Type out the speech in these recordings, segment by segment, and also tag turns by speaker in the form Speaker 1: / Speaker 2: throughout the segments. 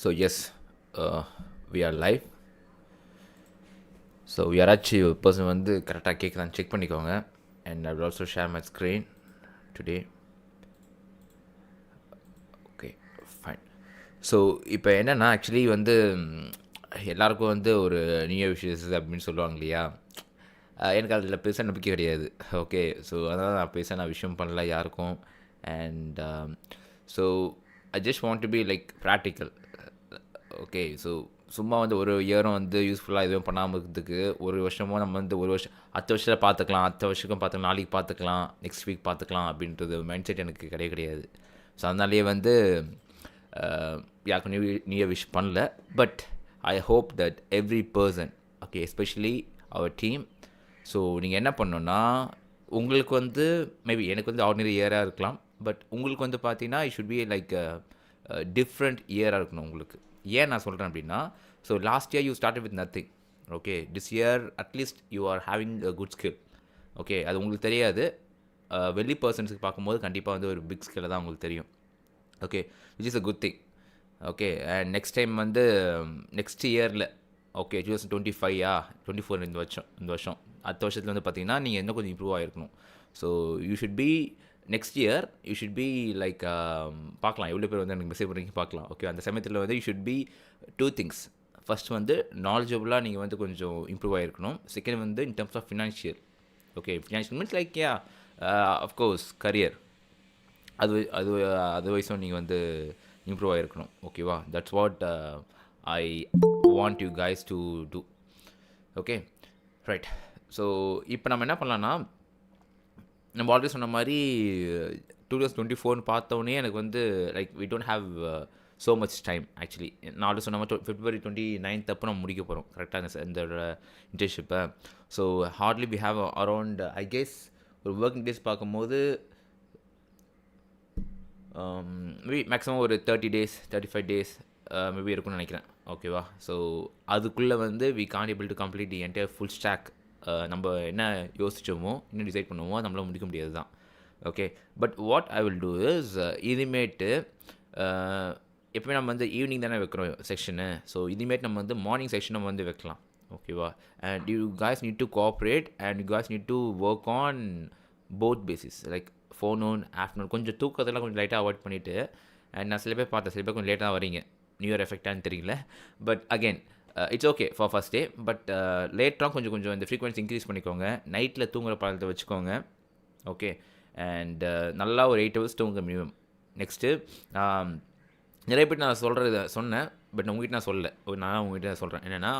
Speaker 1: So yes, we are live. So யாராச்சும் person வந்து கரெக்டாக கேட்குதான்னு செக் பண்ணிக்கோங்க. And I will also share my screen today. Okay, fine. So இப்போ என்னென்னா actually வந்து எல்லாருக்கும் வந்து ஒரு நியூ இயர் விஷஸ் அப்படின்னு சொல்லுவாங்க இல்லையா. எனக்கு அதில் பெருசாக நம்பிக்கை கிடையாது. ஓகே, ஸோ அதனால் நான் பெருசாக நான் விஷயம் பண்ணல யாருக்கும். And so I just want to be like practical. Okay, so சும்மா வந்து ஒரு இயரும் வந்து யூஸ்ஃபுல்லாக எதுவும் பண்ணாமல் இருக்கிறதுக்கு ஒரு வருஷமோ நம்ம வந்து ஒரு வருஷம் அடுத்த வருஷத்தில் பார்த்துக்கலாம், அடுத்த வருஷம் பார்த்துக்கலாம், நாளைக்கு பார்த்துக்கலாம், நெக்ஸ்ட் வீக் பார்த்துக்கலாம் அப்படின்றது மைண்ட் செட் எனக்கு கிடையாது. ஸோ அதனாலேயே வந்து யாருக்கும் நியூ இயர் விஷ் பண்ணல. But I hope that every person, okay, especially our team. So நீங்கள் என்ன பண்ணணுன்னா, உங்களுக்கு வந்து மேபி எனக்கு வந்து ஆர்டினரி இயராக இருக்கலாம், பட் உங்களுக்கு வந்து பார்த்தீங்கன்னா it should be like different இயராக இருக்கணும் உங்களுக்கு. ஏன் நான் சொல்கிறேன் அப்படின்னா, so last year you started with nothing. Okay, this year at least you are having a good skill. Okay, அது உங்களுக்கு தெரியாது. வெளி பர்சன்ஸுக்கு பார்க்கும்போது கண்டிப்பாக வந்து ஒரு பிக் ஸ்கில்லை தான் உங்களுக்கு தெரியும். Okay, which is a good thing. Okay, and next time வந்து நெக்ஸ்ட் இயரில், ஓகே 2025 24 இந்த வருஷம் அடுத்த வருஷத்தில் வந்து பார்த்தீங்கன்னா நீங்கள் இன்னும் கொஞ்சம் இம்ப்ரூவ் ஆகிருக்கணும். So you should be next year you should be like பார்க்கலாம் எவ்வளோ பேர் வந்து எனக்கு மெசேஜ் பண்ணுறீங்க பார்க்கலாம். ஓகே, அந்த சமயத்தில் வந்து you should be 2 things. First வந்து நாலேஜபிளாக நீங்கள் வந்து கொஞ்சம் இம்ப்ரூவ் ஆகிருக்கணும். செகண்ட் வந்து in terms of financial. Okay, financial means like of course career, அது வயசும் நீங்கள் வந்து இம்ப்ரூவ் ஆகிருக்கணும். ஓகேவா, that's what I want you guys to do. Okay, right. So இப்போ நம்ம என்ன பண்ணலான்னா, நம்ம ஆல்ரெடி சொன்ன மாதிரி 2024 பார்த்தோன்னே எனக்கு வந்து like we don't have so much time. Actually நான் ஆல்ரெடி சொன்ன மாதிரி February 29th அப்போ நம்ம முடிக்க போகிறோம் கரெக்டாக இந்த இன்டர்ன்ஷிப்பை. So hardly we have around I guess ஒரு ஒர்க்கிங் டேஸ் பார்க்கும்போது மேபி மேக்ஸிமம் ஒரு 30 days 35 days மேபி இருக்குன்னு நினைக்கிறேன். ஓகேவா, ஸோ அதுக்குள்ளே வந்து we can't able to complete the entire full stack. நம்ம என்ன யோசிச்சோமோ என்ன டிசைட் பண்ணுவோமோ நம்மளால் முடிக்க முடியாது தான். Okay, but what I will do is இதுமேட்டு எப்போயுமே நம்ம வந்து ஈவினிங் தானே வைக்கிறோம் செக்ஷனு. ஸோ இதுமேட்டு நம்ம வந்து மார்னிங் செக்ஷன் நம்ம வந்து வைக்கலாம். ஓகேவா, and you guys need to cooperate and you guys need to work on both basis, like forenoon afternoon. கொஞ்சம் தூக்கத்தெல்லாம் கொஞ்சம் லைட்டாக அவாய்ட் பண்ணிவிட்டு, அண்ட் நான் சில பேர் பார்த்தேன், சில பேர் கொஞ்சம் லேட்டாக வரீங்க, நியூ இயர் எஃபெக்டானு தெரியல. But again it's okay for first day. But லேட்டராக கொஞ்சம் இந்த ஃப்ரீக்வன்சி இன்க்ரீஸ் பண்ணிக்கோங்க. நைட்டில் தூங்குற பழத்தை வச்சுக்கோங்க. ஓகே, அண்ட் நல்லா ஒரு 8 hours தூங்க மினிமம். நெக்ஸ்ட்டு நிறைய பேர் நான் சொன்னேன், பட் உங்ககிட்ட நான் சொல்லலை. நான் உங்ககிட்ட சொல்கிறேன் என்னென்னா,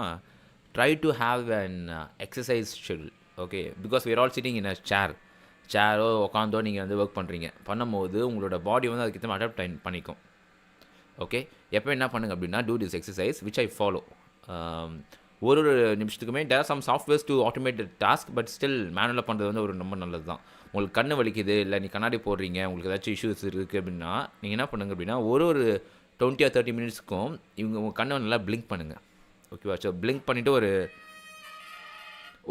Speaker 1: try to have an exercise schedule. Okay, because we are all sitting in a சேரோ உட்காந்தோ நீங்கள் வந்து ஒர்க் பண்ணும்போது உங்களோட பாடி வந்து அதுக்கு ஏற்ற அடாப்ட் பண்ணிக்கும். ஓகே, எப்போ என்ன பண்ணுங்க அப்படின்னா, do this exercise which I follow. ஒரு நிமிஷத்துக்குமே there are some softwares to automate task, but still மேனுவலாக பண்ணுறது வந்து ஒரு ரொம்ப நல்லது தான். உங்களுக்கு கண்ணு வலிக்குது, இல்லை நீ கண்ணாடி போடுறீங்க, உங்களுக்கு ஏதாச்சும் இஷ்யூஸ் இருக்குது அப்படின்னா நீங்கள் என்ன பண்ணுங்க அப்படின்னா, ஒரு 20 or 30 minutesக்கும் உங்கள் கண்ணை நல்லா பிளிங்க் பண்ணுங்கள். ஓகேவா, ஸோ பிளிங்க் பண்ணிவிட்டு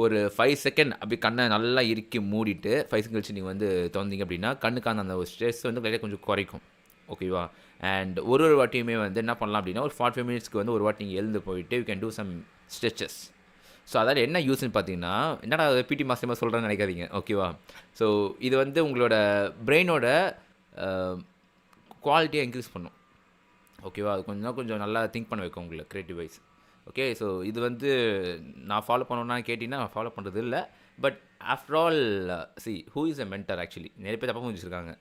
Speaker 1: ஒரு 5 seconds அப்படி கண்ணை நல்லா இறுக்கி மூடிட்டு 5 seconds கழிச்சு நீங்கள் வந்து திறந்தீங்க அப்படின்னா கண்ணுக்கான அந்த ஸ்ட்ரெஸ் வந்து லைட்டாக கொஞ்சம் குறைக்கும். ஓகேவா, அண்ட் ஒரு வாட்டியுமே வந்து என்ன பண்ணலாம் அப்படின்னா, ஒரு 45 minutesக்கு வந்து ஒரு வாட்டி நீங்கள் எழுந்து போயிட்டு you can do some stretches. So அதால் என்ன யூஸ்ன்னு பார்த்தீங்கன்னா, என்னடா பிடி மாஸ்டர் சொல்கிறேன்னு நினைக்காதீங்க. ஓகேவா, ஸோ இது வந்து உங்களோட பிரெயினோட குவாலிட்டியை இன்க்ரீஸ் பண்ணும். ஓகேவா, அது கொஞ்சம் நல்லா திங்க் பண்ண வைக்கும் உங்களை க்ரியேட்டிவ் வைஸ். ஓகே, ஸோ இது வந்து நான் ஃபாலோ பண்ணணுன்னா கேட்டிங்கன்னா நான் ஃபாலோ பண்ணுறது இல்லை. But after all who is a mentor? Actually நிறைய பேர் தப்பாக முடிச்சிருக்காங்க.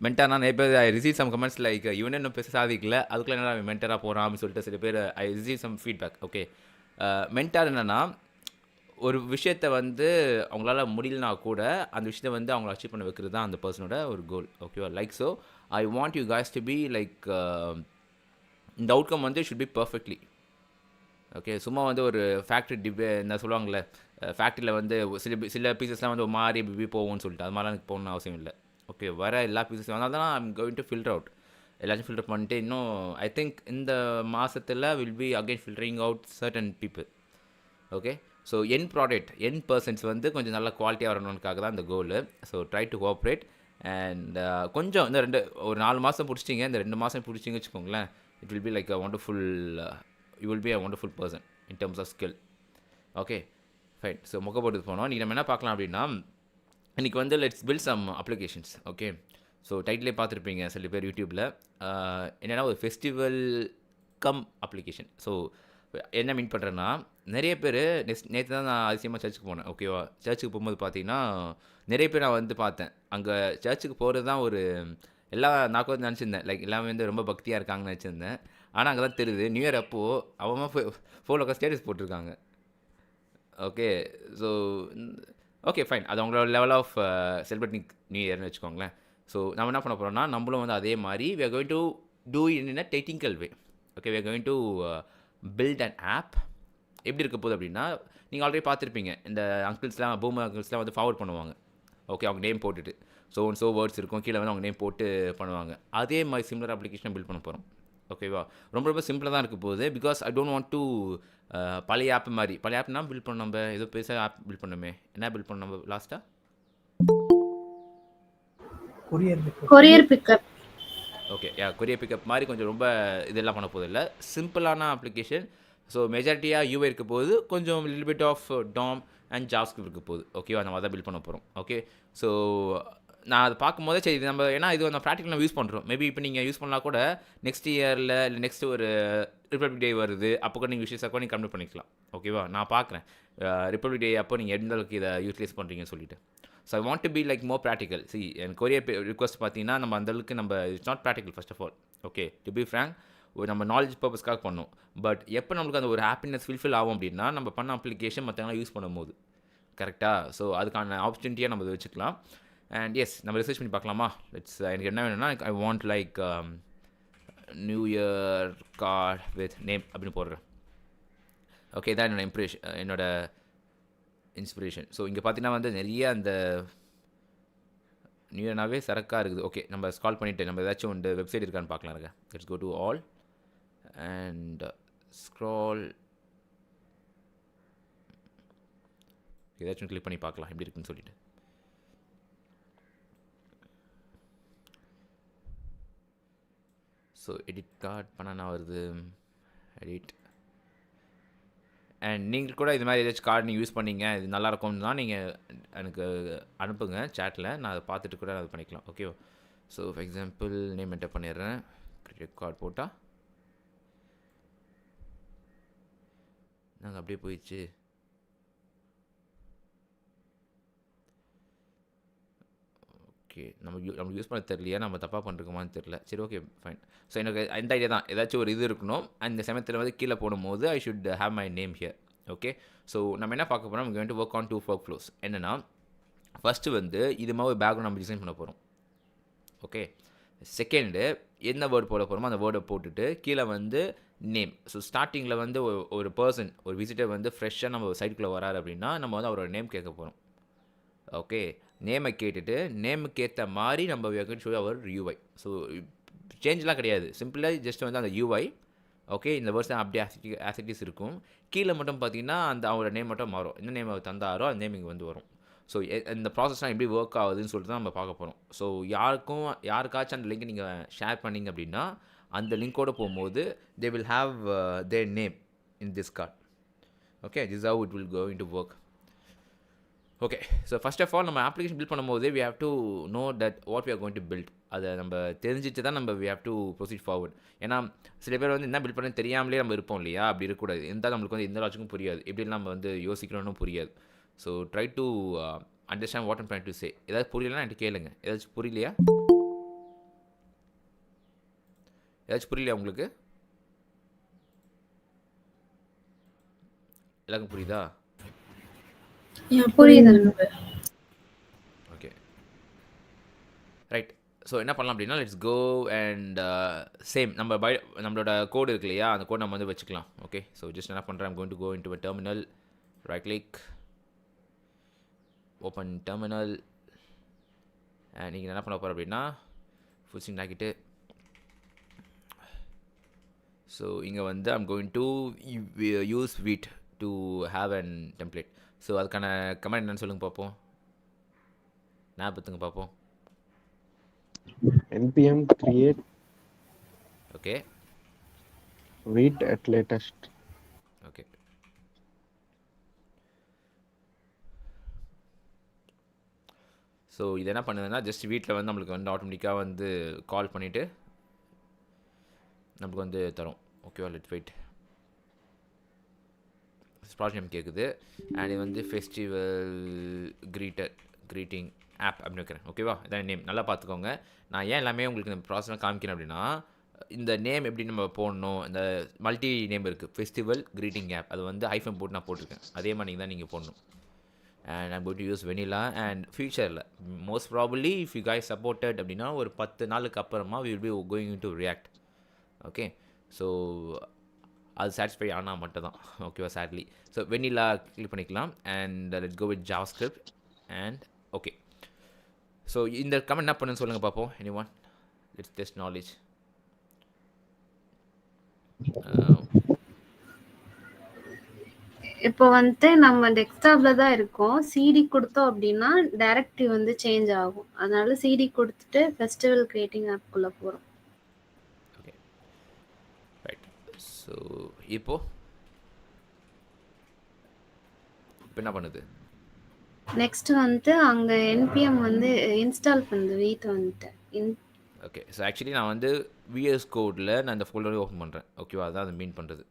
Speaker 1: மென்டர்னா நிறைய பேர் I receive some comments like இவனே இன்னும் பேச சாதிக்கல, அதுக்குள்ளே என்ன மென்டராக போகிறான் அப்படின்னு சொல்லிட்டு சில பேர் I receive some feedback. Okay, mentor என்னென்னா, ஒரு விஷயத்தை வந்து அவங்களால முடியலனா கூட அந்த விஷயத்தை வந்து அவங்கள அச்சீவ் பண்ண வைக்கிறது தான் அந்த பர்சனோட ஒரு கோல். ஓகேவா, like so I want you guys to be like இந்த அவுட்கம் வந்து ஷுட் பி பர்ஃபெக்ட்லி. ஓகே, சும்மா வந்து ஒரு ஃபேக்ட்ரி என்ன சொல்லுவாங்கள்ல, ஃபேக்ட்ரியில் வந்து சில பீசஸ்லாம் வந்து ஒரு மாதிரி பிபி போகும்னு சொல்லிட்டு அது மாதிரிலாம் எனக்கு போகணுன்னு அவசியம் இல்லை. ஓகே, வர எல்லா பீசஸும் வந்தால் தான் I'm going to filter out. எல்லாத்தையும் ஃபில்டர் பண்ணிட்டு இன்னும் ஐ திங்க் இந்த மாதத்தில் will be again filtering out certain people. Okay, so என் பர்சன்ஸ் வந்து கொஞ்சம் நல்ல குவாலிட்டியாக வரணுக்காக தான் இந்த goal. So try to cooperate and கொஞ்சம் இந்த ஒரு 4 மாதம் பிடிச்சிட்டிங்க, இந்த 2 மாதம் பிடிச்சிங்க வச்சுக்கோங்களேன், it will be like a wonderful, you will be a wonderful person in terms of skill. Okay fine. So மொக்க போட்டு போனோம். நீங்கள் நம்ம என்ன பார்க்கலாம் அப்படின்னா, இன்றைக்கி வந்து let's build some applications. Okay, so டைட்டிலே பார்த்துருப்பீங்க சில பேர் யூடியூப்பில், என்னென்னா ஒரு ஃபெஸ்டிவல் கம் அப்ளிகேஷன். ஸோ என்ன மீன் பண்ணுறேன்னா, நிறைய பேர் நேற்று தான் நான் அதிசயமாக சர்ச்சுக்கு போனேன். ஓகேவா, சர்ச்சுக்கு போகும்போது பார்த்தீங்கன்னா நிறைய பேர் நான் வந்து பார்த்தேன். அங்கே சர்ச்சுக்கு போகிறது தான் ஒரு நான் கூட நினச்சிருந்தேன், லைக் எல்லாமே வந்து ரொம்ப பக்தியாக இருக்காங்கன்னு நினச்சிருந்தேன். ஆனால் அங்கே தான் தெரியுது நியூ இயர் அப்போது அவங்க ஃபோனில் ஸ்டேட்டஸ் போட்டிருக்காங்க. ஓகே, ஸோ ஓகே ஃபைன், அது அவங்களோட லெவல் ஆஃப் செலிப்ரேட்டிங் நியூ இயர்னு வச்சுக்கோங்களேன். ஸோ நம்ம என்ன பண்ண போகிறோம்னா, நம்மளும் வந்து அதே மாதிரி we are going to do it in a technical way. Okay, we are going to build an app. எப்படி இருக்க போகுது அப்படின்னா, நீங்கள் ஆல்ரெடி பார்த்துருப்பீங்க, இந்த அங்கிள்ஸ்லாம் பூமர் அங்கிள்ஸ்லாம் வந்து ஃபார்வர்ட் பண்ணுவாங்க. ஓகே, அவங்க நேம் போட்டுட்டு ஸோ வேர்ட்ஸ் இருக்கும், கீழே வந்து அவங்க நேம் போட்டு பண்ணுவாங்க. அதே மாதிரி சிமிலர் அப்ளிகேஷன் பில்ட் பண்ண போகிறோம். ஓகேவா, ரொம்ப ரொம்ப சிம்பிளாக தான் இருக்க போகுது. Because I don't want to பழைய ஆப் மாதிரி, பழைய ஆப்னா பில்ட் பண்ண நம்ம ஏதோ பெருசாக ஆப் பில்ட் பண்ணோமே, என்ன பில்ட் பண்ண நம்ம லாஸ்ட்டாக
Speaker 2: courier pickup.
Speaker 1: Okay, courier pickup மாதிரி கொஞ்சம் ரொம்ப இதெல்லாம் பண்ண போதில்லை, சிம்பிளான அப்ளிகேஷன். ஸோ மெஜாரிட்டியாக யூஐ இருக்க போது, கொஞ்சம் little bit of DOM and JavaScript இருக்க போகுது. ஓகேவா, நம்ம அதை பில்ட் பண்ண போகிறோம். ஓகே, ஸோ நான் அதை பார்க்கும்போதே சரி, இது நம்ம ஏன்னா இது நம்ம ப்ராக்டிக்கல் நம்ம யூஸ் பண்ணுறோம். மேபி இப்போ நீங்கள் யூஸ் பண்ணலாம் கூட நெக்ஸ்ட் இயரில் இல்லை நெக்ஸ்ட் ஒரு ரிப்பப்ளிக் டே வருது, அப்போ கூட நீங்கள் விஷயஸாக கூட நீங்கள் கம்ப்ளீட் பண்ணிக்கலாம். ஓகேவா, நான் பார்க்குறேன் ரிப்பப்ளிக் டே அப்போ நீங்கள் எந்த அளவுக்கு இதை யூட்டிலைஸ் பண்ணுறீங்கன்னு சொல்லிட்டு. So I want to be like more practical. See in courier request பார்த்தீங்கன்னா, நம்ம அந்தளவுக்கு நம்ம it's not practical first of all. Okay, to be frank, நம்ம நாலேஜ் பர்பஸ்க்காக பண்ணோம். பட் எப்போ நம்மளுக்கு அந்த ஒரு ஹாப்பினஸ் ஃபில்ஃபில் ஆகும் அப்படின்னா, நம்ம பண்ண அப்ளிகேஷன் மற்றவங்களாம் யூஸ் பண்ணும்போது. கரெக்டாக, ஸோ அதுக்கான ஆப்பர்ச்சுனிட்டியாக நம்ம இதை வச்சுக்கலாம். அண்ட் எஸ், நம்ம ரிசர்ச் பண்ணி பார்க்கலாமா? இட்ஸ் எனக்கு என்ன வேணும்னா, I want like new year card with name அப்படின்னு போடுறேன். ஓகே, இதான் என்னோட இன்ஸ்பிரேஷன். ஸோ இங்கே பார்த்தீங்கன்னா வந்து நிறைய அந்த நியூ இயர்னாவே சரக்காக இருக்குது. ஓகே, நம்ம ஸ்கால் பண்ணிவிட்டு நம்ம ஏதாச்சும் ஒன்று வெப்சைட் இருக்கான்னு பார்க்கலாம். இருக்க let's go to all and scroll. ஏதாச்சும் கிளிக் பண்ணி பார்க்கலாம் எப்படி இருக்குன்னு சொல்லிட்டு. ஸோ எடிட் கார்ட் பண்ண வருது, எடிட். அண்ட் நீங்கள் கூட இது மாதிரி ஏதாச்சும் கார்டு நீங்கள் யூஸ் பண்ணிங்க, இது நல்லாயிருக்கும்னு தான் நீங்கள் எனக்கு அனுப்புங்க சேட்டில், நான் அதை பார்த்துட்டு கூட அது பண்ணிக்கலாம். Okay, so for example name enter பண்ணிடுறேன், கிரெடிட் கார்டு போட்டால் நாங்கள் அப்படியே போயிடுச்சு. ஓகே, நம்ம யூஸ் பண்ண தெரியலையா, நம்ம தப்பாக பண்ணிருக்கோமான்னு தெரியல. சரி, ஓகே ஃபைன். ஸோ எனக்கு இந்த ஐடியா தான், ஏதாச்சும் ஒரு இது இருக்கணும். அந்த சமயத்தில் வந்து கீழே போடும்போது ஐ should have my name here. Okay, so நம்ம என்ன பார்க்க போகிறோம், going to work on 2 workflows. என்னென்னா, ஃபஸ்ட்டு வந்து இது மாதிரி பேக்ரவுண்ட் நம்ம டிசைன் பண்ண போகிறோம். ஓகே, செகண்டு என்ன வேர்டு போட போகிறோமோ அந்த வேர்டை போட்டுட்டு கீழே வந்து நேம். ஸோ ஸ்டார்டிங்கில் வந்து ஒரு பர்சன், ஒரு விசிட்டர் வந்து ஃப்ரெஷ்ஷாக நம்ம சைட்டுக்குள்ளே வராரு அப்படின்னா நம்ம வந்து அவரோட நேம் கேட்க போகிறோம். ஓகே, நேமை கேட்டுட்டு நேமுக்கு ஏற்ற மாதிரி நம்ம ஷோ அவர் யூஐ. ஸோ சேஞ்செலாம் கிடையாது, சிம்பிளாக ஜஸ்ட் வந்து அந்த யூஐ. ஓகே, இந்த வேர்ட்ஸ் அப்படியே ஆசிட்டிஸ் இருக்கும். கீழே மட்டும் பார்த்தீங்கன்னா அந்த அவரோட நேம் மட்டும் மாறும். என்ன நேம் அவர் தந்தாரோ அந்த நேம் இங்கே வந்து வரும். ஸோ இந்த ப்ராசஸ்லாம் எப்படி ஒர்க் ஆகுதுன்னு சொல்லிட்டு தான் நம்ம பார்க்க போகிறோம். ஸோ யாருக்காச்சும் அந்த லிங்க் நீங்கள் ஷேர் பண்ணிங்க அப்படின்னா அந்த லிங்க்கோடு போகும்போது they will have their name in this card. Okay, this how it will going to work. Okay, so first of all நம்ம அப்ளிகேஷன் பில்ட் பண்ணும்போது we have to know that what we are going to build. அதை நம்ம தெரிஞ்சிட்டு தான் நம்ம we have to proceed forward. ஏன்னா சில பேர் வந்து என்ன பில்ட் பண்ண தெரியாமலே நம்ம இருப்போம் இல்லையா, அப்படி இருக்கக்கூடாது. இருந்தாலும் நம்மளுக்கு வந்து எந்த லாஜிக்கும் புரியாது, எப்படின்னு நம்ம வந்து யோசிக்கணும்னு புரியாது. So try to understand what I'm trying to say. ஏதாவது புரியலன்னா என்கிட்ட கேளுங்க. ஏதாச்சும் புரியலையா உங்களுக்கு? எல்லாருக்கும் புரியுதா?
Speaker 2: புரியுது.
Speaker 1: Okay, right. ஸோ என்ன பண்ணலாம் அப்படின்னா, லெட்ஸ் கோ அண்ட் சேம் நம்மளோட கோடு இருக்கு இல்லையா, அந்த கோட் நம்ம வந்து வச்சுக்கலாம். ஓகே, ஸோ ஜஸ்ட் என்ன பண்ணுறேன், I'm going to go into a terminal, right click, open terminal. நீங்கள் என்ன பண்ண போகிற அப்படின்னா ஃபுல் ஸ்க்ரீன் ஆக்கிட்டு, ஸோ இங்கே வந்து ஐம் கோயிங் டு யூஸ் வீட் to have an template. So அதுக்கான கமெண்ட் என்னன்னு சொல்லுங்கள் பார்ப்போம், ஞாபகத்துங்க பார்ப்போம்.
Speaker 3: npm create
Speaker 1: okay
Speaker 3: wait at latest.
Speaker 1: Okay so இது என்ன பண்ணுதுன்னா ஜஸ்ட் வீட்டில் வந்து நம்மளுக்கு வந்து ஆட்டோமேட்டிக்காக வந்து கால் பண்ணிவிட்டு நமக்கு வந்து தரும். ஓகேவா, லெட் வெயிட். ப்ராஜெக்ட் நேம் கேட்குது அண்ட் இது வந்து ஃபெஸ்டிவல் க்ரீட்டிங் ஆப் அப்படின்னு வைக்கிறேன். ஓகேவா, இதான் நேம். நல்லா பார்த்துக்கோங்க. நான் ஏன் எல்லாமே உங்களுக்கு இந்த ப்ராசஸ்லாம் காமிக்கிறேன் அப்படின்னா, இந்த நேம் எப்படி நம்ம போடணும், இந்த மல்டி நேம் இருக்குது, ஃபெஸ்டிவல் க்ரீட்டிங் ஆப், அது வந்து ஐஃபோன் போட்டு நான் போட்டிருக்கேன். அதே மாதிரி தான் நீங்கள் போடணும். And I'm going to use vanilla. And ஃபியூச்சரில் most probably if you guys supported அப்படின்னா ஒரு 10 நாளுக்கு அப்புறமா we will be going to react. Okay, so அது சாட்டிஸ்ஃபை ஆனால் மட்டும் தான். ஓகேவா, சேட்லி. ஸோ வெனிலா கிளிக் பண்ணிக்கலாம் and let's go with JavaScript and okay. So இந்த கமெண்ட் என்ன பண்ணுன்னு சொல்லுங்கள் பார்ப்போம். Any one, let's test knowledge.
Speaker 2: இப்போ வந்துட்டு நம்ம டெஸ்க்டாப்ல தான் இருக்கோம். சிடி கொடுத்தோம் அப்படின்னா டைரக்டரி வந்து சேஞ்ச் ஆகும். அதனால சிடி கொடுத்துட்டு ஃபெஸ்டிவல் கிரியேட்டிங் ஆப்குள்ள போறோம்.
Speaker 1: Okay right. ஸோ இப்போ என்ன பண்ணுது?
Speaker 2: நெக்ஸ்ட் வந்துட்டு அங்க npm வந்து இன்ஸ்டால் பண்ணுது வீட்டு வந்துட்டு.
Speaker 1: ஓகே, ஸோ ஆக்சுவலி நான் வந்து விஎஸ் கோடில் நான் இந்த ஃபோல்டரை ஓப்பன் பண்ணுறேன். ஓகேவா, அதான் அது மீன் பண்ணுறது.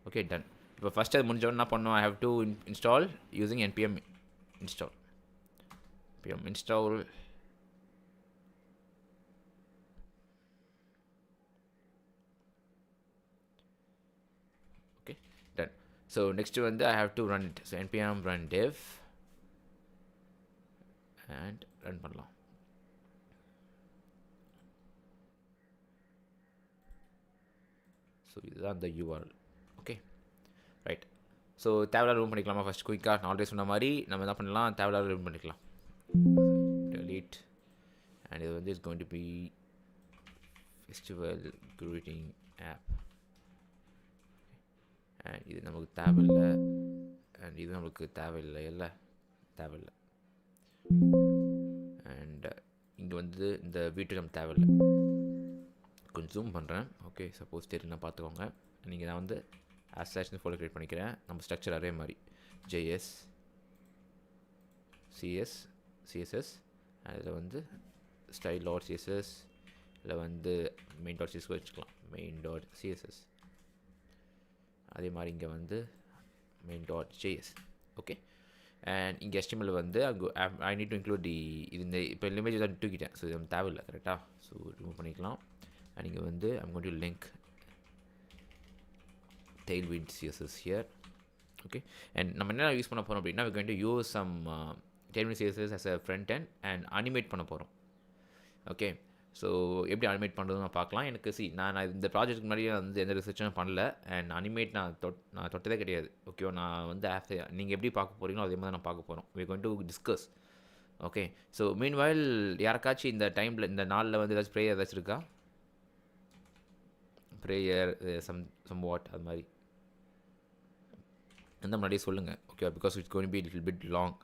Speaker 1: Okay, ton. இப்போ ஃபஸ்ட்டு அது முடிஞ்சவொடனே என்ன பண்ணணும், I have to install using npm install. npm install. Okay, done. So next வந்து I have to run it. So npm run dev and run பண்ணலாம். ஸோ இதுதான் அந்த யூஆர்எல். Okay right. ஸோ தேவையில்லாத ரூம் பண்ணிக்கலாமா ஃபஸ்ட் குயிக்காக? நான் ஆல்ரெடி சொன்ன மாதிரி நம்ம என்ன பண்ணலாம், தேவையில்லாத ரூம் பண்ணிக்கலாம். delete and இது வந்து is going to be festival greeting app. And இது நமக்கு தேவையில்லை அண்ட் இது நமக்கு தேவையில்லை, இல்லை தேவையில்லை. அண்ட் இங்கே வந்து இந்த வீட்டு நம்ம தேவையில்லை. கொஞ்சம் ஜூம் பண்ணுறேன். ஓகே, சப்போஸ் தெரியுன்னா பார்த்துக்கோங்க. நீங்கள் நான் வந்து SASS ஃபோல்டர் க்ரியேட் பண்ணிக்கிறேன். நம்ம ஸ்ட்ரக்சர் அரே மாதிரி JS CS CSS அதில் வந்து ஸ்டைல் டாட் CSS இல்லை வந்து மெயின் டாட் CSS வச்சுக்கலாம். மெயின் டாட் CSS அதே மாதிரி இங்கே வந்து main dot JS. Okay, and இங்கே HTML வந்து ஐ நீட் டு இன்க்ளூட் தி இது இந்த இப்போ இமேஜ் தான் தூக்கிட்டேன். ஸோ இது தேவையில்லை, கரெக்டாக. ஸோ ரிமூவ் பண்ணிக்கலாம். அண்ட் இங்கே வந்து I'm going to link tailwind CSS here. Okay, and நம்ம என்ன யூஸ் பண்ண போகிறோம் அப்படின்னா, we're going to use some tailwind CSS as a front end and animate பண்ண போகிறோம். ஓகே, ஸோ எப்படி அனிமேட் பண்ணுறது நான் பார்க்கலாம். எனக்கு நான் இந்த ப்ராஜெக்ட்டுக்கு முன்னாடி வந்து எந்த ரிசர்ச்சும் பண்ணல அண்ட் அனிமேட் நான் தொட்டதே கிடையாது. ஓகேவா, நான் வந்து நீங்கள் எப்படி பார்க்க போகிறீங்களோ அதே மாதிரி நான் பார்க்க போகிறோம். we're going to discuss. Okay, so meanwhile யாருக்காச்சும் இந்த டைமில் இந்த நாளில் வந்து ஏதாச்சும் ப்ரேயர் ஏதாச்சும் இருக்கா? ப்ரேயர் சம் வாட் அது மாதிரி அந்த முன்னாடியே சொல்லுங்கள். Okay, because it's going to be little bit long.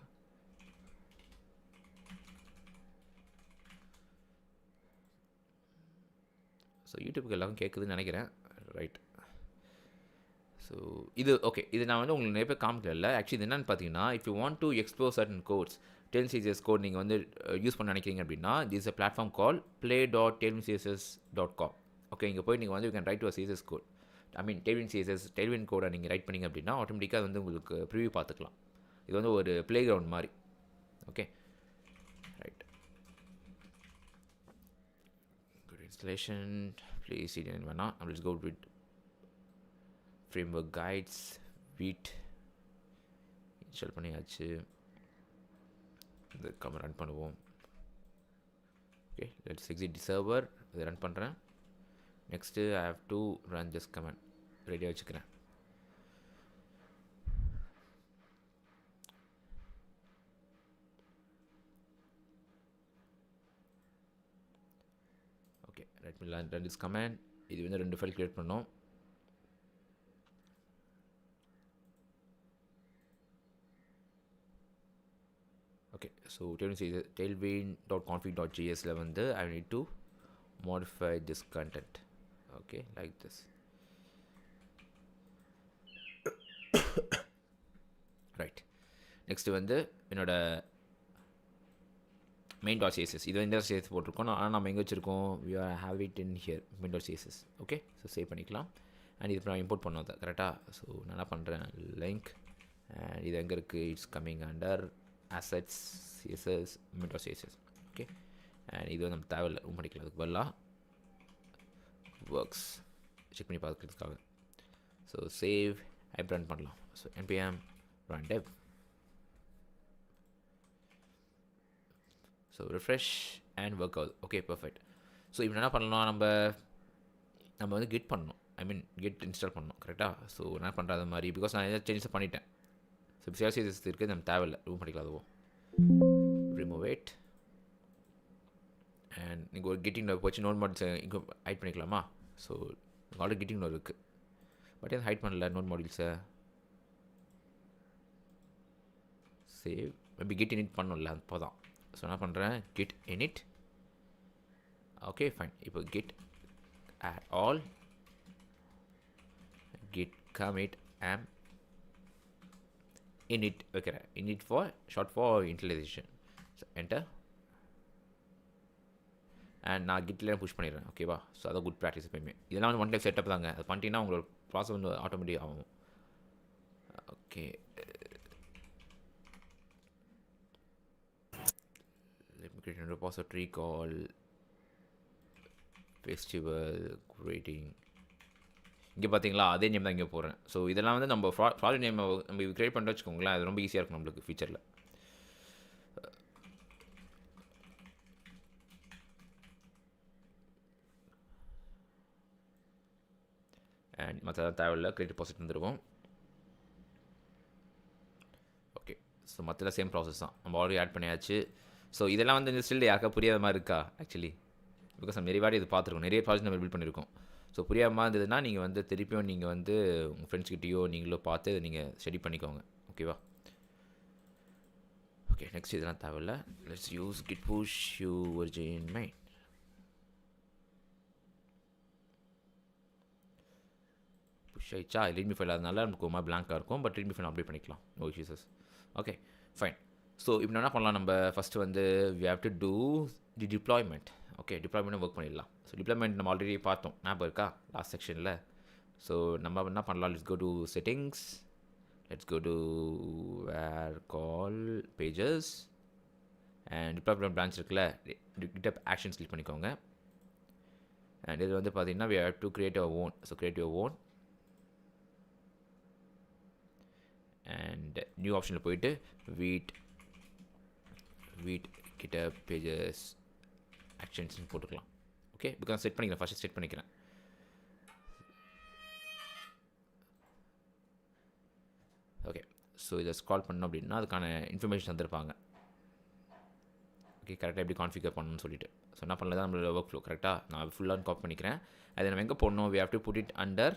Speaker 1: So யூடியூப்க்கு எல்லாரும் கேட்குதுன்னு நினைக்கிறேன். ரைட். ஸோ இது ஓகே, இது நான் வந்து உங்களுக்கு நிறைய பேர் காமிக்கல. ஆக்சுவலி இது என்னென்னு பார்த்தீங்கன்னா, if you want to explore certain codes, tailwindcss code நீங்கள் வந்து யூஸ் பண்ண நினைக்கிறீங்க அப்படின்னா, this a platform call play.tailwindcss.com. Okay, இங்கே போய் நீங்கள் வந்து you can write to a CSS code. I mean tailwind கோடை நீங்கள் ரைட் பண்ணிங்க அப்படின்னா ஆட்டோமேட்டிக்காக வந்து உங்களுக்கு ப்ரிவியூ பார்த்துக்கலாம். இது வந்து ஒரு ப்ளே கிரவுண்ட் மாதிரி. Okay right. Good installation please. இது வேணாம், நம்ம let's go with framework guides Vite install பண்ணியாச்சு. இது ரன் பண்ணுவோம். Okay, let's exit the server. இதை ரன் பண்ணுறேன். Next I have to run this command. ரெடியாக வச்சுக்கிறேன். Okay, right me run this command. இது வந்து 2 ஃபைல் க்ரியேட் பண்ணோம். ஓகே, ஸோ tailwind.config.jsல வந்து I need to modify this content. Okay, like this. Right. Next வந்து என்னோட main.css இது இந்த CSS போட்டிருக்கோம். ஆனால் நம்ம எங்கே வச்சுருக்கோம், we are have it in here main.css. Okay, so save பண்ணிக்கலாம். அண்ட் இது நான் இம்போர்ட் பண்ணோம் அதை கரெக்டாக. ஸோ நான் என்ன பண்ணுறேன், லிங்க் அண்ட் இது எங்கே இருக்குது, it's coming under assets css main.css. Okay, and இது வந்து நம்ம தேவையில்லை, ரூம் பண்ணிக்கலாம். அதுக்கு பதிலாக ஒர்க்ஸ் செக் பண்ணி பார்க்குறதுக்காக. ஸோ சேவ் ஆப் ரன் பண்ணலாம். So npm run dev. So refresh and work ஆகுது. Okay, perfect. ஸோ இப்போ என்ன பண்ணலாம், நம்ம வந்து கிட் பண்ணணும், ஐ மீன் கிட் இன்ஸ்டால் பண்ணணும் கரெக்டாக. ஸோ என்ன பண்ணுற அது மாதிரி, பிகாஸ் நான் எதாவது சேஞ்சஸ் பண்ணிட்டேன். ஸோ இப்போ CSS இருக்குது, நம்ம தேவையில்லை, ரூம் பண்ணிக்கலாம். அதுவும் ரிமூவ் இட். அண்ட் நீங்கள் ஒரு கிட்டிங் போச்சு நோட் மாடியூல்ஸ் இங்கே ஹைட் பண்ணிக்கலாமா. ஸோ ஆல்ரெடி கிட்டிங் நோட் இருக்குது, பட் எதுவும் ஹைட் பண்ணல நோட் மாடியூல்ஸை. சேவ், மேபி கிட் இனிட் பண்ணல அப்போ தான். ஸோ என்ன பண்ணுறேன், கிட் இனிட். Okay fine. இப்போ git add all, git commit am init வைக்கிறேன். init for short for initialization. So enter. And நான் கிட்லேயே புஷ் பண்ணிடுறேன். ஓகேவா. ஸோ அதான் குட் ப்ராக்டிஸ் எப்பயுமே. இதெல்லாம் வந்து ஒன் டைம் செட்டப் தாங்க. அது பண்ணிட்டீங்கன்னா உங்களோட ப்ராசஸ் வந்து ஆட்டோமேட்டிக் ஆகும். Okay, let me create a repository called festival greeting. இங்கே பார்த்தீங்களா, அதே நேம் தான் இங்கே போடுறேன். ஸோ இதெல்லாம் வந்து நம்ம ப்ராஜெக்ட் நேம் நம்ம க்ரியேட் பண்ணிட்டு வச்சுக்கோங்களேன், அது ரொம்ப ஈஸியாக இருக்கும் நம்மளுக்கு ஃபியூச்சரில். அண்ட் மற்ற தேவையில்லை, கிரியேட் ரெபாசிட் வந்துருவோம். ஓகே, ஸோ மற்றெல்லாம் சேம் ப்ராசஸ் தான், நம்ம ஆல்ரெடி ஆட் பண்ணியாச்சு. ஸோ இதெல்லாம் வந்து ஸ்டில் யாருக்கா புரியாத மாதிரி இருக்கா ஆக்சுவலி, பிகாஸ் நம்ம நிறைய வாட்டி இது பார்த்துருக்கோம், நிறைய ப்ராஜெக்ட் நம்ம பில்ட் பண்ணியிருக்கோம். ஸோ புரியாமல் இருந்ததுன்னா நீங்கள் வந்து திருப்பியும் நீங்கள் வந்து உங்கள் ஃப்ரெண்ட்ஸ்கிட்டையோ நீங்களோ பார்த்து நீங்கள் ஸ்டடி பண்ணிக்கோங்க. ஓகேவா. ஓகே, நெக்ஸ்ட் இதெல்லாம் தேவையில்லை. Let's use git push u origin main. Push ஆயிடுச்சா, ரீட்மி ஃபைல் அதனால நமக்கு ஒரு மாதிரி பிளாங்காக இருக்கும், பட் ரீட்மி ஃபைல் அப்டேட் பண்ணிக்கலாம், no issues. Okay fine. So இப்போ என்ன பண்ணலாம், நம்ம ஃபஸ்ட்டு வந்து we have to do the deployment. Okay, டிப்ளாய்மெண்ட்டும் ஒர்க் பண்ணிடலாம். ஸோ டிப்ளாய்மெண்ட் நம்ம ஆல்ரெடி பார்த்தோம், ஞாபகம் இருக்கா லாஸ்ட் செக்ஷனில். ஸோ நம்ம என்ன பண்ணலாம், let's go to settings, let's go to where call pages and deployment branch இருக்குல்ல, GitHub ஆக்ஷன்ஸ் கிளிக் பண்ணிக்கோங்க. அண்ட் இது வந்து பார்த்தீங்கன்னா we have to create our own. ஸோ create your own and new ஆப்ஷனில் போயிட்டு வீட் GitHub pages ஆக்ஷன்ஸ்னு போட்டுக்கலாம். ஓகே, பிகாஸ் செட் பண்ணிக்கிறேன், ஃபஸ்ட்டு செட் பண்ணிக்கிறேன். ஓகே, ஸோ இதை ஸ்க்ரால் பண்ணோம் அப்படின்னா அதுக்கான இன்ஃபர்மேஷன் தந்திருப்பாங்க. ஓகே, கரெக்டாக எப்படி கான்ஃபிகர் பண்ணணும்னு சொல்லிட்டு. ஸோ என்ன பண்ணல தான் நம்மளோட ஒர்க் ஃப்ளோ கரெக்டாக நான் ஃபுல்லாக காப்பி பண்ணிக்கிறேன். அதை நம்ம எங்கே போடணும், we have to put it under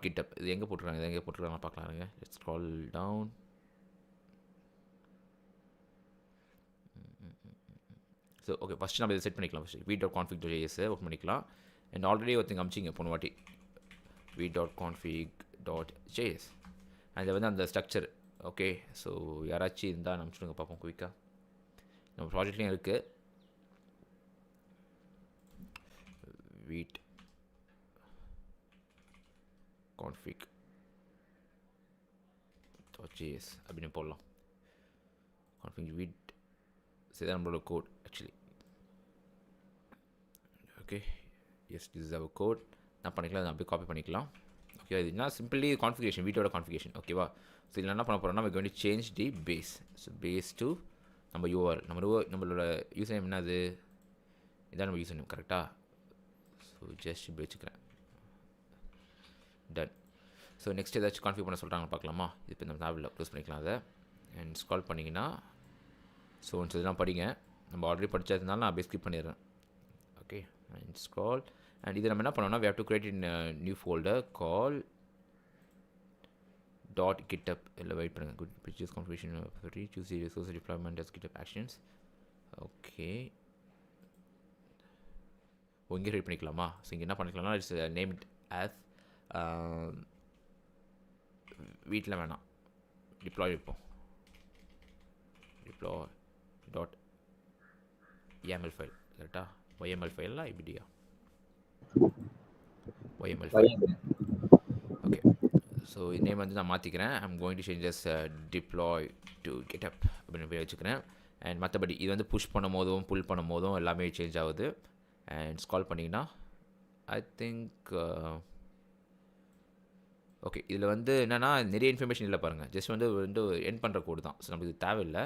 Speaker 1: .github. இது எங்கே போட்டுருக்காங்க, இது எங்கே போட்டுருக்காங்க பார்க்கலாங்க. Let's scroll down. So okay, first நம்ம இதை செட் பண்ணிக்கலாம். ஃபஸ்ட்டு v.config.js ஓப்பன் பண்ணிக்கலாம். அண்ட் ஆல்ரெடி ஒருத்தங்க அமிச்சிங்க போன வாட்டி v.config.js. அது வந்து அந்த ஸ்ட்ரக்சர். ஓகே, ஸோ யாராச்சும் இருந்தால் அனுப்பிச்சுடுங்க பார்ப்போம் குயிக்காக. நம்ம ப்ராஜெக்ட்லேயும் இருக்குது. config.js அப்படின்னு போடலாம். config with இதுதான் நம்மளோட code actually. Okay, yes this is our code. நான் பண்ணிக்கலாம், அதை அப்படியே காப்பி பண்ணிக்கலாம். ஓகே, இது என்ன சிம்பிளி கான்ஃபிகரேஷன், வீட்டோட கான்ஃபிகரேஷன். ஓகேவா. ஸோ இதில் என்ன பண்ண போகிறோம்னா we going to change the base. So base to நம்ம URL, நம்மளோட யூசர் நேம் என்னது, இதான் நம்ம யூசர் நேம் கரெக்டாக. ஸோ ஜஸ்ட் இப்படி வச்சுக்கிறேன். டன். ஸோ நெக்ஸ்ட் ஏதாச்சும் கான்ஃபிகர் பண்ண சொல்கிறாங்க பார்க்கலாமா. இப்போ நம்ம டேபில் க்ளோஸ் பண்ணிக்கலாம் அதை. அண்ட் ஸ்க்ரால் பண்ணிங்கன்னா ஸோ இதெல்லாம் படிங்க, நம்ம ஆல்ரெடி படித்ததுனால நான் அப்படியே ஸ்கிப் பண்ணிடுறேன். Okay, and scroll. அண்ட் இது நம்ம என்ன பண்ணோம்னா we have to create in a new folder called dot GitHub இல்லை வெயிட் பண்ணுங்கள் good pictures configuration choose resource deployment as GitHub actions okay இங்கே ரெடி பண்ணிக்கலாமா ஸோ இங்கே என்ன பண்ணிக்கலாம்னா இட்ஸ் நேம் இட் ஆஸ் வீட்டில் வேணாம் டிப்ளாய் வைப்போம் டிப்ளாய் டாட் YAML ஃபைல் கரெக்டா YML ஃபைல்லாம் இப்படியா YML file okay so name வந்து நான் மாற்றிக்கிறேன் I'm going to change just deploy to GitHub அப்படின்னு பேர் வச்சுக்கிறேன் அண்ட் மற்றபடி இது வந்து புஷ் பண்ணும் போதும் புல் பண்ணும் போதும் எல்லாமே சேஞ்ச் ஆகுது அண்ட் ஸ்கால் பண்ணிங்கன்னா ஐ திங்க் ஓகே இதில் வந்து என்னென்னா நிறைய இன்ஃபர்மேஷன் இல்லை பாருங்கள் ஜஸ்ட் வந்து என் பண்ணுற கோடு தான் ஸோ நமக்கு தேவையில்லை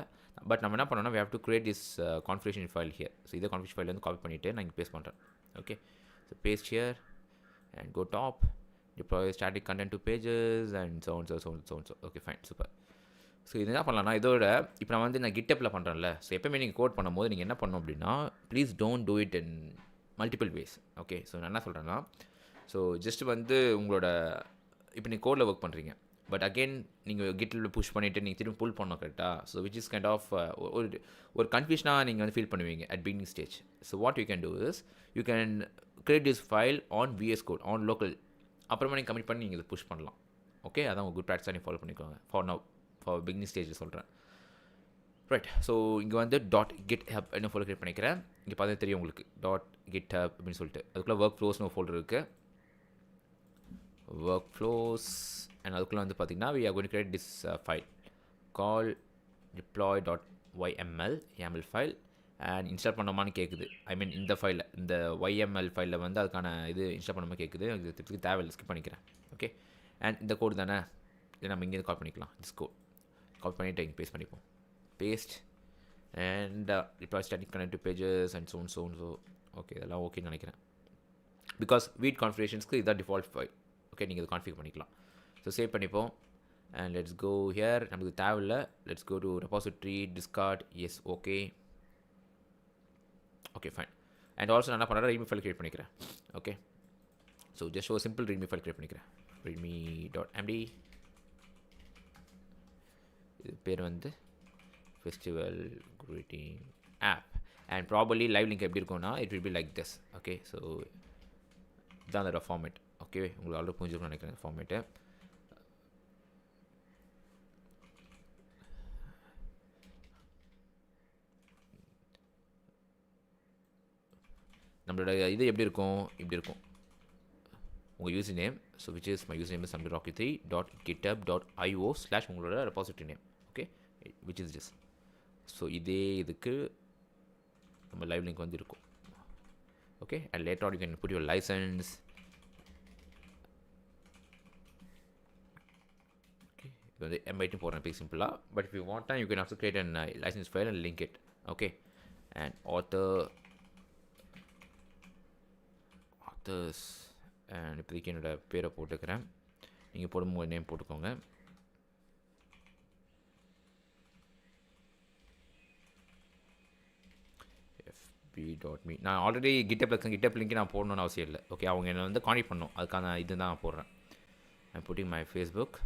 Speaker 1: பட் நம்ம என்ன பண்ணோம்னா we have to create this configuration file here so இதே configuration file வந்து காப்பி பண்ணிவிட்டு நான் இங்கே பேஸ்ட் பண்ணுறேன் okay so paste here and go top deploy static content to pages and so on so okay fine super so இது என்ன பண்ணலாம்னா இதோட இப்போ நான் வந்து நான் கிட்டப்பில் பண்ணுறேன்ல ஸோ எப்போயுமே நீங்கள் கோட் பண்ணும்போது நீங்கள் என்ன பண்ணணும் அப்படின்னா please don't do it in multiple ways okay so நான் என்ன சொல்கிறேன்னா ஸோ ஜஸ்ட் வந்து உங்களோட இப்போ நீங்கள் கோடில் ஒர்க் பண்ணுறீங்க பட் அகெயின் நீங்கள் கிட்டில் புஷ் பண்ணிவிட்டு நீங்கள் திரும்ப புல் பண்ணோம் கரெக்டாக so which is kind of ஒரு கன்ஃபியூஷனாக நீங்கள் வந்து ஃபீல் பண்ணுவீங்க at beginning stage so what you can do is you can create this file on VS code on local அப்புறமா நீங்கள் கமிட் பண்ணி நீங்கள் இதை புஷ் பண்ணலாம் ஓகே அதான் உங்கள் குட் ப்ராக்டிஸாக நீங்கள் ஃபாலோ பண்ணிக்கோங்க ஃபார் பிகினிங் ஸ்டேஜ் சொல்கிறேன் ரைட் ஸோ இங்கே வந்து டாட் கிட் ஹப் என்ன ஃபோல்டர் கிரியேட் பண்ணிக்கிறேன் இங்கே பார்த்தா தெரியும் உங்களுக்கு டாட் கிட் ஹப் அப்படின்னு சொல்லிட்டு அதுக்குள்ளே ஒர்க் ஃப்ளோஸ்னு ஒரு ஃபோல்டர் இருக்குது ஒர்க் ஃப்ளோஸ் அண்ட் அதுக்குள்ளே வந்து பார்த்திங்கன்னா we are going to create this file call deploy.yml file and install பண்ணோமான்னு கேட்குது ஐ மீன் இந்த ஃபைலில் இந்த YML ஃபைலில் வந்து அதுக்கான இது இன்ஸ்டால் பண்ணாமல் கேட்குது இது திருப்பி தேவையில்லை ஸ்கிப் பண்ணிக்கிறேன் ஓகே அண்ட் இந்த கோடு தானே இதை நம்ம இங்கேருந்து கால் பண்ணிக்கலாம் திஸ் கோட் கால் பண்ணிவிட்டு இங்கே பேஸ்ட் பண்ணிப்போம் paste and deploy static connect to pages and so okay இதெல்லாம் ஓகேன்னு நினைக்கிறேன் பிகாஸ் வீட் கான்ஃபிகரேஷன்ஸ்க்கு இதான் டிஃபால்ட் ஃபைல் ஓகே நீங்கள் இதை கான்ஃபிகர் பண்ணிக்கலாம் ஸோ சேவ் பண்ணிப்போம் அண்ட் லெட்ஸ் கோ ஹியர் நமக்கு தேவையில்லை let's go to repository discard yes okay fine and also நான் என்ன பண்ணுறேன் ரீட்மி ஃபைல் கிரியேட் பண்ணிக்கிறேன் ஓகே ஸோ ஜஸ்ட் ஒரு சிம்பிள் ரீட்மி ஃபைல் கிரியேட் பண்ணிக்கிறேன் readme.md இது பேர் வந்து festival greeting app and properly live link எப்படி இருக்கும்னா it will be like this okay so இதுதான் அதோட ஃபார்மேட் ஓகே உங்களுக்கு ஆல்ரெடி புரிஞ்சுக்கணும்னு நினைக்கிறேன் ஃபார்மேட்டு நம்மளோட இது எப்படி இருக்கும் இப்படி இருக்கும் உங்கள் user name so which is my user name is samdi.rocky3.github.io/ உங்களோட repository name okay which is just so இதே இதுக்கு நம்ம லைவ் லிங்க் வந்து இருக்கும் okay and later on you can put your license okay இது வந்து MIT போடுறேன் பேக் சிம்பிளாக but if you want you can also create an license file and link it okay and authors and இப்போதைக்கு என்னோடய பேரை போட்டுக்கிறேன் நீங்கள் போடும்போது நேம் போட்டுக்கோங்க fb.me நான் ஆல்ரெடி கிட்டப் லிங்க் நான் போடணும்னு அவசியம் இல்லை ஓகே அவங்க என்னை வந்து கான்டெக்ட் பண்ணணும் அதுக்கான இது தான் நான் போடுறேன் ஐ புட்டிங் மை ஃபேஸ்புக்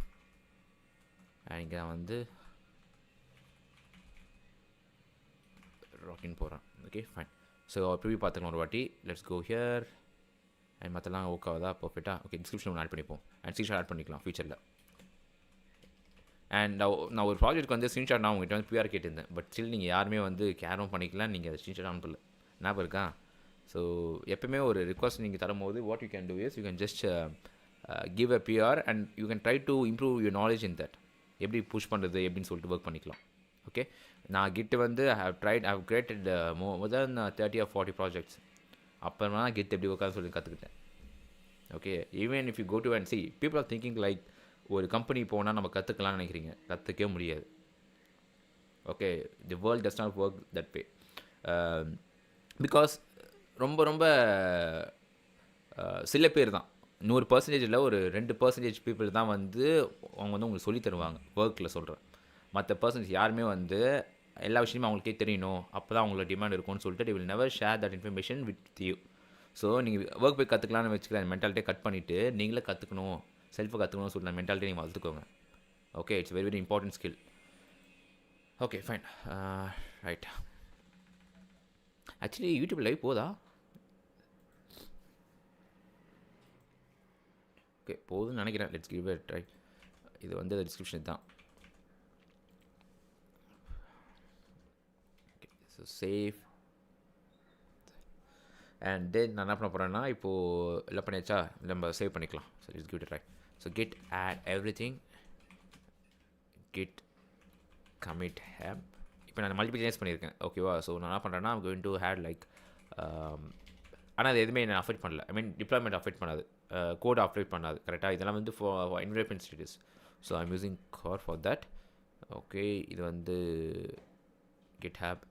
Speaker 1: அண்ட் இங்கே நான் வந்து ராக்கின் போடுறேன் ஓகே ஃபைன் ஸோ ப்ரிவியூ பார்த்துக்கலாம் ஒரு வாட்டி லெட்ஸ் கோ ஹியர் அண்ட் மற்றெல்லாம் ஓகேவா பர்ஃபெக்டாக ஓகே டிஸ்கிரிப்ஷன் ஒன்று ஆட் பண்ணிப்போம் அண்ட் ஸ்க்ரீன்ஷாட் ஆட் பண்ணிக்கலாம் ஃபியூச்சரில் அண்ட் நான் ஒரு ப்ராஜெக்ட்க்கு வந்து ஸ்க்ரீன்ஷாட் நான் உங்கள்கிட்ட வந்து பிஆர் கேட்டிருந்தேன் பட் ஸ்டில் நீங்கள் யாருமே வந்து கேரும் பண்ணிக்கலாம் நீங்கள் அதை ஸ்க்ரீன்ஷாட் ஆன் பண்ணல ஞாபகம் இருக்கா ஸோ எப்பவுமே ஒரு ரிக்வஸ்ட் நீங்கள் தரும்போது what you can do is you can just give a PR and you can try to improve your knowledge in that எப்படி புஷ் பண்ணுறது எப்படின்னு சொல்லிட்டு ஒர்க் பண்ணிக்கலாம் ஓகே நான் கிட்டு வந்து I have created more than 30 or 40 projects அப்புறமா தான் git எப்படி உட்காந்து சொல்லி கற்றுக்கிட்டேன் okay even if you go to and see people are thinking like ஒரு கம்பெனி போனால் நம்ம கற்றுக்கலாம்னு நினைக்கிறீங்க கற்றுக்கவே முடியாது okay the world does not work that way because ரொம்ப சில பேர் தான் 100% ஒரு 2% பீப்புள் தான் வந்து அவங்க வந்து உங்களுக்கு சொல்லி தருவாங்க ஒர்க்கில் சொல்கிறேன் மற்ற பர்சன்ஸ் யாருமே வந்து எல்லா விஷயமும் அவங்களுக்கே தெரியணும் அப்போ தான் அவங்களோட டிமாண்ட் இருக்கும்னு சொல்லிட்டு they will never share that information with you. So நீங்கள் ஒர்க் போய் கற்றுக்கலான்னு வச்சுக்கிற மென்டாலிட்டியை கட் பண்ணிவிட்டு நீங்களே கற்றுக்கணும் செல்ஃபை கற்றுக்கணும்னு சொல்லிட்டு மென்டாலிட்டி நீங்கள் வளர்த்துக்கோங்க okay, it's very very important skill. Okay fine. Right. Actually YouTube live போதா? ஓகே போதுன்னு நினைக்கிறேன். Let's give it try. இது வந்து டிஸ்கிரிப்ஷன் தான். Okay so save and then நான் என்ன பண்ண போகிறேன்னா இப்போது எல்லாம் பண்ணியாச்சா, நம்ம சேவ் பண்ணிக்கலாம். So let's give it try. So git add everything, git commit ஹேப். இப்போ நான் மல்டிபிள் சேஞ்ச் பண்ணியிருக்கேன் ஓகேவா. ஸோ நான் என்ன பண்ணுறேன்னா I'm going to head like, ஆனால் அது எதுவுமே நான் அஃபெக்ட் பண்ணல. ஐ மீன் டிப்ளாய்மெண்ட் அஃபெக்ட் பண்ணாது, கோட் அஃபெக்ட் பண்ணாது கரெக்டாக. இதெல்லாம் வந்து for environment status. So I'm using car for that. Okay இது வந்து கெட் ஹேப்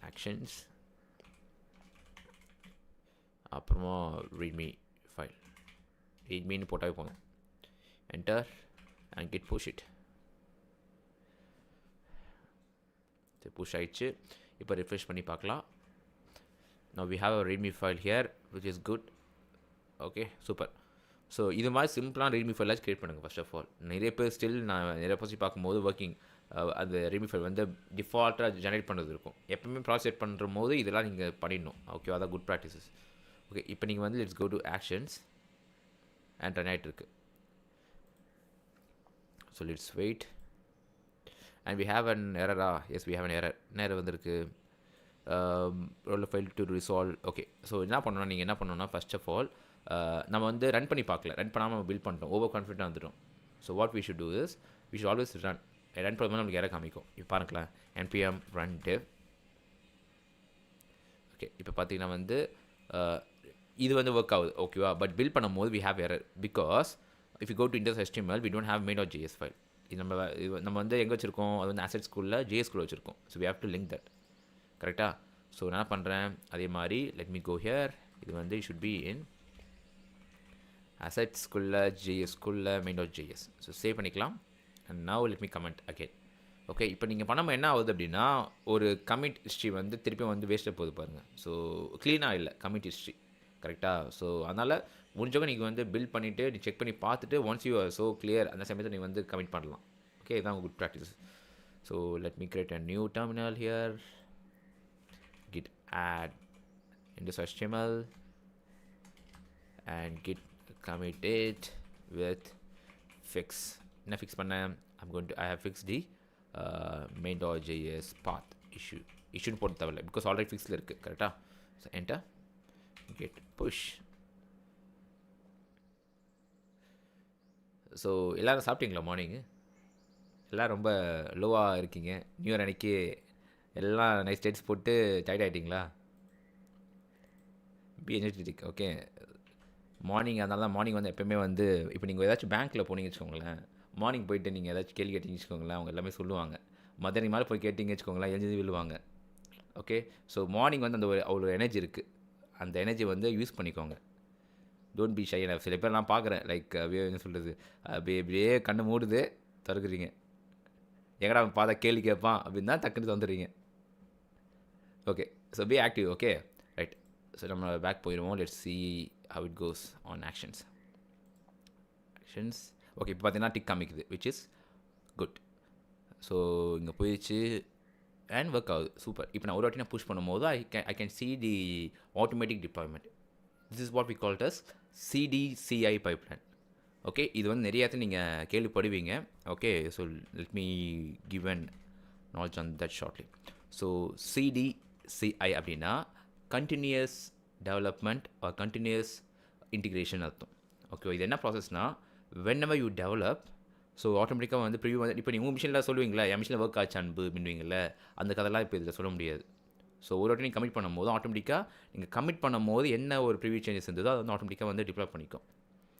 Speaker 1: ஆக்ஷன்ஸ், அப்புறமா ரீட்மி ஃபைல், ரீட்மின்னு போட்டாவே போதும். Enter and git push it. Push ஆயிடுச்சு. இப்போ ரிஃப்ரெஷ் பண்ணி பார்க்கலாம். now we have a readme file here which is good. Okay super. So இது மாதிரி சிம்பிளான readme ஃபைலாக க்ரியேட் பண்ணுங்கள் ஃபர்ஸ்ட் ஆஃப் ஆல். நிறைய பேர் ஸ்டில் நான் நிறைய பற்றி பார்க்கும்போது ஒர்க்கிங் அந்த readme ஃபைல் வந்து டிஃபால்ட்டாக ஜெனரேட் பண்ணுறது இருக்கும். எப்பவுமே ப்ராசஸ் பண்ணுற போது இதெல்லாம் நீங்கள் பண்ணிடணும் ஓகே. அதான் குட் ப்ராக்டிசஸ். ஓகே இப்போ நீங்கள் வந்து let's go to actions and run ஆகிட்டு இருக்கு. So let's wait and we have an error. Yes we have an error. என்ன error வந்திருக்கு? roll file to resolve. Okay so என்ன பண்ணணும், நீங்கள் என்ன பண்ணணும்னா ஃபர்ஸ்ட் ஆஃப் ஆல் நம்ம வந்து ரன் பண்ணி பார்க்கல, ரன் பண்ணாமல் நம்ம பில்ட் பண்ணிட்டோம், ஓவர் கான்ஃபிடென்ட்டாக வந்துடும். So what we should do is we should always run பண்ணும்போது நம்மளுக்கு error காமிக்கும். இப்போ பாருங்களேன் npm run dev. ஓகே இப்போ பார்த்தீங்கன்னா வந்து இது வந்து ஒர்க் ஆகுது ஓகேவா. பட் பில்ட் பண்ணும்போது we have error because if you go to index.html we don't have main.js file. இது நம்ம வந்து எங்கே வச்சுருக்கோம், அது வந்து அசெட் ஸ்கூலில் ஜேஎஸ் ஸ்கூலில் வச்சுருக்கோம். So we have to link that கரெக்டாக. ஸோ நான் என்ன பண்ணுறேன் அதே மாதிரி லெட் மீ கோ ஹியர். இது வந்து ஷுட் பி இன் அசெட் ஸ்கூலில் ஜேஎஸ் ஸ்கூலில் main.js. ஸோ சேவ் பண்ணிக்கலாம். And now let me comment again. Okay இப்போ நீங்கள் பண்ணாமல் என்ன ஆகுது அப்படின்னா ஒரு கமிட் ஹிஸ்ட்ரி வந்து திருப்பியும் வந்து வேஸ்ட்டாக போகுது பாருங்கள். ஸோ க்ளீனாக இல்லை கமிட் ஹிஸ்ட்ரி கரெக்டாக. ஸோ அதனால் முடிஞ்சவங்க நீங்கள் வந்து பில்ட் பண்ணிவிட்டு நீ செக் பண்ணி பார்த்துட்டு once you are so clear அந்த சமயத்தை நீங்கள் வந்து கமிட் பண்ணலாம். ஓகே இதுதான் good practice. So let me create a new terminal here, git add index.html and git commit it with fix. என்ன ஃபிக்ஸ் பண்ணேன், I have fixed the main.js path issue போட்டு தேவையில்லை பிகாஸ் ஆல்ரெடி ஃபிக்ஸில் இருக்குது கரெக்டாக. So enter git push. So எல்லோரும் சாப்பிட்டீங்களா morning? எல்லாம் ரொம்ப லோவாக இருக்கீங்க. நியூ இயர் அன்றைக்கி எல்லாம் நைஸ் டேட்ஸ் போட்டு டயர்ட் ஆகிட்டிங்களா? Be energetic. ஓகே மார்னிங் அதனால தான் மார்னிங் வந்து எப்போயுமே வந்து இப்போ நீங்கள் ஏதாச்சும் பேங்க்கில் போனீங்க வச்சுக்கோங்களேன், மார்னிங் போயிட்டு நீங்கள் ஏதாச்சும் கேள்வி கேட்டிங்க வச்சுக்கோங்களேன், அவங்க எல்லாமே சொல்லுவாங்க. மதியானம் மேலே போய் கேட்டிங்க வச்சுக்கோங்களேன் எழுதி விழுவாங்க. ஓகே ஸோ மார்னிங் வந்து அந்த அவ்வளோ எனர்ஜி இருக்குது, அந்த எனர்ஜி வந்து யூஸ் பண்ணிக்கோங்க. Don't be shy. சில பேர் நான் பார்க்குறேன் லைக் என்ன சொல்கிறது, அப்படியே கண்ணு மூடுது திறக்குறீங்க, எங்கடா பார்த்தா கேள்வி கேட்பான் அப்படின்னு தான் டக்குன்னு வந்துடுறீங்க. Okay so be active. Okay right. So நம்ம பேக் போயிடுவோம். Let's see how it goes on actions. Okay இப்போ பார்த்தீங்கன்னா டிக் காமிக்குது விச் இஸ் குட். ஸோ இங்கே போயிடுச்சு அண்ட் ஒர்க் ஆகுது. சூப்பர். இப்போ நான் ஒரு வாட்டி நான் புஷ் பண்ணும்போது I can see the automatic deployment. This is what we called as CDCI pipeline. Okay இது வந்து நிறைய இடத்துல நீங்கள் கேள்விப்படுவீங்க. Okay so let me give an knowledge on that shortly. So CDCI அப்படின்னா continuous development or continuous integration அர்த்தம். Okay இது என்ன ப்ராசஸ்னால் whenever you develop ஸோ ஆட்டோமேட்டிக்காக வந்து ப்ரிவியூ வந்து இப்போ நீங்கள் உங்கள் மிஷினில் சொல்லுவீங்களா என் மிஷினில் ஒர்க் ஆச்சு அன்பு பண்ணுவீங்கள, அந்த கதைலாம் இப்போ இதில் சொல்ல முடியாது. ஸோ ஒரு வாட்டி நீங்கள் கமிட் பண்ணும்போது ஆட்டோமேட்டிக்காக நீங்கள் கமிட் பண்ணும்போது என்ன ஒரு ப்ரிவியூ சேஞ்சஸ் இருந்ததோ அது வந்து ஆட்டோமேட்டிக்காக வந்து டிப்ளாய் பண்ணிக்கும்.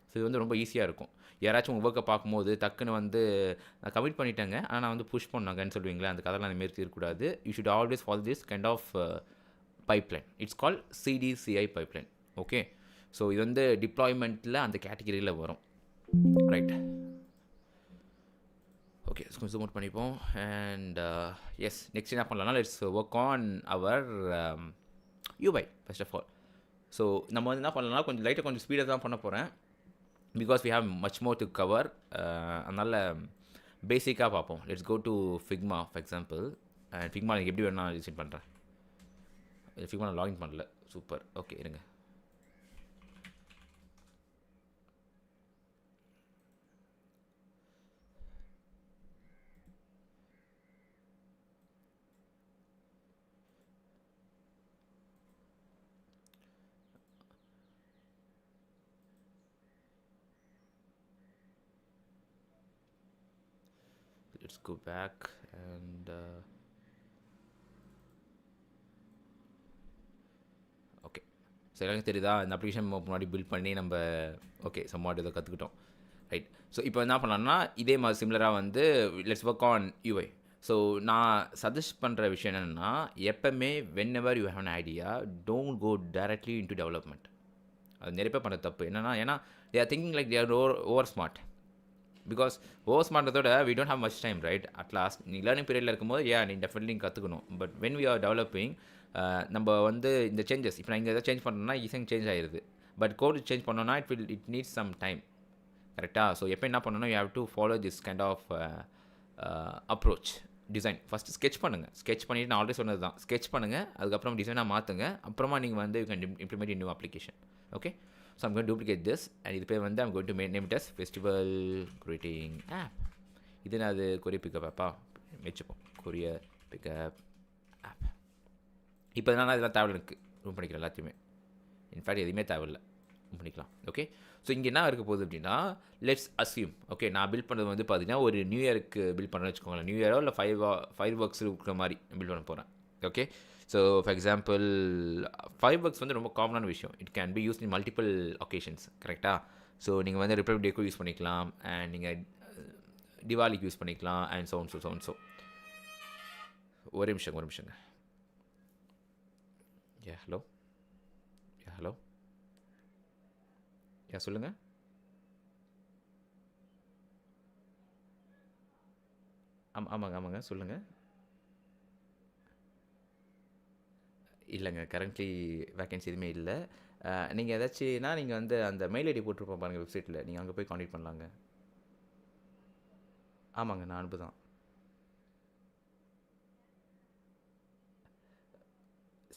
Speaker 1: ஸோ இது வந்து ரொம்ப ஈஸியாக இருக்கும். யாராச்சும் உங்கள் ஒர்க்கை பார்க்கும்போது டக்குன்னு வந்து நான் கமிட் பண்ணிட்டேங்க ஆனால் நான் வந்து புஷ் பண்ணாங்கன்னு சொல்லுவீங்களா, அந்த கதைலாம் அந்த மாரி இருக்கக்கூடாது. You should always follow this kind of pipeline. It's call CDCI pipeline. Okay so இது வந்து டிப்ளாய்மெண்ட்டில் அந்த கேட்டகிரியில் வரும். ரைட். ஓகே கொஞ்சம் ஜூம் அவுட் பண்ணிப்போம். அண்ட் எஸ் நெக்ஸ்ட் என்ன பண்ணலாம்னா let's work on our UI first of all. So நம்ம வந்து என்ன பண்ணலாம்னா கொஞ்சம் லைட்டாக கொஞ்சம் ஸ்பீடாக தான் பண்ண போகிறேன். Because we have much more to cover. அதனால் பேசிக்காக பார்ப்போம். Let's go to Figma for example. Figma எனக்கு எப்படி வேணும் நான் டிசைன் பண்ணுறேன். ஃபிக்மா நான் லாகின் பண்ணல. சூப்பர். ஓகே இருங்க. Let's go back and okay. So எனக்கு தெரியுதா இந்த அப்ளிகேஷன் முன்னாடி பில்ட் பண்ணி நம்ம ஓகே சம்மாட் இதை கற்றுக்கிட்டோம். ரைட். ஸோ இப்போ என்ன பண்ணலாம்னா இதே மாதிரி சிமிலராக வந்து let's work on UI. So நான் சஜஸ்ட் பண்ணுற விஷயம் என்னென்னா எப்போவுமே whenever you have an idea don't go directly into development. அது நிறைய பேர் பண்ணுற தப்பு என்னென்னா ஏன்னா they are thinking like they are over smart. Because over ஸ்மார்ட்டதோட we don't have much time right. At last நீ லேர்னிங் பீரியடில் இருக்கும்போது நீ டெஃபினெட்லி கற்றுக்கணும். But when we are developing நம்ம வந்து இந்த சேஞ்சஸ் இப்போ நான் இங்கே எதாவது சேஞ்ச் பண்ணணும்னா ஈஸியாக சேஞ்ச் ஆயிடுது. பட் கோட் சேஞ்ச் பண்ணோன்னா இட் நீட்ஸ் சம் டைம். கரெக்டாக? ஸோ எப்போ என்ன பண்ணணும் you have to follow this kind of approach. Design first sketch பண்ணுங்கள். ஸ்கெச் பண்ணிவிட்டு நான் ஆல்ரெடி சொன்னது தான். ஸ்கெச் பண்ணுங்கள், அதுக்கப்புறம் டிசைனாக மாற்றுங்க. அப்புறமா நீங்கள் வந்து you can implement new application. Okay. So I'm going to duplicate this and இது பேர் வந்து I'm going to name it as festival greeting app. இது நான் அது கொரியர் பிக்கப் ஆப்பா வச்சுப்போம். Courier pickup app. இப்போ என்னன்னா இதெல்லாம் தேவையில்லை எனக்கு. ரூம் பண்ணிக்கலாம் எல்லாத்தையுமே. இன்ஃபேக்ட் எதுவுமே தேவையில்லை. ரூம் பண்ணிக்கலாம். ஓகே. ஸோ இங்கே என்ன இருக்க போகுது அப்படின்னா லெட்ஸ் அஸ்யூம் ஓகே நான் பில்ட் பண்ணுறது வந்து பார்த்தீங்கன்னா ஒரு நியூ இயருக்கு பில்ட் பண்ணுறேன்னு வச்சுக்கோங்களேன். நியூ இயரோ இல்லை ஃபைவ் ஒர்க்ஸ் இருக்கிற மாதிரி பில்ட் பண்ண போகிறேன். Okay. So for example five வந்து ரொம்ப காமனான விஷயம். It can be use in multiple occasions. கரெக்டாக? ஸோ நீங்கள் வந்து ரிப்பப்ளிக் டேக்கும் யூஸ் பண்ணிக்கலாம் அண்ட் நீங்கள் திவாலிக்கு யூஸ் பண்ணிக்கலாம் அண்ட் ஸோ ஒரு நிமிஷங்க. ஹலோ சொல்லுங்கள். ஆமாங்க சொல்லுங்கள். இல்லைங்க கரண்ட்லி வேக்கன்சி எதுவுமே இல்லை. நீங்கள் ஏதாச்சும்னா நீங்கள் வந்து அந்த மெயில் ஐடி போட்டிருப்போம் பாருங்கள் வெப்சைட்டில். நீங்கள் அங்கே போய் கான்டாக்ட் பண்ணலாங்க. ஆமாங்க நான் அனுப்பு தான்.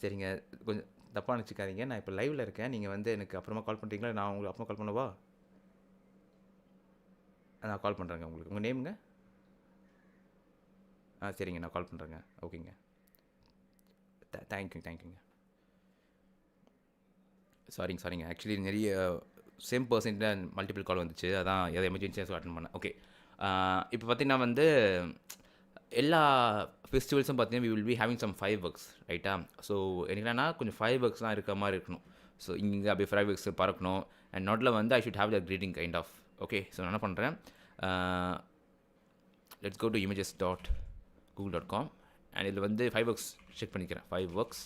Speaker 1: சரிங்க கொஞ்சம் தப்பாக நினச்சிக்காதீங்க. நான் இப்போ லைவில் இருக்கேன். நீங்கள் வந்து எனக்கு அப்புறமா கால் பண்ணுறீங்களா? நான் உங்களுக்கு அப்புறமா கால் பண்ணவா? நான் கால் பண்ணுறேங்க உங்களுக்கு. உங்கள் நேமுங்க? சரிங்க நான் கால் பண்ணுறேங்க. ஓகேங்க. தேங்க்யூங்க. சாரிங்க ஆக்சுவலி நிறைய சேம் பர்சன்ட்டு மல்டிபிள் கால் வந்துச்சு. அதான் எதாவது எமர்ஜென்சியாக அட்டன் பண்ணேன். ஓகே. இப்போ பார்த்தீங்கன்னா வந்து எல்லா ஃபெஸ்டிவல்ஸும் பார்த்தீங்கன்னா we will be having some fireworks ரைட்டா. ஸோ எனக்கு என்னன்னா கொஞ்சம் ஃபைவ் ஒர்க்ஸ்லாம் இருக்க மாதிரி இருக்கணும். ஸோ இங்கே அப்படியே ஃபைவ் ஒர்க்ஸ் பறக்கணும். அண்ட் நோட்டில் வந்து I should have the greeting kind of. Okay. So நான் என்ன பண்ணுறேன் let's go to images.google.com and இதில் வந்து ஃபைவ் ஒர்க்ஸ் செக் பண்ணிக்கிறேன். ஃபைவ் ஒர்க்ஸ்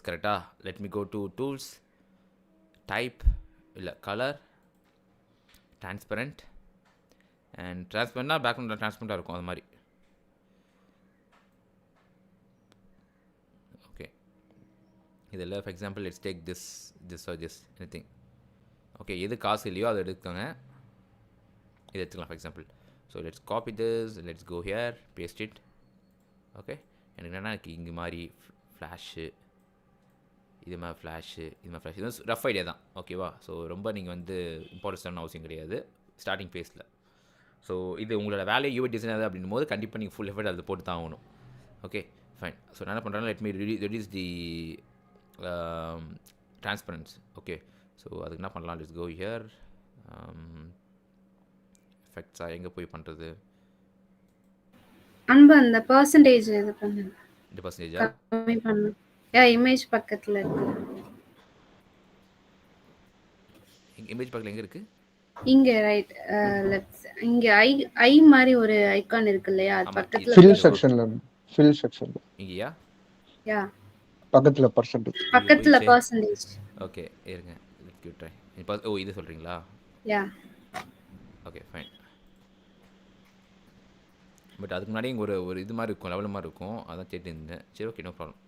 Speaker 1: கரெக்டாக. Let me go to tools, type இல்லை கலர், டிரான்ஸ்பரண்ட் அண்ட் டிரான்ஸ்பரண்ட்னா பேக்ரவுண்டில் டிரான்ஸ்பரண்ட்டாக இருக்கும் அது மாதிரி. ஓகே. இதில் for example let's take this or this anything. Okay. எது காசு இல்லையோ அதை எடுத்துக்கோங்க. இதை எடுத்துக்கலாம் for example. So let's copy this, let's go here, paste it. Okay. எனக்கு என்னென்னா எனக்கு இங்கே மாதிரி ஃப்ளாஷு இது ரஃப் ஐடியா தான். ஓகேவா? ஸோ ரொம்ப நீங்கள் வந்து இம்பார்ட்டன்ஸான அவசியம் கிடையாது ஸ்டார்டிங் ஃபேஸில். ஸோ இது உங்களோட வேலையை யூஐ டிசைனர் அப்படின்னும் போது கண்டிப்பாக நீங்கள் ஃபுல் எஃபர்ட் அது போட்டு தான் ஆகணும். Okay fine. ஸோ நான் என்ன பண்ணுறேன்னா லெட் மீ ரெடியூஸ் தி டிரான்ஸ்பரன்ஸ். ஓகே. ஸோ அதுக்கு என்ன பண்ணலாம்? Let's go here. எஃபெக்ட்ஸாக எங்கே போய் பண்ணுறது?
Speaker 2: அன்பு அந்த பர்சன்டேஜ் இது பண்ணுங்க.
Speaker 1: இந்த பர்சன்டேஜா
Speaker 2: கம்மி பண்ணு. இமேஜ் பக்கத்தில் இருக்கு.
Speaker 1: இமேஜ் பக்கத்தில் எங்கே இருக்குது?
Speaker 2: இங்க ரைட் லெஃப்ட். இங்க ஐ மாதிரி ஒரு ஐகான் இருக்கு இல்லையா? அது பக்கத்துல
Speaker 3: ஃபில் செக்ஷன்ல
Speaker 1: இங்கயா?
Speaker 2: யா
Speaker 3: பக்கத்துல பர்சன்டேஜ்.
Speaker 1: ஓகே இருங்க. Let's give try. இப்போ இது சொல்றீங்களா?
Speaker 2: யா.
Speaker 1: Okay fine. பட் அதுக்கு முன்னாடி இங்கே ஒரு இது மாதிரி இருக்கும், லெவல் மாதிரி இருக்கும். அதான் கேட்டு இருந்தேன். சரி ஓகே நோ ப்ராப்ளம்.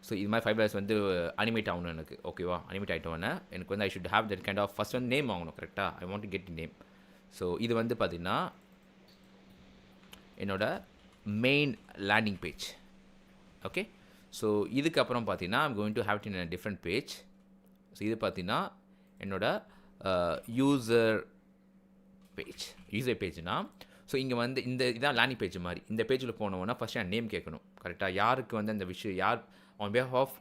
Speaker 1: ஸோ இது மாதிரி ஃபைபர்ஸ் வந்து அனிமேட் ஆகணும் எனக்கு ஓகேவா அனிமேட் ஆகிட்டோன்னே எனக்கு வந்து I should have that kind of first வந்து நேம் வாங்கணும் கரெக்டாக I want to get name so இது வந்து பார்த்திங்கன்னா என்னோட main landing page okay so இதுக்கப்புறம் பார்த்தீங்கன்னா I'm going to have it in a different page so இது பார்த்தீங்கன்னா என்னோட யூசர் பேஜ்னா ஸோ இங்கே வந்து இதான் லேண்டிங் பேஜ் மாதிரி இந்த பேஜில் போனோன்னா ஃபஸ்ட்டு என் நேம் கேட்கணும் கரெக்டாக யாருக்கு வந்து அந்த விஷயம் யார் on behalf of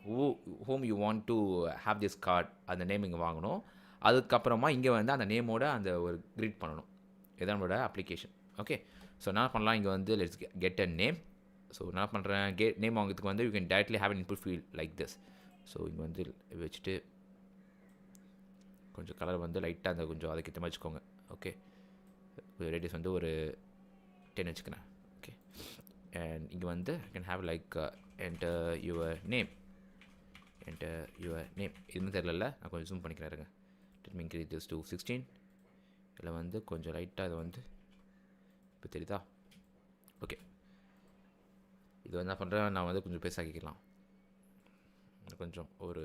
Speaker 1: home you want to have this card அந்த நேம் இங்கே வாங்கணும் அதுக்கப்புறமா இங்கே வந்து அந்த நேமோட அந்த ஒரு க்ரீட் பண்ணணும் இதுதான் நம்மளோட அப்ளிகேஷன் ஓகே ஸோ என்ன பண்ணலாம் இங்கே வந்து let's get a name so என்ன பண்ணுறேன் நேம் வாங்கிறதுக்கு வந்து you can directly have an input field like this so இங்கே வந்து வச்சுட்டு கொஞ்சம் கலர் வந்து லைட்டாக அந்த கொஞ்சம் அதுக்கேற்ற மாதிரி வச்சுக்கோங்க ஓகே ரேடியஸ் வந்து ஒரு 10 வச்சுக்கிறேன் ஓகே அண்ட் இங்கே வந்து I can have like enter your name இதுவும் தெரியல நான் கொஞ்சம் ஜூம் பண்ணிக்கிறேன் இருங்க let me increase this to 16 இதில் வந்து கொஞ்சம் லைட்டாக இது வந்து இப்போ தெரியுதா ஓகே இது வந்து என்ன பண்ணுறேன் நான் வந்து கொஞ்சம் பெருசாக்கிக்கலாம் கொஞ்சம் ஒரு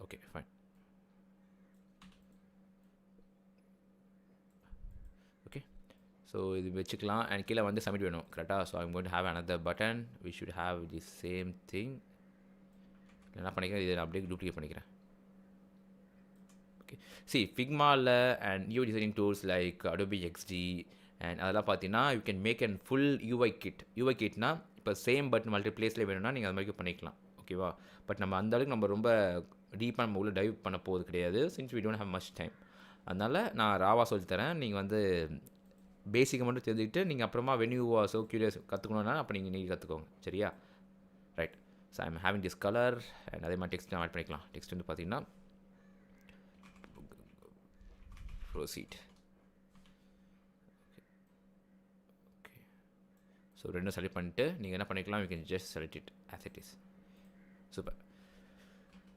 Speaker 1: ஓகே ஃபைன் ஓகே ஸோ இது வச்சுக்கலாம் அண்ட் கீழே வந்து சப்மிட் வேணும் கரெக்டாக so I'm going to have another button we should have the same thing என்ன பண்ணிக்கிறேன் இதை நான் அப்படியே டூப்ளிகேட் பண்ணிக்கிறேன் ஓகே ஃபிக்மாவில் and new designing tools like Adobe XD and அதெல்லாம் பார்த்தீங்கன்னா you can make and full UI கிட்னா இப்போ சேம் பட்டன் மல்டி பிளேஸில் வேணும்னா நீங்கள் அது மாதிரி பண்ணிக்கலாம் ஓகேவா பட் நம்ம அந்த அளவுக்கு நம்ம ரொம்ப டீப்பாக நம்ம உள்ள டைவ் பண்ண போகிறது கிடையாது since we don't have much time அதனால் நான் ராவாக சொல்லித்தரேன் நீங்கள் வந்து பேசிக்கை மட்டும் தெரிஞ்சுக்கிட்டு நீங்கள் அப்புறமா வென்யூ வாஸோ கியூரியஸ் கற்றுக்கணுன்னா அப்போ நீங்கள் கற்றுக்கோங்க சரியா right so I'm having this colour and அதே மாதிரி டெக்ஸ்ட் ஆட் பண்ணிக்கலாம் டெக்ஸ்ட் வந்து பார்த்தீங்கன்னா ப்ரோசீட் ஓகே ஸோ ரெண்டும் செலக்ட் பண்ணிட்டு நீங்கள் என்ன பண்ணிக்கலாம் you can just select it as it is super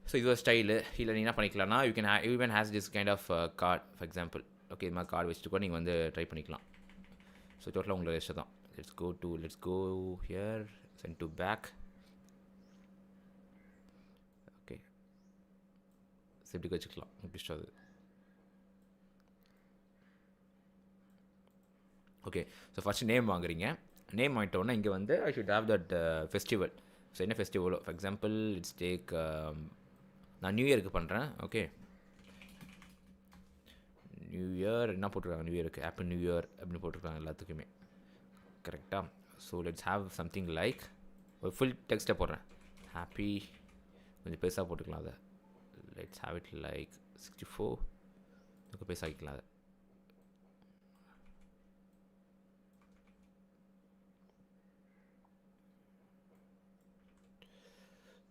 Speaker 1: so இது ஒரு ஸ்டைலு இல்லை நீங்கள் என்ன பண்ணிக்கலாம்னா you can even has this kind of card for example okay இது மாதிரி கார்டு வச்சுட்டு கூட நீங்கள் வந்து ட்ரை பண்ணிக்கலாம் ஸோ டோட்டலாக உங்களோட இஷ்டம் தான் let's go here send to back okay இப்படி வச்சுக்கலாம் இப்படி இஷ்டம் அது ஓகே ஸோ ஃபஸ்ட்டு நேம் வாங்குறீங்க நேம் வாங்கிட்டோன்னா இங்கே வந்து I should have that festival so என்ன ஃபெஸ்டிவலோ ஃபார் எக்ஸாம்பிள் இட்ஸ் டேக் நான் நியூ இயருக்கு பண்ணுறேன் ஓகே நியூ இயர் என்ன போட்டிருக்காங்க நியூ இயருக்கு ஹாப்பி நியூ இயர் அப்படின்னு போட்டிருக்காங்க எல்லாத்துக்குமே கரெக்டாக so let's have something like ஒரு ஃபுல் டெக்ஸ்ட்டை போடுறேன் ஹாப்பி கொஞ்சம் பெருசாக போட்டுக்கலாம் அதை லெட்ஸ் ஹாவ் இட் லைக் 64 பெருசாகிக்கலாம் அதை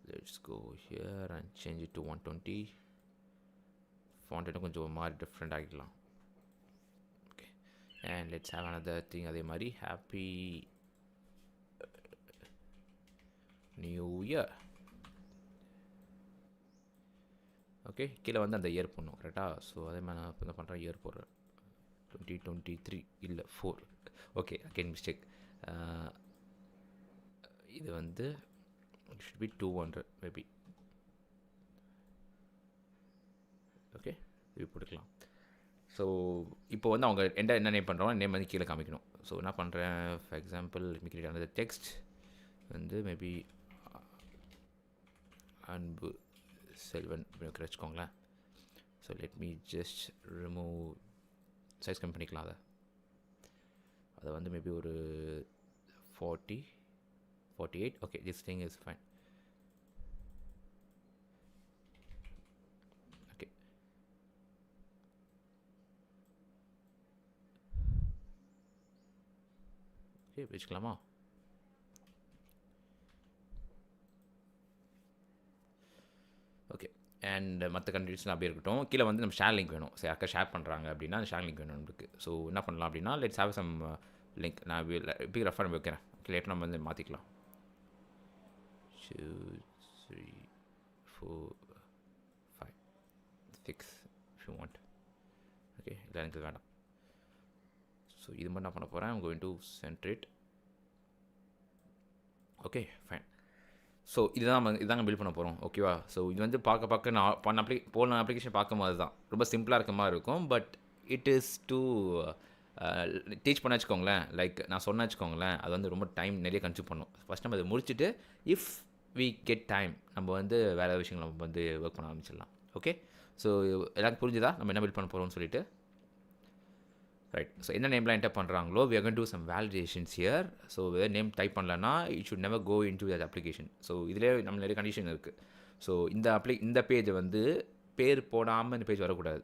Speaker 1: let's go here and change it to 120 font கொஞ்சம் மாதிரி டிஃப்ரெண்ட் ஆகிக்கலாம் okay and let's have another thing அதே மாதிரி happy new year ஓகே கீழே வந்து அந்த இயர் போடணும் கரெக்டாக ஸோ அதே மாதிரி நான் இப்போ பண்ணுறேன் இயர் போடுறேன் 2023 இல்லை 4 ஓகே அகெயின் மிஸ்டேக் இது வந்து it should be 200 maybe okay இது போட்டுக்கலாம் ஸோ இப்போ வந்து அவங்க என்ன நேம் பண்ணுறோம் நேம் வந்து கீழே காமிக்கணும் ஸோ என்ன பண்ணுறேன் ஃபார் எக்ஸாம்பிள் கிரியேட் ஆனது டெக்ஸ்ட் வந்து மேபி அன்பு செல்வன் அப்படின்னு வச்சுக்கோங்களேன் so let me just remove size கம்மி பண்ணிக்கலாம் அதை வந்து மேபி ஒரு 48 okay this thing is fine okay வச்சுக்கலாமா ஓகே அண்ட் மற்ற கண்ட்ரீஸ்லாம் அப்படியே இருக்கட்டும் கீழே வந்து நம்ம ஷேர் லிங்க் வேணும் சரி அக்கா ஷேர் பண்ணுறாங்க அப்படின்னா அந்த ஷேர் லிங்க் வேணும் நம்மளுக்கு ஸோ என்ன பண்ணலாம் அப்படின்னா லெட்ஸ் ஹேவ் சம் லிங்க் நான் எப்படி ரெஃபர் வைக்கிறேன் லேட்டர் நம்ம வந்து மாற்றிக்கலாம் 2 3 4 5 6 if you want okay இல்லை எனக்கு வேண்டாம் ஸோ இது மட்டும் நான் பண்ண போகிறேன் I'm going to center it okay fine so இதாங்க பில்ட் பண்ண போகிறோம். ஓகேவா? ஸோ இது வந்து பார்க்க நான் போன அப்ளிகேஷன் பார்க்கும்போது தான் ரொம்ப சிம்பிளாக இருக்க மாதிரி இருக்கும். But it is to teach பண்ண வச்சுக்கோங்களேன். லைக் நான் சொன்ன வச்சுக்கோங்களேன், அது வந்து ரொம்ப டைம் நிறைய கன்சியூம் பண்ணும். ஃபஸ்ட் நம்ம அதை முடிச்சுட்டு இஃப் வி கெட் டைம் நம்ம வந்து வேறு விஷயங்கள் நம்ம வந்து ஒர்க் பண்ண ஆரம்பிச்சிடலாம். ஓகே, ஸோ எல்லாருக்கும் புரிஞ்சுதா நம்ம என்ன பில்ட் பண்ண போகிறோம்னு சொல்லிட்டு? ரைட். ஸோ என்ன நேம்லாம் என்டர் பண்ணுறாங்களோ we are going to do some validations here. So name type பண்ணலன்னா it should never go into that application. So இதிலே நம்ம நிறைய கண்டிஷன் இருக்குது. ஸோ இந்த பேஜை வந்து பேர் போடாமல் இந்த பேஜ் வரக்கூடாது.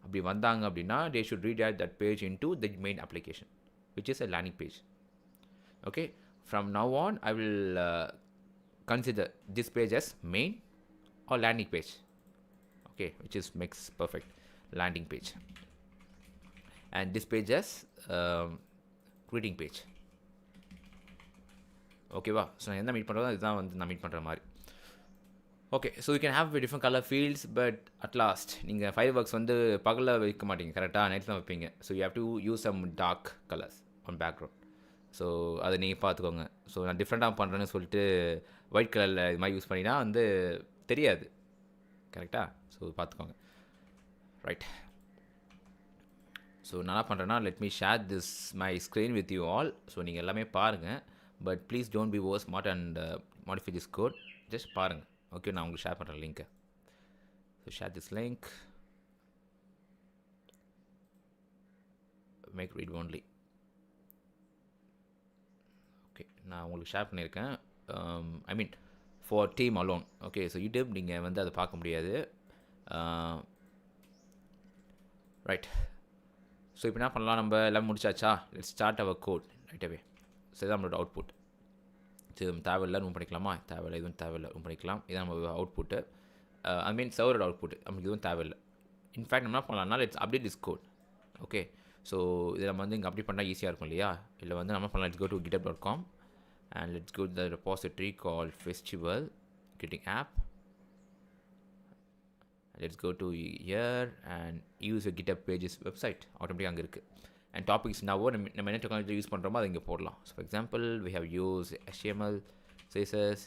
Speaker 1: அப்படி வந்தாங்க அப்படின்னா they should redirect that page into the main application which is a landing page. Okay, from now on I will consider this page as main or landing page. Okay, which is makes perfect landing page. And this page as greeting page. ஓகேவா? So நான் என்ன meet பண்ணுறதோ இதுதான் வந்து நான் meet பண்ணுற மாதிரி. Okay, so you can have different colour fields. But at last நீங்கள் ஃபயர்வொர்க்ஸ் வந்து பகலில் வைக்க மாட்டீங்க, கரெக்டாக நைட்டில் தான் வைப்பீங்க. So you have to use some dark colours on background. So அதை நீங்கள் பார்த்துக்கோங்க. ஸோ நான் டிஃப்ரெண்ட்டாக பண்ணுறேன்னு சொல்லிட்டு ஒயிட் கலரில் இது மாதிரி யூஸ் பண்ணினா வந்து தெரியாது, கரெக்டாக? ஸோ பார்த்துக்கோங்க. ரைட். ஸோ நான் என்ன பண்ணுறேன்னா, let me share this my screen with you all. So நீங்கள் எல்லாமே பாருங்கள். But please don't be over smart and modify this code. Just பாருங்கள். ஓகே, நான் உங்களுக்கு ஷேர் பண்ணுறேன் லிங்க்கை. So share this link, make read only. Okay, நான் உங்களுக்கு ஷேர் பண்ணியிருக்கேன். I mean for team alone. Okay, so YouTube நீங்கள் வந்து அதை பார்க்க முடியாது. ரைட். ஸோ இப்போ என்ன பண்ணலாம், நம்ம எல்லாம் முடிச்சாச்சா? Let's start our code right away. So இதான் நம்மளோட அவுட்புட். இது தேவையில்லை ரூம் பண்ணிக்கலாமா? தேவையில்லை, இதுவும் தேவையில்லை ரூம் பண்ணிக்கலாம். இதான் நம்ம அவுட்புட்டு. ஐ மீன் சர்வரோட அவுட்புட். நமக்கு இதுவும் தேவையில்லை. இன்ஃபேக்ட் நம்ம என்ன பண்ணலாம்னா, let's update this code. Okay, so இதை நம்ம வந்து இங்கே அப்டேட் பண்ணால் ஈஸியாக இருக்கும் இல்லையா? இல்லை வந்து நம்ம பண்ணலாம், let's go to github.com and let's go to the repository called festival greeting app. Let's go to here and use your GitHub pages website. ஆட்டோமேட்டிக்காக அங்கே இருக்குது. அண்ட் டாபிக்ஸ் நம்ம என்ன டெக்னாலஜி யூஸ் பண்ணுறோமோ அது இங்கே போடலாம். So for example we have used HTML, CSS,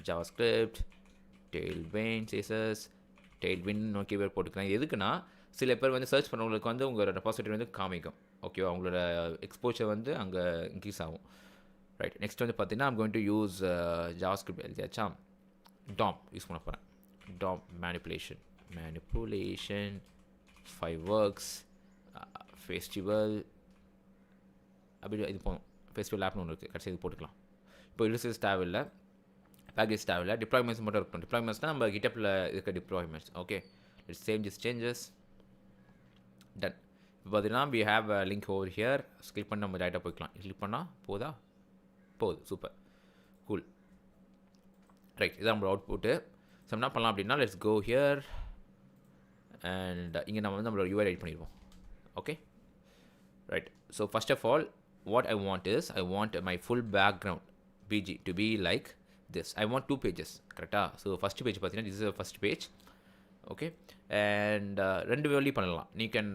Speaker 1: JavaScript, Tailwind, CSS, Tailwind keyword போட்டுக்கலாம். எதுக்குன்னா சில பேர் வந்து சர்ச் பண்ணுறவங்களுக்கு வந்து உங்களோட ரெபாசிட்டரி வந்து காமிக்கும். ஓகேவா? உங்களோட எக்ஸ்போஷர் வந்து அங்கே இன்க்ரீஸ் ஆகும். ரைட். நெக்ஸ்ட் வந்து பார்த்தீங்கன்னா I'm going to use JavaScript எழுதியாச்சா? DOM use பண்ண போகிறேன். DOM manipulation, fireworks, ஃபெஸ்டிவல், அப்படி இது போகும். ஃபெஸ்டிவல் ஆப்னு ஒன்று இருக்குது, கடைசி இது போட்டுக்கலாம். இப்போ ரிசோர்ஸ் தேவையில்லை, பேக்கேஜ் தேவையில்லை, டிப்ளாய்மெண்ட்ஸ் மட்டும் இருக்கணும். டிப்ளாய்மெண்ட்ஸ்னால் நம்ம கிட்டப்பில் இருக்க deployments. Okay, it's same this changes done. இப்போ பார்த்தீங்கன்னா we have a link over here. Click பண்ணி நம்ம டேரெக்டாக போய்க்கலாம். கிளிக் பண்ணால் போகுது. Super, cool. ரைட், இதான் நம்மளோட அவுட்புட்டு. ஸோ என்ன பண்ணலாம் அப்படின்னா, லெட்ஸ் கோ ஹியர் அண்ட் இங்கே நம்ம வந்து நம்மளோட UI ரைட் பண்ணிடுவோம். Okay, right. So first of all what I want is I want my full background BG to be like this. I want 2 pages, கரெக்டாக? So first page பார்த்தீங்கன்னா this is the first page. Okay, and 2 வழி பண்ணலாம். நீ can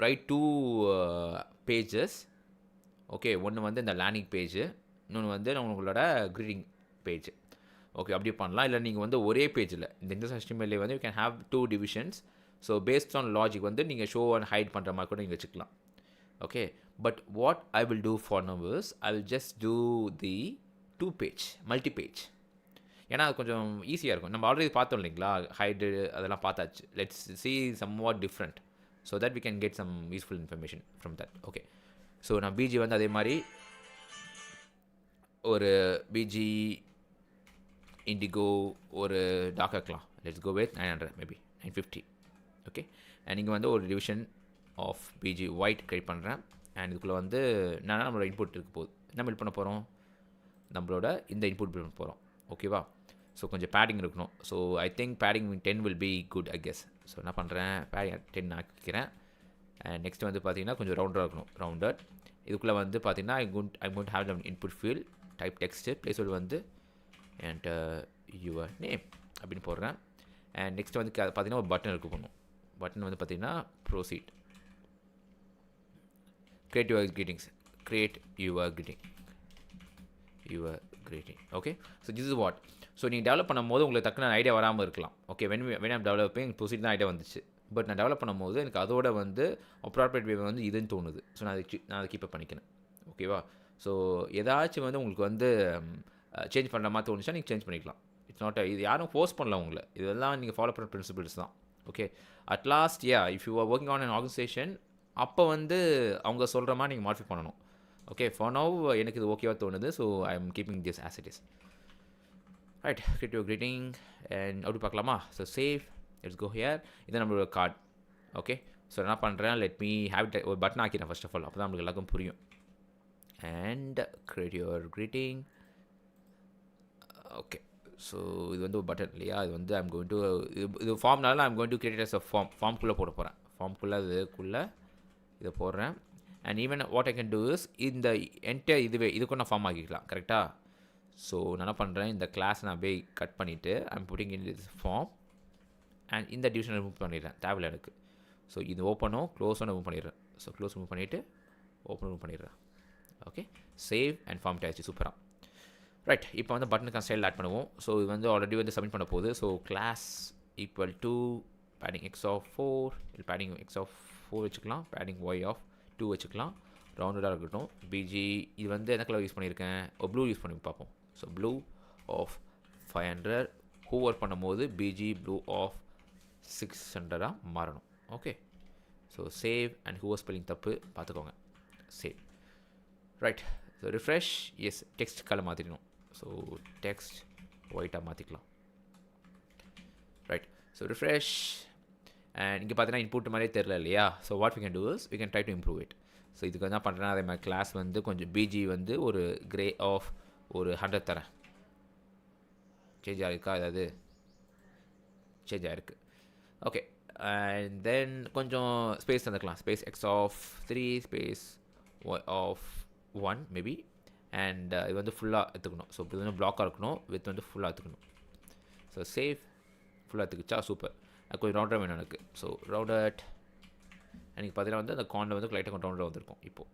Speaker 1: write 2 pages. Okay, ஒன்று வந்து இந்த landing page, இன்னொன்று வந்து உங்களோட க்ரீட்டிங் பேஜ். ஓகே, அப்படி பண்ணலாம். இல்லை நீங்கள் வந்து ஒரே பேஜில் இந்த HTML வந்து you can have 2 divisions. So based on logic வந்து நீங்கள் ஷோ அண்ட் ஹைட் பண்ணுற மாதிரி கூட நீங்கள் வச்சுக்கலாம். Okay, but what I will do for now is I will just do the 2 page multi page. ஏன்னா அது கொஞ்சம் ஈஸியாக இருக்கும். நம்ம ஆல்ரெடி பார்த்தோம் இல்லைங்களா, ஹைடு அதெல்லாம் பார்த்தாச்சு. Let's see somewhat different so that we can get some useful information from that. Okay, so நான் பிஜி வந்து அதே மாதிரி ஒரு பிஜி இண்டிகோ ஒரு டாக் வைக்கலாம். Let's go with 900 maybe 950. Okay, and இங்கே வந்து ஒரு division of BG white create பண்ணுறேன். அண்ட் இதுக்குள்ளே வந்து என்னென்னா நம்மளோட இன்புட் இருக்க போகுது. என்ன பில்ட் பண்ண போகிறோம்? நம்மளோட இந்த இன்புட் பில்ட் பண்ண போகிறோம். ஓகேவா? ஸோ கொஞ்சம் பேடிங் இருக்கணும். So I think padding 10 will be good I guess. So என்ன பண்ணுறேன், பேடிங் 10 ஆக்கிக்கிறேன். அண்ட் நெக்ஸ்ட் வந்து பார்த்தீங்கன்னா கொஞ்சம் ரவுண்டாக இருக்கணும், ரவுண்டட். இதுக்குள்ளே வந்து பார்த்தீங்கன்னா I'm going to have an input field, type text, placeholder வந்து and your name அப்படின்னு போடுறேன். அண்ட் நெக்ஸ்ட் வந்து பார்த்தீங்கன்னா ஒரு பட்டன் இருக்கு போகணும். பட்டன் வந்து பார்த்தீங்கன்னா proceed, create your greeting. Your greeting. Okay, so this is what. So நீங்கள் டெவலப் பண்ணும்போது உங்களுக்கு டக்குனு ஐடியா வராமல் இருக்கலாம். Okay, when I'm developing proceed தான் ஐடியா வந்துச்சு. பட் நான் டெவலப் பண்ணும்போது எனக்கு அதோட வந்து அப்ராப்ரியேட் வே வந்து இதுன்னு தோணுது. ஸோ நான் அதை கீப் அப் பண்ணிக்கிறேன். ஓகேவா? ஸோ ஏதாச்சும் வந்து உங்களுக்கு வந்து சேஞ்ச் பண்ணுற மாதிரி தோணுச்சா நீங்கள் சேஞ்ச் பண்ணிக்கலாம். இட்ஸ் நாட் இது யாரும் ஃபோர்ஸ் பண்ணல உங்களை. இதெல்லாம் நீங்கள் ஃபாலோ பண்ணுற பிரின்சிபிள்ஸ் தான். Okay, at last if you are working on an organisation, அப்போ வந்து அவங்க சொல்கிற மாதிரி நீங்கள் மாடிஃபை பண்ணணும். ஓகே, ஃபார் நவ் எனக்கு இது ஓகேவா தோணுது. So I am keeping this as it is. Right, create your greeting and அப்படி பார்க்கலாமா? So save, let's go here. இது நம்மளோட கார்டு. ஓகே, ஸோ என்ன பண்ணுறேன், லெட் மீ ஹேவ் இட் ஒரு பட்டன் ஆக்கிறேன் ஃபர்ஸ்ட் ஆஃப் ஆல். அப்போ தான் நம்மளுக்கு எல்லாருக்கும் புரியும். And create your greeting. Okay, so இது வந்து ஒரு பட்டன் இல்லையா? இது வந்து ஐம் கோயிங் டு இது ஃபார்ம்னால I'm going to create as a ஃபார்ம்குள்ளே போட போகிறேன். ஃபார்ம்குள்ளே இதுக்குள்ளே இதை போடுறேன். And even what I can do is இந்த என்டையர் இதுக்கும் நான் ஃபார்ம் ஆக்கிக்கலாம். கரெக்டாக? ஸோ நான் என்ன பண்ணுறேன், இந்த கிளாஸ் நான் அப்படியே கட் பண்ணிவிட்டு I'm putting in this form and இந்த டிவிஷன் ரிமூவ் பண்ணிடுறேன். தேவையில்லை எனக்கு. ஸோ இது ஓப்பனும் க்ளோஸும் ரிமூவ் பண்ணிடுறேன். ஸோ க்ளோஸ் ரிமூவ் பண்ணிவிட்டு ஓப்பன் ரிமூவ் பண்ணிடுறேன். ஓகே, சேவ் அண்ட் ஃபார்ம் ஆயிடுச்சு. சூப்பராக. ரைட், இப்போ வந்து பட்டனுக்கான ஸ்டைல் ஆட் பண்ணுவோம். ஸோ இது வந்து ஆல்ரெடி வந்து சப்மிட் பண்ண போகுது. So class equal to padding X of 4, இல்லை பேடிங் எக்ஸ் ஆஃப் 4 வச்சுக்கலாம், பேடிங் ஒய் ஆஃப் 2 வச்சுக்கலாம். ரவுண்டடாக இருக்கட்டும். பிஜி இது வந்து என்ன கலர் யூஸ் பண்ணியிருக்கேன், ப்ளூ யூஸ் பண்ணி பார்ப்போம். ஸோ ப்ளூ ஆஃப் 500 ஹூவர் பண்ணும்போது பிஜி ப்ளூ ஆஃப் 600 மாறணும். Okay, so save and hover spelling தப்பு பார்த்துக்கோங்க. Save. Right, so refresh. Yes, text colour மாற்றிடணும். ஸோ டெக்ஸ்ட் ஒயிட்டாக மாற்றிக்கலாம். Right, so refresh. அண்ட் இங்கே பார்த்தீங்கன்னா இன்புட் மாதிரியே தெரில இல்லையா? So what we can do is we can try to improve it. So இதுக்கு என்ன பண்ணுறேன்னா, அதே மாதிரி கிளாஸ் வந்து கொஞ்சம் பிஜி வந்து ஒரு கிரே ஆஃப் ஒரு 100 தரேன். சேஞ்ச் ஆகிருக்கா? ஏதாவது சேஞ்ச் ஆகிருக்கு. ஓகே, அண்ட் தென் கொஞ்சம் ஸ்பேஸ் தந்துக்கலாம். Space X of 3 space Y of 1 maybe. And இது வந்து ஃபுல்லாக எடுத்துக்கணும். ஸோ இது வந்து பிளாக்காக இருக்கணும், வித் வந்து ஃபுல்லாக எடுத்துக்கணும். So save. ஃபுல்லாக எடுத்துக்கிச்சா? சூப்பர். கொஞ்சம் ரவுண்டர் வேணும் எனக்கு. So rounded. எனக்கு பார்த்தீங்கன்னா வந்து அந்த கார்னில் வந்து லைட்டாக கொஞ்சம் ரவுண்டர் வந்திருக்கும் இப்போது.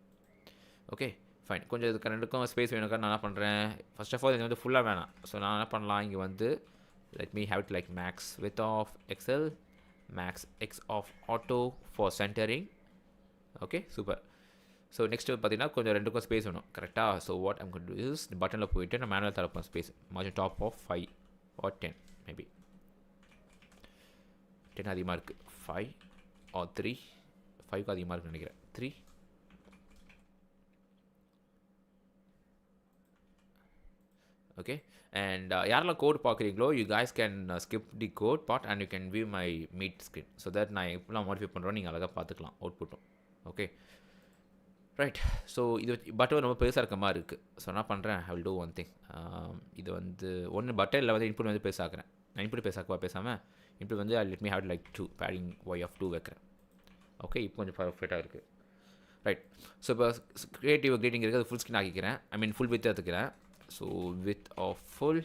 Speaker 1: Okay, fine. கொஞ்சம் இதுக்கு ரெண்டுக்கும் ஸ்பேஸ் வேணுக்கா நான் என்ன பண்ணுறேன், ஃபர்ஸ்ட் ஆஃப் ஆல் இது வந்து ஃபுல்லாக வேணாம். ஸோ நான் என்ன பண்ணலாம், இங்கே வந்து let me have it like max width of XL, max X of auto for centering. Okay, super. So next பார்த்தீங்கன்னா கொஞ்சம் ரெண்டுக்கும் ஸ்பேஸ் வேணும். கரெக்டாக? So what I'm going to do is பட்டனில் போயிட்டு நான் மேனுவல் தரப்பேன் space. Margin top of 5 or 10 maybe. 10 அதிகமாக இருக்குது. 5 or 3. 5க்கு அதிகமாக இருக்குன்னு நினைக்கிறேன். 3. ஓகே, அண்ட் யாரெல்லாம் கோட் பார்க்குறீங்களோ you guys can skip the code part and you can view my meet screen. So that நான் எப்படிலாம் மாடிஃபை பண்ணுறோம் நீங்கள் அழகாக பார்த்துக்கலாம் அவுட்புட்டும். Okay, right. ஸோ இது பட்டன் ரொம்ப பெருசாக இருக்க மாதிரி இருக்குது. ஸோ என்ன பண்ணுறேன், I will do one thing. இது வந்து ஒன்று பட்டனில் வந்து இன்புட் வந்து பெருசாக்குறேன். நான் இன்புட் பெருசாக்குவா பேசாமல் இன்புட் வந்து let me have like 2 padding Y of 2 வைக்கிறேன். ஓகே, இப்போ கொஞ்சம் பர்ஃபெக்டாக இருக்குது. ரைட், ஸோ இப்போ கிரியேட்டிவ் கிரீட்டிங் இருக்குது, அது ஃபுல் ஸ்க்ரீன் ஆக்கிக்கிறேன். ஐ மீன் ஃபுல் வித் எடுத்துக்கிறேன். So width of full.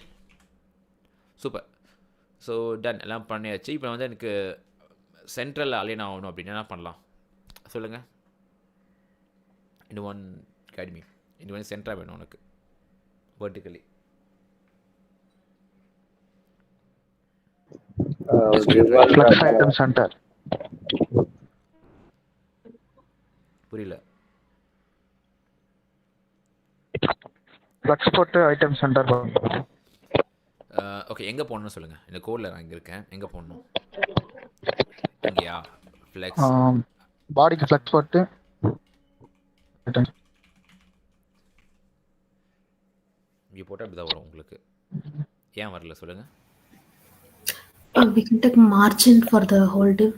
Speaker 1: Super. So done, எல்லாம் பண்ணியாச்சு. இப்போ வந்து எனக்கு சென்ட்ரல் அலைன் ஆகணும் அப்படின்னா என்ன பண்ணலாம் சொல்லுங்கள். இன்னும் கைட் மீ. இன்னும் வந்து சென்டராக வேணும் உனக்கு வெர்டிக்கலி. புரியல.
Speaker 3: ஃப்ளக்ஸ் போட்டு ஐட்டம் சென்டர்.
Speaker 1: ஓகே, எங்கே போடணும்னு சொல்லுங்கள். இந்த கோடில் நான் இங்கே இருக்கேன். எங்கே போடணும்? இங்கேயா? ஃப்ளெக்ஸ்
Speaker 3: பாடிக்கு ஃப்ளக்ஸ் போட்டு
Speaker 1: இங்கே போட்டால் இப்படி தான் வரும் உங்களுக்கு. ஏன் வரல சொல்லுங்கள்.
Speaker 4: We can take margin for the whole div.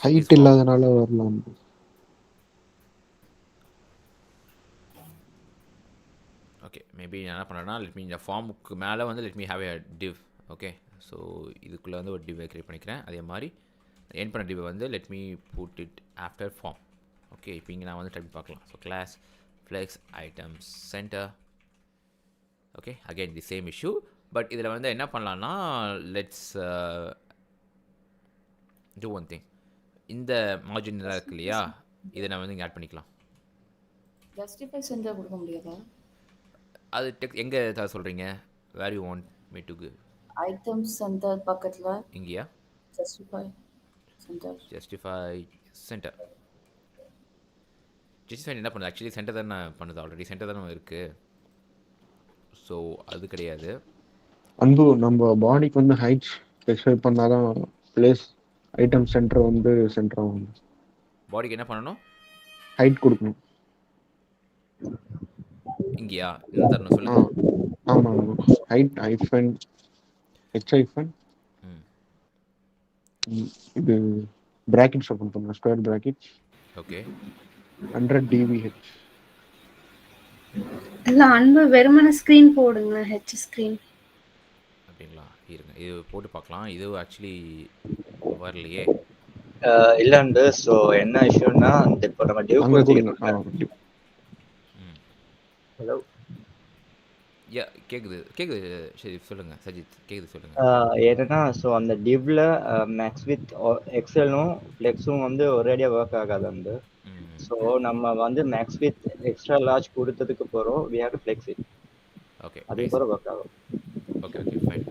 Speaker 3: Height இல்லாதனால வரலாம்.
Speaker 1: ஓகே, மேபி நான் என்ன பண்ணுறேன்னா லெட் மீ இந்த ஃபார்முக்கு மேலே வந்து let me have a div. Okay, so இதுக்குள்ளே வந்து ஒரு டிவை க்ரியேட் பண்ணிக்கிறேன். அதே மாதிரி என் பண்ண டிவை வந்து let me put it after form. Okay, இப்போ இங்கே நான் வந்து டைப் பார்க்கலாம். So class flex item centre. Okay, again the same issue. But இதில் வந்து என்ன பண்ணலான்னா லெட்ஸ் டூ ஒன் திங். இந்த மார்ஜின் இருக்கு இல்லையா, இதை நான் வந்து இங்கே ஆட் பண்ணிக்கலாம்.
Speaker 5: ஜஸ்டிஃபை சென்டர் கொடுக்க முடியாதா?
Speaker 1: அது எங்கே சொல்கிறீங்க? Where you want me to give?
Speaker 5: Items centre பக்கத்தில்
Speaker 1: இங்கேயா?
Speaker 5: Justify centre.
Speaker 1: Justify centre. Justify என்ன பண்ணுது? ஆக்சுவலி சென்டர் தானே பண்ணுது, ஆல்ரெடி சென்டர் தானே இருக்குது. ஸோ அது கிடையாது.
Speaker 3: அன்பு நம்ம பாடிக்கு வந்து ஹைட் ஸ்பெசிஃபை பண்ணாதான் பிளேஸ் ஐட்டம் சென்டர் வந்து சென்டர் ஆகும்.
Speaker 1: பாடிக்கு என்ன பண்ணணும்?
Speaker 3: ஹைட் கொடுக்கணும்.
Speaker 1: இங்கேயா? என்ன தரணும் சொல்லுங்க.
Speaker 3: ஆமாம், ஹைட் ஐஃபன் ஹெச் ஐஃபன் இது பிராக்கெட்ஸ் ஓப்பன் பண்ணுங்க, ஸ்கொயர் பிராக்கெட்.
Speaker 1: ஓகே.
Speaker 3: 100 dvh.
Speaker 2: இல்ல அன்பு வெறுமன ஸ்கிரீன் போடுங்க, ஹெச் ஸ்கிரீன்.
Speaker 1: அப்படிங்களா? இருங்க, இது போட்டு பார்க்கலாம். இது ஆக்சுவலி வரலையே.
Speaker 6: இல்லைண்டு. ஸோ என்ன இஷ்யூன்னா, இப்போ நம்ம டிவ் கொடுத்தீங்க. ஹலோ,
Speaker 1: யா கேட்குது கேட்குது. சரி சொல்லுங்கள் சஜித், கேட்குது சொல்லுங்கள்.
Speaker 6: என்னன்னா, ஸோ அந்த டிவ்ல மேக்ஸ் வித் எக்ஸலும் ஃப்ளெக்ஸும் வந்து ஒரேடியாக ஒர்க் ஆகாது வந்து. ஸோ நம்ம வந்து மேக்ஸ் வித் எக்ஸ்ட்ரா லார்ஜ் கொடுத்ததுக்கு போகிறோம், we have to flex it.
Speaker 1: Okay,
Speaker 6: அதே போல ஒர்க் ஆகும்.
Speaker 1: Okay okay fine.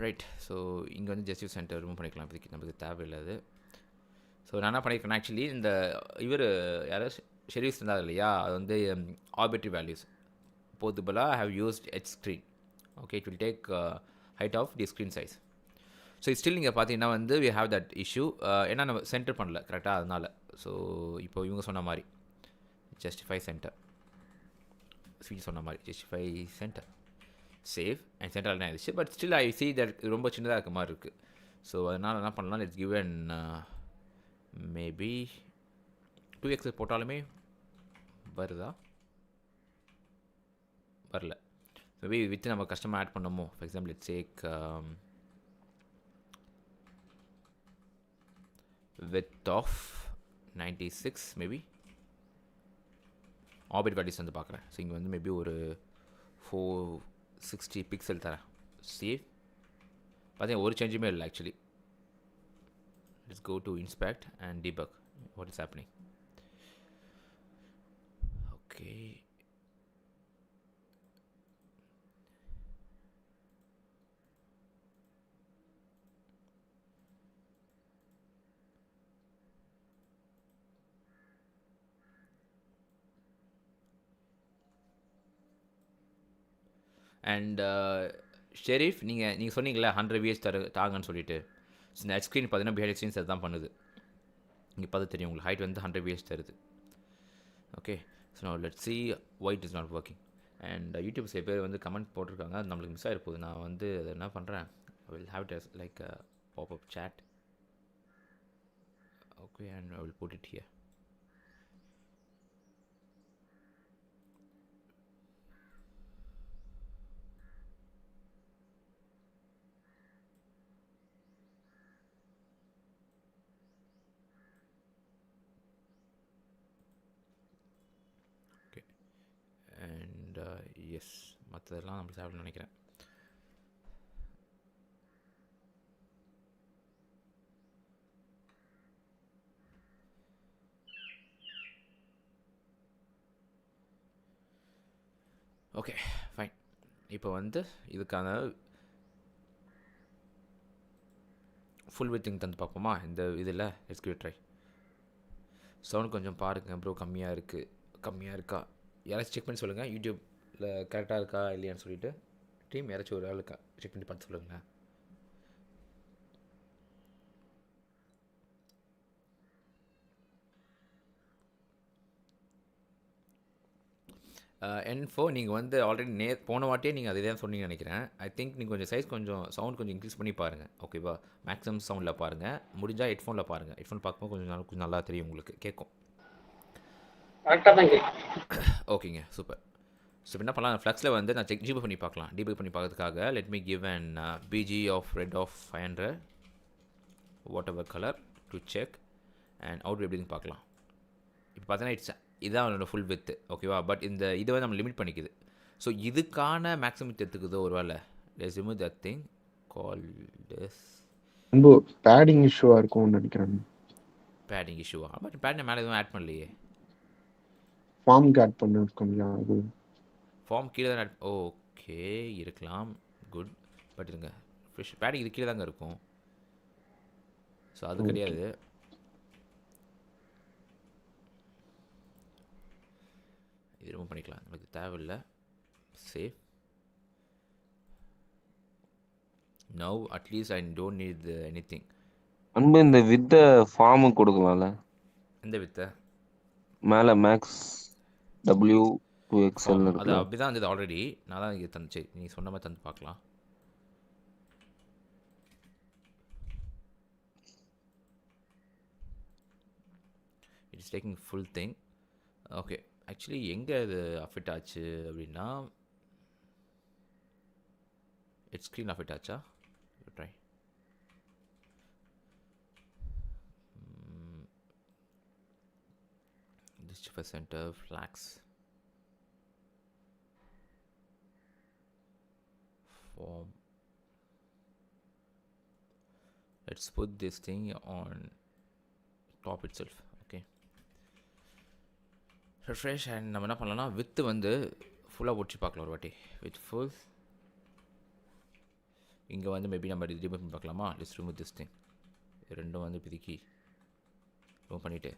Speaker 1: Right. So இங்கே வந்து ஜஸ்டிஃபை சென்டர் ரிமூவ் பண்ணிக்கலாம், இப்போதைக்கு நமக்கு தேவையில்லை அது. ஸோ நான் என்ன பண்ணியிருக்கேன்னா, ஆக்சுவலி இந்த இவர் யாராவது ஷெரீஸ் இருந்தார் இல்லையா, அது வந்து ஆர்பிட்ரி வேல்யூஸ் போதுபலாக I have used H screen. Okay, it will take height of the screen size. So still நீங்கள் பார்த்தீங்கன்னா வந்து வி ஹாவ் தட் இஷ்யூ. ஏன்னா நம்ம சென்டர் பண்ணல கரெக்டாக, அதனால். ஸோ இப்போ இவங்க சொன்ன மாதிரி ஜஸ்டிஃபை சென்டர், ஸ்வீட் சொன்ன மாதிரி justify centre save and centre என்ன ஆயிடுச்சு. But still I see that ரொம்ப சின்னதாக இருக்க மாதிரி இருக்குது. ஸோ அதனால் என்ன பண்ணலாம், let's give an maybe 2x போட்டாலுமே வருதா? வரல. மேபி வித் நம்ம கஸ்டமர் ஆட் பண்ணமோ. For example let's take width of 96 maybe. ஆர்பிட் வேல்யூஸ் வந்து பார்க்குறேன். ஸோ இங்கே வந்து மேபி ஒரு 460 பிக்சல் தரேன். சேவ். பார்த்தீங்கன்னா ஒரு சேஞ்சுமே இல்லை actually. Let's go to inspect and debug what is happening. Okay, and ஷெரீஃப் நீங்கள் சொன்னீங்களே 100 விஎஸ் தாங்கன்னு சொல்லிட்டு. ஸோ இந்த ஹெச் ஸ்க்ரீன் பார்த்தீங்கன்னா பிஹைண்ட் ஸ்க்ரீன்ஸ் அதுதான் பண்ணுது. இங்கே பார்த்து தெரியும் உங்களுக்கு, ஹைட் வந்து 100 விஎஸ் தருது. Okay, so let's see why it is not working. And YouTube சில பேர் வந்து கமெண்ட் போட்டிருக்காங்க, அது நம்மளுக்கு மிஸ் ஆகிருப்போகுது. நான் வந்து அதை என்ன பண்ணுறேன், will have it like popup chat. Okay, and I will put it here. And yes, மற்றதெல்லாம் நம்ம சாப்பிட நினைக்கிறேன். Okay fine. இப்போ வந்து இதுக்கான ஃபுல் வித்திங் தந்து பார்ப்போமா இந்த இதில். Let's give it try. Sound கொஞ்சம் பாருங்கள் ப்ரோ, கம்மியாக இருக்கா? யாராச்சும் செக் பண்ணி சொல்லுங்கள் யூடியூப்பில் கரெக்டாக இருக்கா இல்லையான்னு சொல்லிட்டு. டீம் யாராச்சும் ஒரு ஆளுக்கா செக் பண்ணி பார்த்து சொல்லுங்களேன். N4 நீங்கள் வந்து ஆல்ரெடி போன வாட்டியே நீங்கள் அதே தான் சொன்னீங்கன்னு நினைக்கிறேன். ஐ திங்க் நீங்கள் கொஞ்சம் சைஸ் கொஞ்சம் சவுண்ட் கொஞ்சம் இன்க்ரீஸ் பண்ணி பாருங்கள். ஓகேவா? மேக்ஸிமம் சவுண்டில் பாருங்கள், முடிஞ்சால் ஹெட்ஃபோனில் பாருங்கள். ஹெட்ஃபோன் பார்க்கும்போது கொஞ்சம் நல்லா தெரியும், உங்களுக்கு கேட்கும்.
Speaker 7: கரெக்டாக தான் கேட்கும்.
Speaker 1: ஓகேங்க, சூப்பர். ஸோ என்ன பண்ணலாம், ஃப்ளக்ஸில் வந்து நான் டீபக் பண்ணி பார்க்கலாம். டீபக் பண்ணி பார்க்கறதுக்காக let me give an BG of red of 500 whatever colour to check and out எப்படின்னு பார்க்கலாம். இப்போ பார்த்தீங்கன்னா இதுதான் அவனோட ஃபுல் வித்து. ஓகேவா? பட் இந்த இதை வந்து நம்ம லிமிட் பண்ணிக்குது. ஸோ இதுக்கான மேக்ஸிமம் எடுத்துக்குதோ ஒரு வேலை. Let's remove that thing called
Speaker 3: ரொம்ப பேடிங் இஷ்யூவாக இருக்கும்னு நினைக்கிறேன்.
Speaker 1: பேடிங் இஷ்யூவா? பட் பேட் மேலே எதுவும் ஆட் பண்ணலையே.
Speaker 3: ஃபார்முக்கு ஆட் பண்ணிருக்கோம் இல்லையா அது.
Speaker 1: ஃபார்ம் கீழே தான் ஓகே இருக்கலாம். குட். பட் இருங்க ஃப்ரெஷ் பேடிங் இது கீழே தாங்க இருக்கும். ஸோ அது
Speaker 3: ஓகே.
Speaker 1: கிடையாது. இது ரிமூவ் பண்ணிக்கலாம், நமக்கு தேவையில்லை. Save. Now at least I don't need any thing.
Speaker 8: அன்பு இந்த வித்த ஃபார்மு கொடுக்கலாம்ல,
Speaker 1: எந்த வித்தை?
Speaker 8: மேலே மேக்ஸ் டபிள்யூ டூ
Speaker 1: ஃபார்ம்
Speaker 8: எக்ஸ்எல்னு
Speaker 1: அது
Speaker 8: இருக்குல்ல.
Speaker 1: அப்படி தான் இருந்தது ஆல்ரெடி. நான் தான் இங்கே தந்துச்சு, நீங்கள் சொன்ன மாதிரி தந்து பார்க்கலாம். It's taking full thing. Okay actually எங்கே இது அஃபெக்ட் ஆச்சு அப்படின்னா, இட்ஸ் ஸ்க்ரீன் அஃபெக்ட் ஆச்சா? ட்ரை. டிஸ்ட்ரிஃபர் center flex form. Let's put this thing on top itself. Okay, refresh and நம்ம என்ன பண்ணலாம்னா வித் வந்து ஃபுல்லாக ஒடிச்சு பார்க்கலாம் ஒரு வாட்டி. வித் ஃபுல் இங்கே வந்து மேபி நம்ம ரிமூவ் பண்ணி பார்க்கலாமா? Let's remove this thing. ரெண்டும் வந்து பிதிக்கி ரிமூவ் பண்ணிவிட்டு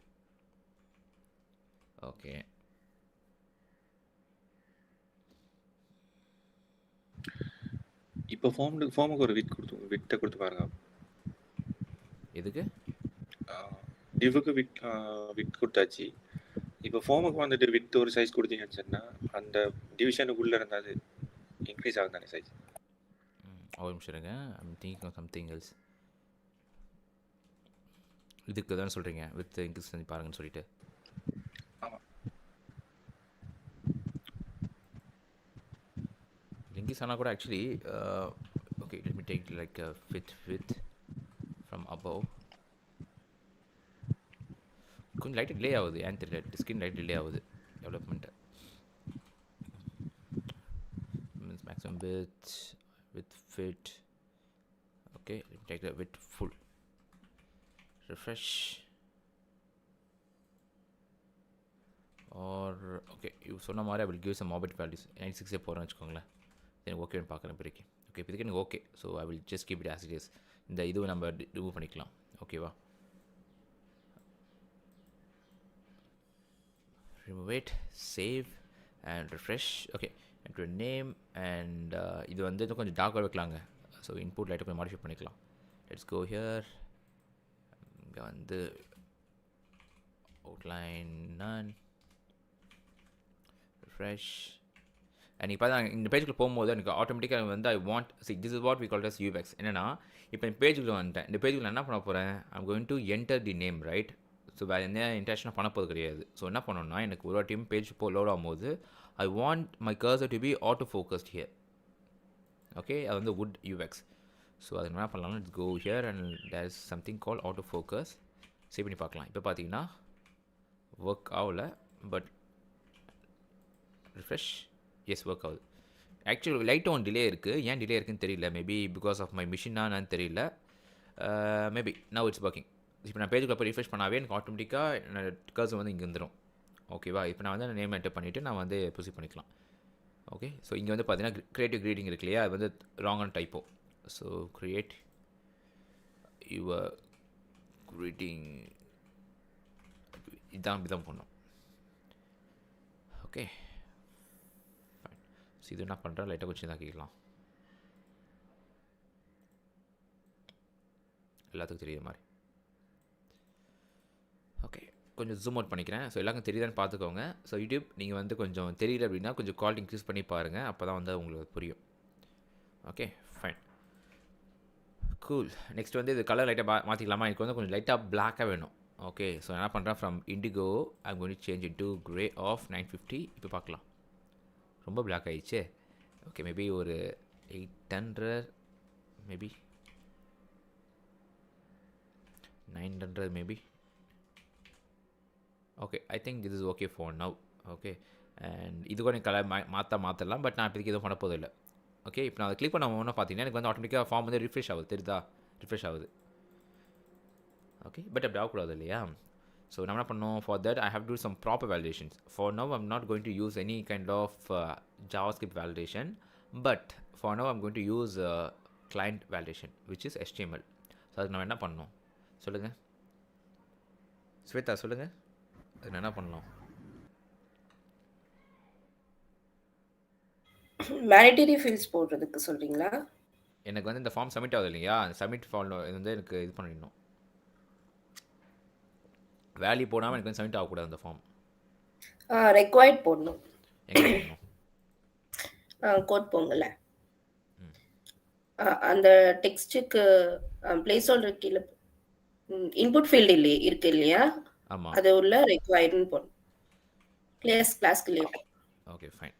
Speaker 1: ஓகே.
Speaker 9: இப்போ ஃபார்முக்கு ஒரு விட்டை கொடுத்து பாருங்க.
Speaker 1: எதுக்கு?
Speaker 9: டிவுக்கு விட் கொடுத்தாச்சு. இப்போ ஃபார்முக்கு வந்துட்டு வித் ஒரு சைஸ் கொடுத்தீங்கன்னு சொன்னால் அந்த டிவிஷனுக்குள்ளே இருந்தால் அது இன்க்ரீஸ் ஆகும் தானே சைஸ்?
Speaker 1: ஒரு நிமிஷம் இருங்க, I'm thinking of something else. இதுக்கு தானே சொல்கிறீங்க வித் இன்க்ரீஸ் பண்ணி பாருங்கன்னு சொல்லிட்டு?
Speaker 9: ஆமாம்.
Speaker 1: இன்க்ரீஸ் ஆனால் கூட actually okay let me take like with from above. கொஞ்சம் லைட்டாக டிலே ஆகுது, ஏன் தெரியல. ஸ்க்ரீன் லைட் டிலே ஆகுது development. Means maximum with fit. Okay, let me take the width full. Refresh. Or okay, you சொன்ன மாதிரி I will give some orbit values. 96 போகிறேன்னு வச்சுக்கோங்களேன். then okay ன்னு பார்க்குறேன் பிறகு. ஓகே இப்போதைக்கு எனக்கு okay. So I will just keep it as it is. இந்த இதுவை நம்ம ரிமூவ் பண்ணிக்கலாம். ஓகேவா? remove it, save and refresh. Okay, enter a name and இது வந்து இன்னும் கொஞ்சம் டார்க்காக வைக்கலாங்க. ஸோ இன்புட் லைட்டை கொஞ்சம் மாடிஃபை பண்ணிக்கலாம். Let's go here. இங்கே வந்து அவுட்லைன் none, refresh. அண்ட் இப்போ தான் இந்த பேஜுக்குள்ள போகும்போது எனக்கு ஆட்டோமேட்டிக்காக வந்து I want this is what we call as UX. என்னென்னா இப்போ இந்த பேஜுக்குள்ள வந்துட்டேன். இந்த பேஜுக்குள்ள என்ன பண்ண போகிறேன்? I'm going to enter the name, right? So வேறு எந்த இன்டராக்ஷனாக பண்ண போகிறது கிடையாது. ஸோ என்ன பண்ணணும்னா எனக்கு ஒரு வாட்டியும் பேஜ் லோட் ஆகும்போது I want my cursor to be auto focused here. Okay, அது வந்து வுட் யூஎக்ஸ். ஸோ அது என்ன பண்ணலாம்னா it's go here and there is something call auto focus. Save பண்ணி பார்க்கலாம். இப்போ பார்த்தீங்கன்னா ஒர்க் ஆகல, பட் ரிஃப்ரெஷ். எஸ், ஒர்க் ஆகுது. ஆக்சுவலி லைட் ஒன் டிலே இருக்குது. ஏன் டிலே இருக்குன்னு தெரியல. மேபி பிகாஸ் ஆஃப் மை மிஷினான்னு தெரியல. Maybe now it's working. இப்போ நான் பேஜுக்குள்ள போய் ரிஃப்ரெஷ் பண்ணாவே எனக்கு ஆட்டோமேட்டிக்காக என்னோட கர்சர் வந்து இங்கே வந்துடும். ஓகேவா? இப்போ நான் வந்து நேம் என்டர் பண்ணிவிட்டு நான் வந்து ப்ரொசீட் பண்ணிக்கலாம். ஓகே, ஸோ இங்கே வந்து பார்த்தீங்கன்னா கிரியேட்டிவ் கிரீடிங் இருக்கு இல்லையா? அது வந்து ராங்கான டைப்போ. ஸோ கிரியேட் யுவர் கிரீட்டிங் இதான் இப்படி தான் பண்ணணும். Okay fine. ஸோ இது என்ன பண்ணுறேன், லைட்டாக கொஞ்சம் இதாக்கிக்கலாம், எல்லாத்துக்கும் தெரியுற மாதிரி. ஓகே, கொஞ்சம் ஜூம் அவுட் பண்ணிக்கிறேன். ஸோ எல்லாருக்கும் தெரியுதான்னு பார்த்துக்கோங்க. ஸோ யூடியூப் நீங்கள் வந்து கொஞ்சம் தெரியல அப்படின்னா கொஞ்சம் குவாலிட்டி இன்க்ரீஸ் பண்ணி பாருங்கள். அப்போ தான் வந்து உங்களுக்கு புரியும். Okay fine, cool. நெக்ஸ்ட் வந்து இது கலர் லைட்டாக மாற்றிக்கலாமா? எனக்கு வந்து கொஞ்சம் லைட்டாக பிளாக்காக வேணும். ஓகே, ஸோ என்ன பண்ணுறேன், from indigo I am going to change into grey of 950. இப்போ பார்க்கலாம், ரொம்ப பிளாக் ஆகிடுச்சே. ஓகே, மேபி ஒரு 800, maybe 900 maybe. Okay, I think this is okay for now. Okay, and இது கூட கலர் மாற்றலாம், பட் நான் இப்போதைக்கு எதுவும் பண்ண போதில்லை. ஓகே, இப்போ நான் அதை கிளிக் பண்ண ஒன்று பார்த்தீங்கன்னா எனக்கு வந்து ஆட்டோமேட்டிக்காக ஃபார்ம் வந்து ரிஃப்ரெஷ் ஆகுது. தெரியுதா? ரிஃப்ரெஷ் ஆகுது. ஓகே, பட் அப்படி ஆகக்கூடாது இல்லையா? ஸோ நம்ம என்ன பண்ணோம், for that I have to some proper validations. For now I'm not going to use any kind of JavaScript validation, but for now I'm going to use client validation which is HTML. So அதுக்கு நம்ம என்ன பண்ணணும் சொல்லுங்கள் ஸ்வேதா, சொல்லுங்கள் அதுக்கு என்ன பண்ணலாம்?
Speaker 10: Monetary fields போடுறதுக்கு சொல்றீங்களா?
Speaker 1: எனக்கு வந்து இந்த ஃபார்ம் சப்மிட் ஆகுது இல்லையா, அந்த சப்மிட் ஃபார்ம் வந்து எனக்கு இது பண்ணிடணும், வேல்யூ போடாமல் எனக்கு வந்து சப்மிட் ஆகக்கூடாது அந்த ஃபார்ம்.
Speaker 10: ரெக்வயர்ட் போடணும்.
Speaker 1: எங்கே போடணும்?
Speaker 10: கோட் போங்கல, அந்த டெக்ஸ்ட்டுக்கு பிளேஸ் ஹோல்டர் கீழே இன்புட் ஃபீல்டு இல்லையே இருக்கு இல்லையா,
Speaker 1: ஆமாம்,
Speaker 10: அது உள்ள ரெக்வயர்டுன்னு போடணும். கிளாஸ்க்கு இல்லையா?
Speaker 1: Okay fine.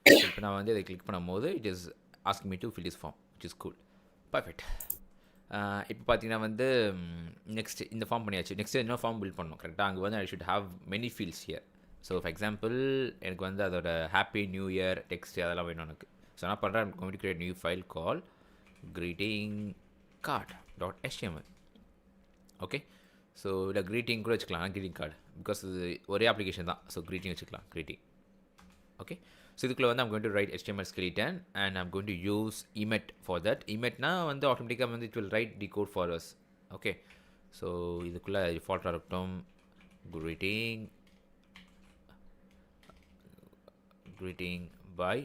Speaker 1: இப்போ நான் வந்து இதை கிளிக் பண்ணும்போது it is ask me to fill this form which is cool, perfect. இப்போ பார்த்தீங்கன்னா வந்து நெக்ஸ்ட் இந்த ஃபார்ம் பண்ணியாச்சு. நெக்ஸ்ட் இன்னொரு ஃபார்ம் பில்ட் பண்ணணும் கரெக்டாக. அங்கே வந்து I should have many fields here. So for example எனக்கு வந்து அதோட ஹாப்பி நியூ இயர் டெக்ஸ்ட் அதெல்லாம் வேணும் எனக்கு. ஸோ நான் பண்ணுறேன், I'm going to create new file call greeting card.html. Okay, so இல்லை க்ரீட்டிங் கூட வச்சுக்கலாம், க்ரீட்டிங் கார்டு, பிகாஸ் இது ஒரே அப்ளிகேஷன் தான். ஸோ க்ரீட்டிங் வச்சுக்கலாம், க்ரீட்டிங். ஓகே, ஸோ இதுக்குள்ளே வந்து I'm going to write HTML skeleton and I'm going to use emet for that. emetனா வந்து ஆட்டோமேட்டிக்காக வந்து it will write the code for us. Okay, so இதுக்குள்ளே டிஃபால்ட்டாக இருக்கட்டும் greeting by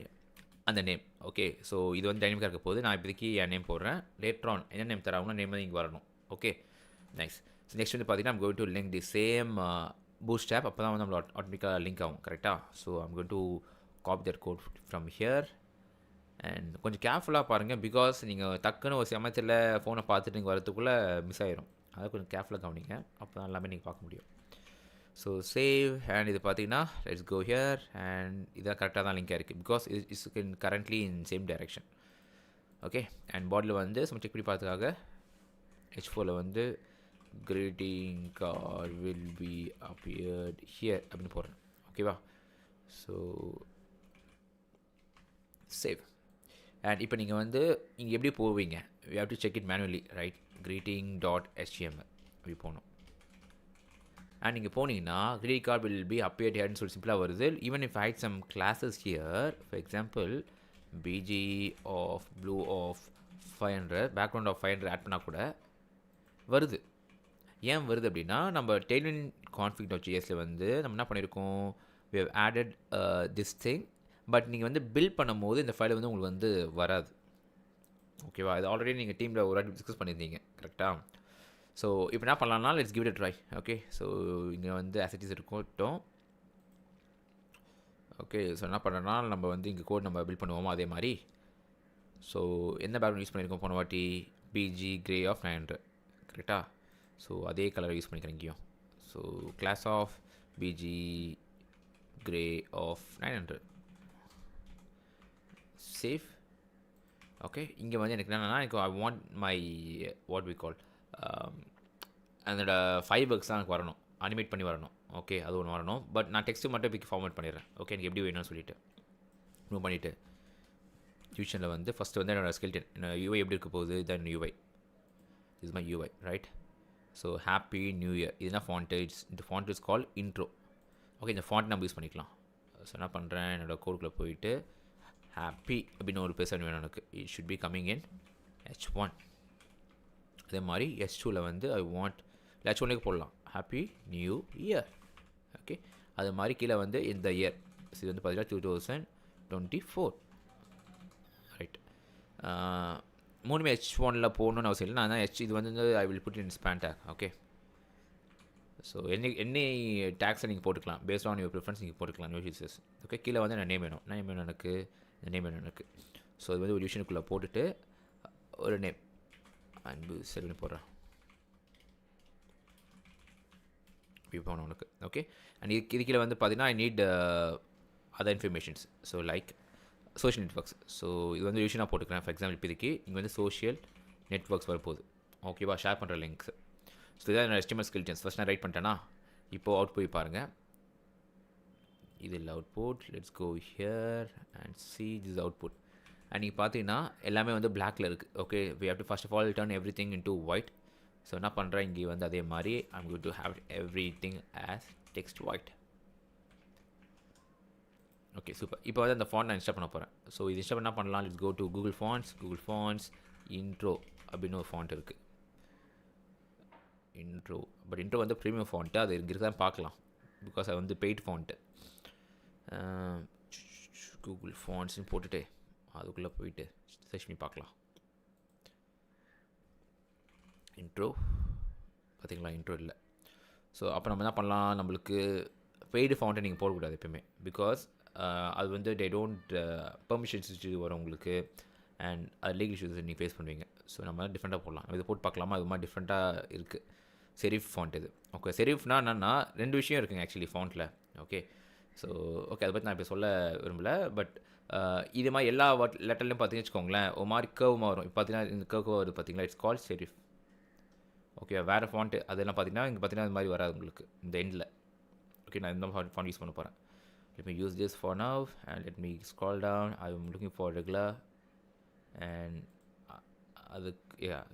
Speaker 1: அந்த நேம். ஓகே, ஸோ இது வந்து டைனமிக்காக இருக்க போது நான் இப்போதைக்கு என் நேம் போடுறேன். லேட்டர் ஆன் என்ன நேம் தராங்களோ நேம் வந்து இங்கே வரணும். Okay, nice. ஸோ நெக்ஸ்ட் வந்து பார்த்தீங்கன்னா I'm going to link the same bootstrap. அப்போ தான் வந்து நம்மளோட ஆட்டோமேட்டிக்காக லிங்க் ஆகும் கரெக்டாக. So I'm going to copy that code from here and கொஞ்சம் கேர்ஃபுல்லாக பாருங்கள், பிகாஸ் நீங்கள் டக்குன்னு ஒரு சமயத்தில் ஃபோனை பார்த்துட்டு நீங்கள் வரதுக்குள்ளே மிஸ் ஆயிரும். அதை கொஞ்சம் கேர்ஃபுல்லாக கவனிங்க, அப்போ தான் எல்லாமே நீங்கள் பார்க்க முடியும். ஸோ சேவ் அண்ட் இது பார்த்தீங்கன்னா லெட்ஸ் கோ ஹியர் அண்ட் இதான் கரெக்டாக தான் லிங்காக இருக்குது, because it's currently in same direction. Okay, and பாடியில் வந்து சும்மா செக் பண்ணி பார்த்துக்காக H4ல் வந்து greeting card will be appeared here அப்படின்னு போடுறேன். ஓகேவா, ஸோ சேவ். அண்ட் இப்போ நீங்கள் வந்து இங்கே எப்படி போவீங்க, you have to check it manually, right? greeting.html அப்படி போகணும். அண்ட் நீங்கள் போனீங்கன்னா greeting card will be appeared here ன்னு சொல்லி சிம்பிளாக வருது. Even if I had some classes here, for example BG of blue of 500 background of 500 add பண்ணால் கூட வருது. ஏன் வருது அப்படின்னா நம்ம tailwind config.jsல வந்து நம்ம என்ன பண்ணியிருக்கோம், we have added this thing, but நீங்கள் வந்து பில்ட் பண்ணும் போது இந்த ஃபைலை வந்து உங்களுக்கு வந்து வராது. ஓகேவா, இது ஆல்ரெடி நீங்கள் டீமில் ஒரு வாட்டி டிஸ்கஸ் பண்ணியிருந்தீங்க கரெக்டாக. ஸோ இப்போ என்ன பண்ணலாம்னா let's give it try. Okay, so இங்கே வந்து அசட்டிஸ் இருக்கட்டும். ஓகே, ஸோ என்ன பண்ணுறோன்னா நம்ம வந்து இங்கே கோட் நம்ம பில்ட் பண்ணுவோமோ அதே மாதிரி. ஸோ என்ன பேக்ரவுண்ட் யூஸ் பண்ணியிருக்கோம் போன வாட்டி, BG grey of 900 கரெக்டாக. ஸோ அதே கலரை யூஸ் பண்ணிக்கிறேன் இங்கேயும். So class of BG grey of 900 save. Okay, இங்கே வந்து எனக்கு என்னென்னா எனக்கு I want my what we call அதோட 5 ஒர்க்ஸ் தான் எனக்கு வரணும், அனிமேட் பண்ணி வரணும். ஓகே, அது ஒன்று வரணும், பட் நான் டெக்ஸ்ட்டு மட்டும் இப்போ ஃபார்மேட் பண்ணிடுறேன். ஓகே, எனக்கு எப்படி வேணும்னு சொல்லிவிட்டு மூவ் பண்ணிவிட்டு டியூஷனில் வந்து ஃபஸ்ட்டு வந்து என்னோடய ஸ்கெல்டன் என்ன UI எப்படி இருக்க போகுது, then UI is my UI right. So happy new year இதுதான் ஃபாண்ட். இந்த font is call intro. Okay, இந்த ஃபாண்ட் நம்ம யூஸ் பண்ணிக்கலாம். ஸோ என்ன பண்ணுறேன், என்னோடய கோடுக்குள்ளே போயிட்டு ஹாப்பி அப்படின்னு ஒரு பேச வேணும் எனக்கு. It should be coming in H1. அதே மாதிரி H2ல் வந்து ஐ வாண்ட் H1லேயே போடலாம் ஹாப்பி நியூ இயர். ஓகே, அது மாதிரி கீழே வந்து இந்த இயர் இது வந்து பார்த்தீங்கன்னா 2024 ரைட். மூணுமே H1ல் போடணும்னு அவசியம் இல்லை. நான் தான் இது வந்து I will put in span tag. Okay, so என்ன டேக்ஸை நீங்கள் போட்டுக்கலாம், பேஸ்ட் ஆன் யுவர் ப்ரிஃபரன்ஸ் நீங்கள் போட்டுக்கலாம், நியூ யூசர்ஸ். ஓகே, கீழே வந்து நான் நேம் வேணும் எனக்கு, இந்த நேம் வேணும் எனக்கு. ஸோ இது வந்து ஒரு டிவிஷனுக்குள்ளே போட்டுட்டு ஒரு நேம் அன்பு செல்னு போடுறேன் இப்போ உனக்கு. ஓகே, அண்ட் இது கீழே வந்து பார்த்தீங்கன்னா I need other informations. So like social networks. So இது வந்து டிவிஷனாக போட்டுக்கிறேன். ஃபார் எக்ஸாம்பிள் இப்போதைக்கு இங்கே வந்து சோஷியல் நெட்ஒர்க்ஸ் வரப்போகுது. ஓகேவா, ஷேர் பண்ணுற லிங்க்ஸ். ஸோ இதான் என்னோட HTML ஸ்கில்டன்ஸ். ஃபஸ்ட் நான் ரைட் பண்ணிட்டேன்னா இப்போது அவுட் போய் பாருங்கள். இதில் output let's go here and see this output. And நீங்கள் பார்த்தீங்கன்னா எல்லாமே வந்து பிளாக்ல இருக்குது. Okay, we have to first of all turn everything into white. So என்ன பண்ணுறேன், இங்கே வந்து அதே மாதிரி I'm going to have everything as text white. Okay super. இப்போ வந்து அந்த ஃபாண்ட் நான் இன்ஸ்டால் பண்ண போகிறேன். ஸோ இது இன்ஸ்டால் என்ன பண்ணலாம், let's go to Google fonts intro அப்படின்னு ஒரு ஃபாண்ட் இருக்குது. பட் இன்ட்ரோ வந்து ப்ரீமியம் ஃபாண்ட்டு, அது இங்கே தான் பார்க்கலாம் பிகாஸ் அது வந்து பெய்ட் ஃபாண்ட்டு. கூகுள் ஃபாண்ட்ஸ்னு போட்டுட்டு அதுக்குள்ளே போயிட்டு சர்ச் பண்ணி பார்க்கலாம். இன்ட்ரோ பார்த்தீங்களா, இன்ட்ரோ இல்லை. ஸோ அப்போ நம்ம என்ன பண்ணலாம், நம்மளுக்கு பெய்டு ஃபாண்ட்டை நீங்கள் போடக்கூடாது எப்பயுமே, பிகாஸ் அது வந்து டே டோன்ட் பெர்மிஷன்ஸ் இஷ்யூ வரும் உங்களுக்கு, அண்ட் அது லீகல் இஷ்யூஸ் நீங்கள் ஃபேஸ் பண்ணுவீங்க. ஸோ நம்ம டிஃப்ரெண்ட்டாக போடலாம். இதை போட்டு பார்க்கலாமா, அது மாதிரி டிஃப்ரெண்ட்டாக இருக்குது. செரிஃப் ஃபாண்ட் இது. ஓகே, செரிஃப்னா என்னென்னா 2 விஷயம் இருக்குங்க ஆக்சுவலி ஃபாண்ட்டில். ஓகே, ஸோ ஓகே அதை பற்றி நான் இப்போ சொல்ல விரும்பலை. பட் இது மாதிரி எல்லா லெட்டர்லையும் பார்த்தீங்கன்னு வச்சுக்கோங்களேன், ஒரு மாதிரி கர்வ்மாக வரும். இப்போ பார்த்தீங்கன்னா இந்த கர்வ் வருது பார்த்தீங்களா, இட்ஸ் கால் செரிஃப். ஓகே, வேறு ஃபாண்ட்டு அதெல்லாம் பார்த்தீங்கன்னா இங்கே பார்த்தீங்கன்னா அது மாதிரி வராது உங்களுக்கு இந்த எண்டில். ஓகே, நான் இந்த ஃபாண்ட் யூஸ் பண்ண போகிறேன். Let me use this for now and let me scroll down. I am looking for regular and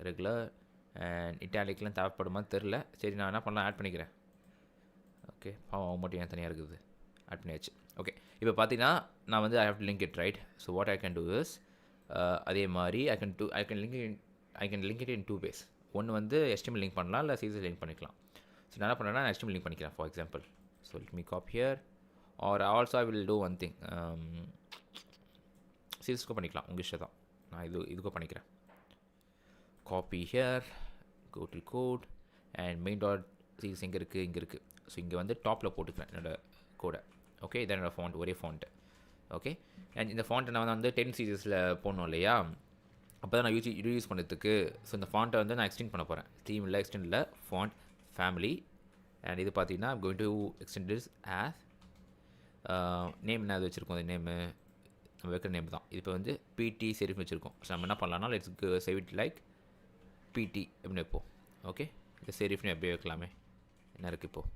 Speaker 1: regular and italicலாம் தேவைப்படுமா தெரில. சரி நான் என்ன பண்ணலாம், ஆட் பண்ணிக்கிறேன். ஓகே, பாவம் மட்டும் ஏன் தனியாக இருக்குது, ஆட் பண்ணியாச்சு. ஓகே, இப்போ பார்த்தீங்கன்னா நான் வந்து I have to link it, right? So what I can do is அதே மாதிரி I can link it in 2 ways. ஒன்று வந்து HTML லிங்க் பண்ணலாம், இல்லை CSS லிங்க் பண்ணிக்கலாம். ஸோ நான் என்ன பண்ணுறேன்னா HTML லிங்க் பண்ணிக்கிறேன் for example. So let me copy here. Or also I will do one thing, CSS பண்ணிக்கலாம், உங்கள் இஷ்டம் தான். நான் இதுக்கு பண்ணிக்கிறேன். Copy here, go to code and main dot CSS இங்கே இருக்குது. ஸோ இங்கே வந்து டாப்பில் போட்டுக்கிறேன் என்னோடய கோடை. ஓகே, இதான் என்னோடய ஃபாண்ட், ஒரே ஃபாண்ட்டு. ஓகே, அண்ட் இந்த ஃபாண்ட்டை நான் வந்து 10 CSSல போடணும் இல்லையா, அப்போ தான் நான் யூஸ் பண்ணுறதுக்கு. ஸோ இந்த ஃபாண்ட்டை வந்து நான் எக்ஸ்டெண்ட் பண்ண போகிறேன். தீம் இல்லை, எக்ஸ்டெண்ட் இல்லை, ஃபாண்ட் ஃபேமிலி. அண்ட் இது பார்த்தீங்கன்னா I'm going to extend this as name என்ன அது வச்சுருக்கோம், அது நேமு நம்ம வைக்கிற நேம் தான். இப்போ வந்து பிடி செரிஃப் வச்சுருக்கோம். ஸோ நம்ம என்ன பண்ணலாம்னா லெட்ஸ் சேவ் இட் லைக் பிடி அப்படின்னு வைப்போம். ஓகே, இந்த செரிஃப்னு எப்படியே வைக்கலாமே, என்ன இருக்குது இப்போது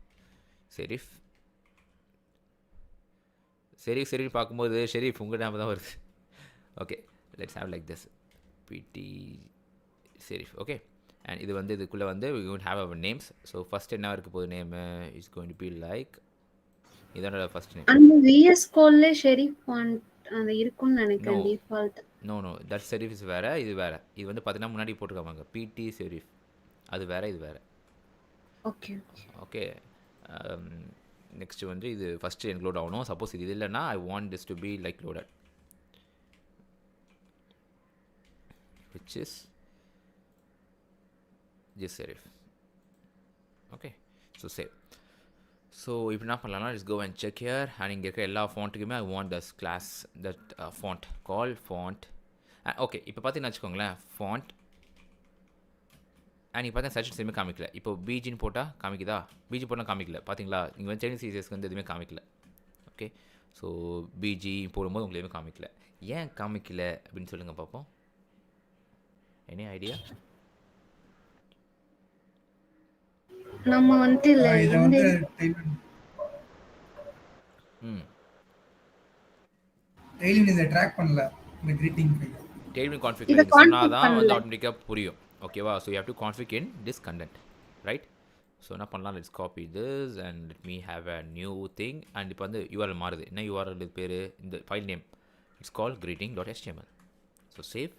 Speaker 1: செரிஃப் பார்க்கும்போது ஷெரீஃப் உங்கள் நேம் தான் வருது. Okay, let's have like this பிடி செரிஃப். ஓகே, அண்ட் இது வந்து இதுக்குள்ளே வந்து we going to have our names. So first என்ன இருக்க போகுது, name is going to be like, இதோட ஃபர்ஸ்ட் நேம்.
Speaker 2: அந்த VS கோட்ல ஷெரீஃப் ஃபாண்ட் அது இருக்கும்னு நினைக்கிறேன் default.
Speaker 1: Know that sheriff is வேறு, இது வேறு. இது வந்து பார்த்தீங்கன்னா முன்னாடி போட்டுருக்காங்க பிடி செரிஃப், அது வேறு, இது வேறு.
Speaker 2: ஓகே
Speaker 1: ஓகே, நெக்ஸ்ட் வந்து இது ஃபஸ்ட்டு எனக்கு லோட் ஆகணும். சப்போஸ் இது இல்லைன்னா ஐ want this to be like loaded, which is this serif. Okay, so save. So இப்போ என்ன பண்ணலாம்னா let's go and check here. And இங்கே இருக்க எல்லா ஃபாண்ட்டுக்குமே I want this class that font call font. Okay, இப்போ பார்த்தீங்கன்னா வச்சுக்கோங்களேன் ஃபாண்ட் நீங்கள் பார்த்தா சஜஷன்ஸ் எதுவுமே காமிக்கல. இப்போ பிஜின்னு போட்டால் காமிக்குதா, பிஜி போட்டால் காமிக்கல. பார்த்தீங்களா, இங்கே வந்து சைனீஸ் CSSக்கு வந்து எதுவுமே காமிக்கல. ஓகே, ஸோ பிஜி போடும்போது உங்களுக்கு எதுவுமே காமிக்கல. ஏன் காமிக்கல அப்படின்னு சொல்லுங்கள் பார்ப்போம். Any idea?
Speaker 2: நம்ம வந்து இல்ல
Speaker 11: இத வந்து டெய்லி இத ட்ராக் பண்ணல இந்த greeting ஃபைல்.
Speaker 1: டெய்லி கான்ஃபிகர் சொன்னா தான் வந்து ஆட்டோமேட்டிக்கா புரியும். ஓகேவா? So you have to config in this content, right? So என்ன பண்ணலாம், let's copy this and let me have a new thing. And இப்போ வந்து URL மாறுது. என்ன URL பேர், இந்த file name it's call greeting.html. So save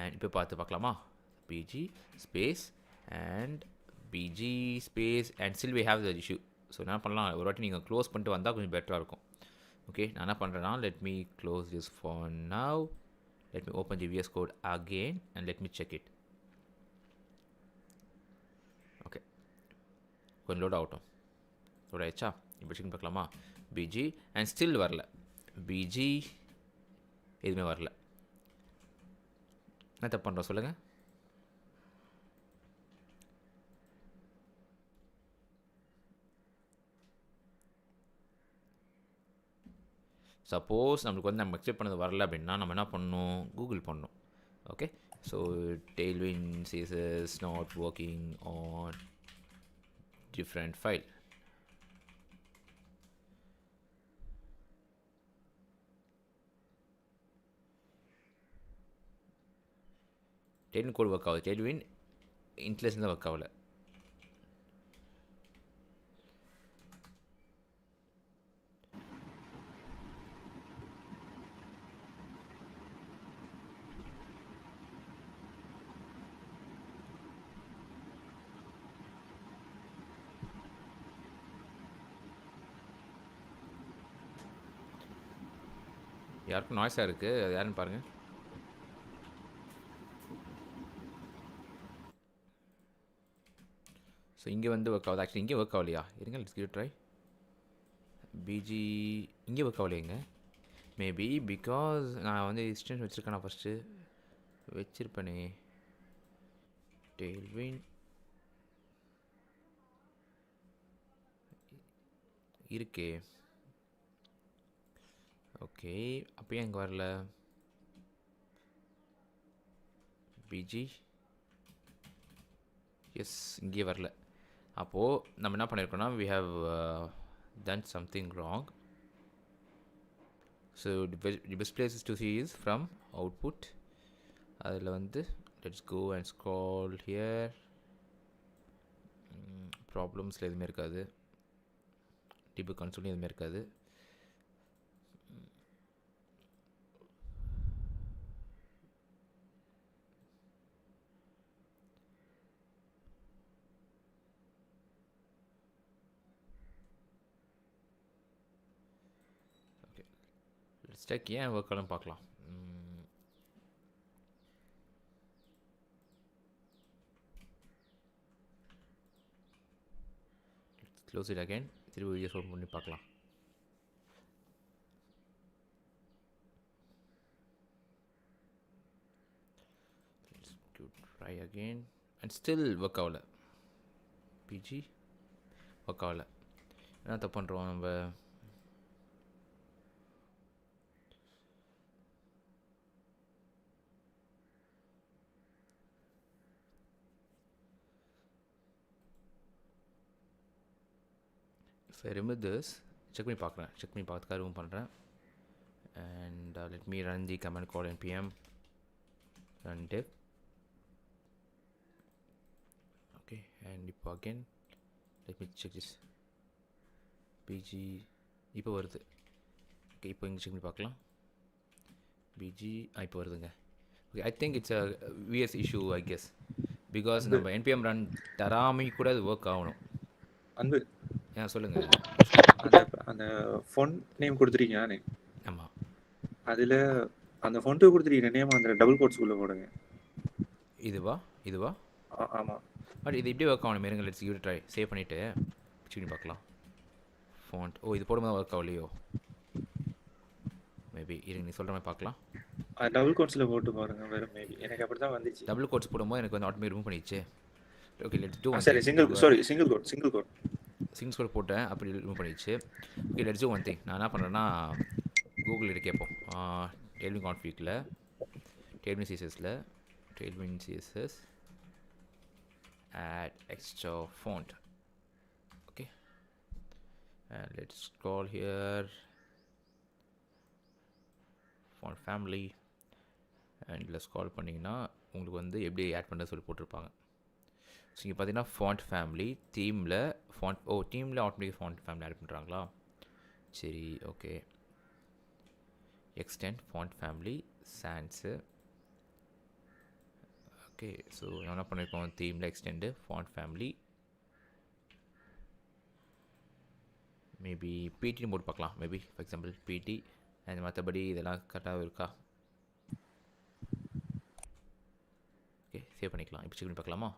Speaker 1: and இப்போ பார்க்கலாமா, BG space and BG space and still we have the issue. So என்ன பண்ணலாம், ஒரு வாட்டி நீங்கள் க்ளோஸ் பண்ணிட்டு வந்தால் கொஞ்சம் பெட்டராக இருக்கும். ஓகே, நான் என்ன பண்ணுறேன்னா, let me close this for now. Let me open the VS Code again and let me check it. Okay, கொஞ்சம் லோட் ஆகட்டும். லோட் ஆயிடுச்சா? இப்போ செக் பார்க்கலாமா, பிஜி அண்ட் ஸ்டில் வரல, பிஜி எதுவுமே வரல. என்ன தப்பு பண்ணுறோம் சொல்லுங்கள்? சப்போஸ் நம்மளுக்கு வந்து நம்ம எக்ஸ்பெக்ட் பண்ணது வரல அப்படின்னா நம்ம என்ன பண்ணணும், கூகுள் பண்ணணும். Okay, so Tailwind CSS not working on different file. Tailwind code work ஆகுது. டெய்ல்வின் இன்ட்லேஷன் தான் ஒர்க் ஆகல. யாருக்கும் நாய்ஸாக இருக்குது, அது யாருன்னு பாருங்கள். ஸோ இங்கே வந்து ஒர்க் ஆகுது. ஆக்சுவலி இங்கே ஒர்க் ஆகலையா? இருங்க, லெட்ஸ் கிவ் ட்ரை. பிஜி இங்கே ஒர்க் ஆகலையேங்க. மேபி பிகாஸ் நான் வந்து எக்ஸ்டென்ஷன் வச்சுருக்கேன். நான் ஃபஸ்ட்டு வச்சுருப்பேனே டெய்ல்வின் இருக்கே. ஓகே, அப்போயே அங்கே வரல. பிஜி எஸ், இங்கே வரல. அப்போது நம்ம என்ன பண்ணியிருக்கோம்னா we have done something wrong. So the best places to see is from output. அதில் வந்து let's go and scroll here. ப்ராப்ளம்ஸில் எதுவுமே இருக்காது, டிபக் கன்சோலையும் எதுவுமே இருக்காது. ஸ்டெக் ஏன் ஒர்க் ஆகலாம் பார்க்கலாம். Close it again. திரும்ப வீடியோஸ் ஓப்பன் பண்ணி பார்க்கலாம். Try again and still work ஆகல. பிஜி ஒர்க் ஆகல. என்ன தப்பு பண்ணுறோம் நம்ம? So remove this. செக் பண்ணி பார்க்குறேன். செக் பண்ணி பார்த்துக்காக ரூம் பண்ணுறேன். And let me run the command call npm run dev. Okay, and இப்போ again let me check this. BG இப்போ வருது. ஓகே, இப்போ இங்கே செக் பண்ணி பார்க்கலாம். பிஜி இப்போ வருதுங்க. Okay, I think it's a VS issue I guess. Because நம்ம npm ரன் தராமை கூட அது ஒர்க் ஆகணும்.
Speaker 9: அன்பு
Speaker 1: சொல்லுங்கள்.
Speaker 9: அந்த ஃபோன் நேம் கொடுத்துருக்கீங்க.
Speaker 1: ஆமாம்,
Speaker 9: அதில் அந்த ஃபோன்ட்டு கொடுத்துருக்கீங்க நேம் அந்த டபுள் கோட்ஸ்குள்ளே போடுங்க.
Speaker 1: இதுவா?
Speaker 9: ஆமாம்.
Speaker 1: பட் இது இப்படி ஒர்க் ஆகணும். இருங்க, let's give it try. Save பண்ணிவிட்டு பண்ணி பார்க்கலாம். ஃபாண்ட் இது போடும்போது ஒர்க் ஆகலையோ? மேபி இருங்க, நீ சொல்கிற மாதிரி பார்க்கலாம்.
Speaker 9: டபுள் கோட்ஸில் போட்டு பாருங்க. வேறு மேபி எனக்கு அப்படி தான் வந்துச்சு.
Speaker 1: டபுள் கோட்ஸ் போடும்போது எனக்கு வந்து ஆட்டோமேட்டிக் ரிமூவ் பண்ணிடுச்சு. Okay, let's do.
Speaker 9: சரி, சிங்கிள் கோட்
Speaker 1: போட்டேன், அப்படி ரிமூவ் பண்ணிடுச்சு. Okay, let's do one thing. நான் என்ன பண்ணுறேன்னா கூகுள் இருக்கு கேட்போம். டெய்ல்வின் கான்ஃபிகில், Tailwind CSS add extra font. Okay, and let's scroll here, font family, and let's scroll பண்ணிங்கன்னா உங்களுக்கு வந்து எப்படி ஆட் பண்ணுறது சொல்லி போட்டிருப்பாங்க. ஸோ இங்கே பார்த்தீங்கன்னா ஃபாண்ட் ஃபேமிலி தீமில் தீமில் ஆட்டோமேட்டிக் ஃபாண்ட் ஃபேமிலி ஆட் பண்ணுறாங்களா? சரி, okay. Extend font family sans. Okay, so என்ன பண்ணியிருக்கோம்? தீமில் எக்ஸ்டெண்டு ஃபாண்ட் ஃபேமிலி. மேபி பிடின்னு போட்டு பார்க்கலாம். Maybe for example PT. And மற்றபடி இதெல்லாம் கரெக்டாக இருக்கா? ஓகே, சேவ் பண்ணிக்கலாம். இப்போ செக் பண்ணி பார்க்கலாமா?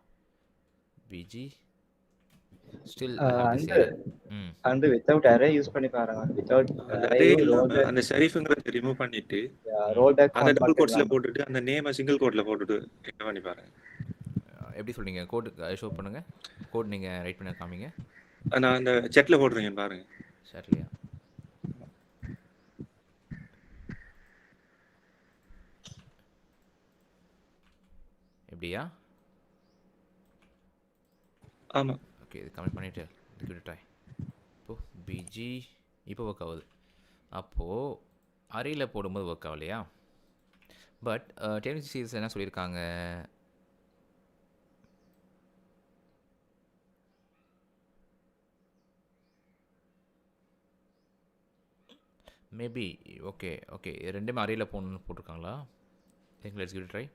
Speaker 1: BG still
Speaker 6: and without array use பண்ணி பாருங்க. வித்தவுட் அரே
Speaker 9: அந்த ஷெரீஃப்ங்கறத ரிமூவ் பண்ணிட்டு
Speaker 6: ரோல் பேக்
Speaker 9: அந்த டபுள் கோட்ஸ்ல போட்டுட்டு அந்த நேமை சிங்கிள் கோட்ல போட்டுட்டு என்ன பண்ணி பாருங்க.
Speaker 1: எப்படி சொல்றீங்க? கோட் ஷோ பண்ணுங்க. கோட் நீங்க ரைட் பண்ண காமிங்க.
Speaker 9: நான் அந்த செட்ல போடுறேன் பாருங்க.
Speaker 1: சரியா? எப்படியா?
Speaker 9: ஆமாம்.
Speaker 1: ஓகே, இது கமெண்ட் பண்ணிவிட்டு லிக்விட் ட்ரை. இப்போது பிஜி இப்போ ஒர்க் ஆகுது. அப்போது அறையில் போடும்போது ஒர்க் ஆகலையா? பட் டெக்னிக் சீரிஸ் என்ன சொல்லியிருக்காங்க? மேபி ஓகே ஓகே ரெண்டுமே அறையில் போகணுன்னு போட்டிருக்காங்களா? Let's give it try.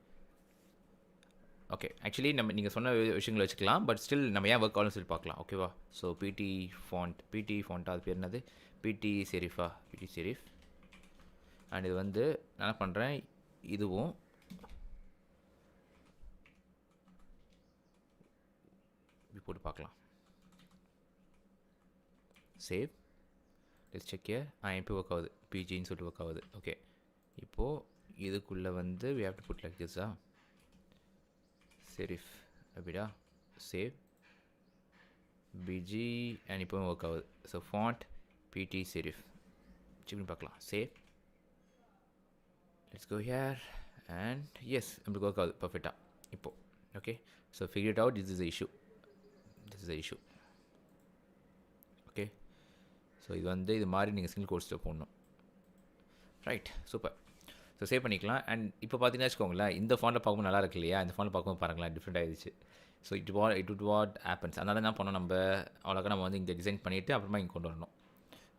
Speaker 1: Okay actually நம்ம நீங்கள் சொன்ன விஷயங்களை வச்சுக்கலாம், பட் ஸ்டில் நம்ம ஏன் ஒர்க் ஆகும்னு சொல்லி பார்க்கலாம். ஓகேவா? ஸோ பிடி ஃபாண்ட் அது பேர் என்னது? பிடி செரிஃபா, பிடி செரிஃப். அண்ட் இது வந்து நான் என்ன பண்ணுறேன், இதுவும் இப்படி போட்டு பார்க்கலாம். சேவ். Let's check here. இப்போ ஒர்க் ஆகுது, பிஜின்னு சொல்லிட்டு ஒர்க் ஆகுது. ஓகே இப்போது இதுக்குள்ளே வந்து we have to put like this serif அப்படிடா. சேவ் பிஜி அண்ட் இப்போ ஒர்க் ஆகுது. So font PT serif check பண்ணி பார்க்கலாம். Save. Let's go here and yes இப்படி ஒர்க் ஆகுது பர்ஃபெக்டாக இப்போது. Okay so figure it out. This is the issue. Okay so இது வந்து இது மாதிரி நீங்கள் சிங்கிள் கோர்ஸில் போடணும். Right super. ஸோ சேவ் பண்ணிக்கலாம். அண்ட் இப்போ பார்த்தீங்கன்னா வச்சுக்கோங்களேன், இந்த ஃபாண்டில் பார்க்கும்போது நல்லா இருக்கு இல்லையா? இந்த ஃபாண்டில் பார்க்கும்போது பாருங்களேன் டிஃப்ரெண்ட் ஆகிடுச்சு. So it what ஆப்பன்ஸ். அதனால என்ன பண்ணோம், நம்ம அவ்வளோக்கா நம்ம வந்து இங்கே டிசைன் பண்ணிவிட்டு அப்புறமா இங்கே கொண்டு வரணும்.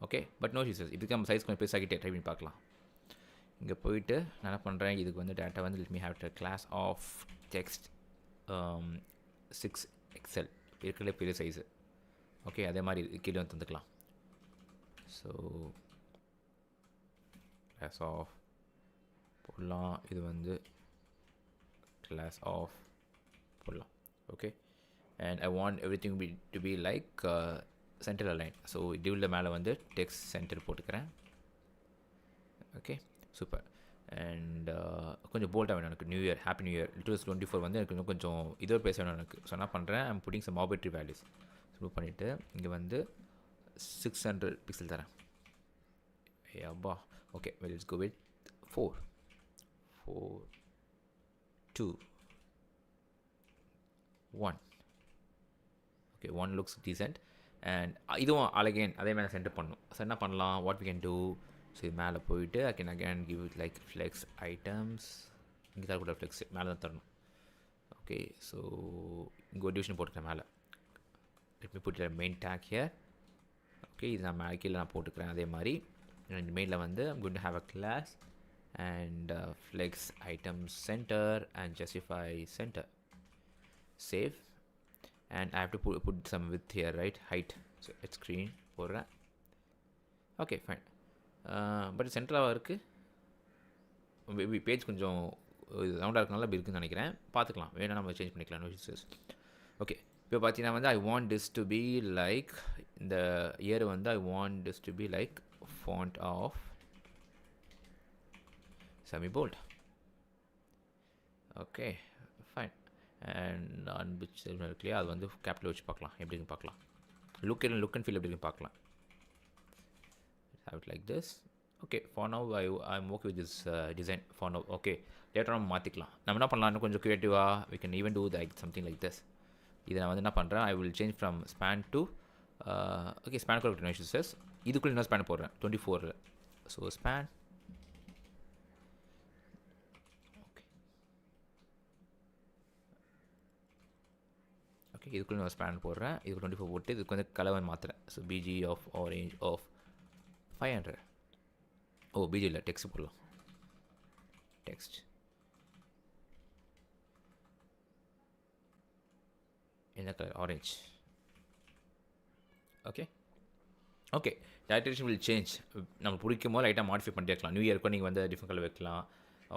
Speaker 1: Okay but no issues. இதுக்கு நம்ம சைஸ் கொஞ்சம் பெருசாகிட்டே ட்ரை பண்ணி பார்க்கலாம். இங்கே போயிட்டு நான் என்ன பண்ணுறேன், இதுக்கு வந்து டேட்டா வந்து let me have to class of text 6 XL இருக்கிற பெரிய சைஸு. ஓகே அதே மாதிரி கீழே வந்து தந்துக்கலாம். ஸோ கிளாஸ் ஆஃப் போடலாம். இது வந்து கிளாஸ் ஆஃப் போடலாம். Okay and I want everything to be like center align. So டிவில் மேலே வந்து டெக்ஸ்ட் சென்டர் போட்டுக்கிறேன். Okay super. அண்ட் கொஞ்சம் போல்டாக வேணும் எனக்கு. New year, happy new year 2024 வந்து எனக்கு இன்னும் கொஞ்சம் இதோ பேச வேணும் எனக்கு. ஸோ என்ன பண்ணுறேன், I'm putting some arbitrary values remove பண்ணிவிட்டு இங்கே வந்து 600 பிக்சல் தரேன். அப்பா okay well it's go with 4 2 1. Okay 1 looks decent. And இதுவும் அகைன் அதே மாதிரி சென்டர் பண்ணணும். ஸோ என்ன பண்ணலாம், what we can do. So இது மேலே போயிட்டு I can again give it like flex items. இங்கே தரக்கூட ஃப்ளெக்ஸ் மேலே தான் தரணும். ஓகே ஸோ இங்கே ஒரு டிவிஷன் போட்டுக்கிறேன் மேலே. Let me put main tag here. Okay இது நான் மேலே கீழே நான் போட்டுக்கிறேன். அதே மாதிரி ரெண்டு மெயிலில் வந்து I'm going to have a class and flex item center and justify center. Save. And I have to put some width here, right? Height. So it's screen போடுறேன். Okay fine. பட் சென்டராக இருக்குது. மேபி பேஜ் கொஞ்சம் ரவுண்டாக இருக்கனால அப்படி இருக்குன்னு நினைக்கிறேன். பார்த்துக்கலாம், வேணா நம்ம சேஞ்ச் பண்ணிக்கலாம். No issues. ஓகே இப்போ பார்த்தீங்கன்னா வந்து I want this to be like இந்த இயர் வந்து I want this to be like font of semi-bold. Okay fine. And அன்பிச் இருக்குல்லையா, அது வந்து கேபிட்டல் வச்சு பார்க்கலாம் எப்படின்னு பார்க்கலாம். லுக் அண்ட் ஃபீல் எப்படின்னு பார்க்கலாம். have it like this. Okay for now I'm okay with this design for now. Okay later நம்ம மாற்றிக்கலாம். நம்ம என்ன பண்ணலாம், இன்னும் கொஞ்சம் க்ரியேட்டிவாக we can even do like something like this. இதை நான் வந்து என்ன பண்ணுறேன், I will change from span to okay span கூட சார். இதுக்குள்ளே இன்னும் ஸ்பேன் போடுறேன் 24. ஸோ ஸ்பேன் ஓகே இதுக்குள்ளே நான் ஸ்பேன் போடுறேன். இதுக்கு 24 போட்டு இதுக்கு வந்து கலர் மாற்றுறேன். So BG of orange of 500. Oh BG இல்லை, டெக்ஸ்ட் போடலாம். டெக்ஸ்ட் என்ன colour, orange. Okay okay direction will change. நம்ம பிடிக்கும் போது லைட்டாக மாடிஃபை பண்ணிட்டே இருக்கலாம். நியூ இயருக்கும் நீங்கள் வந்து டிஃப்ரெண்ட் கலர் வைக்கலாம்.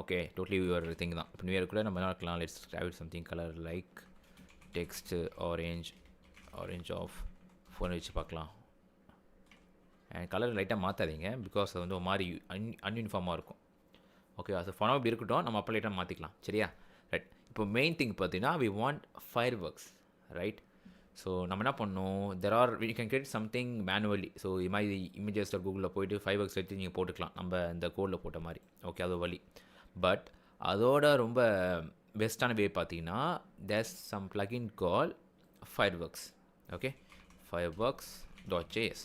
Speaker 1: ஓகே டோட்டலி யுவர் திங் தான். இப்போ நியூ இயர் கூட நம்ம என்ன வைக்கலாம், let's have something colour like text orange of 4 வச்சு பார்க்கலாம். அண்ட் கலர் லைட்டாக மாற்றாதீங்க, பிகாஸ் அது வந்து ஒரு மாதிரி அன்யூனிஃபார்மாக இருக்கும். ஓகே அது ஃபார்மாக இப்படி இருக்கட்டும், நம்ம அப்போ லைட்டாக மாற்றிக்கலாம். சரியா? ரைட். இப்போ மெயின் திங் பார்த்தீங்கன்னா we want fireworks, right? So நம்ம என்ன பண்ணணும், we can create something manually. So இது மாதிரி இமேஜஸ் கூகுளில் போய்ட்டு ஃபயர் ஒர்க்ஸ் எடுத்து நீங்கள் போட்டுக்கலாம், நம்ம இந்த கோடில் போட்ட மாதிரி. ஓகே அது வழி. பட் அதோட ரொம்ப பெஸ்ட்டான வே பார்த்தீங்கன்னா there's some plugin called fireworks. Okay fireworks.js.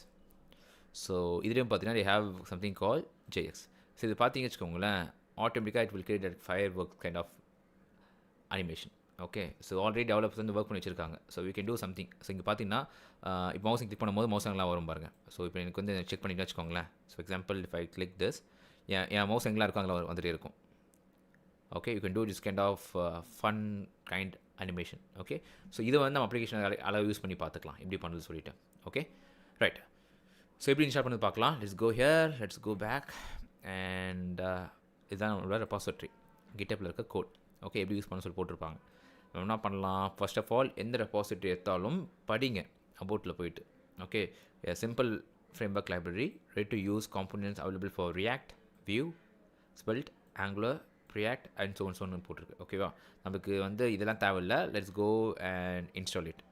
Speaker 1: So இதுலேயும் பார்த்தீங்கன்னா they have something called js. So இது பார்த்தீங்கன்னு வச்சுக்கோங்களேன், ஆட்டோமேட்டிக்காக it will create that fireworks kind of animation. Okay, so already developers வந்து ஒர்க் பண்ணி வச்சிருக்காங்க. So we can do something. So இங்கே பார்த்தீங்கன்னா இப்போ மவுஸ் கிளிக் பண்ணும்போது மவுஸ் எங்கெல்லாம் வரும் பாருங்கள். ஸோ இப்போ எனக்கு வந்து செக் பண்ணிட்டு வச்சுக்கோங்களேன். So example if I click this, என் மவுஸ் எங்கெல்லாம் இருக்கோ அங்கே வந்துட்டே இருக்கும். Okay, you can do this kind of fun kind animation. Okay, so இதை வந்து நம்ம அப்ளிகேஷன் அளவு யூஸ் பண்ணி பார்த்துக்கலாம் எப்படி பண்ணுறது சொல்லிட்டு. Okay, right. ஸோ எப்படி இன்ஸ்டால் பண்ணி பார்க்கலாம். Let's go here, let's go back and இதுதான் நம்மளோட ரெபாசிட்டரி, கிட்டப்பில் இருக்க கோட். ஓகே, எப்படி யூஸ் பண்ண சொல்லி போட்டிருப்பாங்க. நம்ம என்ன பண்ணலாம், ஃபர்ஸ்ட் ஆஃப் ஆல் எந்த ரெபாசிட்டரி எடுத்தாலும் படிங்க அபவுட்டில் போயிட்டு. Okay, simple framework library, ready to use components available for React, Vue, Svelte, Angular, React and சோன்னு போட்டிருக்கு. ஓகேவா, நமக்கு வந்து இதெல்லாம் தேவையில்லை. Let's go and install it.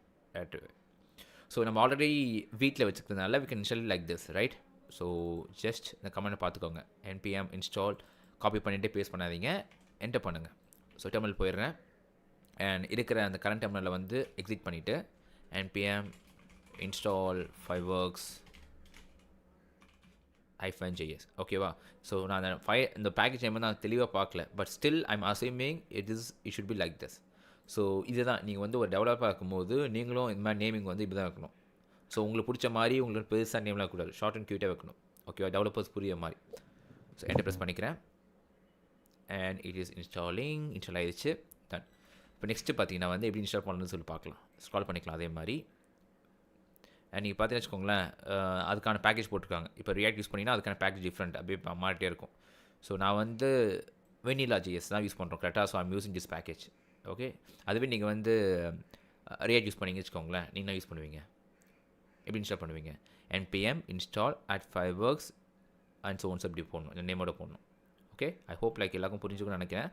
Speaker 1: So நம்ம ஆல்ரெடி வீட்டில் வச்சுக்கிறதுனால we can install like this, right? So just இந்த கமெண்ட்டை பார்த்துக்கோங்க. npm இன்ஸ்டால், காப்பி பண்ணிவிட்டு பேஸ்ட் பண்ணாதீங்க, என்டர் பண்ணுங்கள். ஸோ டெர்மினல் போயிடுறேன் அண்ட் இருக்கிற அந்த கரண்ட் டெர்மினலில் வந்து எக்ஸிட் பண்ணிவிட்டு npm இன்ஸ்டால் ஃபைவர்க்ஸ் -js. ஓகேவா, ஸோ நான் இந்த பேக்கேஜ் நேம் நான் தெளிவாக பார்க்கல, but still I'm assuming it should be like this. So இதுதான் நீங்கள் வந்து ஒரு டெவலப்பராக இருக்கும்போது நீங்களும் இந்த மாதிரி நேமிங் வந்து இப்படி தான் வைக்கணும். ஸோ உங்களுக்கு பிடிச்ச மாதிரி உங்களுக்கு பெருசாக நேம்லாம் கூடாது, ஷார்ட் அண்ட் க்யூட்டாக வைக்கணும். ஓகேவா, டெவலப்பர்ஸ் புரிய மாதிரி. ஸோ என்டர் ப்ரெஸ் பண்ணிக்கிறேன் அண்ட் இட் இஸ் இன்ஸ்டால் ஆயிடுச்சு. டன். இப்போ நெக்ஸ்ட்டு பார்த்தீங்கன்னா வந்து எப்படி இன்ஸ்டால் பண்ணணும்னு சொல்லி பார்க்கலாம். ஸ்க்ரால் பண்ணிக்கலாம் அதே மாதிரி. அண்ட் நீங்கள் பார்த்தீங்கன்னு வச்சுக்கோங்களேன், அதுக்கான பேக்கேஜ் போட்டிருக்காங்க. இப்போ ரியாக்ட் யூஸ் பண்ணிங்கன்னா அதுக்கான பேக்கேஜ் டிஃப்ரெண்ட் அப்படியே மாறிட்டே இருக்கும். ஸோ நான் வந்து வெனிலா ஜிஎஸ் தான் யூஸ் பண்ணுறோம் கரெக்டாக. So I'm using this package. Okay, அதுவே நீங்கள் வந்து ரியாக்ட் யூஸ் பண்ணிங்க வச்சுக்கோங்களேன், நீங்கள் என்ன யூஸ் பண்ணுவீங்க, எப்படி இன்ஸ்டால் பண்ணுவீங்க? npm install @fireworks and so once அப்படி போடணும், இந்த நேமோட போடணும். ஓகே, ஐ ஹோப் லைக் எல்லாருக்கும் புரிஞ்சுக்கணும்னு நினைக்கிறேன்.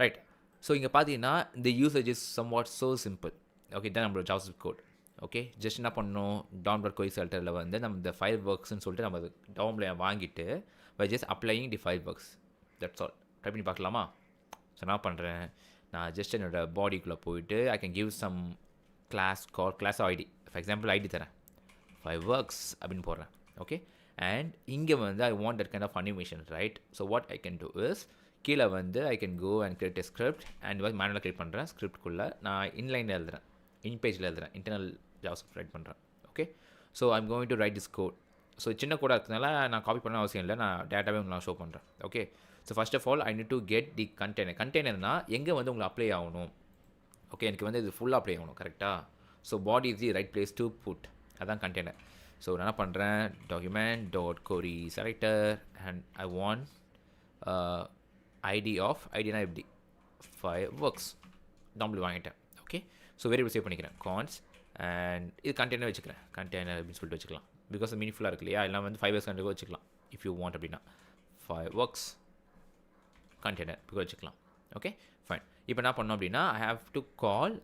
Speaker 1: ரைட். ஸோ இங்கே பார்த்தீங்கன்னா இந்த usage is somewhat so simple. Okay, தான் நம்மளோட JavaScript கோட். ஓகே, ஜஸ்ட் என்ன பண்ணணும், டவுன்லோட் செல்டரில் வந்து நம்ம இந்த ஃபயர்வொர்க்ஸ்னு சொல்லிட்டு நம்ம டவுன்ல வாங்கிட்டு by just applying the fireworks, that's all. Try பண்ணி பார்க்கலாமா? ஸோ நான் பண்ணுறேன், நான் ஜஸ்ட் என்னோடய பாடிக்குள்ளே போயிட்டு I can give some class ID. For example ID தரேன், ஃபயர்வொர்க்ஸ் அப்படின்னு போடுறேன். ஓகே, அண்ட் இங்கே வந்து I want that kind of animation, right? So what I can do is, கீழே வந்து I can go and create a script and வந்து மேனுவலாக create பண்ணுறேன். ஸ்கிரிப்ட்குள்ளே நான் இன்லைனில் எழுதுறேன், பேஜில் எழுதுறேன், இன்டர்னல் JavaScript ரைட் பண்ணுறேன். Okay, so I'm going to write this code. So சின்ன கோடாக இருக்கிறதுனால நான் காப்பி பண்ண அவசியம் இல்லை, நான் டேட்டாவே உங்களுக்கு நான் ஷோ பண்ணுறேன். Okay, so first of all I need to get the கண்டெய்னர்னால் எங்கே வந்து உங்களுக்கு அப்ளை ஆகணும். ஓகே, எனக்கு வந்து இது ஃபுல்லாக அப்ளை ஆகணும் கரெக்டாக. So body is the right place to put, அதான் கண்டெய்னர். ஸோ நான் என்ன பண்ணுறேன், document.query selector and I want ஐடினா எப்படி ஃபயர்வொர்க்ஸ் டம்பிள் வாங்கிட்டேன். ஓகே, ஸோ வேரியபிள் சேவ் பண்ணிக்கிறேன், கான்ஸ் அண்ட் இது கண்டெய்னர் வச்சுக்கிறேன், கண்டெய்னர் அப்படின்னு சொல்லிட்டு வச்சுக்கலாம். பிகாஸ் மீனிங்ஃபுல்லாக இருக்கு இல்லையா, எல்லாம் வந்து ஃபைவர்ஸ் கண்டெய்னர் வச்சுக்கலாம் இஃப் யூ வாண்ட் அப்படின்னா. ஃபயர்வொர்க்ஸ் கண்டெய்னர் இப்போ வச்சுக்கலாம். Okay, fine. இப்போ என்ன பண்ணோம் அப்படின்னா I have to call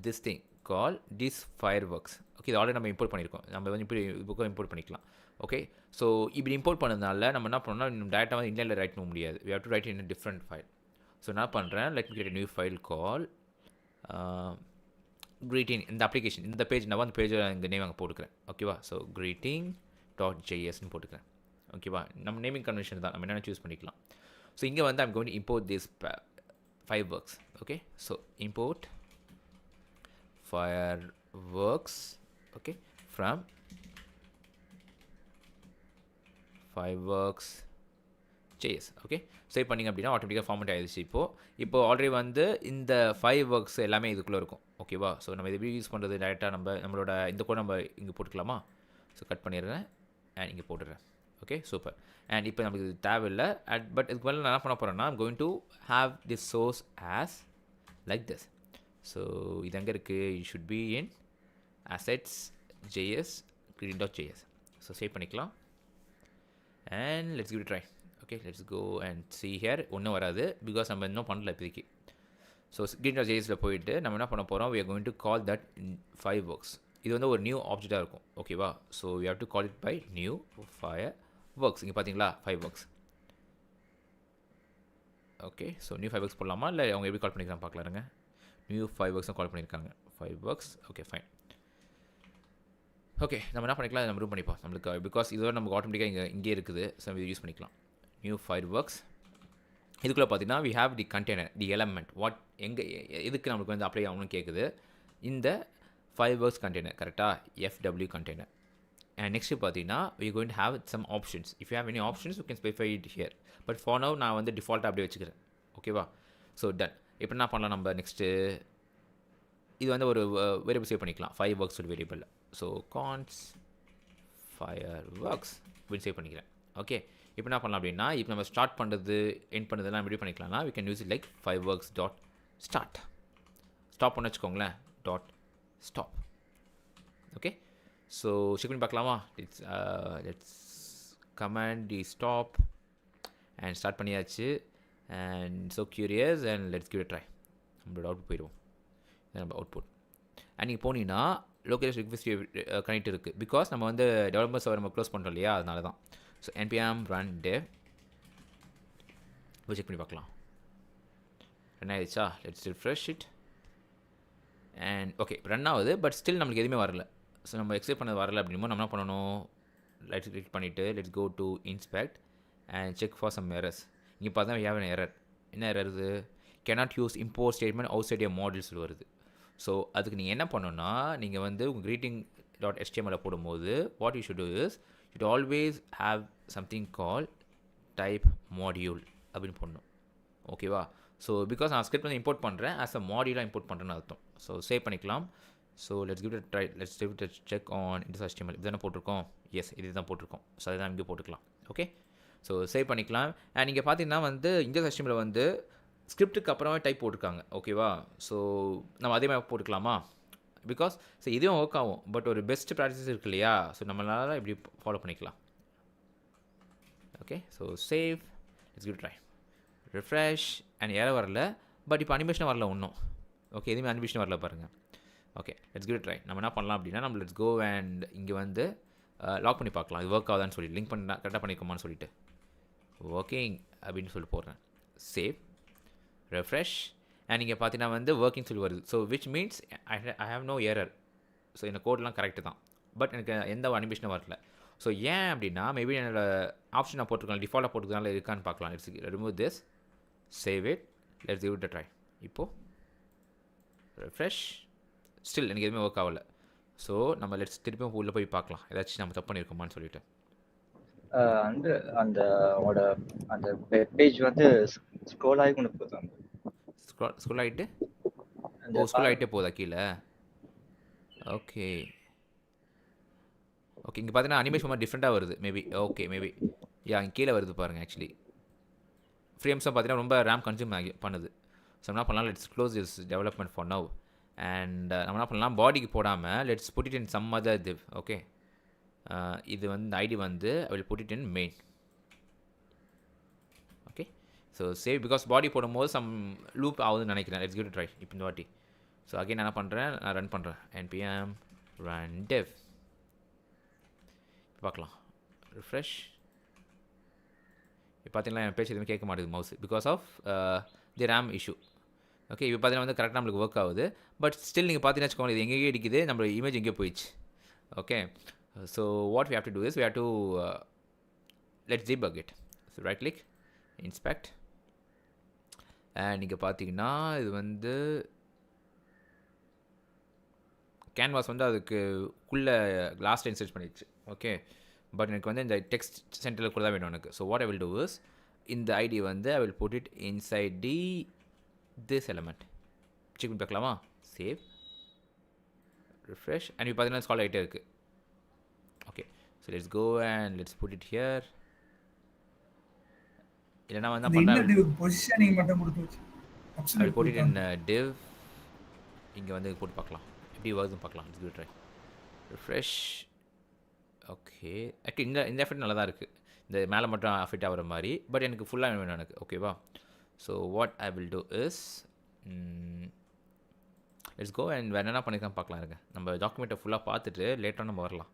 Speaker 1: this thing, call this fireworks. Okay, இது ஆல்ரெடி நம்ம இம்போர்ட் பண்ணியிருக்கோம், நம்ம வந்து இப்படி புக்கும் இம்போர்ட் பண்ணிக்கலாம். ஓகே, ஸோ இப்படி இம்போர்ட் பண்ணதுனால நம்ம என்ன பண்ணோம்னா டேரெக்டாக வந்து இன்லைனில் ரைட் பண்ண முடியாது, we have to write in a different file. So நான் பண்ணுறேன், let me create a new file call greeting. இந்த அப்ளிகேஷன் இந்த பேஜ் நான் அந்த பேஜை இங்கே நேம் அங்கே போட்டுக்கிறேன். ஓகேவா, ஸோ greeting.jsன்னு போட்டுக்கிறேன். ஓகேவா, நம்ம நேமிங் கன்வென்ஷன் தான், நம்ம என்னென்ன சூஸ் பண்ணிக்கலாம். ஸோ இங்கே வந்து I'm going to import this fireworks. Okay, so import fireworks okay from fireworks JS. Okay, save பண்ணிங்க அப்படின்னா ஆட்டோமேட்டிக்காக ஃபார்மேட் ஆகிடுச்சு. இப்போ ஆல்ரெடி வந்து இந்த ஃபயர்வொர்க்ஸ் எல்லாமே இதுக்குள்ளே இருக்கும். ஓகேவா, ஸோ நம்ம இது யூஸ் பண்ணுறது டேரெக்டாக நம்மளோட இந்த கூட நம்ம இங்கே போட்டுக்கலாமா? ஸோ கட் பண்ணிடுறேன் அண்ட் இங்கே போட்டுடுறேன். Okay, super. அண்ட் இப்போ நமக்கு இது தேவையில்லை, பட் இதுக்கு மேலே நான் என்ன பண்ண போகிறேன்னா I'm going to have this source as like this. So இது எங்கே இருக்குது, it should be in assets js greeting.js. So save பண்ணிக்கலாம் and let's give it try. Okay, let's go and see here. ஒன்றும் வராது பிகாஸ் நம்ம இன்னும் பண்ணல இப்போதைக்கு. ஸோ greeting.jsல போயிட்டு நம்ம என்ன பண்ண போகிறோம், we are going to call that fireworks. இது வந்து ஒரு நியூ ஆப்ஜெக்டாக இருக்கும். ஓகேவா, so we have to call it by new fireworks. இங்கே பார்த்தீங்களா fireworks. Okay, so new fireworks போடலாமா இல்லை அவங்க எப்படி கால் பண்ணிக்கிறாங்க பார்க்கலாருங்க. நியூ fireworks கால் பண்ணியிருக்காங்க, fireworks. Okay, fine. ஓகே, நம்ம என்ன பண்ணிக்கலாம், நம்ம ரூம் பண்ணிப்போம் நம்மளுக்கு, பிகாஸ் இதோட நமக்கு ஆட்டோமேட்டிக்காக இங்கே இருக்குது. ஸோ இது யூஸ் பண்ணிக்கலாம். நியூ ஃபயர்வொர்க்ஸ் இதுக்குள்ளே பார்த்தீங்கன்னா we have the container, the element, what எங்கே எதுக்கு நம்மளுக்கு வந்து அப்ளை ஆகணும்னு கேட்குது. இந்த 5 works container கரெக்டாக FW container. And next பார்த்தீங்கன்னா we going to have some options. If you have any options you can specify it here. But for now நான் வந்து டிஃபால்ட்டாக அப்படியே வச்சுக்கிறேன். ஓகேவா? So done. இப்போ என்ன பண்ணலாம் நம்ம நெக்ஸ்ட்டு இது வந்து ஒரு வேரியபிள் சேவ் பண்ணிக்கலாம் 5 works ஒரு வேரியபிள். ஸோ கான்ஸ் fireworks அப்படின்னு சேவ் பண்ணிக்கிறேன். ஓகே, இப்போ என்ன பண்ணலாம் அப்படின்னா இப்போ நம்ம ஸ்டார்ட் பண்ணுறது எண்ட் பண்ணுறதுலாம் எப்படி பண்ணிக்கலாம்னா we can use it like fireworks dot start. Stop பண்ண வச்சுக்கோங்களேன் dot stop. Okay, so check பண்ணி பார்க்கலாமா? Let's command the stop and start பண்ணியாச்சு. And so curious and let's give it try. நம்மளோட அவுட்புட் போயிடுவோம். நம்ம அவுட்புட் அண்ட் நீங்கள் போனீங்கன்னா லோக்கேஷன் ரிக்வெஸ்ட் கனெக்ட் இருக்குது. பிகாஸ் நம்ம வந்து டெவலப்மெண்ட் சர்வர் நம்ம க்ளோஸ் பண்ணுறோம் இல்லையா, அதனால தான். So npm run dev check பண்ணி பார்க்கலாம். ரன் ஆகிடுச்சா? Let's refresh it. And okay run ஆகுது, பட் ஸ்டில் நம்மளுக்கு எதுவுமே வரல. ஸோ நம்ம எக்ஸ்பெக்ட் பண்ணது வரல அப்படின்னும் நம்ம என்ன பண்ணணும், லைட் கிளிக் பண்ணிவிட்டு let's go to inspect and check for some errors. இங்கே பார்த்தா we have an error. என்ன எரர் இது? cannot use import statement outside your modules வருது. ஸோ அதுக்கு நீங்கள் என்ன பண்ணணும்னா நீங்கள் வந்து உங்கள் greeting.html போடும்போது what you should do is you should always have something called type module அப்படின்னு போடணும். ஓகேவா? ஸோ பிகாஸ் நான் ஸ்கிரிப்ட் வந்து இம்போர்ட் பண்ணுறேன் ஆஸ் அ மாடியூலாக இம்போர்ட் பண்ணுறேன்னு அர்த்தம். ஸோ சேவ் பண்ணிக்கலாம். So let's give it try. Let's give it check on HTML. இது தானே போட்டிருக்கோம்? எஸ், இது தான் போட்டிருக்கோம். ஸோ அதுதான் இங்கே போட்டுக்கலாம். ஓகே, ஸோ சேவ் பண்ணிக்கலாம். அண்ட் நீங்கள் பார்த்தீங்கன்னா வந்து HTML வந்து ஸ்கிரிப்டுக்கு அப்புறமே டைப் போட்டிருக்காங்க. ஓகேவா? ஸோ நம்ம அதே மாதிரி போட்டுக்கலாமா? பிகாஸ் ஸோ இதுவும் ஒர்க் ஆகும், பட் ஒரு பெஸ்ட் ப்ராக்டிஸ் இருக்கு இல்லையா? ஸோ நம்மளால இப்படி ஃபாலோ பண்ணிக்கலாம். Okay, so save. Let's give try. Refresh and ஏற வரல, பட் இப்போ அனிமேஷன் வரல ஒன்றும். ஓகே, எதுவுமே அனிமேஷன் வரல பாருங்கள். Okay, let's give try. நம்ம என்ன பண்ணலாம் அப்படின்னா நம்ம லெட்ஸ் கோ அண்ட் இங்கே வந்து லாக் பண்ணி பார்க்கலாம் இது ஒர்க் ஆகுதான்னு சொல்லி. லிங்க் பண்ண கரெக்டாக பண்ணிக்கோமான்னு சொல்லிட்டு ஒர்க்கிங் அப்படின்னு சொல்லி போடுறேன். சேவ், ரெஃப்ரெஷ் அண்ட் நீங்கள் பார்த்தீங்கன்னா வந்து ஒர்க்கிங் சொல்லி வருது. So which means I have no error. So இந்த கோட்லாம் கரெக்டு தான், பட் எனக்கு எந்த அனிமேஷனும் வரல. ஸோ ஏன் அப்படின்னா மேபி என்னோட ஆப்ஷன் நான் போட்டிருக்கேன், டிஃபால்ட்டாக போட்டுருக்கனால இருக்கான்னு பார்க்கலாம். Let's remove this, save it, let's give it a try. இப்போது ரெஃப்ரெஷ், ஸ்டில் எனக்கு எதுவுமே ஒர்க் ஆகலை. ஸோ நம்ம லெட்ஸ் திருப்பியும் உள்ளே போய் பார்க்கலாம் ஏதாச்சும் நம்ம தப்பு பண்ணியிருக்கோமான்னு சொல்லிட்டு.
Speaker 6: வந்து அந்த உங்களோட அந்த வெப் பேஜ் வந்து ஸ்க்ரோல் ஆகி கொண்டு போகுது.
Speaker 1: ஸ்க்ரோல் ஆகிட்டு ஸ்க்ரோல் ஆகிட்டே போதா கீழே? ஓகே ஓகே, இங்கே பார்த்தீங்கன்னா அனிமேஷன் மாதிரி டிஃப்ரெண்ட்டாக வருது. மேபி ஓகே, மேபி யா இங்கே கீழே வருது பாருங்கள். ஆக்சுவலி ஃப்ரேம்ஸும் பார்த்தீங்கன்னா ரொம்ப ரேம் கன்சியூம் ஆகி பண்ணுது. ஸோ என்ன பண்ணலாம், let's close this development for now. And நம்ம என்ன பண்ணலாம், பாடிக்கு போடாமல் let's put it in some other div. Okay, இது வந்து ஐடி வந்து I will put it in main. Okay, so save. Because body போடும்போது சம் லூப் ஆகுதுன்னு நினைக்கிறேன். லெட்ஸ் கிவ் இட் ட்ரை இப்போ இந்த வாட்டி. ஸோ அகைன் என்ன பண்ணுறேன், நான் ரன் பண்ணுறேன். npm run dev. பார்க்கலாம், ரிஃப்ரெஷ். இப்போ பார்த்தீங்கன்னா என் பேச்சு எதுவுமே கேட்க மாட்டேங்குது mouse because of the RAM issue. Okay, இப்போ பார்த்தீங்கன்னா வந்து கரெக்டாக நம்மளுக்கு ஒர்க் ஆகுது, பட் ஸ்டில் நீங்கள் பார்த்தீங்கன்னா வச்சுக்கோங்க இது எங்கேயே அடிக்குது, நம்ம இமேஜ் எங்கேயோ போயிடுச்சு. Okay, so what we have to do is we have to let's debug it. So right click, inspect. And நீங்கள் பார்த்தீங்கன்னா இது வந்து கேன்வாஸ் வந்து அதுக்குள்ளே லாஸ்ட் இன்சர்ட் பண்ணிடுச்சு. ஓகே, பட் எனக்கு வந்து இந்த டெக்ஸ்ட் சென்டரில் கூட தான் வேணும் எனக்கு. So what I will do is இந்த ஐடி வந்து I will put it inside this element. Check பண்ணி பார்க்கலாமா? Save, refresh. அண்ட் இப்போ பார்த்தீங்கன்னா ஸ்கால் ஆகிட்டே இருக்குது. Okay, so let's go and let's put it here. இல்லைனா வந்து
Speaker 11: பொசிஷனிங் மட்டும் கொடுத்து வச்சு
Speaker 1: I will put it in div. இங்கே வந்து போட்டு பார்க்கலாம் எப்படி வருதுன்னு பார்க்கலாம். Let's give it try. Refresh. Okay, actually இந்த எஃபெக்ட் நல்லா தான் இருக்குது, இந்த மேலே மட்டும் அஃபெக்ட் ஆகிற மாதிரி, பட் எனக்கு ஃபுல்லாக வேணும் எனக்கு. ஓகேவா? So what I will do is let's go and வேறு என்ன பண்ணிக்கலாம் பார்க்கலாம். இருங்க, நம்ம டாக்குமெண்ட்டை ஃபுல்லாக பார்த்துட்டு லேட்டாக நம்ம வரலாம்.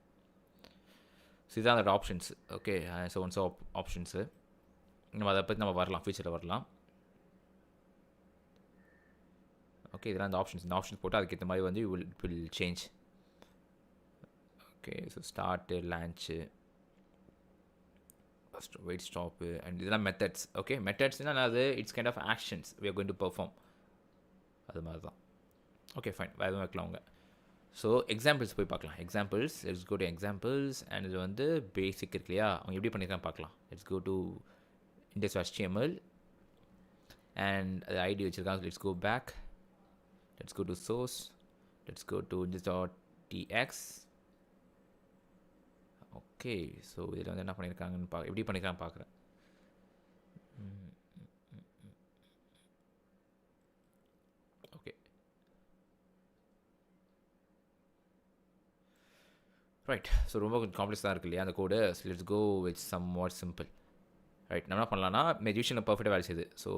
Speaker 1: ஸோ இதுதான் அதோட options. Okay, so once options நம்ம அதை பற்றி நம்ம வரலாம், ஃபியூச்சரில் வரலாம். ஓகே, இதெல்லாம் இந்த ஆப்ஷன்ஸ் போட்டு அதுக்கேற்ற மாதிரி வந்து will change. Okay, so start, launch. Wait stop and இதெல்லாம் மெத்தட்ஸ். ஓகே, மெத்தட்ஸ்னால் அது it's kind of actions we are going to perform. அது மாதிரி தான். ஓகே ஃபைன், வேறு எதுவும் வைக்கலாம் அவங்க. ஸோ எக்ஸாம்பிள்ஸ் போய் பார்க்கலாம். Examples, let's go to examples. And இது வந்து பேசிக் இருக்கு இல்லையா, அவங்க எப்படி பண்ணியிருக்காங்க பார்க்கலாம். Let's go to index.html and அது ஐடி வச்சுருக்காங்க. Let's go back, let's go to source, let's go to index.tx. Okay, so இதில் வந்து என்ன பண்ணியிருக்காங்கன்னு எப்படி பண்ணியிருக்காங்க பார்க்குறேன். Okay right. ஸோ ரொம்ப கொஞ்சம் காம்ப்ளெக்ஸ் தான் இருக்கு இல்லையா அந்த code. Let's go with somewhat simple. Right, நம்ம என்ன பண்ணலாம்னா மெஜிஷனில் பர்ஃபெக்டாக வேலை செய்யுது. ஸோ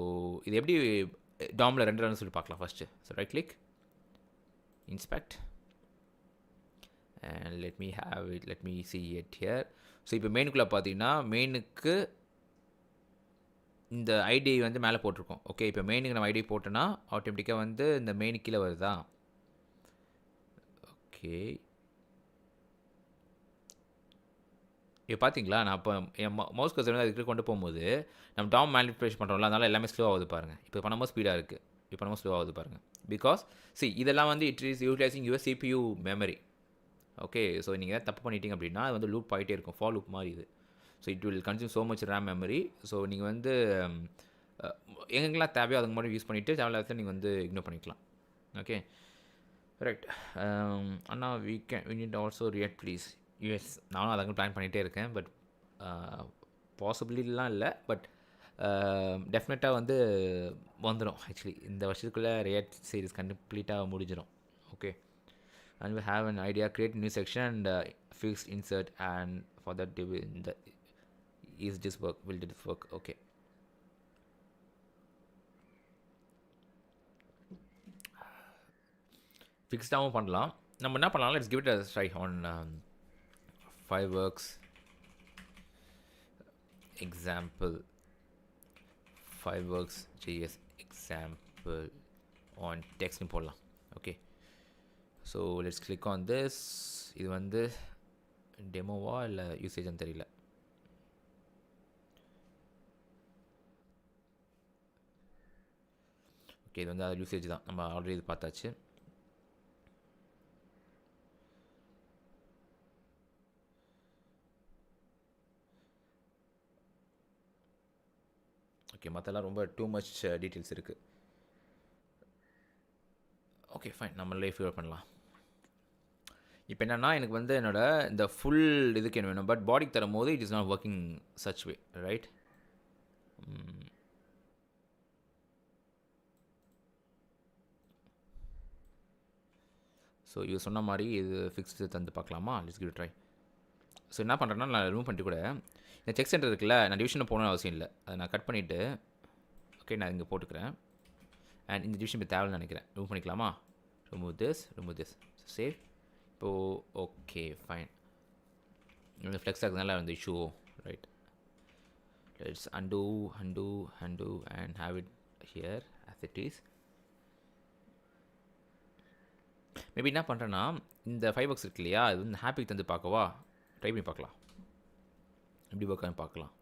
Speaker 1: இது எப்படி டாமில் ரெண்டு சொல்லி பார்க்கலாம் first. So right click, inspect and let me see it here. So இப்போ மெயினுக்குள்ளே பார்த்தீங்கன்னா மெயினுக்கு இந்த ஐடி வந்து மேலே போட்டிருக்கோம். ஓகே, இப்போ மெயினுக்கு நம்ம ஐடி போட்டோன்னா ஆட்டோமேட்டிக்காக வந்து இந்த மெயின் கீழே வருதா. ஓகே, இப்போ பார்த்தீங்களா, நான் இப்போ என் மவுஸ் கர்சர் வந்து அதுக்கு கொண்டு போகும்போது நம்ம டாம் மேனிபுலேட் பண்ணுறோம்ல, அதனால் எல்லாமே ஸ்லோ ஆகுது பாருங்கள். இப்போ பண்ணும்போது ஸ்பீடாக இருக்குது, இப்போ பண்ணும்போது ஸ்லோ ஆகுது பாருங்கள். பிகாஸ் இதெல்லாம் வந்து it is utilising your CPU memory. Okay, so நீங்கள் தப்பு பண்ணிட்டீங்க அப்படின்னா அது வந்து லூப் ஆகிட்டே இருக்கும், ஃபால் லூப் மாதிரி இது. So it will consume so much RAM memory. So நீங்கள் வந்து எங்கெங்கெல்லாம் தேவையோ அதுக்கு மட்டும் யூஸ் பண்ணிவிட்டு தேவையில்லாத நீங்கள் வந்து இக்னோர் பண்ணிக்கலாம். Okay right. அண்ணா we need also React please. US நானும் அதை பிளான் பண்ணிகிட்டே இருக்கேன். பட் பாசிபிலிட்டிலாம் இல்லை, பட் டெஃபினட்டாக வந்து வந்துடும். ஆக்சுவலி இந்த வருஷத்துக்குள்ளே ரியாக்ட் சீரிஸ் கம்ப்ளீட்டாக முடிஞ்சிடும். Okay, and we have an idea, create a new section and fix insert, and for that is this work, will this work? Okay, fix down பண்ணலாம். நம்ம என்ன பண்ணலாம், let's give it a try on Fireworks example, Fireworks JS example on text னு போடலாம். Okay, so let's click on this. இது வந்து டெமோவா இல்லை யூசேஜ்னு தெரியல. ஓகே, இது வந்து அது யூசேஜ் தான், நம்ம ஆல்ரெடி இது பார்த்தாச்சு. ஓகே, மற்றெல்லாம் ரொம்ப டூ மச் டீட்டெயில்ஸ் இருக்குது. ஓகே ஃபைன், நம்ம லைஃப் ஃபிகர் பண்ணலாம். இப்போ என்னென்னா எனக்கு வந்து என்னோடய இந்த ஃபுல் இதுக்கு என்ன வேணும், பட் பாடிக்கு தரும் போது it is not working such way. Right, so இது சொன்ன மாதிரி இது ஃபிக்ஸ்டு தந்து பார்க்கலாமா. Let's give try. ஸோ என்ன பண்ணுறேன்னா, நான் ரிமூவ் பண்ணிட்டு கூட இந்த செக் சென்டர் இருக்குல்ல, நான் டிவிஷனில் போகணும்னு அவசியம் இல்லை. அதை நான் கட் பண்ணிவிட்டு ஓகே நான் இங்கே போட்டுக்கிறேன். அண்ட் இந்த டிவிஷன் இப்போ தேவைன்னு நினைக்கிறேன், ரிமூவ் பண்ணிக்கலாமா. Remove this save. இப்போது ஓகே ஃபைன், இந்த ஃப்ளெக்ஸ் ஆகுதுனால அந்த issue. Right, let's undo and have it here as it is. Maybe என்ன பண்ணுறேன்னா, இந்த Fireworks இருக்கு இல்லையா, இது வந்து ஹாப்பிக்கு தந்து பார்க்கவா, ட்ரை பண்ணி பார்க்கலாம் எப்படி ஒர்க் ஆகி பார்க்கலாம்.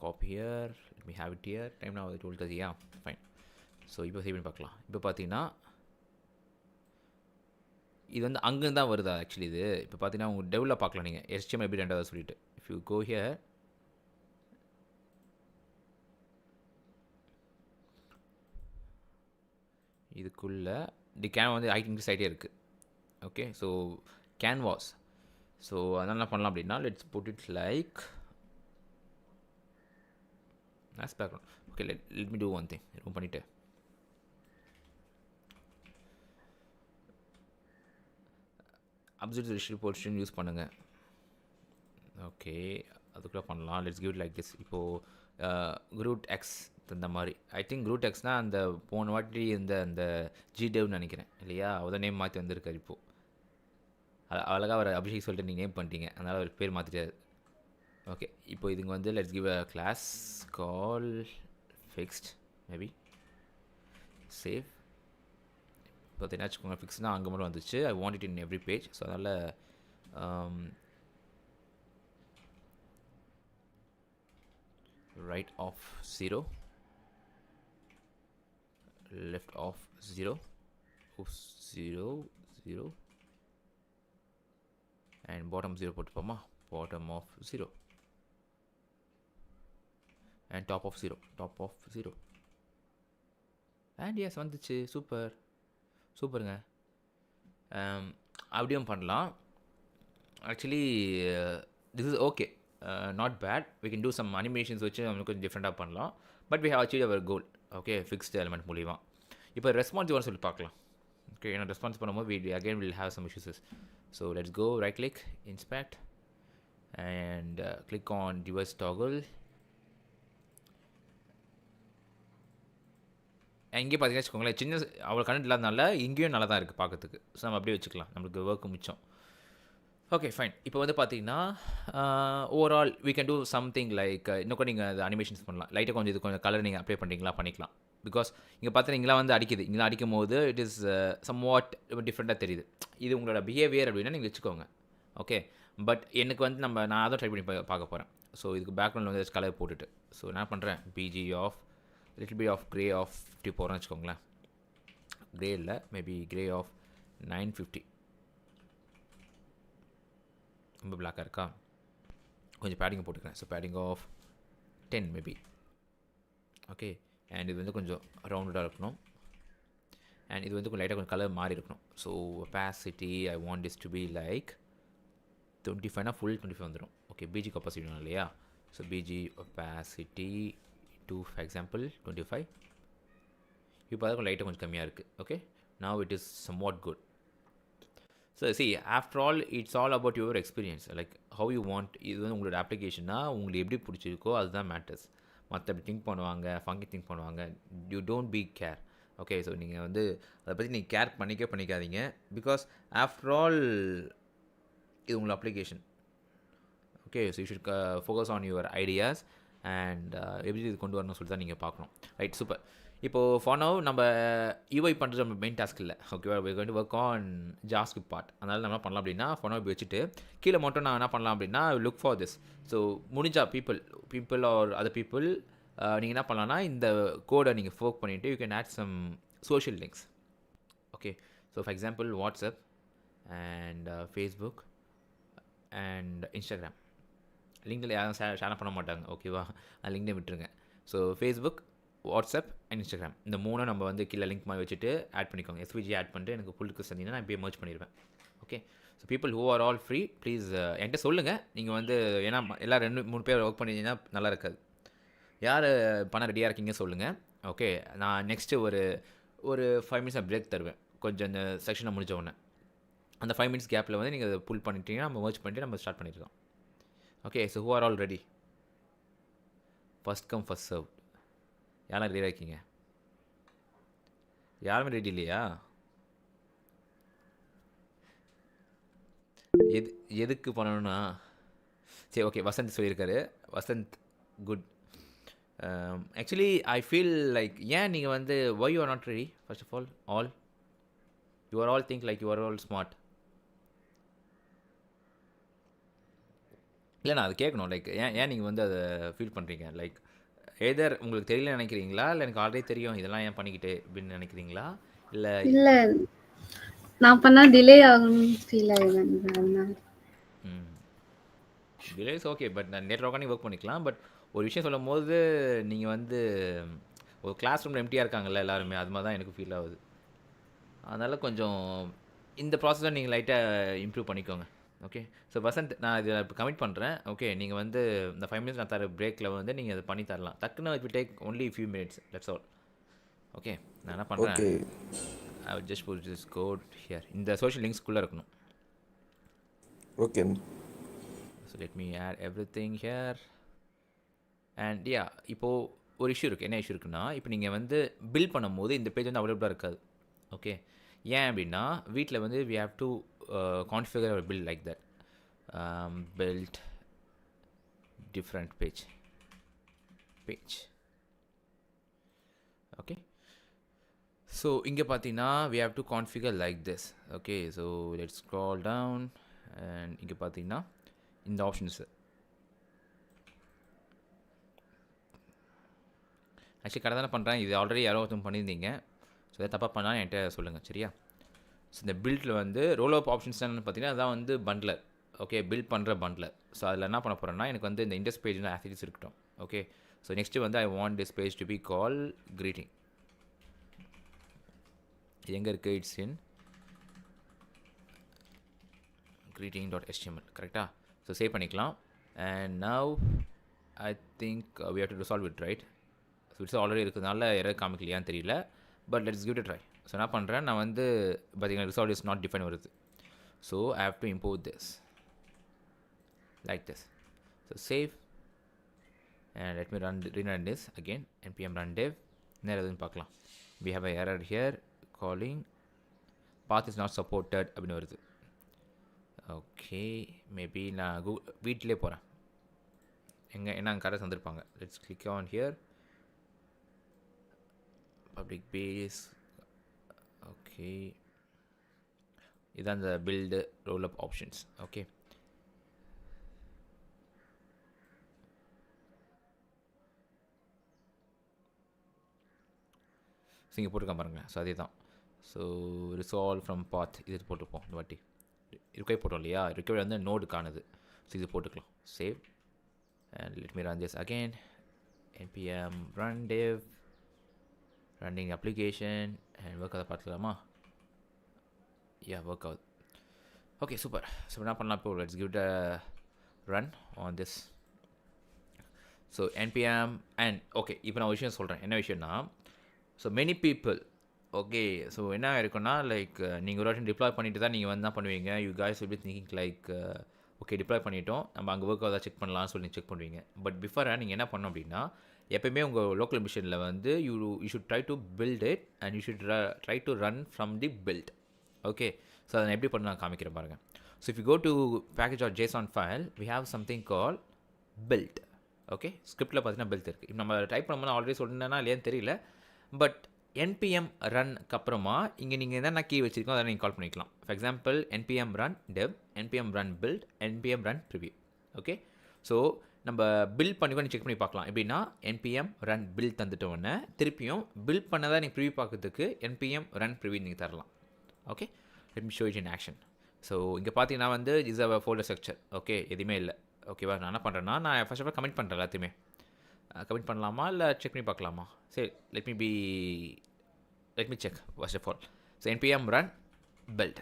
Speaker 1: Copy here, let me have it here. Time நான் அது டுவெல் ததியா, ஃபைன். ஸோ இப்போ சேவ் பண்ணி பார்க்கலாம். இப்போ பார்த்தீங்கன்னா இது வந்து அங்கேருந்து தான் வருதா ஆக்சுவலி. இது இப்போ பார்த்தீங்கன்னா உங்கள் டெவலில் பார்க்கலாம் நீங்கள் HTML எப்படி ரெண்டாவது சொல்லிட்டு. இஃப் யூ கோ ஹியர், இதுக்குள்ளே தி கேன் வந்து ஹைட் இன்க்ரீஸ் ஆகிட்டே இருக்குது. Okay, so canvas. ஸோ அதனால் என்ன பண்ணலாம் அப்படின்னா, let's put it like as background. Okay, let me do one thing. Remove பண்ணிவிட்டு அப்சல்யூட் ரிஸ்ட்ரிக்ட் பொசிஷன் யூஸ் பண்ணுங்கள். ஓகே, அதுக்குள்ளே பண்ணலாம். Let's give it like this. இப்போது குரூட் எக்ஸ் இந்த மாதிரி, ஐ திங்க் குரூட் எக்ஸ்னால் அந்த போன வாட்டி இந்த அந்த ஜிடெவ்னு நினைக்கிறேன் இல்லையா, அவதான் நேம் மாற்றி வந்திருக்காரு. இப்போது அழகாக அவர் அபிஷேக் சொல்லிட்டு நீங்கள் நேம் பண்ணிட்டீங்க, அதனால் அவர் பேர் மாற்றிட்டாரு. ஓகே, இப்போ இதுங்க வந்து let's give a class call fixed, maybe save. இப்போ என்னாச்சுக்கோங்க, ஃபிக்ஸ்னால் அங்கே மட்டும் வந்துச்சு. I want it in every page. So அதனால் right of 0, left of 0, oops, 0 0, and bottom 0 போட்டுப்போமா, bottom of 0, and top of 0, and yes வந்துச்சு. சூப்பருங்க. அப்படியும் பண்ணலாம். Actually this is okay, not bad. We can do some animations வச்சு நம்ம கொஞ்சம் டிஃப்ரெண்ட்டாக பண்ணலாம். But we have achieve our goal. Okay, fixed element மூலிமா. இப்போ ரெஸ்பான்ஸ் வர சொல்லி பார்க்கலாம். ஓகே, ஏன்னா ரெஸ்பான்ஸ் பண்ணும்போது again will have some issues. So let's go, right click, inspect, and click on device toggle. இங்கே பார்த்தீங்கன்னா வச்சுக்கோங்களேன், சின்ன அவ்வளோ கரண்ட் இல்லாதனால இங்கேயும் நல்லா தான் இருக்குது பார்க்கறதுக்கு. ஸோ நம்ம அப்படியே வச்சுக்கலாம், நம்மளுக்கு ஒர்க்கு மிச்சம். Okay fine. இப்போ வந்து பார்த்தீங்கன்னா overall we can do something like இன்னும் கூட நீங்கள் அது அனிமேஷன்ஸ் பண்ணலாம். லைட்டாக கொஞ்சம் இது கொஞ்சம் கலர் நீங்கள் அப்ளை பண்ணுறீங்களா பண்ணிக்கலாம். பிகாஸ் இங்கே பார்த்தீங்கன்னா இங்கெல்லாம் வந்து அடிக்குது. இங்கெல்லாம் அடிக்கும் போது இட் இஸ் சம் வாட் டிஃப்ரெண்ட்டாக தெரியுது. இது உங்களோட பிஹேவியர் அப்படின்னா நீங்கள் வச்சுக்கோங்க. ஓகே, பட் எனக்கு வந்து நான் அதை ட்ரை பண்ணி பார்க்க போகிறேன். ஸோ இதுக்கு பேக்ரவுண்டில் வந்து கலர் போட்டுட்டு, ஸோ என்ன பண்ணுறேன், BG of little bit of grey of 50 போகிறேன்னு வச்சுக்கோங்களேன். கிரே இல்லை, மேபி கிரே ஆஃப் 950. ரொம்ப பிளாக்காக இருக்கா, கொஞ்சம் பேடிங் போட்டுக்கிறேன். So padding of 10 maybe. Okay, and இது வந்து கொஞ்சம் ரவுண்டடாக இருக்கணும். அண்ட் இது வந்து கொஞ்சம் லைட்டாக கொஞ்சம் கலர் மாறி இருக்கணும். So opacity I want this to be like 25னா ஃபுல் 25 வந்துடும். ஓகே, பிஜி கப்பாசிட்டி வேணும் இல்லையா. So BG opacity to for example 25. இப்போ அதுக்கு லைட்டாக கொஞ்சம் கம்மியாக இருக்குது. Okay, now it is somewhat good. So see, after all it's all about your experience, like how you want. இது வந்து உங்களோட அப்ளிகேஷன்னா உங்களுக்கு எப்படி பிடிச்சிருக்கோ அதுதான் மேட்டர்ஸ். மற்றபடி திங்க் பண்ணுவாங்க, ஃபங்கி திங்க் பண்ணுவாங்க, you don't be care. Okay, so நீங்கள் வந்து அதை பற்றி நீங்கள் கேர் பண்ணிக்காதீங்க. பிகாஸ் ஆஃப்டர் ஆல் இது உங்களோட application. Okay, so you should focus on your ideas and எப்படி இது கொண்டு வரணும்னு சொல்லி தான் நீங்கள் பார்க்கணும். Right, super. இப்போது ஃபார் நவ் நம்ம யூஐ பண்ணுறது நம்ம மெயின் டாஸ்க் இல்லை. ஓகேவா, we going to work on JavaScript part. அதனால் நம்ம என்ன பண்ணலாம் அப்படின்னா, ஃபார் நவ் இப்படி வச்சுட்டு கீழே மட்டும் நான் என்ன பண்ணலாம் அப்படின்னா, லுக் ஃபார் திஸ். ஸோ முடிஞ்சா பீப்புள் ஆர் அதர் பீப்புள் நீங்கள் என்ன பண்ணலான்னா, இந்த கோடை நீங்கள் ஃபோக் பண்ணிவிட்டு you can add some social links. Okay, so for example WhatsApp and Facebook and Instagram. லிங்கில் யாரும் ஷேர் பண்ண மாட்டாங்க. ஓகேவா, அது லிங்க்னே விட்டுருங்க. So Facebook, WhatsApp and Instagram, இந்த மூணும் நம்ம வந்து கீழே லிங்க் மாதிரி வச்சுட்டு ஆட் பண்ணிக்கோங்க. எஸ்விஜி ஆட் பண்ணிட்டு எனக்கு ஃபுல் ரிக்வெஸ்ட் தந்தீங்கன்னா நான் இப்போயே மர்ஜ் பண்ணிடுவேன். Okay, so people who are all free please என்கிட்ட சொல்லுங்கள். நீங்கள் வந்து ஏன்னா எல்லாம் 2-3 பேர் ஒர்க் பண்ணிங்கன்னா நல்லா இருக்காது. யார் பண்ண ரெடியாக இருக்கீங்க சொல்லுங்கள். ஓகே, நான் நெக்ஸ்ட்டு ஒரு 5 மினிட்ஸ் பிரேக் தருவேன். கொஞ்சம் இந்த செக்ஷனை முடிஞ்ச உடனே அந்த 5 மினிட்ஸ் கேப்பில் வந்து நீங்கள் அதை புல் பண்ணிட்டீங்கன்னா நம்ம மர்ஜ் பண்ணிட்டு நம்ம ஸ்டார்ட் பண்ணிடலாம். Okay, so who are all ready? First come first serve. யாரும் ரெடியாக இருக்கீங்க? யாருமே ரெடி இல்லையா? எதுக்கு பண்ணணும்னா, சரி ஓகே, வசந்த் சொல்லியிருக்காரு. Vasanth good. Actually I feel like ஏன் நீங்கள் வந்து why you are not ready? First of all you are all think like you are all smart. இல்லை, நான் அது கேட்கணும். லைக் ஏன் நீங்கள் வந்து அதை ஃபீல் பண்ணுறீங்க? லைக் எதர் உங்களுக்கு தெரியல நினைக்கிறீங்களா, இல்லை எனக்கு ஆல்ரெடி தெரியும் இதெல்லாம் ஏன் பண்ணிக்கிட்டு அப்படின்னு நினைக்கிறீங்களா? இல்லை
Speaker 2: நான் பண்ணால் டிலே ஆகணும்னு ஃபீல் ஆகுது.
Speaker 1: டிலேஸ் ஓகே, பட் நான் நேற்று உட்காந்து ஒர்க் பண்ணிக்கலாம். பட் ஒரு விஷயம் சொல்லும் போது நீங்கள் வந்து ஒரு கிளாஸ் ரூமில் எம்டியாக இருக்காங்கல்ல எல்லாருமே, அது மாதிரி தான் எனக்கு ஃபீல் ஆகுது. அதனால் கொஞ்சம் இந்த ப்ராசஸை நீங்கள் லைட்டாக இம்ப்ரூவ் பண்ணிக்கோங்க. ஓகே, ஸோ வசந்த், நான் இதை இப்போ கமிட் பண்ணுறேன். ஓகே, நீங்கள் வந்து இந்த 5 மினிட்ஸ் நான் தர பிரேக்கில் வந்து நீங்கள் அதை பண்ணி தரலாம். டக்குன்னு it will take only few minutes, that's all. Okay, நான் என்ன பண்ணுறேன், I will just put this code here. இந்த சோஷியல் லிங்க்ஸ்குள்ளே இருக்கணும்.
Speaker 8: Okay,
Speaker 1: so let me add everything here. And yeah, இப்போது ஒரு இஷ்யூ இருக்குது. என்ன இஷ்யூ இருக்குன்னா, இப்போ நீங்கள் வந்து பில் பண்ணும்போது இந்த பேஜ் வந்து அவைலபிளாக இருக்காது. ஓகே, ஏன் அப்படின்னா வீட்டில் வந்து we have to configure our build like that. Build different page. Okay, so இங்கே பார்த்தீங்கன்னா we have to configure like this. Okay, so let's scroll down and இங்கே பார்த்தீங்கன்னா இந்த ஆப்ஷன்ஸ் ஆக்சுவலி கடை தானே பண்ணுறேன், இது ஆல்ரெடி யாரோ ஒருத்தவங்க பண்ணியிருந்தீங்க. ஸோ எதாவது தப்பாக பண்ணாலும் என்கிட்ட சொல்லுங்கள் சரியா. ஸோ இந்த பில்டில் வந்து ரோல் அப் ஆப்ஷன்ஸ் என்னன்னு பார்த்தீங்கன்னா அதான் வந்து பண்ட்லர். ஓகே, பில்ட் பண்ணுற பண்ட்லர். ஸோ அதில் என்ன பண்ண போகிறேன்னா எனக்கு வந்து இந்த இண்டெக்ஸ் பேஜ் வந்து ஆக்டிவிட்டிஸ் இருக்கட்டும். ஓகே, ஸோ நெக்ஸ்ட்டு வந்து I want this page to be call greeting. இது எங்கே இருக்குது? இட்ஸ் இன் greeting.html கரெக்டாக. ஸோ சேவ் பண்ணிக்கலாம். And now I think we have to resolve it, right? So it's already இருக்கிறதுனால error காமிக்கலையான்னு தெரியல, but let's give it try. So என்ன பண்ணுறேன், நான் வந்து பார்த்தீங்கன்னா ரிசால்வ் இஸ் நாட் டிஃபைன் வருது. So I have to import this like this. So save and let me run this again. npm run dev. என்ன எதுன்னு பார்க்கலாம். we have a error here calling path is not supported அப்படின்னு வருது. Okay, maybe நான் வீட்டிலே போகிறேன். என்ன கரெக்டாக தந்துருப்பாங்க. Let's click on here public base. Okay, இதான் இந்த build rollup options. Okay, so இங்கே போட்டுருக்கேன் பாருங்களேன். ஸோ அதே தான். ஸோ ரிசால்வ் ஃப்ரம் பாத் இது போட்டுருப்போம் இந்த வாட்டி. ரிக்வை போட்டோம் இல்லையா, ரிக்வை வந்து நோடு காணுது. ஸோ இது போட்டுக்கலாம். Save and let me run this again. npm run dev running application and work அதை பார்த்துக்கலாமா? ஒர்க் ஆகுது. Okay, super. ஸோ என்ன பண்ணலாம் இப்போ, let's give it a run on this. So npm and okay, இப்போ நான் ஒரு விஷயம் சொல்கிறேன். என்ன விஷயம்னா, so many people okay, so என்ன இருக்குன்னா லைக் நீங்கள் ஒரு வாட்டி டிப்ளாய் பண்ணிட்டு தான் நீங்கள் வந்து என்ன பண்ணுவீங்க, you guys will be thinking like okay deploy பண்ணிட்டோம், நம்ம அங்கே ஒர்க் ஆகுதா செக் பண்ணலாம்னு சொல்லி செக் பண்ணுவீங்க. பட் பிஃபோராக நீங்கள் என்ன பண்ணணும் அப்படின்னா, எப்போயுமே உங்கள் லோக்கல் மிஷினில் வந்து you should try to build it and you should try to run from the build. Okay, so அதை எப்படி பண்ண நான் காமிக்கிறேன் பாருங்கள். So if you go to package.json file we have something called build. Okay, ஸ்கிரிப்டில் பார்த்தீங்கன்னா பில்ட் இருக்குது. இப்போ நம்ம டைப் பண்ணும்போது ஆல்ரெடி சொன்னேன்னா இல்லையான்னு தெரியல, பட் npm ரன்க்கு அப்புறமா இங்கே நீங்கள் என்னென்ன கீ வச்சுருக்கோம் அதை நீங்கள் கால் பண்ணிக்கலாம். For example npm run dev, npm run build, npm run preview. Okay, so நம்ம பில்ட் பண்ணி கூட செக் பண்ணி பார்க்கலாம். எப்படின்னா npm run build தந்துட்டோன்னே திருப்பியும் பில்ட் பண்ணதான் நீங்கள் ப்ரிவியூ பார்க்கறதுக்கு npm run preview நீங்கள் தரலாம். Okay, let me show it in action. So இங்கே பார்த்தீங்கன்னா வந்து is a folder structure. Okay, எதுவுமே இல்லை. ஓகேவா, நான் என்ன பண்ணுறேன்னா நான் ஃபர்ஸ்ட் ஆஃப் ஆல் கமெண்ட் பண்ணுறேன். எல்லாத்தையுமே கமெண்ட் பண்ணலாமா இல்லை செக் பண்ணி பார்க்கலாமா? சரி, let me check first of all. So npm run build.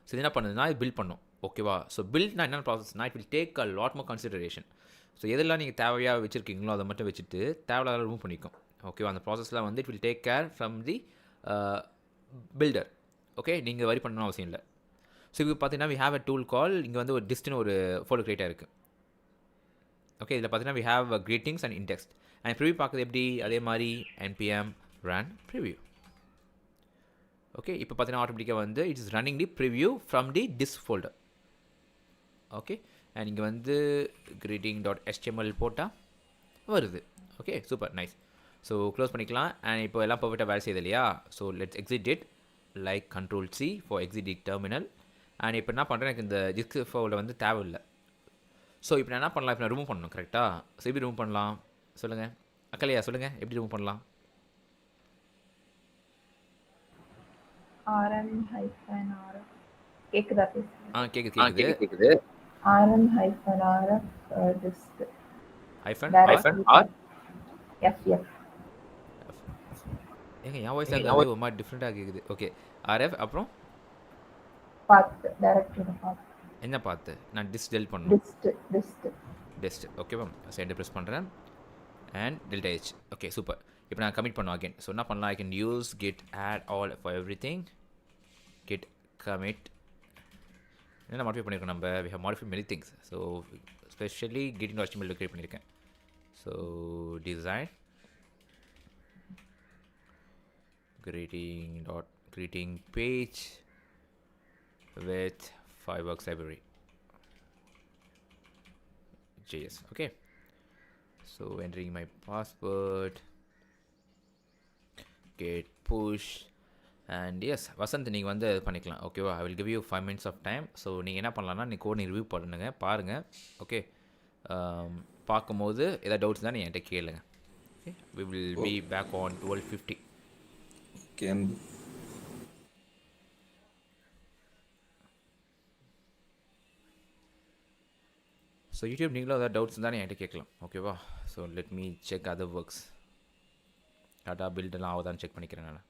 Speaker 1: So இது என்ன பண்ணுதுன்னா இது பில்ட் பண்ணும். ஓகேவா, ஸோ பில்ட்னா என்ன ப்ராசஸ்னா it will take a lot more consideration. So எதெல்லாம் நீங்கள் தேவையாக வச்சுருக்கீங்களோ அதை மட்டும் வச்சுட்டு தேவையில்லாத ரிமூவ் பண்ணிக்கும். ஓகேவா, அந்த ப்ராசஸில் வந்து it will take care from the builder. Okay, நீங்கள் வரி பண்ணணும் அவசியம் இல்லை. ஸோ இப்போ பார்த்தீங்கன்னா we have a tool call, இங்கே வந்து ஒரு டிஸ்ட்னு ஒரு ஃபோல்டர் கிரியேட்டாக இருக்குது. ஓகே, இதில் பார்த்தீங்கன்னா we have greetings and index and preview பார்க்குறது எப்படி, அதே மாதிரி npm run preview. ஓகே, இப்போ பார்த்தீங்கன்னா ஆட்டோமேட்டிக்காக வந்து it is running the preview from the disk folder. Okay, and இங்கே வந்து greeting.html போட்டால் வருது. Okay, super nice. So close பண்ணிக்கலாம். அண்ட் இப்போ எல்லாம் பர்ஃபெக்டாக வேலை செய்யுது இல்லையா. So let's exit it like Ctrl+C for exit it terminal. And இப்போ என்ன பண்ணுறேன், எனக்கு இந்த டிஸ்க் ஃபோல்டர் வந்து தேவையில்லை. ஸோ இப்போ நான் என்ன பண்ணலாம், இப்போ நான் ரிமூவ் பண்ணணும் கரெக்டாக. ஸோ எப்படி ரிமூவ் பண்ணலாம் சொல்லுங்கள் அக்கலையா, சொல்லுங்கள் எப்படி ரிமூவ் பண்ணலாம்?
Speaker 12: rm-rf கேக்குதா?
Speaker 1: கேக்குது.
Speaker 12: rm-rf disk
Speaker 1: -r
Speaker 12: ff
Speaker 1: ஏங்க என் வாய்ஸ் அது ஒரு மாதிரி டிஃப்ரெண்ட்டாக கேட்குது. ஓகே, rf அப்புறம்
Speaker 12: path directory path
Speaker 1: என்ன பார்த்து நான் டிஸ்க் டெலிட் பண்ணணும்.
Speaker 12: dist
Speaker 1: ஓகேவா, சென்டர் ப்ரெஸ் பண்ணுறேன் and delta H. Okay, super. இப்போ நான் கமிட் பண்ணுவோம் அகேன். ஸோ என்ன பண்ணலாம், I can use git add all for everything, git commit. என்ன மாடிஃபை பண்ணியிருக்கோம் நம்ம, we have modified many things. So specially greeting.html create பண்ணியிருக்கேன். So design greeting page with Fireworks library JS. Okay, so entering my password, get push and yes, Vasanth நீங்கள் வந்து இது பண்ணிக்கலாம். ஓகேவா, I will give you 5 minutes of time. So நீங்கள் என்ன பண்ணலான்னா நீ கோட் ரிவ்யூ பண்ணுங்கள், பாருங்கள். ஓகே, பார்க்கும்போது ஏதாவது டவுட்ஸ் தான் நீங்கள் என்கிட்ட கேளுங்க. Okay, we will be back on 12:50.
Speaker 8: Okay, Anbu.
Speaker 1: So YouTube நீங்களும் ஏதாவது டவுட்ஸ் தானே என்கிட்ட கேட்கலாம், ஓகேவா? So let me check other works. கரெக்டாக பில்டெல்லாம் ஆகுதான்னு செக் பண்ணிக்கிறேன் நான்.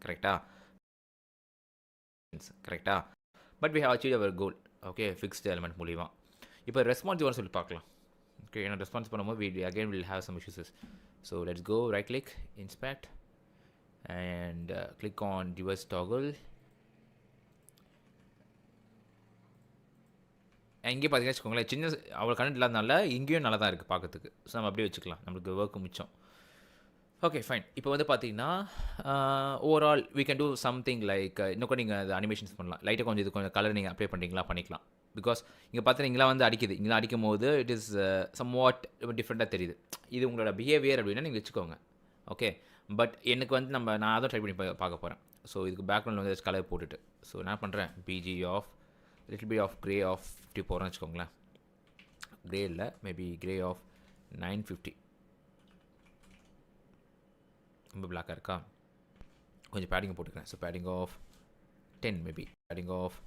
Speaker 1: கரெக்டா? But we have achieve our goal. Okay, fixed element மூலிமா. இப்போ ரெஸ்பான்ஸ் வரும்னு சொல்லி பார்க்கலாம். ஓகே, ஏன்னா ரெஸ்பான்ஸ் பண்ணும்போது we again will have some issues. So let's go, right click, inspect and click on device toggle. இங்கே பார்த்தீங்கன்னா வச்சுக்கோங்களேன், சின்ன அவ்வளோ கரண்ட் இல்லாதனால இங்கேயும் நல்லா தான் இருக்குது பார்க்கறதுக்கு. ஸோ நம்ம அப்படியே வச்சுக்கலாம், நம்மளுக்கு ஒர்க்கு மிச்சம். Okay, fine. இப்போ வந்து பார்த்தீங்கன்னா overall we can do something like இன்னும் கூட நீங்கள் அது அனிமேஷன்ஸ் பண்ணலாம். லைட்டாக கொஞ்சம் இது கொஞ்சம் கலர் நீங்கள் அப்ளை பண்ணுறீங்களா பண்ணிக்கலாம். பிகாஸ் இங்கே பார்த்தீங்கன்னா இங்கெல்லாம் வந்து அடிக்குது. இங்கெல்லாம் அடிக்கும் போது இட் இஸ் சம் வாட் டிஃப்ரெண்ட்டாக தெரியுது. இது உங்களோட பிஹேவியர் அப்படின்னா நீங்கள் வச்சுக்கோங்க. ஓகே, பட் எனக்கு வந்து நான் அதை ட்ரை பண்ணி பார்க்க போகிறேன். ஸோ இதுக்கு பேக்ரவுண்டில் வந்து கலர் போட்டுட்டு ஸோ நான் பண்ணுறேன் BG of little bit of grey of 50 போகிறேன்னு வச்சுக்கோங்களேன். க்ரே இல்லை, மேபி க்ரே ஆஃப் 950. ரொம்ப பிளாக்காக இருக்கா? கொஞ்சம் பேடிங்கை போட்டுக்கிறேன். So padding of 10 maybe, padding of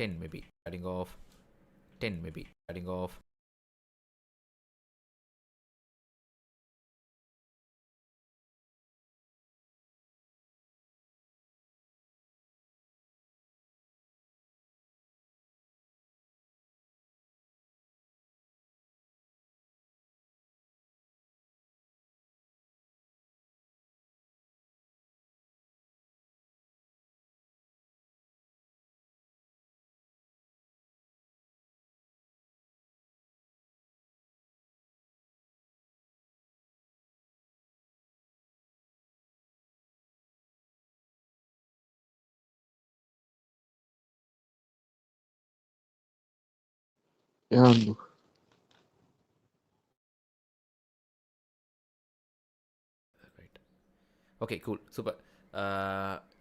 Speaker 1: 10 maybe, padding of 10 maybe, padding of
Speaker 3: Yeah, Anbu.
Speaker 1: Right okay cool super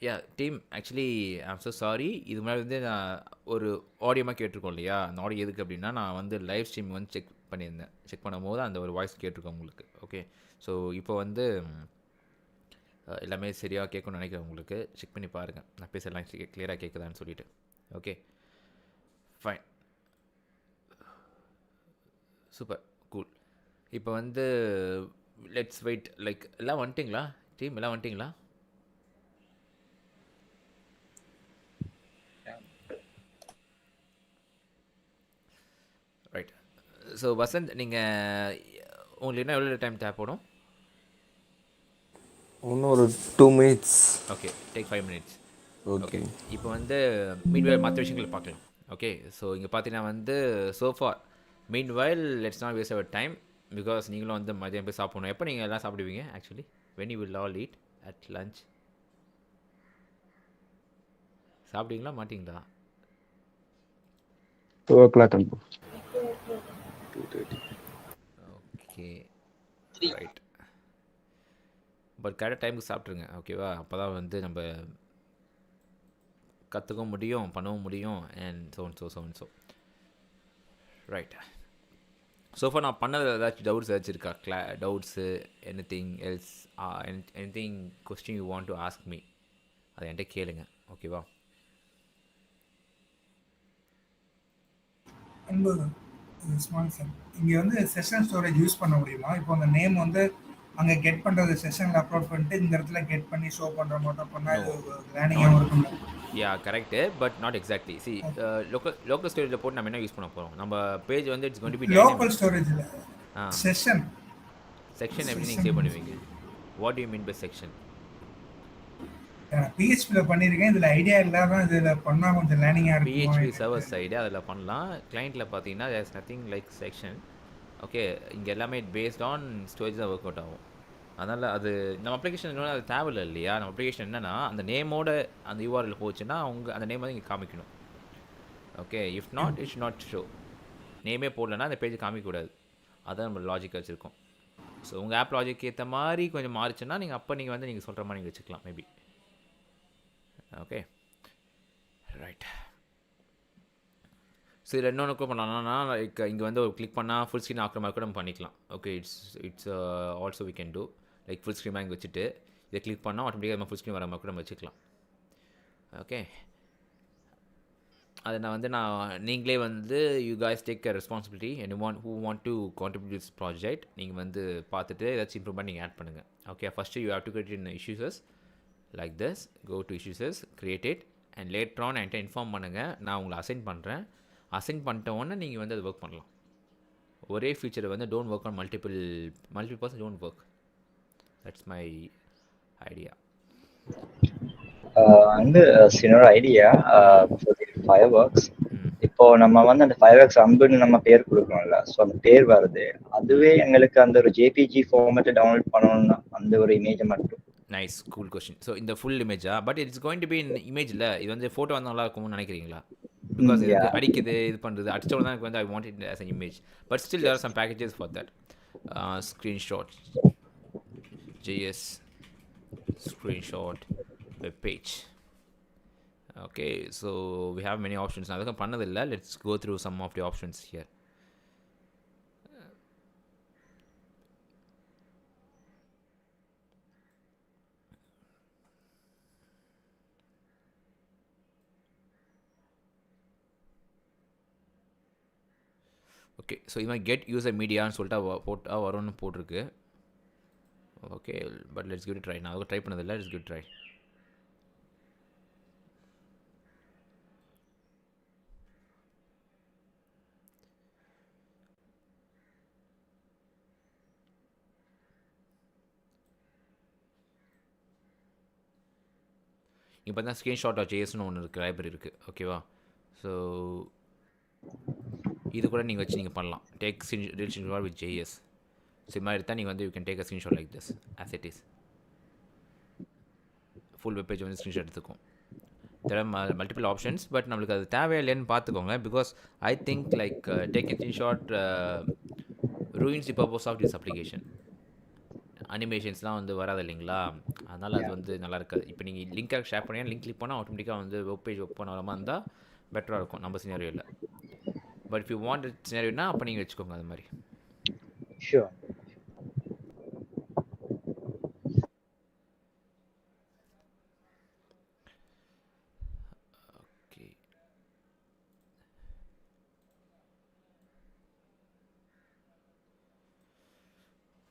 Speaker 1: yeah team actually I'm so sorry. இது முன்னாடி வந்து நான் ஒரு ஆடியோமாக கேட்டிருக்கோம் இல்லையா, அந்த ஆடியோ எதுக்கு அப்படின்னா நான் வந்து லைவ் ஸ்ட்ரீம் வந்து செக் பண்ணும்போது அந்த ஒரு வாய்ஸ் கேட்டிருக்கோம் உங்களுக்கு. ஓகே ஸோ இப்போ வந்து எல்லாமே சரியாக கேட்கணும்னு நினைக்கிறேன். உங்களுக்கு செக் பண்ணி பாருங்கள் நான் பேச எல்லாம் கிளியராக கேட்குதான்னு சொல்லிட்டு. Okay fine super cool. இப்போ வந்து லெட்ஸ் வெயிட். லைக் எல்லாம் வந்துட்டிங்களா டீம்? எல்லாம் வந்துட்டிங்களா? ரைட். ஸோ வசந்த், நீங்கள் உங்களுக்கு என்ன எவ்வளோ டைம் தேவைப்படும்?
Speaker 8: இன்னும் ஒரு 2 minutes.
Speaker 1: Okay take 5 minutes.
Speaker 8: Okay.
Speaker 1: இப்போ வந்து மீன்வைல் மற்ற விஷயங்களை பார்க்கலாம். ஓகே ஸோ இங்கே பார்த்தீங்கன்னா வந்து so far meanwhile let's not waste our time because நீங்களும் வந்து மதியம் போய் சாப்பிடணும். எப்போ நீங்கள் எல்லாம் சாப்பிடுவீங்க actually? When you will all eat at lunch? சாப்பிடுவீங்களா மாட்டிங்களா?
Speaker 3: 2 o'clock Anbu.
Speaker 9: 2:30.
Speaker 1: Okay right. But கரெக்டாக டைமுக்கு சாப்பிட்ருங்க ஓகேவா? அப்போ தான் வந்து நம்ம கற்றுக்கவும் முடியும், பண்ணவும் முடியும். And so right. ஸோஃபா நான் பண்ணது ஏதாச்சும் டவுட்ஸ் ஏதாச்சும் இருக்கா? Doubts anything else, anything question you want to ask me, அதை என்கிட்ட கேளுங்க ஓகேவா?
Speaker 11: அன்பு ஸ்மால் சார், இங்கே வந்து செஷன் ஸ்டோரேஜ் யூஸ் பண்ண முடியுமா? இப்போ அந்த நேம் வந்து அங்கே கெட் பண்ணுறது செஷனில் அப்லோட் பண்ணிட்டு இந்த இடத்துல கெட் பண்ணி ஷோ பண்ணுற மட்டும் பண்ணால் இது லேர்னிங்காகவும் இருக்கும்ல?
Speaker 1: Yeah correct, but not exactly. See local ஸ்டோரேஜில் போட்டு நம்ம என்ன யூஸ் பண்ண போகிறோம்? நம்ம பேஜ் வந்து it's going to be
Speaker 11: local ஸ்டோரேஜில் செஷன்
Speaker 1: எப்படி நீங்கள் சேவ் பண்ணுவீங்க? What do you mean by section?
Speaker 11: பிஹெச்பியில் பண்ணியிருக்கேன், இதில் ஐடியா இல்லாமல் இதில் பண்ணால் கொஞ்சம் லேர்னிங்காக இருக்கும்.
Speaker 1: பிஹெச்பி சர்வர் சைடு அதில் பண்ணலாம். கிளைண்ட்டில் பார்த்தீங்கன்னா there's nothing like section. Okay இங்கே எல்லாமே பேஸ்ட் ஆன் ஸ்டோரேஜ் தான் ஒர்க் அவுட் ஆகும். அதனால் அது நம்ம அப்ளிகேஷன் இன்னொன்று அது தேவையில்லை இல்லையா? நம்ம அப்ளிகேஷன் என்னென்னா அந்த நேமோட அந்த யூஆர்எல் போச்சுன்னா அவங்க அந்த நேம் வந்து இங்கே காமிக்கணும். Okay if not it's not show. நேமே போடலன்னா அந்த பேஜ் காமிக்கக்கூடாது. அதான் நம்ம லாஜிக் வச்சுருக்கோம். ஸோ உங்கள் ஆப் லாஜிக் ஏற்ற மாதிரி கொஞ்சம் மாறிச்சுன்னா நீங்கள் வந்து நீங்கள் சொல்கிற மாதிரி நீங்கள் வச்சுக்கலாம் மேபி. Okay right. ஸோ இதில் இன்னொன்று கூட பண்ணலாம்னா லைக் இங்கே வந்து ஒரு கிளிக் பண்ணால் ஃபுல் ஸ்க்ரீன் ஆக்குற மாதிரி கூட நம்ம பண்ணிக்கலாம். Okay it's also we can do. Like full screen இங்கே வச்சுட்டு இதை கிளிக் பண்ணால் ஆட்டோமேட்டிக்காக நம்ம ஃபுல் ஸ்க்ரீன் வர மாதிரி கூட நம்ம வச்சுக்கலாம். ஓகே அதை நான் நீங்களே வந்து you guys take a responsibility and who want to contribute this project. நீங்கள் வந்து பார்த்துட்டு ஏதாச்சும் இம்ப்ரூவ்மெண்ட் நீங்கள் ஆட் பண்ணுங்கள். Okay first you have to create in issues like this. Go to issues, create it and later on என்கிட்ட inform பண்ணுங்கள். நான் உங்களை அசைன் பண்ணுறேன். அசைன் பண்ணிட்ட உடனே நீங்கள் வந்து அது ஒர்க் பண்ணலாம். ஒரே ஃபீச்சரை வந்து don't work on multiple person don't work. That's my idea.
Speaker 6: வந்து சின்னோட ஐடியா ஃபயர் ஒர்க்ஸ். இப்போ நம்ம வந்து அந்த ஃபயர் ஒர்க்ஸ் அம்புன்னு நம்ம பேர் கொடுக்கணும்ல, ஸோ அந்த பேர் வருது அதுவே எங்களுக்கு அந்த ஒரு ஜேபிஜி ஃபார்மேட்டை டவுன்லோட் பண்ணணும்னா அந்த ஒரு இமேஜை மட்டும்.
Speaker 1: Nice cool question. ஸோ இந்த ஃபுல் இமேஜா? But it's going to be in இமேஜில் இது வந்து ஃபோட்டோ வந்து நல்லா இருக்கும்னு நினைக்கிறீங்களா? பிகாஸ் இது அடிக்குது இது பண்ணுறது அடிச்சோட தான் எனக்கு வந்து I want it as an image. But still there are some packages for that. Screenshot JS screenshot web page. Okay so we have many options. நான் அதுக்கும் பண்ணதில்லை. Let's go through some of the options here. Okay so இது மாதிரி get user மீடியான்னு சொல்லிட்டு போட்டால் வரும்னு போட்டிருக்கு. Okay but let's give it try. நான் அதுக்கு ட்ரை பண்ணதில்லை. Let's give it try. இப்போ பார்த்தா ஸ்க்ரீன்ஷாட் ஆஃப் ஜேஎஸ்னு ஒன்று இருக்குது, லைப்ரரி இருக்குது ஓகேவா? ஸோ இது கூட நீங்கள் வச்சு நீங்கள் பண்ணலாம். Take screenshot with JS. So இது மாதிரி எடுத்தால் நீங்கள் வந்து you can take a screenshot like this as it is. Full web page வந்து ஸ்க்ரீன்ஷாட் எடுத்துக்கும். There are multiple options. But நம்மளுக்கு அது தேவையில்லைன்னு பார்த்துக்கோங்க. Because I think like taking screenshot ruins the purpose of this application. அனிமேஷன்ஸ்லாம் வந்து வராது இல்லைங்களா, அதனால் அது வந்து நல்லா இருக்காது. இப்போ நீங்கள் லிங்காக ஷேர் பண்ணி லிங்க் கிளிக் பண்ணால் ஆட்டோமேட்டிக்காக வந்து வெப் பேஜ் ஓப்பன் ஆகாமல் இருந்தால் பெட்டராக இருக்கும் நம்ம சினாரியோவில். பட் இஃப் யூ வாண்ட் சினாரியோனா அப்போ நீங்கள் வச்சுக்கோங்க அது மாதிரி.
Speaker 6: Sure.
Speaker 1: Okay,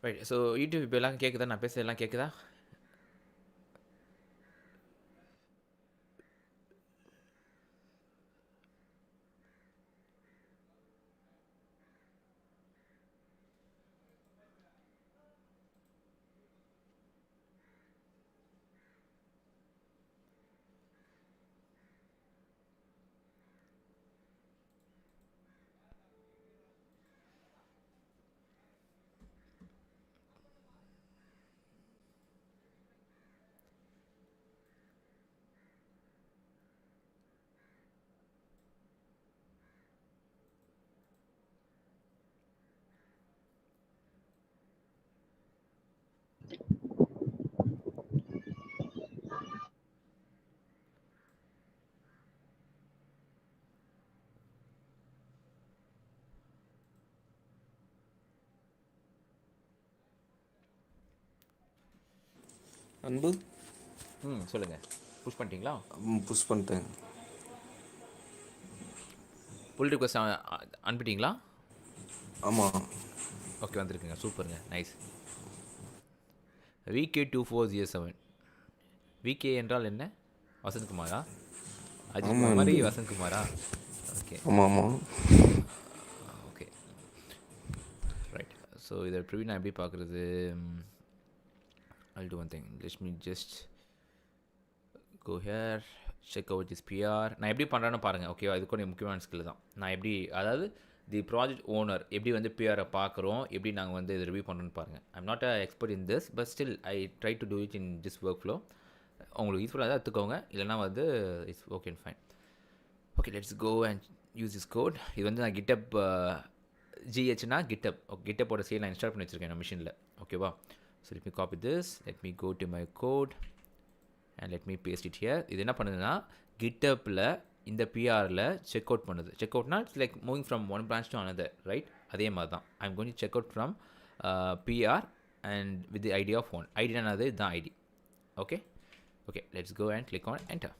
Speaker 1: right. So YouTube இப்போ எல்லாம் கேட்குதா? நான் பேச எல்லாம் கேட்குதா?
Speaker 8: அன்பு
Speaker 1: சொல்லுங்கள். புஷ் பண்ணிட்டீங்களா?
Speaker 8: புஷ் பண்ணிட்டேன்.
Speaker 1: புல் ரிக்வெஸ்ட் அனுப்பிட்டீங்களா?
Speaker 8: ஆமாம்.
Speaker 1: ஓகே, வந்திருக்குங்க. சூப்பருங்க, நைஸ். VK2407. விகே என்றால் என்ன? வசந்த்குமாரா? அஜித் மாதிரி வசந்த்குமாரா? ஓகே,
Speaker 8: ஆமாம் ஆமாம்.
Speaker 1: Okay, right. ஸோ இதை ப்ரிவியூ நான் எப்படி பார்க்குறது? I'll do one thing. Let me just go here, check out this PR. நான் எப்படி பண்ணுறேன்னு பாருங்கள். ஓகேவா? இது கூட முக்கியமான ஸ்கில் தான். நான் எப்படி, அதாவது தி ப்ராஜெக்ட் ஓனர் எப்படி வந்து பிஆரை பார்க்குறோம், எப்படி நாங்கள் வந்து இதை ரிவ்யூ பண்ணுறோன்னு பாருங்கள். I'm not a expert in this, but still I try to do it in this workflow. உங்களுக்கு யூஸ்ஃபுல்லாக தான் எடுத்துக்கோங்க, இல்லைனா வந்து it's okay and fine. Okay, let's go and use this code. இது வந்து நான் கிட்டப் ஜிஹெச்னா கிட்டப், கிட்டப்போட சேல் நான் இன்ஸ்டால் பண்ணி வச்சுருக்கேன் என் மிஷினில். ஓகேவா? So let me copy this, let me go to my code and let me paste it here. இது என்ன பண்ணுதுன்னா GitHubல இந்த PRல செக் அவுட் பண்ணுது. செக் அவுட்னா it's like moving from one branch to another, right? அதே மாதிரி தான் I am going to check out from PR and with the ID of one. ஐடினானது இதுதான் ID. Okay okay, let's go and click on enter.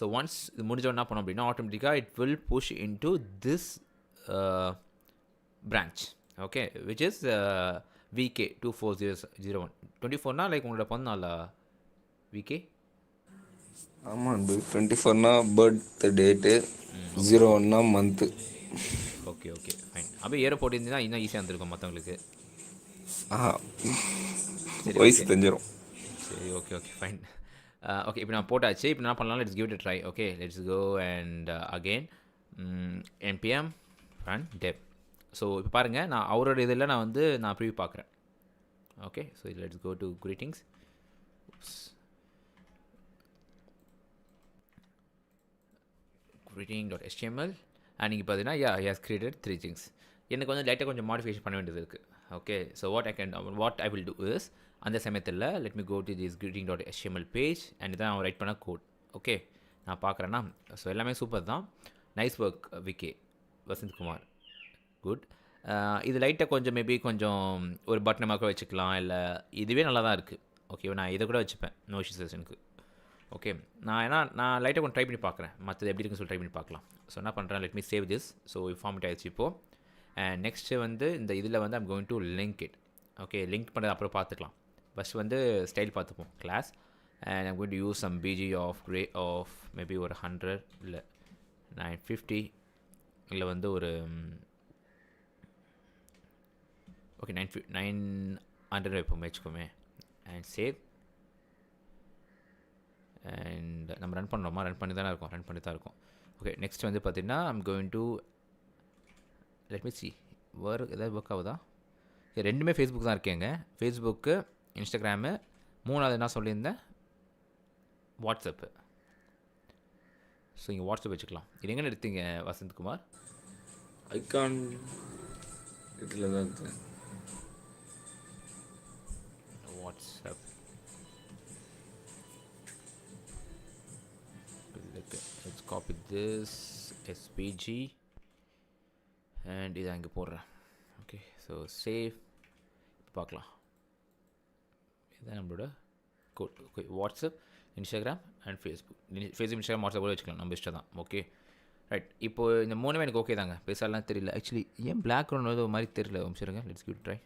Speaker 1: So once இது முடிஞ்சோன்னா என்ன பண்ணோம் அப்படின்னா ஆட்டோமேட்டிக்காக it will push into this branch, okay, which is VK2401. 24 like உங்களோட பிறந்த நாளா VK?
Speaker 8: ஆமாம் அன்பு. 24 birth date, 01 month.
Speaker 1: Okay okay, fine. அப்படியே ஏற போட்டிருந்தீங்கன்னா இன்னும் ஈஸியாக இருந்திருக்கும் மற்றவங்களுக்கு.
Speaker 8: சரி, வயசு தெரிஞ்சிடும்.
Speaker 1: சரி, ஓகே ஓகே, ஃபைன். ஓகே, இப்போ நான் போட்டாச்சு. இப்போ நான் பண்ணலாம், let's give it try. Okay, let's go and again npm run dev. So இப்போ பாருங்கள், நான் அவரோட இதில் நான் ப்ரிவியூ பார்க்குறேன். Okay, so let's go to greetings. greeting.html and நீங்கள் பார்த்தீங்கன்னா he has created 3 things. எனக்கு வந்து லைட்டாக கொஞ்சம் மாடிஃபிகேஷன் பண்ண வேண்டியது இருக்குது. Okay, so what I will do is அந்த சமயத்தில் let me go to this greeting.html page and இதான் அவன் ரைட் பண்ண கோட். ஓகே, நான் பார்க்குறேன்னா ஸோ எல்லாமே சூப்பர் தான். Nice work VK, Vasanthkumar, good. இது லைட்டாக கொஞ்சம் மேபி கொஞ்சம் ஒரு பட்டன் மார்க்க வச்சுக்கலாம், இல்லை இதுவே நல்லா தான் இருக்குது. ஓகே, நான் இதை கூட வச்சுப்பேன், நோ இஷ்யூஸ் செஷனுக்கு. ஓகே, நான் லைட்டாக கொஞ்சம் ட்ரை பண்ணி பார்க்குறேன், மற்றது எப்படி இருக்குன்னு சொல்லி ட்ரை பண்ணி பார்க்கலாம். ஸோ என்ன பண்ணுறேன், let me save this. So format ஆகிடுச்சு இப்போது. அண்ட் நெக்ஸ்ட்டு வந்து இந்த இதில் வந்து I'm going to link it. Okay, link பண்ணுறது அப்புறம் பார்த்துக்கலாம். ஃபஸ்ட் வந்து ஸ்டைல் பார்த்துப்போம், class. And I'm going to use some BG of maybe ஒரு 100 இல்லை 950 இல்லை வந்து ஒரு ஓகே 900 வைப்போம் வச்சுக்கோமே. And save. அண்ட் நம்ம ரன் பண்ணுறோமா? ரன் பண்ணி தான் இருக்கும். ஓகே, நெக்ஸ்ட் வந்து பார்த்தீங்கன்னா I'm going to let me see ஏதாவது ஒர்க் ஆகுதா? ரெண்டுமே ஃபேஸ்புக் தான் இருக்கேங்க. ஃபேஸ்புக்கு இன்ஸ்டாகிராமு, 3வது என்ன சொல்லியிருந்தேன், வாட்ஸ்அப்பு. ஸோ இங்கே வாட்ஸ்அப் வச்சுக்கலாம். இது எங்கே எடுத்தீங்க வசந்த்குமார்?
Speaker 8: ஐகான் இதில் தான் இருக்குது.
Speaker 1: WhatsApp let's copy this SPG and இதை அங்கே போடுறேன். Okay, so save. பார்க்கலாம், இதுதான் நம்மளோட code. Okay, WhatsApp, Instagram and Facebook. Instagram, WhatsApp கூட வச்சுக்கலாம், நம்ம இஷ்டம் தான். Okay right. இப்போது இந்த 3மே எனக்கு ஓகே தாங்க, பெருசாலாம் தெரியல. ஆக்சுவலி ஏன் பேக்ரவுண்ட் வந்து ஒரு மாதிரி தெரியல, சரிங்க, லெட்ஸ் கிவ் ட்ரை.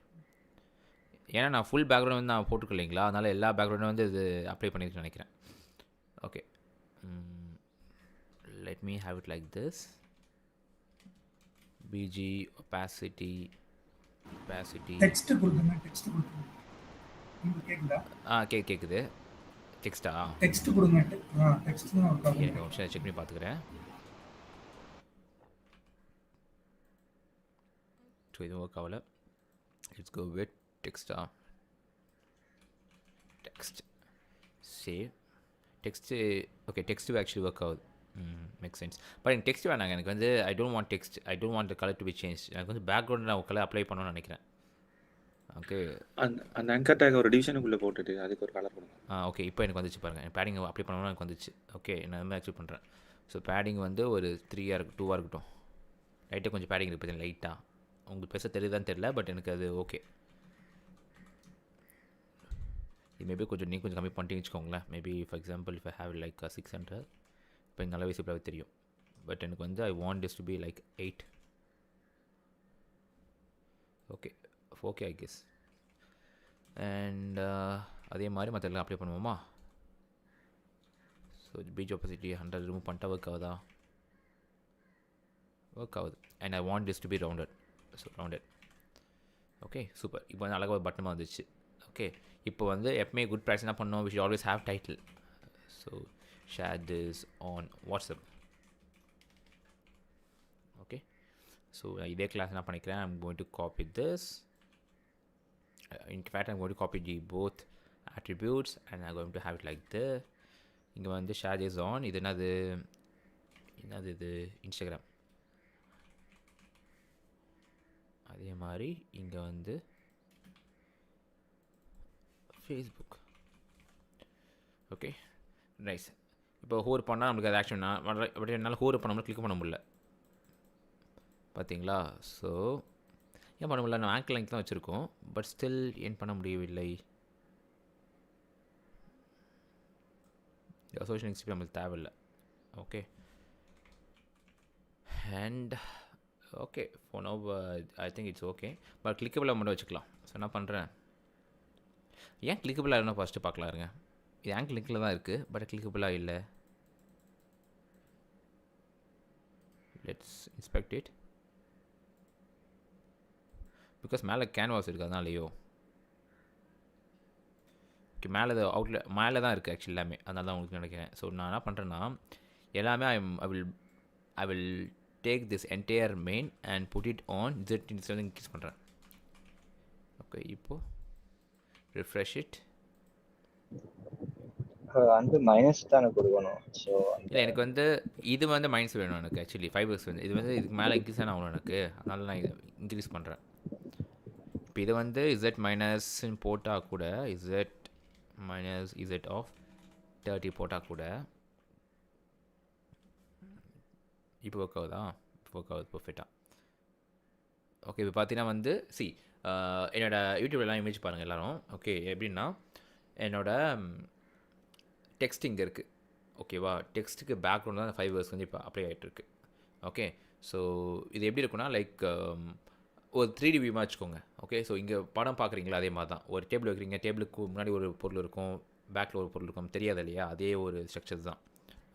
Speaker 1: ஏன்னா நான் ஃபுல் பேக்ரவுண்ட் வந்து நான் போட்டுருக்கேன் இல்லைங்களா, அதனால் எல்லா பேக்ரவுண்டும் வந்து இது அப்ளை பண்ணியிருக்கேன்னு நினைக்கிறேன். Okay, let me have it like this. BG opacity
Speaker 11: text கொடுங்க. டெக்ஸ்ட் கொடுங்க. உங்களுக்கு கேக்குதா?
Speaker 1: கேக்குது. டெக்ஸ்டா?
Speaker 11: டெக்ஸ்ட் கொடுங்க. டெக்ஸ்ட் தான் ஒர்க் ஆகும்.
Speaker 1: எனக்கு ஆப்ஷன் செக் பண்ணி பார்த்துக்கிறேன். ஸோ இது ஒர்க் ஆகல. லெட்ஸ் கோ வித் டெக்ஸ்டா. Text save. Text okay, text actually work ஆகுது. Make sense. பட் எனக்கு டெக்ஸ்ட் வேணாங்க. எனக்கு வந்து I don't want text, I don't want the colour to be change. எனக்கு வந்து பேக்ரவுண்ட் நான் கலர் அப்ளை பண்ணணும்னு நினைக்கிறேன். ஓகே,
Speaker 9: அந்த ஆங்கர் டேக் ஒரு டிவிஷனுக்குள்ளே போட்டுட்டு அதுக்கு ஒரு கலர் கொடுங்க.
Speaker 1: ஓகே, இப்போ எனக்கு வந்துச்சு பாருங்கள். பேடிங் அப்ளை பண்ணணும்னு எனக்கு வந்துச்சு. ஓகே, நான் அதுமாதிரி அச்சீவ் பண்ணுறேன். ஸோ பேடிங் வந்து ஒரு 3ஆக இருக்கும், 2ஆக இருக்கட்டும். லைட்டாக கொஞ்சம் பேடிங் இருக்குது, லைட்டாக. உங்களுக்கு பெருசாக தெரியுதான்னு தெரியல, பட் எனக்கு அது ஓகே. இது மேபி கொஞ்சம் கொஞ்சம் கம்மி பண்ணிட்டு வச்சுக்கோங்களேன். Maybe for example if I have like 600, இப்போ இங்கே நல்லா விசிபிளாகவே தெரியும். பட் எனக்கு வந்து I want this to be like 8. Okay, okay I guess. And அதே மாதிரி மற்ற எல்லாம் அப்ளை பண்ணுவோமா? ஸோ பீச் ஆப்போசிட்டி 100 ரிமூவ் பண்ணிட்டா ஒர்க் ஆகுதா? ஒர்க் ஆகுது. And I want this to be rounded. So rounded. Okay, super. இப்போ வந்து அழகாக ஒரு பட்டமாக வந்துச்சு. ஓகே, இப்போ வந்து எப்பவுமே குட் ப்ராக்டிஸ் என்ன பண்ணோம், we should always have title. So share this on WhatsApp. Okay, so இதே கிளாஸ் என்ன பண்ணிக்கிறேன், I'm going to copy this. In fact, I'm going to copy the both attributes and I'm going to have it like this. இங்கே வந்து share this on. இது என்னது இது Instagram. அதே மாதிரி இங்கே வந்து ஃபேஸ்புக். Okay, nice. இப்போ ஹோர் பண்ணால் நம்மளுக்கு அது ஆக்ஷன் பட் என்னால் ஹோர் பண்ணாமல் கிளிக் பண்ண முடியல, பார்த்தீங்களா? ஸோ ஏன் பண்ண முடியல, நான் ஆங்கிள் லிங்க் தான் வச்சுருக்கோம், பட் ஸ்டில் ஏன் பண்ண முடியவில்லை. அசோசியேஷன் எக்ஸ்பி நம்மளுக்கு தேவையில்லை. Okay, and okay for now I think it's okay. But கிளிக்கபிளாக மட்டும் வச்சுக்கலாம். ஸோ என்ன பண்ணுறேன், ஏன் கிளிக்கபிளாக இருந்தால் ஃபஸ்ட்டு பார்க்கலாம் இருங்க. இது ஆங்கிள் லிங்கில் தான் இருக்குது, பட் கிளிக்கபிளாக இல்லை. Let's inspect it. பிகாஸ் மேலே கேன்வாஸ் இருக்குது, அதனாலையோ. ஓகே, மேலே அவுட்ல மேலே தான் இருக்குது ஆக்சுவலி எல்லாமே, அதனால தான் உங்களுக்கு நினைக்கிறேன். ஸோ நான் என்ன பண்ணுறேன்னா, எல்லாமே I will take this entire main and put it on Z increase பண்ணுறேன். ஓகே, இப்போது ரிஃப்ரெஷ் இட்.
Speaker 6: வந்து மைனஸ் தானே கொடுக்கணும். ஸோ
Speaker 1: இல்லை, எனக்கு வந்து இது வந்து மைனஸ் வேணும் எனக்கு ஆக்சுவலி. ஃபைபர்ஸ் வந்து இது வந்து இதுக்கு மேலே இன்க்ரீஸ் தானே ஆகணும் எனக்கு, அதனால நான் இது இன்க்ரீஸ் பண்ணுறேன். இப்போ இது வந்து Z மைனஸ்ன்னு போட்டால் கூட Z மைனஸ் Z ஆஃப் 30 போட்டால் கூட இப்போ ஒர்க் ஆகுதா? இப்போ ஒர்க் ஆகுது பர்ஃபெக்டாக. ஓகே, இப்போ பார்த்தீங்கன்னா வந்து என்னோடய யூடியூப்லாம் இமேஜ் பாருங்கள் எல்லோரும். ஓகே, எப்படின்னா என்னோட டெக்ஸ்ட் இங்கே இருக்குது. ஓகேவா, டெக்ஸ்ட்டுக்கு பேக்ரவுண்ட் தான் 5 வேர்ஸ் வந்து இப்போ அப்ளை ஆகிட்டுருக்கு. ஓகே, ஸோ இது எப்படி இருக்குன்னா லைக் ஒரு 3D வியூமாக வச்சுக்கோங்க. ஓகே, ஸோ இங்கே படம் பார்க்குறீங்களா, அதே மாதிரி தான். ஒரு டேபிள் வைக்கிறீங்க, டேபிளுக்கு முன்னாடி ஒரு பொருள் இருக்கும், பேக்கில் ஒரு பொருள் இருக்கும், தெரியாது இல்லையா, அதே ஒரு ஸ்ட்ரக்சர் தான்.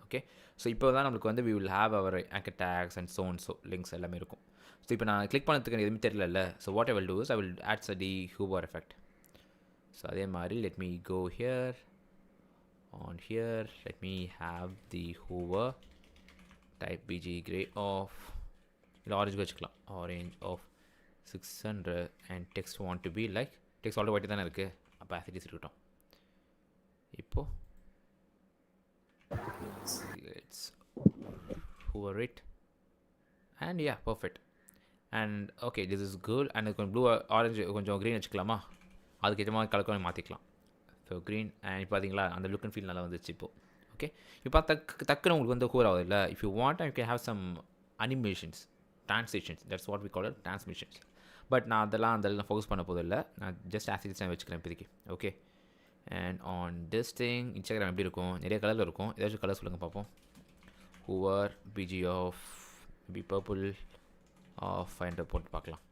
Speaker 1: ஓகே, ஸோ இப்போ தான் நம்மளுக்கு வந்து we will have our anchor tags and so links எல்லாமே இருக்கும். ஸோ இப்போ நான் கிளிக் பண்ணதுக்கு எதுவுமே தெரியல. So what I will do is I will adds the hover effect. So அதே மாதிரி let me go here. On here, let me have the hover, type bg gray of orange வச்சுக்கலாம், orange of 600 and text want to be like text already white தானே இருக்குது, அப்போ அப்போ as it is இருக்கட்டும். இப்போது let's hover it and yeah, perfect. And okay, this is good. And கொஞ்சம் blue orange கொஞ்சம் green வச்சுக்கலாமா? அதுக்கேற்ற மாதிரி கலர் மாற்றிக்கலாம். ஸோ க்ரீன் அண்ட் இப்போ பார்த்தீங்களா அந்த லுக் அண்ட் ஃபீல் நல்லா வந்துச்சு இப்போது. ஓகே, இப்போ டக்குன்னு உங்களுக்கு வந்து ஹூர் ஆகுது இல்லை? If you want you can have some animations, translations, that's what we call it transmissions. But நான் அதெல்லாம் ஃபோக்கஸ் பண்ண போதில்லை. நான் ஜஸ்ட் ஆசிட்டிஸ் வச்சுக்கிறேன் இப்போதைக்கு. Okay, and on this thing Instagram எப்படி இருக்கும்? நிறைய கலரில் இருக்கும். ஏதாச்சும் கலர் சொல்லுங்கள் பார்ப்போம். Hover BG of B purple of 500 போட்டு பார்க்கலாம்.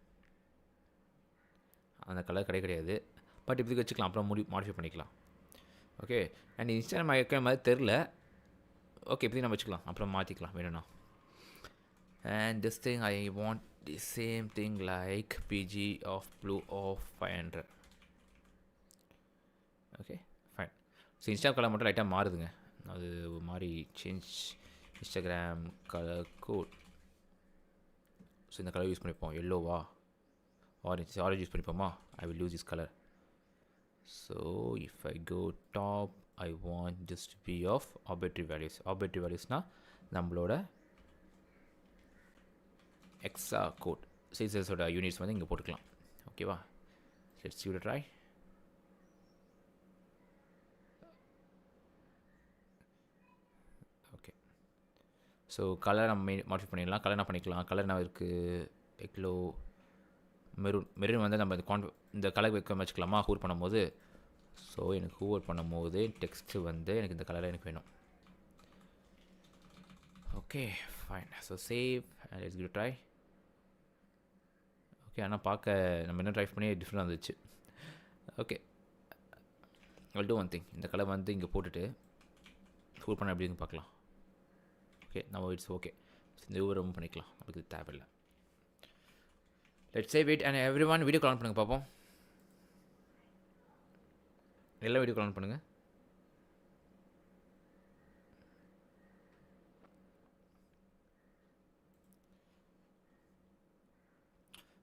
Speaker 1: அந்த கலர் கிடையாது, பட் இப்போதைக்கு வச்சுக்கலாம். அப்புறம் மாடிஃபை பண்ணிக்கலாம். ஓகே, அண்ட் இன்ஸ்டாகிராம் வைக்கிற மாதிரி தெரில. ஓகே, இப்போதைக்கு நம்ம வச்சுக்கலாம், அப்புறம் மாற்றிக்கலாம் வேணும்னா. And this thing I want the same thing like BG of blue of 500. Okay fine. So Instagram colour மட்டும் லைட்டாக மாறுதுங்க. அது ஒரு மாதிரி change Instagram colour code. So இந்த கலர் யூஸ் பண்ணிப்போம். எல்லோவா ஆரஞ்சு யூஸ் பண்ணிப்போமா? I will use this colour. So if I go top I want this to be of arbitrary values. Arbitrary வேல்யூஸ்னால் நம்மளோட எக்ஸா கோட் சீசஸோட யூனிட்ஸ் வந்து இங்கே போட்டுக்கலாம். ஓகேவா? Let's give it a try. Okay, so colour நம்ம modify பண்ணிடலாம். Colour என்ன பண்ணிக்கலாம்? கலர் என்ன இருக்குது? எக்லோ மெரூன் வந்து நம்ம இந்த கலர் வச்சுக்கலாமா ஹூர் பண்ணும்போது? ஸோ எனக்கு ஹூவர் பண்ணும்போது டெக்ஸ்ட்டு வந்து எனக்கு இந்த கலரில் எனக்கு வேணும். Okay fine. So save and let's give try. Okay, ஆனால் பார்க்க நம்ம என்ன ட்ரை பண்ணி டிஃப்ரெண்ட் வந்துச்சு. Okay, I'll do one thing. இந்த கலர் வந்து இங்கே போட்டுட்டு ஹூர் பண்ண எப்படின்னு பார்க்கலாம். ஓகே, நம்ம இட்ஸ் ஓகே. இந்த ஹூவர் ரொம்ப பண்ணிக்கலாம், நமக்கு தேவையில்லை. Let's save it and everyone video call பண்ணுங்கள் பார்ப்போம். எல்லாம் வீடியோ கால் பண்ணுங்கள்.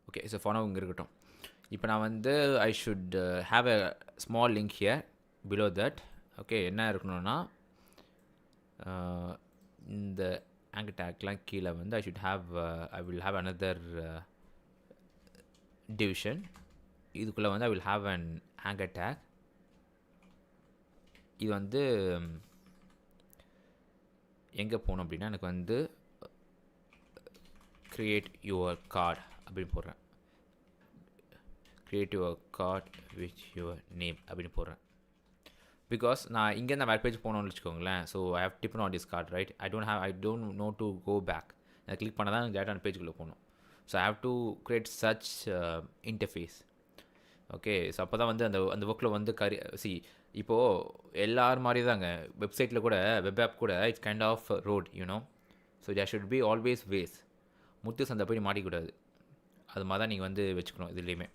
Speaker 1: ஓகே, ஸோ ஃபோனாக இங்கே இருக்கட்டும். இப்போ நான் வந்து I should have a small link here below that. Okay, என்ன இருக்கணும்னா இந்த ஆங்கர் டேக்லாம் கீழே வந்து I will have another division. இதுக்குள்ளே வந்து I will have an anchor tag. இது வந்து எங்கே போகணும் அப்படின்னா எனக்கு வந்து கிரியேட் யுவர் கார்டு அப்படின்னு போடுறேன். Create your card with your name அப்படின்னு போடுறேன். பிகாஸ் நான் இங்கேருந்து வேறு பேஜ் போகணும்னு வச்சுக்கோங்களேன். So I have tip on this card right. I don't know to go back. நான் கிளிக் பண்ணால் தான் டேரக்டான பேஜுக்குள்ளே போகணும். So I have to create such interface. Okay, so அப்போ தான் வந்து அந்த ஒர்க்கில் வந்து இப்போது எல்லார் மாதிரி தாங்க வெப்சைட்டில் கூட வெப் ஆப் கூட it's kind of road you know. So there should be always ways. முத்து சந்தை போய் மாட்டிக்கூடாது. அது மாதிரி தான் நீங்கள் வந்து வச்சுக்கணும் இதுலேயுமே.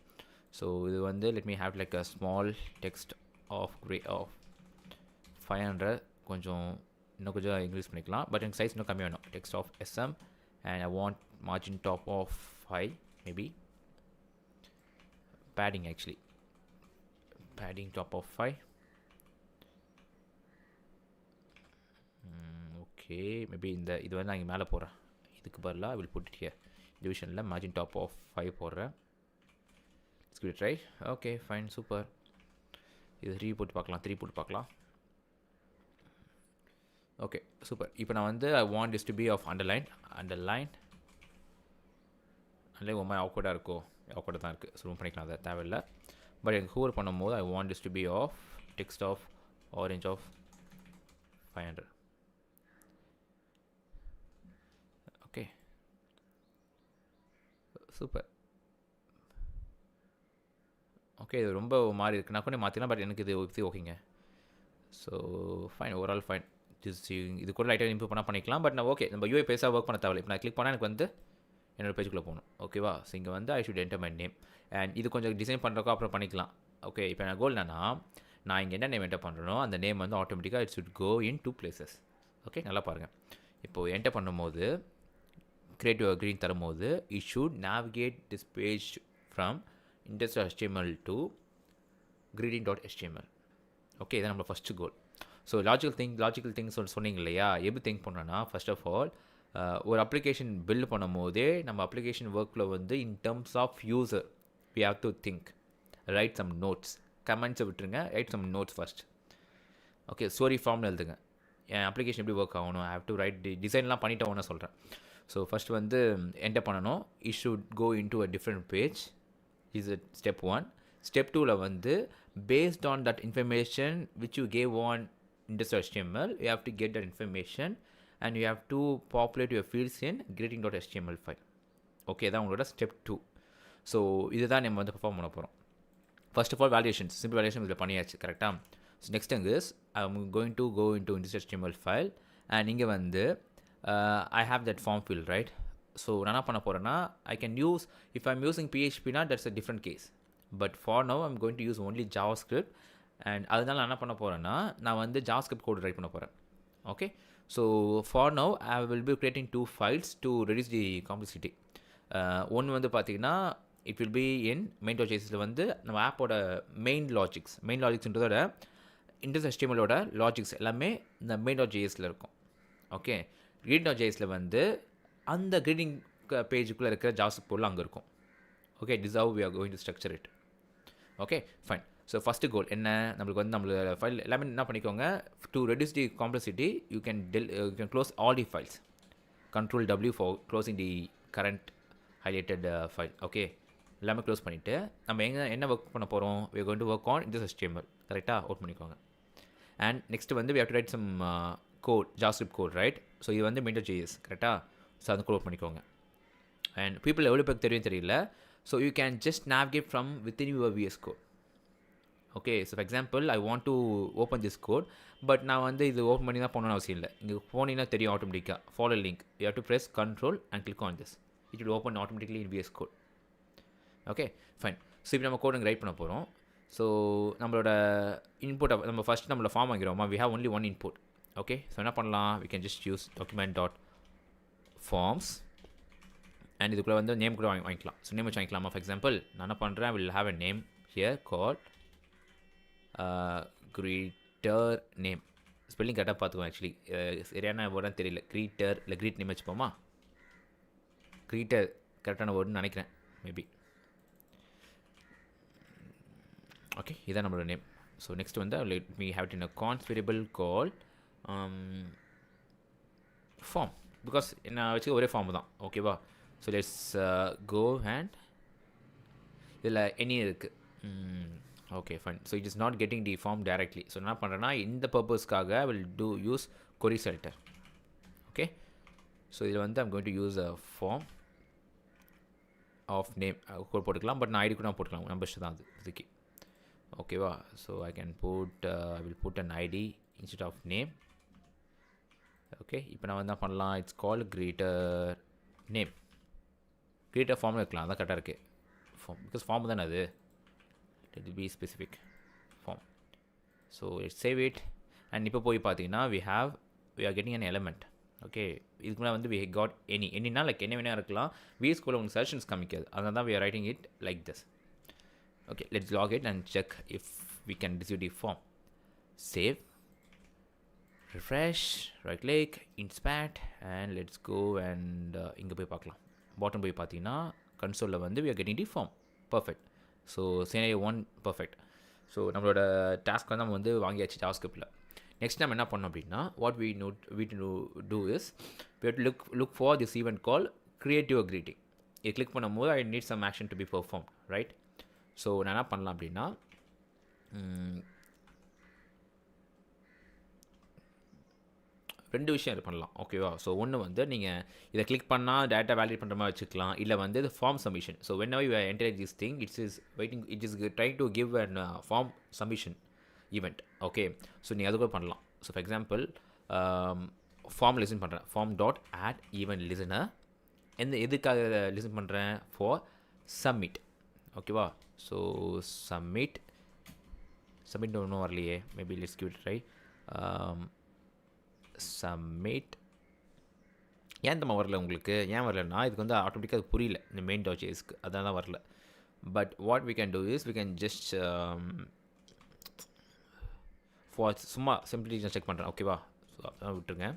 Speaker 1: ஸோ இது வந்து let me have like a small text of 500. இன்னும் கொஞ்சம் இன்க்ரீஸ் பண்ணிக்கலாம். பட் எனக்கு சைஸ் இன்னும் கம்மி வேணும். Text of SM and I want margin top of 5 maybe. Padding actually. Padding top of 5. Okay, maybe இது வந்து நான் இங்கே மேலே போடுறேன். இதுக்கு பதிலாக I will put it here. டிவிஷனில் margin top of 5 போடுறேன். Let's give it a try. Okay, fine, super. இது 3 போட்டு பார்க்கலாம், 3 போட்டு பார்க்கலாம். Okay super. இப்போ நான் வந்து I want this to be of underline ஒரு மாதிரி ஆக்வர்டாக இருக்கோ? ஆக்வர்டாக தான் இருக்குது. ஸோ ரூம் பண்ணிக்கலாம், அதை தேவையில்லை. பட் எனக்கு ஹூவர் பண்ணும்போது I want this to be of text of orange of 500. Okay super. Okay, இது ரொம்ப மாறி இருக்குது. நான் கூட மாற்றிக்கலாம், பட் எனக்கு இது ஓகேங்க. So fine, overall fine. இது கூட லைட்டாக இம்ப்ரூவ் பண்ணிக்கலாம். பட் நான் ஓகே, நம்ம யூஐ பேஸாக ஒர்க் பண்ண தேவையில்லை. இப்போ நான் கிளிக் பண்ணால் எனக்கு வந்து என்னோடய பேஜுக்குள்ளே போகணும். ஓகேவா? ஸோ இங்கே வந்து I should enter my name. And இது கொஞ்சம் டிசைன் பண்ணுறக்கோ அப்புறம் பண்ணிக்கலாம். ஓகே, இப்போ நான் கோல் என்னன்னா, நான் இங்கே என்ன நேம் என்டர் பண்ணுறனோ அந்த நேம் வந்து ஆட்டோமேட்டிக்காக it should go in 2 places. Okay, நல்லா பாருங்கள். இப்போது என்டர் பண்ணும்போது கிரியேட்டிவ் க்ரீன் தரும்போது it should navigate this page from index.html to greeting.html. Okay, இதான் நம்ம first goal. So logical things சொன்னீங்க இல்லையா, எப்படி திங்க் பண்ணோன்னா, ஃபர்ஸ்ட் ஆஃப் ஆல் ஒரு அப்ளிகேஷன் பில்ட் பண்ணும் போதே நம்ம அப்ளிகேஷன் ஒர்க்கில் வந்து in terms of user we have to think, right some notes, கமெண்ட்ஸை விட்டுருங்க, right some notes first. Okay, story ஃபார்மில் எழுதுங்க, என் அப்ளிகேஷன் எப்படி ஒர்க் ஆகணும், ஐ ஹவ் டு ரைட் டிசைன்லாம் பண்ணிட்டோன்னு சொல்கிறேன். ஸோ ஃபஸ்ட் வந்து என்டர் பண்ணணும், it should go into a different page, is step 1. Step 2ல வந்து based on that information which you gave on index.html, you have to get that information and you have to populate your fields in greeting.html file. Okay, தான் உங்களோட step 2. So இதுதான் நம்ம வந்து perform பண்ண போகிறோம். First of all validations, simple validation இதில் பண்ணியாச்சு, கரெக்டாக. So next thing is I am going to go into index.html file and இங்கே வந்து I have that form field, right. So நான் என்ன பண்ண போகிறேன்னா, I can use, if I am using PHP-னா that's a different case. But for now I'm going to use only JavaScript and அதனால நான் என்ன பண்ண போகிறேன்னா, நான் வந்து JavaScript கோட் ரைட் பண்ண போகிறேன். Okay, so for now I will be creating 2 files to reduce the complexity. ஒன்று வந்து பார்த்தீங்கன்னா இட் வில் பி இன் main.jsல வந்து நம்ம ஆப்போட மெயின்ன்றதோட index.html-ஓட லாஜிக்ஸ் எல்லாமே இந்த main.jsல இருக்கும். ஓகே, greeting.jsல வந்து அந்த greeting பேஜுக்குள்ளே இருக்கிற JavaScript கோட்ல அங்கே இருக்கும். Okay, this is how we are going to structure it. Okay, fine. So first கோல் என்ன, நம்மளுக்கு வந்து நம்மளோட ஃபைல் எல்லாமே என்ன பண்ணிக்கோங்க, to reduce the complexity you can close all the files, Control W for closing the current highlighted file. Okay, எல்லாமே close பண்ணிவிட்டு நம்ம என்ன ஒர்க் பண்ண போகிறோம், we are going to work on index.html, கரெக்டாக அவுட் பண்ணிக்கோங்க. அண்ட் நெக்ஸ்ட் வந்து we have to write some code, JavaScript code, right. So இது வந்து main.js, கரெக்டாக. ஸோ அது க்ளோஸ் பண்ணிக்கோங்க. அண்ட் பீப்புள் எவ்வளோ பேருக்கு தெரியும் தெரியல, so you can just navigate from within your VS Code. Okay, so for example I want to open this code, but நான் வந்து இது ஓப்பன் பண்ணி தான் போகணும்னு அவசியம் இல்லை. இங்கே போனீங்கன்னா தெரியும் ஆட்டோமேட்டிக்காக, follow link, you have to press control and click on this, it will open automatically in VS Code. Okay, fine. So இப்போ நம்ம கோட் இங்கே ரைட் பண்ண போகிறோம். ஸோ நம்மளோட இன்புட்டை நம்ம ஃபஸ்ட் நம்மளோட ஃபார்ம் வாங்கிறோமா, we have only one input. Okay, so என்ன பண்ணலாம், we can just use document.forms and இதுக்குள்ளே வந்து நேம் கூட வாங்கிக்கலாம். ஸோ நேம் வச்சு வாங்கிக்கலாமா, ஃபார் எக்ஸாம்பிள் நான் என்ன பண்ணுறேன், will have a name here called greeter name. Spelling கரெக்டாக பார்த்துக்கோங்க, ஆக்சுவலி சரியான வேர்டாக தெரியல, greeter இல்லை greet நேம் வச்சுப்போமா, greeter கரெக்டான வேர்டுன்னு நினைக்கிறேன் மேபி. ஓகே, இதான் நம்மளோட நேம். ஸோ நெக்ஸ்ட் வந்து let me have it in a const variable called form, because நான் வச்சு ஒரே ஃபார்ம் தான். ஓகேவா, ஸோ லெட்ஸ் கோ அண்ட் இதில் எனி இருக்குது. Okay, fine. So it is not getting the form directly. So என்ன பண்ணுறேன்னா, இந்த பர்பஸ்க்காக will use query selector. Okay, so இதில் வந்து I'm going to use a form of name போட்டுக்கலாம், பட் நான் ஐடி கூட போட்டுக்கலாம், நம்பர்ஸ் தான் அது இதுக்கு. ஓகேவா, so I can I will put an ID instead of name. Okay, இப்போ நான் வந்து என்ன பண்ணலாம், it's called greeter name. greeter ஃபார்மில் இருக்கலாம், அதான் கரெக்டாக இருக்குது ஃபார்ம், பிகாஸ் ஃபார்ம் தானே அது, it will be specific form. So it's save it. And இப்போ போய் பார்த்தீங்கன்னா we are getting an element. Okay, இதுக்கு மேலே வந்து we got anyனா லைக் என்ன வேணா இருக்கலாம், VS Code உங்களுக்கு சஜஷன்ஸ் காமிக்காது, அதனால தான் we are writing it like this. Okay, let's log it and check if we can receive the form. Save, refresh, right click, inspect, and let's go and இங்கே போய் பார்க்கலாம். Bottom போய் பார்த்தீங்கன்னா கன்சோலில் வந்து we are getting the form. Perfect. So scenario 1 perfect. So நம்மளோட task வந்து நம்ம வந்து வாங்கியாச்சு JavaScript-ல. நெக்ஸ்ட் நம்ம என்ன பண்ணோம் அப்படின்னா, what we do is we have to look for this event called create your greeting. இது கிளிக் பண்ணும்போது I need some action to be performed, right? So நான் என்ன பண்ணலாம் அப்படின்னா, ரெண்டு விஷயம் இது பண்ணலாம். ஓகேவா, ஸோ ஒன்று வந்து நீங்கள் இதை கிளிக் பண்ணால் டேட்டா வேலிடேட் பண்ணுற மாதிரி வச்சுக்கலாம், இல்லை வந்து இது form submission. So whenever you enter this thing, it is trying to give an form submission event. Okay, so நீங்கள் அது கூட பண்ணலாம். So for example form listen பண்ணுறேன், form dot add event listener. எதுக்காக லிசன் பண்ணுறேன், ஃபார் சப்மிட். ஓகேவா, so submit ஒன்றும் வரலையே, maybe let's give it try. Submit ஏன் தம்மா வரல உங்களுக்கு, ஏன் வரலன்னா இதுக்கு வந்து ஆட்டோமேட்டிக்காக அது புரியல இந்த main.jsக்கு, அதான் வரல. But what we can do is we can just சும்மா சிம்பிளி நான் செக் பண்ணுறேன் ஓகேவா. ஸோ அதான் விட்டுருங்க.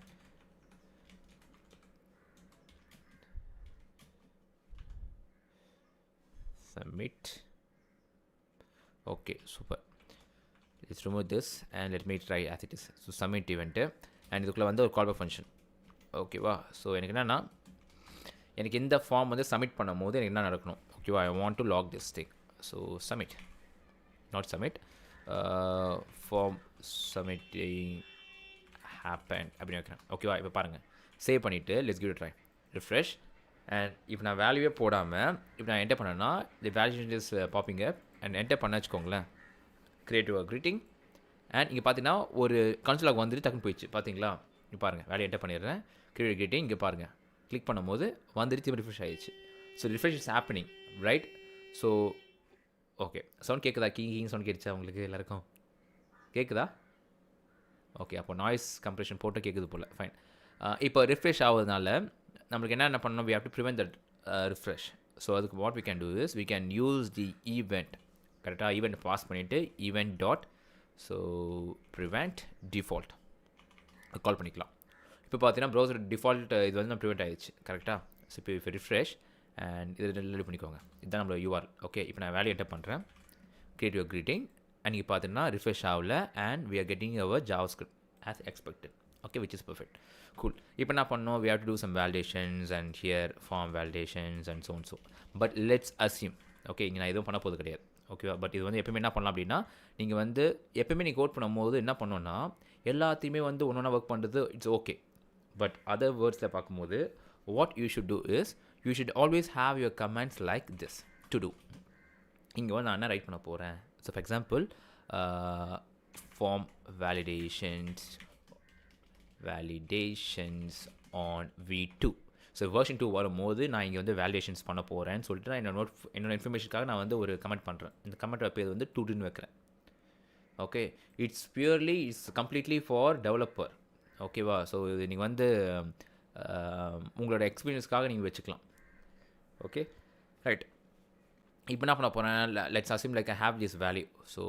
Speaker 1: Submit. Okay, super. Let's remove this and let me try as it is. So submit event and இதுக்குள்ள வந்து ஒரு callback function ஓகேவா. ஸோ எனக்கு என்னென்னா எனக்கு இந்த ஃபார்ம் வந்து சப்மிட் பண்ணும் போது எனக்கு என்ன நடக்கணும் ஓகேவா. I want to log this thing. So submit not submit form submitting happen அப்படின்னு வைக்கிறேன் ஓகேவா. இப்போ பாருங்கள் சேவ் பண்ணிவிட்டு let's give it try refresh. And இப்போ நான் வேல்யூவே போடாமல் இப்போ நான் என்டர் பண்ணேன்னா the validation is popping up and enter பண்ண வச்சுக்கோங்களேன். கிரியேட்டிவ் greeting அண்ட் இங்கே பார்த்தீங்கன்னா ஒரு கன்சோல் வந்துட்டு டக்குன்னு போயிடுச்சு பார்த்தீங்களா. இங்கே பாருங்கள் வேல்யூ என்டர் பண்ணிடுறேன். கிரியேட்டிவ் greeting இங்கே பாருங்கள் கிளிக் பண்ணும்போது வந்துட்டு திரும்ப ரிஃப்ரெஷ் ஆகிடுச்சு. So refresh is happening right. So okay sound கேட்குதா? கிங் சவுண்ட் கேட்டுச்சா உங்களுக்கு எல்லாருக்கும் கேட்குதா? ஓகே அப்போ நாய்ஸ் கம்ப்ரெஷன் போட்டு கேட்குது போல் ஃபைன். இப்போ ரிஃப்ரெஷ் ஆகுறதுனால நம்மளுக்கு என்ன பண்ணணும், we have to prevent that refresh. So அதுக்கு what we can do is we can use the event கரெக்டாக ஈவெண்ட் பாஸ் பண்ணிவிட்டு event dot so prevent default கால் பண்ணிக்கலாம். இப்போ பார்த்தீங்கன்னா ப்ரௌசர் டிஃபால்ட் இது வந்து நம்ம ப்ரிவெண்ட் ஆகிடுச்சு கரெக்டாக. ஸோ இப்போ ரிஃப்ரெஷ் அண்ட் இதை ரெடி பண்ணிக்கோங்க. இதுதான் நம்மளோட URL ஓகே. இப்போ நான் வேல்யூ என்டர் பண்ணுறேன் கிரியேட்டிவ் greeting அண்ட் இங்கே பார்த்தீங்கன்னா ரிஃப்ரெஷ் ஆகல and we are getting our JavaScript as expected okay which is perfect cool. இப்போ என்ன பண்ணோம், we have to do some validations and here form validations and so on so. But let's assume okay இங்கே நான் எதுவும் பண்ண போது கிடையாது ஓகேவா. பட் இது வந்து எப்பவுமே என்ன பண்ணலாம் அப்படின்னா நீங்கள் வந்து எப்பவுமே நீங்கள் கோட் பண்ணும்போது என்ன பண்ணோன்னா எல்லாத்தையுமே வந்து ஒன்று ஒன்றா ஒர்க் பண்ணுறது இட்ஸ் ஓகே. பட் அதர் வேர்ட்ஸில் பார்க்கும்போது what you should do is you should always have your comments like this to do. இங்கே வந்து நான் என்ன ரைட் பண்ண போகிறேன். So for example form validations on v2. So version 2 வரும்போது நான் இங்கே வந்து வேலிடேஷன்ஸ் பண்ண போகிறேன்னு சொல்லிட்டு நான் என்னோட இன்ஃபர்மேஷனுக்காக நான் வந்து ஒரு கமெண்ட் பண்ணுறேன். இந்த கமெண்ட்டோட பேர் வந்து டுடுன்னு வைக்கிறேன் okay. It's completely for developer ஓகேவா. ஸோ இது நீங்கள் வந்து உங்களோட எக்ஸ்பீரியன்ஸ்க்காக நீங்கள் வச்சுக்கலாம் ஓகே ரைட். இப்போ என்ன பண்ண போகிறேன், let's assume like I have this value. So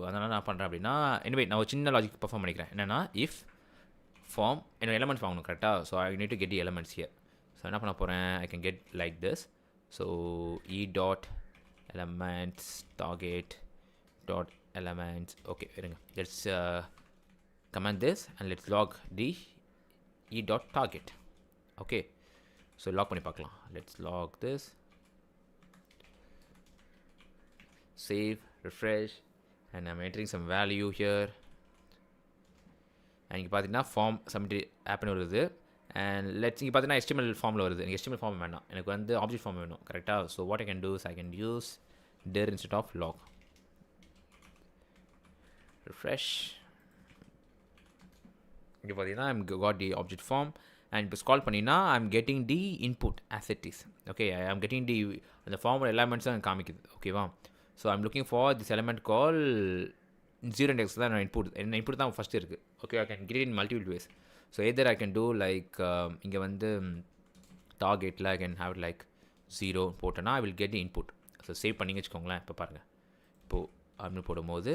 Speaker 1: அதனால் நான் பண்ணுறேன் அப்படின்னா எனிவே நான் ஒரு சின்ன லாஜிக் பர்ஃபார்ம் பண்ணிக்கிறேன். என்னென்னா இஃப் ஃபார்ம் என்னோட எலமெண்ட்ஸ் வாங்கணும் கரெக்டாக. So I need to get the elements here. So என்ன பண்ண போகிறேன், I can get like this. So e dot elements target dot elements okay இருங்க let's comment this and let's log the e dot target okay. So log பண்ணி பார்க்கலாம். Let's log this save refresh and I'm entering some value here. And இங்கே பார்த்தீங்கன்னா form submit ஆப்னு வருது. And let's இங்கே பார்த்தீங்கன்னா HTML ஃபார்மில் வருது. எனக்கு HTML ஃபார்ம் வேண்டாம், எனக்கு வந்து ஆப்ஜெக்ட் ஃபார்ம் வேணும் கரெக்டாக. So what I can do is I can use dir instead of log. refresh. இங்கே பார்த்தீங்கன்னா I'm got the object form and இப்போ ஸ்கால் பண்ணினா I'm getting the input as it is okay. I am getting the அந்த ஃபார்மோட elements தான் காமிக்குது ஓகேவா. So I'm looking for this element call 0 index தான் நான் இன்புட் தான் ஃபஸ்ட்டு இருக்குது okay. I can get in multiple ways. So either I can do like இங்கே வந்து டார்கெட்டில் ஐ கேன் ஹேவ் லைக் 0 போட்டேன்னா I will get the input. So save பண்ணிங்க வச்சுக்கோங்களேன். இப்போ பாருங்கள் இப்போது அப்படின்னு போடும்போது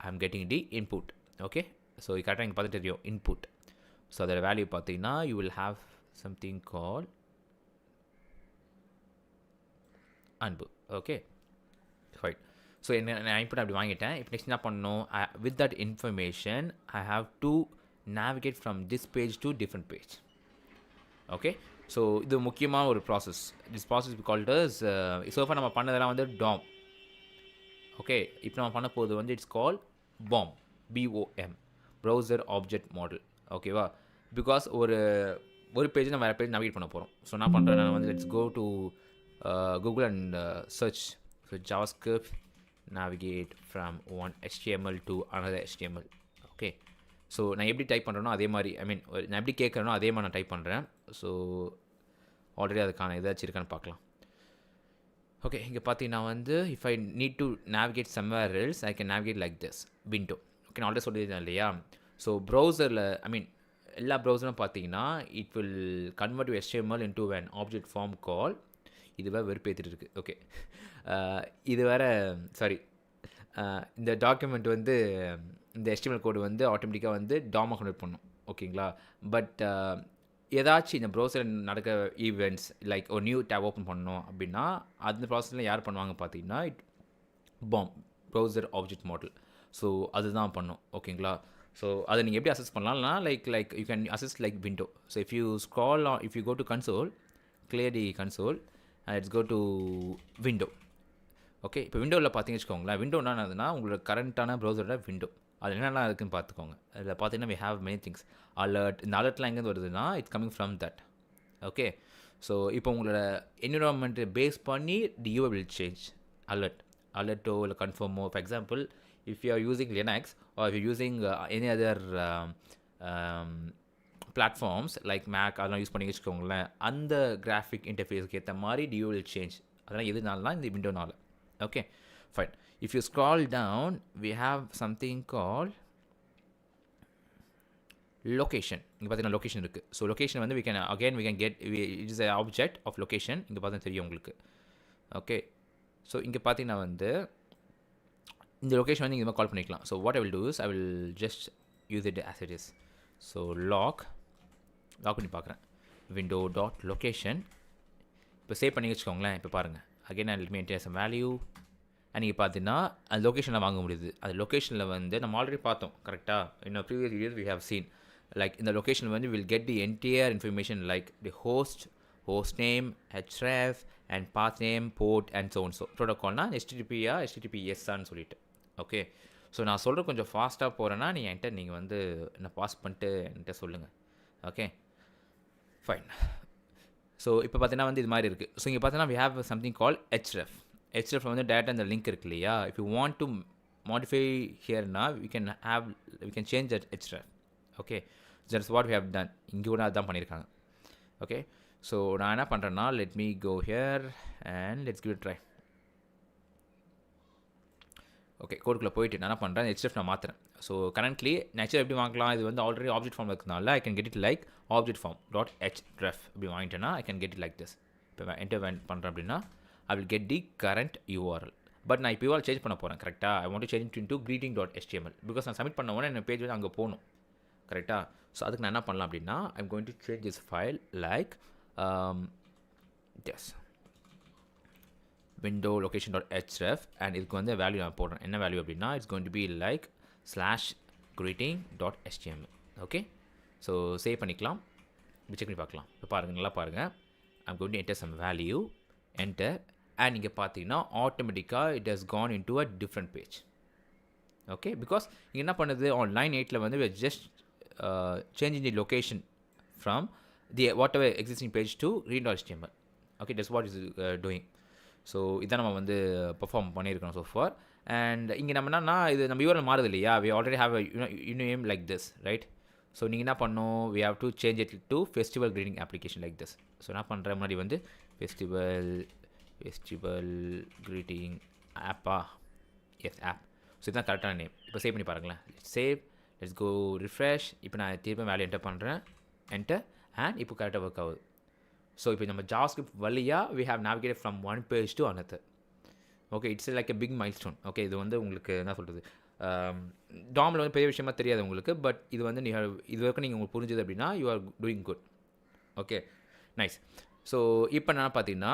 Speaker 1: I am getting the input okay. So கரெக்டாக இங்கே பார்த்துட்டு தெரியும் இன்புட். ஸோ அதோட வேல்யூ பார்த்தீங்கன்னா யூ வில் ஹாவ் சம்திங் கால் அன்பு ஓகே ஃபைன். ஸோ நான் இன்புட் அப்படி வாங்கிட்டேன். இப்போ நெக்ஸ்ட் என்ன பண்ணணும், with that information I have to navigate from this page to different page okay. So இது முக்கியமான ஒரு process. This process called as sofa நம்ம பண்ணதெல்லாம் வந்து டாம் ஓகே. இப்போ நம்ம பண்ண போது வந்து it's call BOM BOM browser object model ஓகேவா. பிகாஸ் ஒரு பேஜ் நம்ம வேறு பேஜ் நேவிகேட் பண்ண போகிறோம். ஸோ நான் பண்ணுறேன், நான் வந்து let's go to Google and search JavaScript navigate from one HTML to another HTML okay. So நான் எப்படி டைப் பண்ணுறேனோ அதே மாதிரி நான் எப்படி கேட்குறேனோ அதே மாதிரி நான் டைப் பண்ணுறேன். ஸோ ஆல்ரெடி அதுக்கான ஏதாச்சும் இருக்கான்னு பார்க்கலாம் ஓகே. இங்கே பார்த்தீங்கன்னா வந்து if I need to navigate somewhere else I can navigate like this window okay. நான் ஆல்ரெடி சொல்லியிருந்தேன் இல்லையா. ஸோ ப்ரௌசரில் எல்லா ப்ரௌசரும் பார்த்தீங்கன்னா it will convert to HTML into an object form call. இது வேறு வெறுப்பேற்றிட்டு இருக்குது ஓகே. இது வேறு சாரி இந்த டாக்குமெண்ட் வந்து இந்த HTML கோடு வந்து ஆட்டோமேட்டிக்காக வந்து டாமாக கன்வெர்ட் பண்ணும். ஓகேங்களா? பட் ஏதாச்சும் இந்த ப்ரௌசரில் நடக்கிற ஈவெண்ட்ஸ் லைக் ஒரு நியூ டேப் ஓப்பன் பண்ணணும் அப்படின்னா அந்த ப்ராசஸில் யார் பண்ணுவாங்க பார்த்தீங்கன்னா ப்ரௌசர் ஆப்ஜெக்ட் மாடல். ஸோ அதுதான் பண்ணும். ஓகேங்களா? ஸோ அதை நீங்கள் எப்படி அசஸ் பண்ணலாம்னா like you can access like window. So if you scroll if you go to console, clear the console and it's go to window. Okay, இப்போ விண்டோவில் பார்த்தீங்கன்னு வச்சுக்கோங்களேன். விண்டோனா என்னதுன்னா உங்களோட கரண்ட்டான ப்ரௌசரோட விண்டோ. அது என்னெல்லாம் இருக்குதுன்னு பார்த்துக்கோங்க. அதில் பார்த்தீங்கன்னா we have many things. Alert, இந்த அலர்ட்லாம் எங்கேருந்து வருதுன்னா it's coming from that. Okay, so இப்போ உங்களோட என்விரான்மெண்ட்டை பேஸ் பண்ணி தி யூ வில் சேஞ்ச் அலர்ட்டோ இல்லை கன்ஃபார்மோ. For example, if you are using Linux or if you using any other platforms like Mac அதெல்லாம் யூஸ் பண்ணி வச்சுக்கோங்களேன், அந்த கிராஃபிக் இன்டர்ஃபேஸ்க்கு ஏற்ற மாதிரி டி யூ வில் சேஞ்ச். அதெல்லாம் எதுனாலலாம் இந்த விண்டோனால. Okay, fine. If you scroll down, we have something called location. இங்கே பார்த்தீங்கன்னா லொக்கேஷன் இருக்குது. ஸோ லொக்கேஷன் வந்து we can get it is an object of location. இங்கே பார்த்தா தெரியும் உங்களுக்கு. ஓகே, ஸோ இங்கே பார்த்தீங்கன்னா வந்து இந்த லொக்கேஷன் வந்து இங்கே கால் பண்ணிக்கலாம். So what I will do is I will just use it as it is. So log பண்ணி பார்க்குறேன். window dot location. இப்போ சேவ் பண்ணி வச்சுக்கோங்களேன். இப்போ பாருங்கள், again I'll let me enter some value. And நீங்கள் பார்த்தீங்கன்னா அந்த லொக்கேஷனில் வாங்க முடியுது. அந்த லொக்கேஷனில் வந்து நம்ம ஆல்ரெடி பார்த்தோம் கரெக்டாக. இன்னும் previous videos we have seen like இந்த லொக்கேஷன் வந்து will get the entire information like the host name, href and path name, port and so and so. ப்ரோட்டோகால்னா HTTP-யா HTTPS-ஆன்னு சொல்லிட்டு. ஓகே, ஸோ நான் சொல்கிற கொஞ்சம் ஃபாஸ்ட்டாக போகிறேன்னா நீங்கள் வந்து என்ன பாஸ் பண்ணிட்டு என்கிட்ட சொல்லுங்கள். Okay, fine. ஸோ இப்போ பார்த்தீங்கன்னா வந்து இது மாதிரி இருக்குது. ஸோ இங்கே பார்த்தீங்கன்னா we have something called href. href வந்து டேரெக்டாக இந்த லிங்க் இருக்கு இல்லையா. If you want to modify ஹியர்னா we can change that href. Okay, that's what we have done. இங்கே கூட அதுதான் பண்ணியிருக்காங்க. ஓகே, ஸோ நான் என்ன பண்ணுறேன்னா let me go here and let's give it a try. Okay, கோடுக்குள்ளே போயிட்டு நான் என்ன பண்ணுறேன், href நான் மாற்றுறேன். ஸோ கரண்ட்லி நேச்சுரல் எப்படி வாங்கலாம், இது வந்து ஆல்ரெடி ஆப்ஜெக்ட் ஃபார்ம் இருக்கிறதுனால I can get it like object form dot href இப்படி வாங்கிட்டேன்னா I can get it like this. இப்போ என்டர் பண்ணுறேன் அப்படின்னா I will get the current URL. But நான் இப்போ URL சேஞ்ச் பண்ண போகிறேன் கரெக்டாக. I want to change into greeting.html because நான் சப்மிட் பண்ண உடனே என் பேஜ் வந்து அங்கே போகணும் கரெக்டாக. ஸோ அதுக்கு நான் என்ன பண்ணலாம் அப்படின்னா I am going to change this file like as window location.href and இதுக்கு வந்து வேல்யூ நான் போடுறேன். என்ன வேல்யூ அப்படின்னா it's going to be like /greeting.html. Okay, so save பண்ணிக்கலாம், செக் பண்ணி பார்க்கலாம். இப்போ பாருங்கள், நல்லா பாருங்கள். I'm going to enter some value, enter and இங்கே பார்த்தீங்கன்னா ஆட்டோமேட்டிக்காக it has gone into a different page. Okay, because இங்கே என்ன பண்ணுது ஆன் லைன் 8 வந்து just changing the location from the what ever existing page to greeting.html. Okay, that's what is doing. So இதான் நம்ம வந்து பர்ஃபார்ம் பண்ணியிருக்கோம் so for. And இங்கே நம்ம என்னன்னா இது நம்ம URL மாறுது இல்லையா. we already have a name like this, right? So நீங்கள் என்ன பண்ணணும், we have to change it to festival greeting application like this. So என்ன பண்ணுறேன், முன்னாடி வந்து festival greeting ஆப்பா, எஸ் ஆப். ஸோ இதுதான் கரெக்டான நேம். இப்போ சேவ் பண்ணி பாருங்களேன். Let's go refresh. இப்போ நான் திரும்ப வேல்யூ என்டர் பண்ணுறேன், என்டர் அண்ட் இப்போ கரெக்டாக ஒர்க் ஆகுது. ஸோ இப்போ நம்ம JavaScript வழியாக we have navigated from one page to another. Okay, it's like a big milestone. Okay, இது வந்து உங்களுக்கு என்ன சொல்கிறது, டாமில் வந்து பெரிய விஷயமா தெரியாது உங்களுக்கு. பட் இது வந்து இது வரைக்கும் நீங்கள் உங்களுக்கு புரிஞ்சது அப்படின்னா you are doing good. Okay, nice. So இப்போ என்ன பார்த்தீங்கன்னா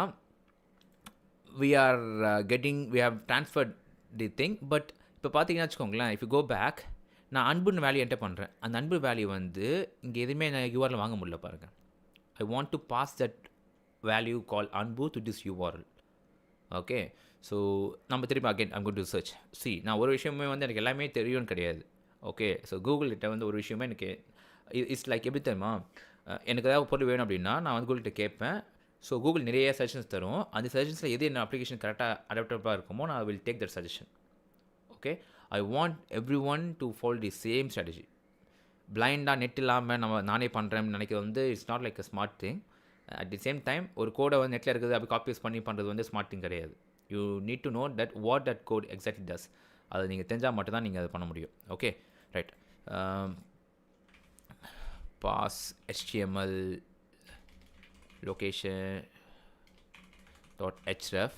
Speaker 1: we have transferred the thing. But இப்போ பார்த்தீங்கன்னா வச்சுக்கோங்களேன், if you go back, நான் அன்புன்னு வேல்யூ என்டர் பண்ணுறேன். அந்த அன்பு வேல்யூ வந்து இங்கே எதுவுமே நான் URL வாங்க முடியல பாருங்கள். I want to pass that value called anbu to this URL. Okay, so நம்ம திரும்ப again I'm going to search. நான் ஒரு விஷயமே வந்து எனக்கு எல்லாமே தெரியும்னு கிடையாது. ஓகே, ஸோ கூகுள்கிட்ட வந்து ஒரு விஷயமே எனக்கு இட்ஸ் லைக் எப்படி தெரியுமா, எனக்கு ஏதாவது பொருள் வேணும் அப்படின்னா நான் வந்து கூகுள்கிட்ட கேட்பேன். ஸோ கூகுள் நிறைய சஜஷன்ஸ் தரும். அந்த சஜஷன்ஸில் எது என்ன அப்ளிகேஷன் கரெக்டாக அடாப்டபுளாக இருக்குமோ நான் will take that suggestion. Okay, I want everyone to follow the same strategy. பிளைண்டாக நெட் இல்லாமல் நானே பண்ணுறேன்னு நினைக்கிறது வந்து it's not like a smart thing. At the same time ஒரு கோடை வந்து நெட்டில் இருக்குது அப்படி காப்பீஸ் பண்ணி பண்ணுறது வந்து ஸ்மார்ட் திங் கிடையாது. You need to know that what that code exactly does. அதை நீங்கள் தெரிஞ்சால் மட்டும்தான் நீங்கள் அதை பண்ண முடியும். Okay, right. Pass HTML location.href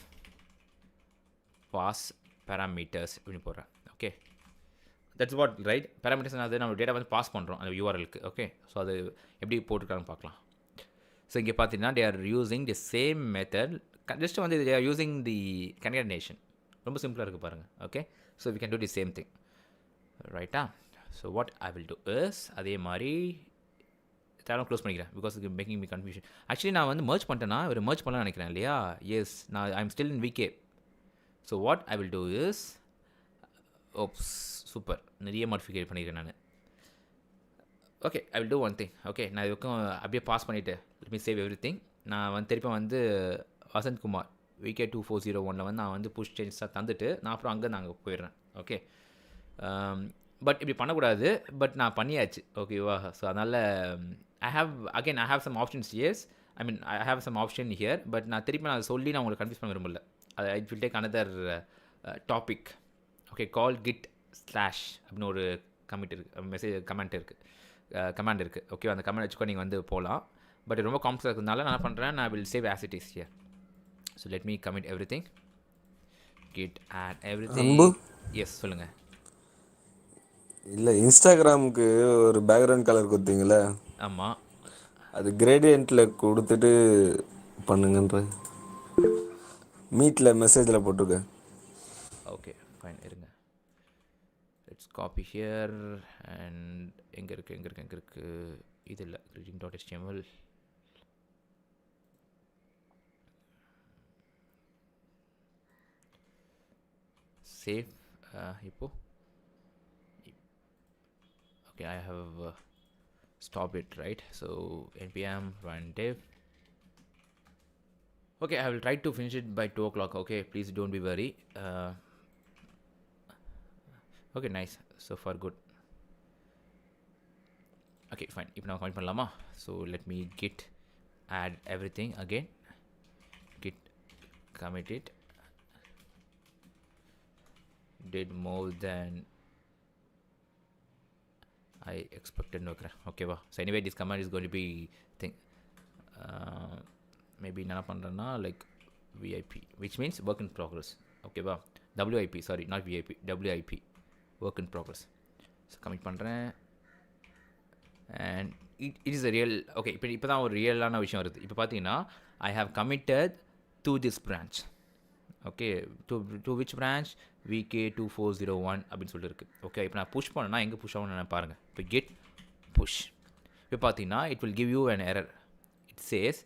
Speaker 1: pass parameters இப்படி போடுறேன். Okay, that's what right. Parameters அது நம்ம டேட்டா வந்து பாஸ் பண்ணுறோம் அந்த யூஆர்எலுக்கு. ஓகே, ஸோ அது எப்படி போட்டிருக்காங்கன்னு பார்க்கலாம். ஸோ இங்கே பார்த்தீங்கன்னா they are using the same method, just வந்து they are using the concatenation. ரொம்ப சிம்பிளாக இருக்குது பாருங்கள். Okay, so we can do the same thing, ரைட்டா? So what I will do is அதே மாதிரி தேவை க்ளோஸ் பண்ணிக்கிறேன் பிகாஸ் இது மேக்கிங் மீ கன்ஃபியூஷன். ஆக்சுவலி நான் வந்து மர்ஜ் பண்ணிட்டேன்னா ஒரு மர்ஜ் பண்ணலாம்னு நினைக்கிறேன் இல்லையா? எஸ், நான் I am still in VK. So what I will do is, oops super, நிறைய மாடிஃபிகேட் பண்ணிக்கிறேன் நான். Okay, I will do one thing. Okay, நான் இதுக்கும் அப்படியே பாஸ் பண்ணிவிட்டு let me save everything. நான் வந்து திருப்பி வந்து வசந்த் குமார் விகே 2401 வந்து நான் வந்து புஷ் சேஞ்சஸாக தந்துட்டு நான் அப்புறம் அங்கே நாங்கள் போயிடுறேன். ஓகே, பட் இப்படி பண்ணக்கூடாது, பட் நான் பண்ணியாச்சு. ஓகேவா? ஸோ அதனால் I have some options, yes. I have some option here, but நான் திருப்பி நான் சொல்லி நான் உங்களுக்கு கன்ஃபியூஸ் பண்ண விரும்பல. It will take another topic. Okay, call git slash அப்படின்னு ஒரு கமிட் இருக்குது, கமெண்ட் இருக்குது. ஓகே, அந்த கமெண்ட் வச்சுக்கோ நீங்கள் வந்து போகலாம். பட் ரொம்ப காம்ப்ளெக்ஸாக இருக்கிறதுனால நான் பண்ணுறேன், நான் will save as it is here. So let me commit everything. Git add everything. Yes, சொல்லுங்கள்.
Speaker 8: இல்லை, இன்ஸ்டாகிராமுக்கு ஒரு பேக்ரவுண்ட் கலர் கொடுத்தீங்களே,
Speaker 1: ஆமாம்,
Speaker 8: அது கிரேடியண்ட்டில் கொடுத்துட்டு பண்ணுங்கன்ற மீட்டில் மெசேஜில் போட்டிருக்கேன்.
Speaker 1: ஓகே ஃபைன், இருங்க. லெட்ஸ் காப்பி ஹியர் அண்ட் எங்கே இருக்குது இது இல்லை, greeting.html. சேவ் இப்போது. Okay, I have stopped it, right? So npm run dev. Okay, I will try to finish it by 2 o'clock. Okay, please don't be worried. Okay, nice. So far good. Okay, fine. Now commit பண்ணலாமா? So let me git add everything again. Git commit it. Did more than I expected. Okay, so anyway this command is going to be thing, maybe என்ன பண்ணுறேன்னா like VIP, which means work in progress. ஓகேவா? WIP, sorry, not VIP, WIP, work in progress. So commit பண்ணுறேன் and it is a real. Okay, இப்போ தான் ஒரு ரியலான விஷயம் வருது. இப்போ பார்த்தீங்கன்னா I have committed to this branch. Okay, to which branch? VK2401 அப்படின்னு சொல்லிட்டு இருக்குது. ஓகே, இப்போ நான் புஷ் பண்ணேன்னா எங்கே புஷ் ஆகணும்னு நான் பாருங்கள். இப்போ கெட் புஷ் இப்போ பார்த்தீங்கன்னா it will give you an error. It chase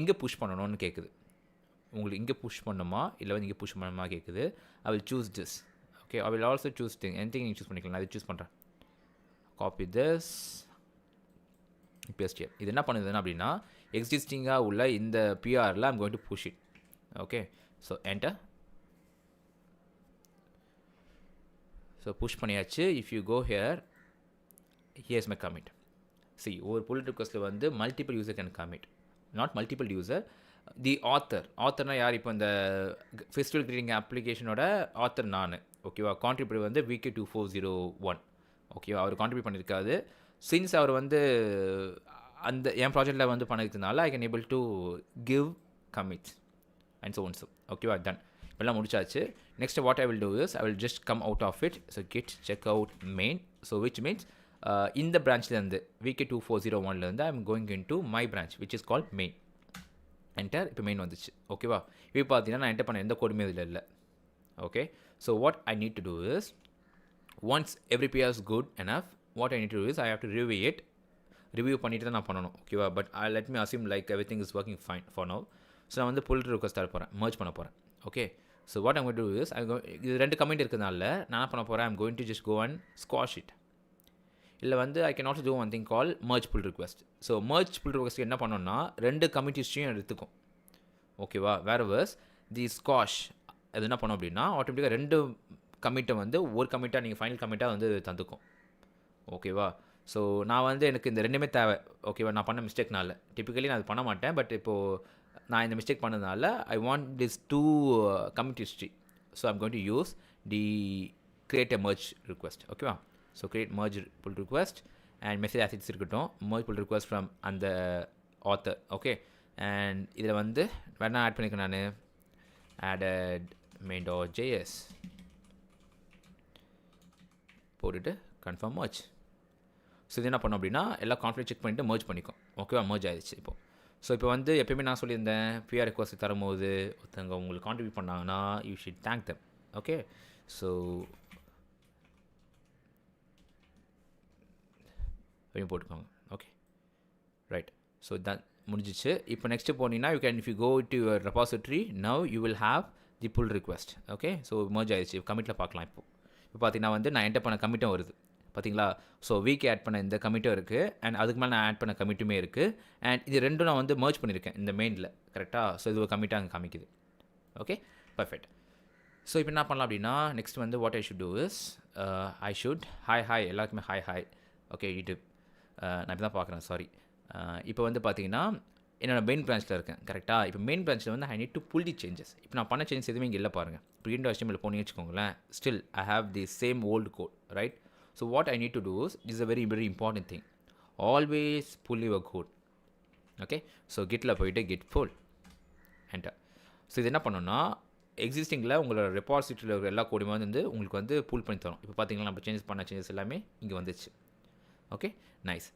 Speaker 1: எங்கே புஷ் பண்ணணும்னு கேட்குது. உங்களுக்கு இங்கே புஷ் பண்ணுமா இல்லை வந்து இங்கே புஷ் பண்ணணுமா கேட்குது. I will choose this. Okay, I will also choose anything நீங்கள் சூஸ் பண்ணிக்கலாம். நான் இது சூஸ் பண்ணுறேன். Copy this, paste here. இது என்ன பண்ணுதுன்னா அப்படின்னா எக்ஸிஸ்டிங்காக உள்ள இந்த பிஆரில் I'm going to push it. Okay, so enter. So push பண்ணியாச்சு. If you go here, here's my commit. See, ஒரு புல் ரிக்வஸ்ட்டில் வந்து multiple user can commit, not multiple user. The ஆத்தர்னால் யார்? இப்போ இந்த ஃபெஸ்டிவல் கிரீட்டிங் அப்ளிகேஷனோட ஆத்தர் நான். ஓகேவா? கான்ட்ரிபியூட் வந்து VK2401. ஓகேவா? அவர் கான்ட்ரிபியூட் பண்ணியிருக்காது. சின்ஸ் அவர் வந்து அந்த என் ப்ராஜெக்டில் வந்து பண்ணியிருக்கனால I can able to give commits and so one. So ஓகேவா? டன். இப்போல்லாம் முடிச்சாச்சு. Next what I will do is I will just come out of it. So git check out main. So which means இந்த பிரான்ச்லேருந்து VK2401 I am going into my branch which is called main. Enter. இப்போ main வந்துச்சு. ஓகேவா? இப்போ பார்த்தீங்கன்னா நான் enter பண்ண எந்த கோடுமே இதில் இல்லை. Okay, so what I need to do is once every PR is good enough, what I need to do is I have to review it. Review பண்ணிட்டு தான் நான் பண்ணணும். ஓகேவா? But I let me assume like everything is working fine for now. So நான் வந்து pull request தர போகிறேன், merge பண்ண போகிறேன். Okay, so what I'm going to do is இது 2 கமெண்ட் இருக்கிறதுனால நான் என்ன பண்ண போகிறேன், I'm going to just go and squash it. இல்லை வந்து I can also do one thing call merge pull request. So merge pull request என்ன பண்ணோன்னா 2 கமிட் ஹிஸ்ட்ரியும் எடுத்துக்கும். ஓகேவா? வேறு வேர்ஸ் தி ஸ்குவாஷ் அது என்ன பண்ணோம் அப்படின்னா ஆட்டோமேட்டிக்காக 2 கமிட்டை வந்து ஒரு கமிட்டாக நீங்கள் ஃபைனல் கமிட்டாக வந்து தந்துக்கும். ஓகேவா? ஸோ நான் வந்து எனக்கு இந்த 2மே தேவை. ஓகேவா? நான் பண்ண மிஸ்டேக்னால டிப்பிக்கலி நான் அது பண்ண மாட்டேன். பட் இப்போது நான் இந்த மிஸ்டேக் பண்ணதுனால I want this 2 commit history. So I'm going to use the create a merge request. ஓகேவா? So create merge pull request and message as it's இருக்கட்டும். மர்ஜ் புல் ரிக்வெஸ்ட் ஃப்ரம் அந்த ஆத்தர். ஓகே, அண்ட் இதில் வந்து வேணா add பண்ணிக்கிறேன் நான். added main.js போட்டுட்டு confirm merge. So இது என்ன பண்ணோம் அப்படின்னா எல்லா கான்ஃபிளிக் செக் பண்ணிவிட்டு merge பண்ணிக்கும். ஓகேவா, merge ஆயிடுச்சு இப்போது. ஸோ இப்போ வந்து எப்பயுமே நான் சொல்லியிருந்தேன் PR ரெக்வஸ்ட் தரும்போது ஒருத்தவங்க உங்களுக்கு கான்ட்ரிபியூட் பண்ணாங்கன்னா you should thank them. Okay, so போட்டுக்கோங்க. Okay, right. ஸோ தான் முடிஞ்சிச்சு. இப்போ நெக்ஸ்ட்டு போனீங்கன்னா you can if you go to your repository now you will have the pull request. Okay, so merge ஆயிடுச்சு. கமிட்டில் பார்க்கலாம். இப்போ பார்த்தீங்கன்னா வந்து நான் என்டர் பண்ண கமிட்டும் வருது பார்த்தீங்களா. ஸோ வீக் ஆட் பண்ண இந்த கமிட்டும் இருக்குது அண்ட் அதுக்கு மேலே நான் ஆட் பண்ண கமிட்டுமே இருக்குது அண்ட் இது ரெண்டும் நான் வந்து merge பண்ணியிருக்கேன் இந்த மெயினில். கரெக்டாக, ஸோ இது ஒரு கமிட்டாக அங்கே காமிக்குது. Okay, perfect. ஸோ இப்போ என்ன பண்ணலாம் அப்படின்னா நெக்ஸ்ட் வந்து what I should do is I should hi எல்லாருக்குமே ஹாய். ஓகே, யூடியூப் நான் இப்போ தான் பார்க்குறேன், சாரி. இப்போ வந்து பார்த்தீங்கன்னா என்னோடய மெயின் பிரான்ச்சில் இருக்கேன். கரெக்டாக, இப்போ மெயின் பிரான்ச்சில் வந்து I need to pull the changes. இப்போ நான் பண்ண சேஞ்சஸ் எதுவுமே இங்கே இல்லை பாருங்கள். இப்போ HTML போனீங்கன்னு வச்சுக்கோங்களேன், still I have the same old code, right? So what I need to do is, this is a very very important thing, always pull your code. Okay, so gitல போயிட்டு git pull enter. ஸோ இது என்ன பண்ணோன்னா எக்ஸிஸ்டிங்கில் உங்களோட ரெபாசிட்டரியில் இருக்கிற எல்லா கோடுமே வந்து உங்களுக்கு வந்து புல் பண்ணி தரும். இப்போ பார்த்தீங்கன்னா நம்ம சேஞ்சஸ் பண்ண சேஞ்சஸ் எல்லாமே இங்கே வந்துச்சு. Okay, nice.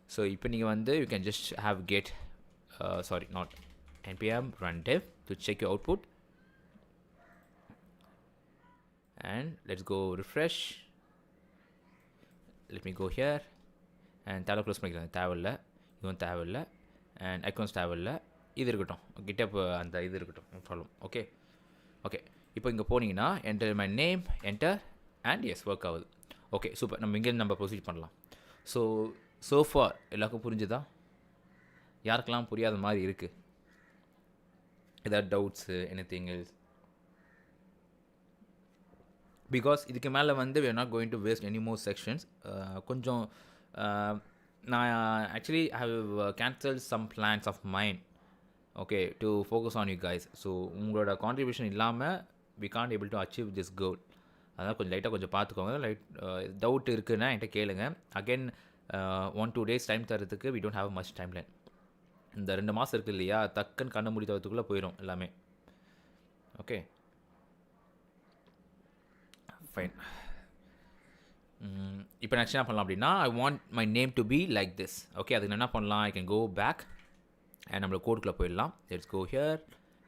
Speaker 1: ஸோ இப்போ நீங்கள் வந்து you can just have get sorry not npm run dev to check your output and let's go refresh. Let me go here and tab close பண்ணிக்கிறேன். தேவையில்லை, இதுவும் தேவையில்லை அண்ட் ஐகான்ஸ் தேவையில்லை. இது இருக்கட்டும், கிட்டப் அந்த இது இருக்கட்டும், நோ ப்ராப்ளம். ஓகே, இப்போ இங்கே போனீங்கன்னா enter my name enter and is work ஆகுது. Okay, super. நம்ம இங்கேருந்து நம்ம ப்ரொசீட் பண்ணலாம். ஸோ ஃபார் எல்லாருக்கும் புரிஞ்சுதா? யாருக்கெல்லாம் புரியாத மாதிரி இருக்குது? ஏதாவது டவுட்ஸு எனிதிங் எல்ஸ்? பிகாஸ் இதுக்கு மேலே வந்து we are not going to waste any more sections. கொஞ்சம் நான் actually have cancel some plans of mind. Okay, to focus on you guys. So உங்களோட கான்ட்ரிபியூஷன் இல்லாமல் we can't able to achieve this goal. அதான் கொஞ்சம் லைட்டாக கொஞ்சம் பார்த்துக்கோங்க. Doubt இருக்குன்னா என்கிட்ட கேளுங்க. அகெயின் 1-2 days டைம் தரத்துக்கு we don't have much timeline. இந்த 2 மாதம் இருக்குது இல்லையா, டக்குன்னு கண்ண மூடி தரத்துக்குள்ளே போயிடும் எல்லாமே. Okay, fine. இப்போ நெக்ஸ்ட் என்ன பண்ணலாம் அப்படின்னா I want my name to be like this. Okay, அதுக்கு என்ன பண்ணலாம், I can go back and நம்மளோட கோடுக்குள்ளே போயிடலாம். Let's go here,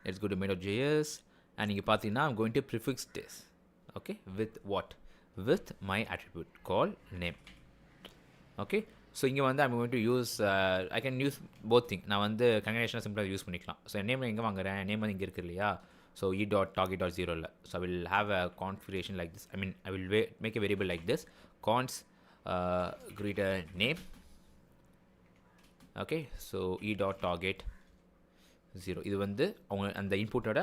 Speaker 1: let's go to main.js and நீங்கள் பார்த்தீங்கன்னா I'm going to prefix this. Okay, with what, with my attribute call name. Okay, so இங்கே வந்து I'm going to use I can use both thing. நான் வந்து கன்கனேஷனாக சிம்பிளாக use பண்ணிக்கலாம். So என் name எங்கே வாங்குறேன், நேம் வந்து இங்கே இருக்குது இல்லையா. So e.target.0 so I will have a configuration like this. I mean I will make a variable like this, const greeter name. Okay, so e.target 0 இது வந்து அவங்க அந்த இன்புட்டோட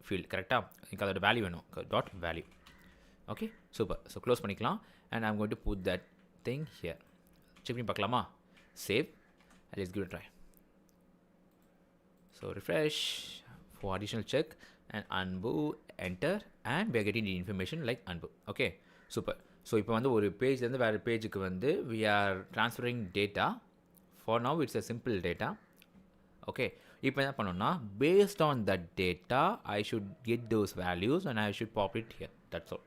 Speaker 1: ஃபீல்ட். கரெக்டாக எனக்கு அதோட வேல்யூ வேணும், dot value. Okay, super. So close பண்ணிக்கலாம் and I'm going to put that thing here. Check பண்ணி பார்க்கலாமா? Save and let's give it a try. So refresh for additional check and Anbu enter and we are getting the information like Anbu. Okay, super. So இப்போ வந்து ஒரு பேஜ்லேருந்து வேறு பேஜுக்கு வந்து we are transferring data. For now it's a simple data. Okay, இப்போ என்ன பண்ணோம்னா based on that data I should get those values and I should pop it here. That's all.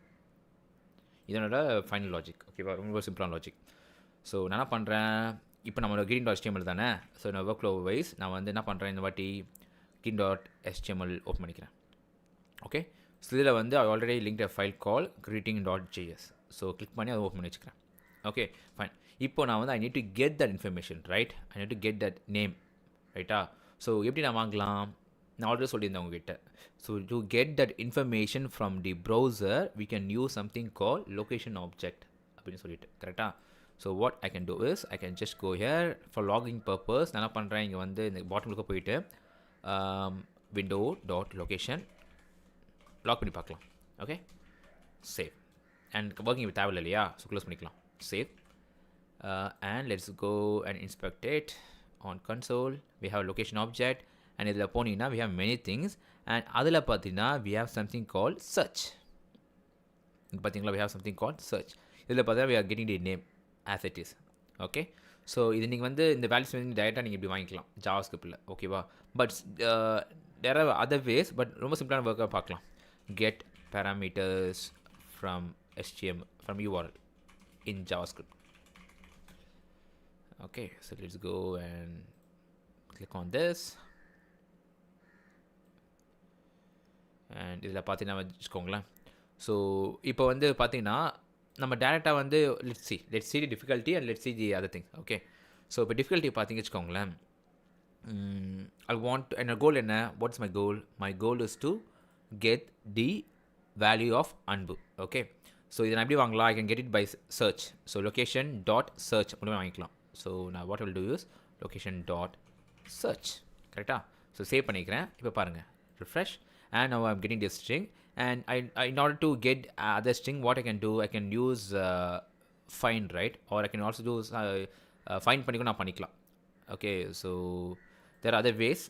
Speaker 1: இதனோட ஃபைனல் லாஜிக். ஓகேவா, ரொம்ப சிம்பிளான லாஜிக். ஸோ நான் என்ன பண்ணுறேன், இப்போ நம்மளோட green.html தானே. ஸோ நான் ஒர்க் ஃப்ளோ வைஸ் நான் வந்து என்ன பண்ணுறேன், இந்த வாட்டி green.html ஓப்பன் பண்ணிக்கிறேன். ஓகே, ஸோ இதில் வந்து I already link a file call greeting.js. So click பண்ணி அதை ஓப்பன் பண்ணி வச்சுக்கிறேன். Okay, fine. இப்போ நான் வந்து I need to get that information, right? I need to get that name, ரைட்டா? ஸோ எப்படி நான் வாங்கலாம், நான் ஆல்ரெடி சொல்லியிருந்தேன் உங்ககிட்ட. So to get that information from the browser we can use something call location object அப்படின்னு சொல்லிட்டு. கரெக்டாக? So what I can do is I can just go here for logging purpose. நான் என்ன பண்ணுறேன், இங்கே வந்து இந்த பாட்டமுக்கு போயிட்டு window.location லாக் பண்ணி பார்க்கலாம். Okay, save and working with தேவையில்லை இல்லையா. ஸோ க்ளோஸ் பண்ணிக்கலாம். Save and let's go and inspect it on console. We have location object and இதில் போனீங்கன்னா we have many things and அதில் பார்த்தீங்கன்னா we have something call search. பார்த்தீங்களா, we have something call search. இதில் பார்த்தீங்கன்னா we are getting the name as it is. Okay, so இது நீங்கள் வந்து இந்த வேல்யூஸ் வந்து டேரெக்டாக நீங்கள் இப்படி வாங்கிக்கலாம் ஜாவாஸ்கிரிப்டில். ஓகேவா, but there are other ways. But ரொம்ப சிம்பிளான ஒர்க்காக பார்க்கலாம். Get parameters from HTML from URL in JavaScript. Okay, so let's go and click on this. And இதில் பார்த்தீங்கன்னா வச்சுக்கோங்களேன். ஸோ இப்போ வந்து பார்த்தீங்கன்னா நம்ம டேரெக்டாக வந்து let's see the difficulty and let's see the other thing. Okay, so இப்போ difficulty பார்த்தீங்க வச்சுக்கோங்களேன். I want and goal என்ன, what's my goal? My goal is to get the value of அன்பு. Okay, ஸோ இதை நான் எப்படி வாங்கலாம்? I can get it by search. So location dot search மூலமாக வாங்கிக்கலாம். ஸோ நான் what I will do is location dot search. கரெக்டாக? So save பண்ணிக்கிறேன். இப்போ பாருங்கள், refresh, and now I'm getting this string, and in order to get other string, what I can do, I can use find, right? Or I can also do find பண்ணிக்கும் நான் பண்ணிக்கலாம். Okay, so there are other ways.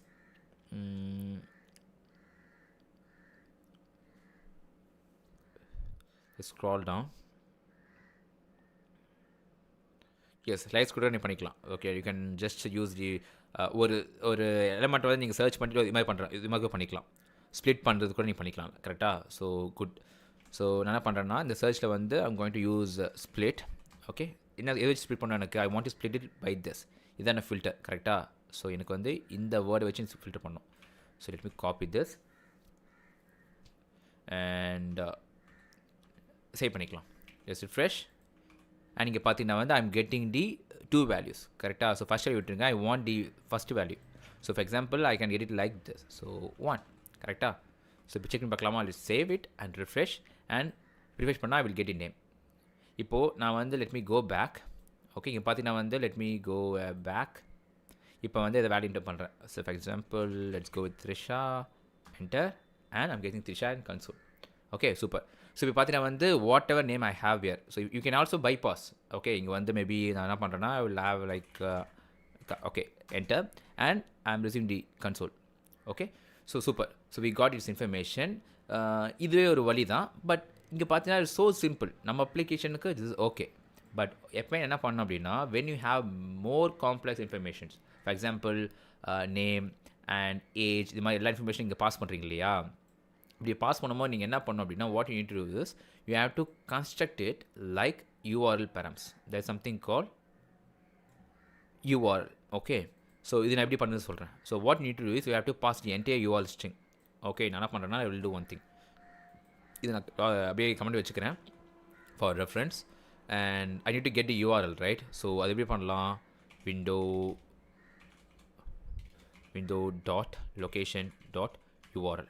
Speaker 1: Let's scroll down. Yes, slides கூட நீ பண்ணிக்கலாம். Okay, you can just use the ஒரு element வந்து நீங்கள் search பண்ணிட்டு இது மாதிரி பண்ணிக்கலாம். ஸ்ப்ளிட் பண்ணுறது கூட நீ பண்ணிக்கலாம். கரெக்டாக? So good. ஸோ நான் என்ன பண்ணுறேன்னா இந்த சர்ச்சில் வந்து I'm going to use split. Okay, என்ன எது வச்சு ஸ்ப்ளிட் பண்ண எனக்கு I want to split it by this. இதான ஃபில்டர். கரெக்டாக? ஸோ எனக்கு வந்து இந்த வேர்டை வச்சு ஃபில்டர் பண்ணணும். So let me copy this and save பண்ணிக்கலாம். Just refresh. அண்ட் இங்கே பார்த்தீங்கன்னா வந்து ஐம் கெட்டிங் தி 2 values. கரெக்டாக? ஸோ ஃபஸ்ட் வேல்யூ விட்டுருங்க. I want the first value. So for example I can get it like this. So 1. கரெக்டாக? So இப்போ check பண்ணி பார்க்கலாமா? Let save it and refresh, and refresh பண்ணால் I will get in name. இப்போது நான் வந்து let me go back. Okay, இங்கே பார்த்தீங்கன்னா வந்து லெட் மீ கோ பேக். இப்போ வந்து இதை வேல்யூ என்டர் பண்ணுறேன். So for example let's go with Trisha, enter, and I'm getting Trisha in console. Okay, super. So இப்போ பார்த்தீங்கன்னா வந்து whatever name I have where. So you can also bypass. Okay, இங்கே வந்து maybe நான் என்ன பண்ணுறேன்னா I will have like okay enter, and I am receiving the console. Okay, so super. So we got it's information. இதுவே ஒரு வழி தான். But இங்கே பார்த்தீங்கன்னா இட்ஸ் ஸோ சிம்பிள். நம்ம அப்ளிகேஷனுக்கு இட் இஸ் ஓகே. பட் எப்போ என்ன பண்ணணும் அப்படின்னா when you have more complex informations, for example name and age, இது மாதிரி எல்லா இன்ஃபர்மேஷன் இங்கே பாஸ் பண்ணுறீங்க இல்லையா? இப்படி பாஸ் பண்ணும்போது நீங்கள் என்ன பண்ணணும் அப்படின்னா what you need to do is you have to construct it like URL params. there is something called URL. Okay, so இது நான் எப்படி பண்ணுறது சொல்கிறேன். So what need to do is you have to pass the entire URL string. Okay, நான் என்ன பண்ணுறேன்னா I will do one thing. இது நான் அப்படியே கமெண்ட் வச்சுக்கிறேன் for reference. And I need to get the URL, right? So அது எப்படி பண்ணலாம்? window dot location dot URL.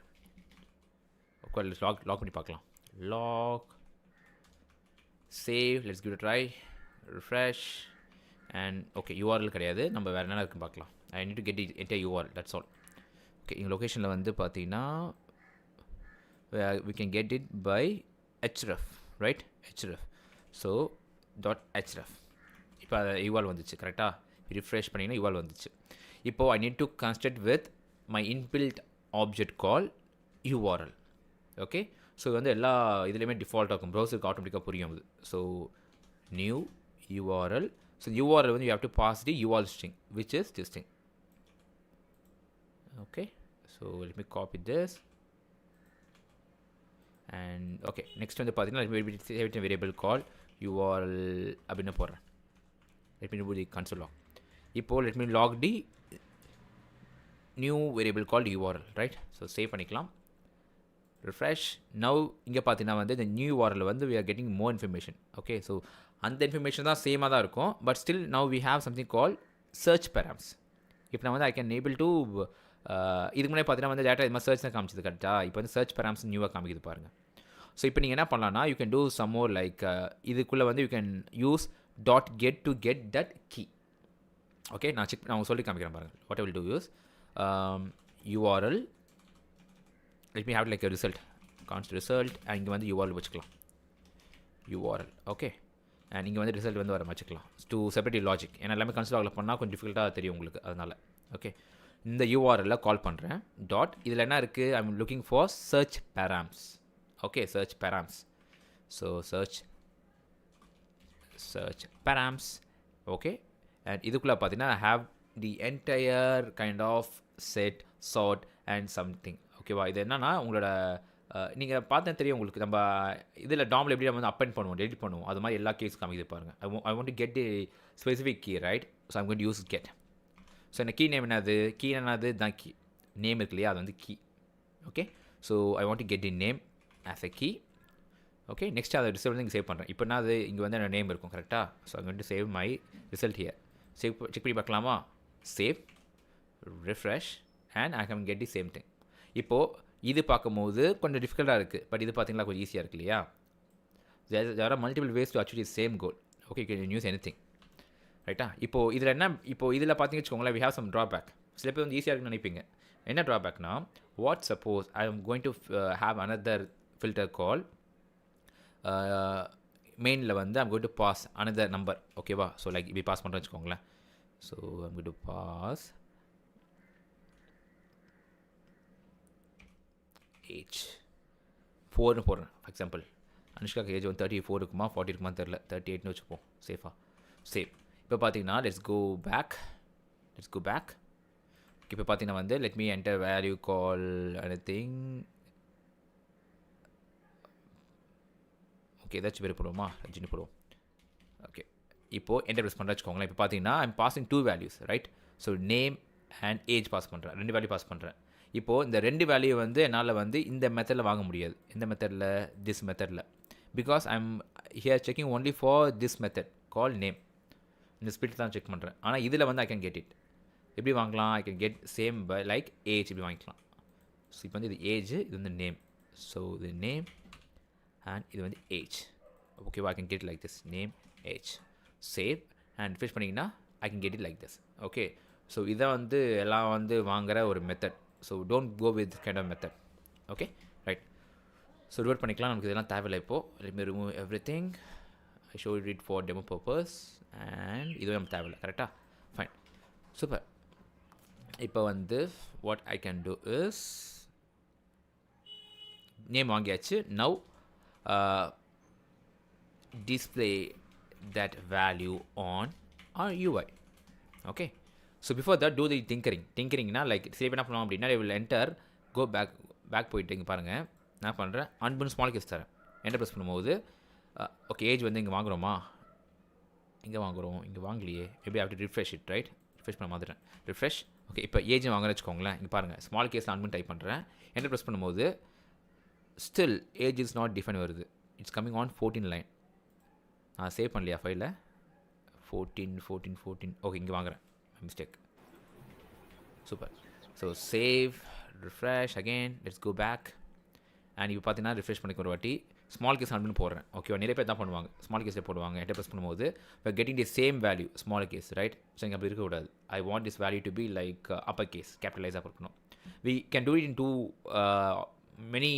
Speaker 1: Okay, log பண்ணி பார்க்கலாம். Log, save, let's give it try, refresh, and okay URL கிடையாது, நம்ம வேறு என்ன இருக்குன்னு பார்க்கலாம். I need to get it entire URL, that's all. Okay, எங்கள் லொக்கேஷனில் வந்து பார்த்தீங்கன்னா we can get it by href, right? href. So .href. இப்போ அது URL வந்துச்சு. கரெக்டாக? ரிஃப்ரெஷ் பண்ணிங்கன்னா URL வந்துச்சு. இப்போது I need to construct with my inbuilt object call URL. Okay, so வந்து எல்லா இதுலேயுமே டிஃபால்ட்டாக இருக்கும். ப்ரௌசருக்கு ஆட்டோமேட்டிக்காக புரியும் அது. So new URL. So URL வந்து you have to pass the URL string which is this thing. Okay, so let me copy this, and okay, next வந்து பார்த்தீங்கன்னா let me save it in a variable called URL அப்படின்னு போடுறேன். let me do the console log. இப்போது let me log the new variable called URL, right? so save பண்ணிக்கலாம். refresh. now இங்கே பார்த்தீங்கன்னா வந்து இந்த நியூ URL வந்து we are getting more information. okay, so அந்த இன்ஃபர்மேஷன் தான் சேமாக தான் இருக்கும். But still now we have something called search params. இப்போ நான் வந்து ஐ கேன் ஏபிள் டு இதுக்கு முன்னாடி பார்த்தீங்கன்னா வந்து டேட்டா இது மாதிரி சர்ச் தான் காமிச்சது. கரெக்டாக? இப்போ வந்து சர்ச் params நியூவாக காமிக்குது பாருங்கள். ஸோ இப்போ நீங்கள் என்ன பண்ணலான்னா you can do some more like இதுக்குள்ளே வந்து you can use .get to get that key. Okay, நான் சொல்லி காமிக்கிறேன் பாருங்கள். What I will do use URL, let me have it like a result, const result, and இங்கே வந்து URL வச்சுக்கலாம். URL. Okay, and இங்கே வந்து ரிசல்ட் வந்து வர வச்சுக்கலாம் டு செப்பரேட் லாஜிக். ஏன்னா எல்லாமே கன்சிடர் பண்ணால் கொஞ்சம் டிஃபிகல்ட்டாக தெரியும் உங்களுக்கு. அதனால் ஓகே, இந்த URL கால் பண்ணுறேன். டாட் இதில் என்ன இருக்குது? I am looking for search params. Okay, search params. So search params. Okay, and இதுக்குள்ளே பார்த்தீங்கன்னா I have the entire kind of set, sort and something. ஓகேவா? இது என்னன்னா உங்களோட நீங்கள் பார்த்தா தெரியும் உங்களுக்கு நம்ம இதில் டாமில் எப்படி நம்ம வந்து அப்பெண்ட் பண்ணுவோம் டெலிட் பண்ணுவோம் அது மாதிரி எல்லா கேஸ் காமிக்குது பாருங்கள் I want to get the specific key right so I'm going to use get so இந்த கீ நேம் என்னது கீ என்னது தான் கீ நேம் இருக்கு இல்லையா அது வந்து key okay so I want to get the name as a key okay next அதை result வந்து இங்கே சேவ் பண்ணுறேன் இப்போ நான் அது இங்கே வந்து என்னோட நேம் இருக்கும் கரெக்டாக so I going to save my result here check பண்ணி பார்க்கலாமா save refresh and I can get the same thing இப்போது இது பார்க்கும்போது கொஞ்சம் டிஃபிகல்ட்டாக இருக்குது பட் இது பார்த்தீங்களா கொஞ்சம் ஈஸியாக இருக்கு இல்லையா there are multiple ways to achieve the same goal okay you can use anything ரைட்டா இப்போது இதில் என்ன இப்போது இதில் பார்த்தீங்கன்னு வச்சுக்கோங்களேன் we have some drawback சில பேர் வந்து ஈஸியாக இருக்குன்னு நினைப்பீங்க என்ன ட்ராபேக்னா what suppose I am going to have another filter call மெயினில் வந்து I'm going to pass another number ஓகேவா ஸோ லைக் இப்படி பாஸ் பண்ணுறேன்னு வச்சுக்கோங்களேன் so I'm going to pass age 4ன்னு போடுறேன் ஃபார் எக்ஸாம்பிள் அனுஷ்காக்கு ஏஜ் வந்து 34 இருக்குமா 40 இருக்குமா தெரில 38ன்னு வச்சுப்போம் சேஃபாக சேஃப் இப்போ பார்த்தீங்கன்னா லெட்ஸ் கோ பேக் இப்போ பார்த்தீங்கன்னா வந்து லெட் மீ என்டர் வேல்யூ கால் எனிதிங் ஓகே ஏதாச்சும் பேர் போடுவோமா ரஜினி போடுவோம் ஓகே இப்போது என்டர் ப்ரெஸ் பண்ணுறேன் வச்சுக்கோங்களேன் இப்போ பார்த்தீங்கன்னா I'm passing 2 values right so name and age pass பண்ணுறேன் 2 வேல்யூ பாஸ் பண்ணுறேன் இப்போது இந்த 2 வேல்யூ வந்து என்னால் வந்து இந்த மெத்தடில் வாங்க முடியாது இந்த மெத்தடில் திஸ் மெத்தடில் because I'm here checking only for this method call name இந்த ஸ்பிரிட் தான் செக் பண்ணுறேன் ஆனால் இதில் வந்து ஐ கேன் கெட் இட் எப்படி வாங்கலாம் I can get same by like age இப்படி வாங்கிக்கலாம் ஸோ இப்போ வந்து இது ஏஜ் இது வந்து நேம் ஸோ இது நேம் அண்ட் இது வந்து ஏஜ் ஓகேவா I can get like this name age save and fish பண்ணிங்கன்னா I can get it like this okay so இதை வந்து எல்லாம் வந்து வாங்குகிற ஒரு method so don't go with kind of method okay right so revert பண்ணிக்கலாம் நமக்கு இதெல்லாம் தேவையில்லை இப்போது let me remove every thing I show it for demo purpose and இதுவும் நமக்கு தேவையில்லை கரெக்டாக ஃபைன் சூப்பர் இப்போ வந்து what I can do is name வாங்கியாச்சு now display that value on our UI okay so before that do the tinkering like சில பேர் என்ன பண்ணுவாங்க அப்படின்னா I will enter go back போயிட்டு இங்கே பாருங்கள் நான் பண்ணுறேன் அன்புன்னு ஸ்மால் கேஸ் தரேன் என்டர் ப்ரெஸ் பண்ணும்போது ஓகே ஏஜ் வந்து இங்கே வாங்குகிறோமா இங்கே வாங்கலையே maybe have to refresh it right refresh பண்ண மாதிரிறேன் ரிஃப்ரெஷ் ஓகே இப்போ ஏஜ் வாங்குறேன்னு வச்சுக்கோங்களேன் இங்கே பாருங்கள் ஸ்மால் கேஸில் அன்புன்னு டைப் பண்ணுறேன் என்டர் ப்ரெஸ் பண்ணும்போது still age is not define வருது இட்ஸ் கம்மிங் ஆன் 14 லைன் நான் சேவ் பண்ணலையா ஃபைலில் 14 ஓகே இங்கே வாங்குகிறேன் mistake super so save refresh again let's go back and இப்போ பார்த்தீங்கன்னா ரிஃப்ரெஷ் பண்ணிக்க ஒரு வாட்டி ஸ்மால் கேஸ் அனுப்புன்னு போடுறேன் ஓகேவா நிறைய பேர் தான் பண்ணுவாங்க ஸ்மால் கேஸில் போடுவாங்க என்டர் ப்ரெஸ் பண்ணும்போது இப்போ getting the same value small case right so இங்கே அப்படி இருக்கக்கூடாது I want this value to be like upper case கேபிட்டலைஸாக இருக்கணும் we can do it in too many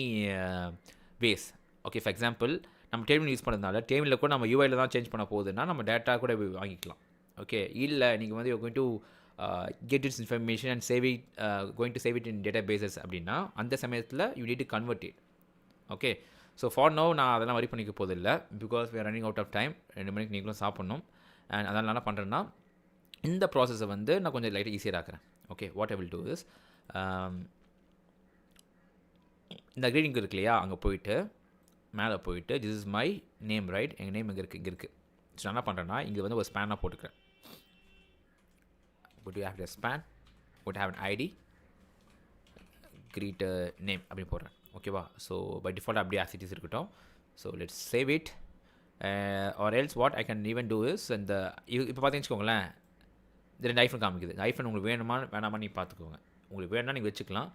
Speaker 1: ways okay for example நம்ம டேபிள் யூஸ் பண்ணுறதுனால டேபிளில் கூட நம்ம யூஐயில் தான் சேஞ்ச் பண்ண போகுதுன்னா நம்ம டேட்டா கூட வாங்கிக்கலாம் ஓகே இல்லை நீங்கள் வந்து going to get it's information and save it going to save it in data bases அப்படின்னா அந்த சமயத்தில் you need to convert it okay so for now நான் அதெல்லாம் வரி பண்ணிக்க போதில்லை because we are running out of time 2 மணிக்கு நீங்களும் சாப்பிட்ணும் அண்ட் அதனால் நான் என்ன பண்ணுறேன்னா இந்த ப்ராசஸை வந்து நான் கொஞ்சம் லைட்டாக ஈஸியாக ஆக்குறேன் okay what I will do is இந்த க்ரீடிங் இருக்கு இல்லையா அங்கே போயிட்டு மேலே போயிட்டு this is my name right எங்கள் நேம் இங்கே இருக்குது ஸோ நான் என்ன பண்ணுறேன்னா இங்கே வந்து ஒரு ஸ்பேனாக போட்டுக்கிறேன் would you have a span would have an id greet name அப்படி போடுறேன் ஓகேவா ஸோ பை டிஃபால்ட் அப்படியே as it is இருக்கட்டும் so let's save it or else what I can even do is இந்த இப்போ பார்த்தீங்கன்னு வச்சுக்கோங்களேன் இது 2 ஐஃபோன் காமிக்குது ஐஃபோன் உங்களுக்கு வேணாமா நீங்கள் பார்த்துக்கோங்க உங்களுக்கு வேணும்னா நீங்கள் வச்சுக்கலாம்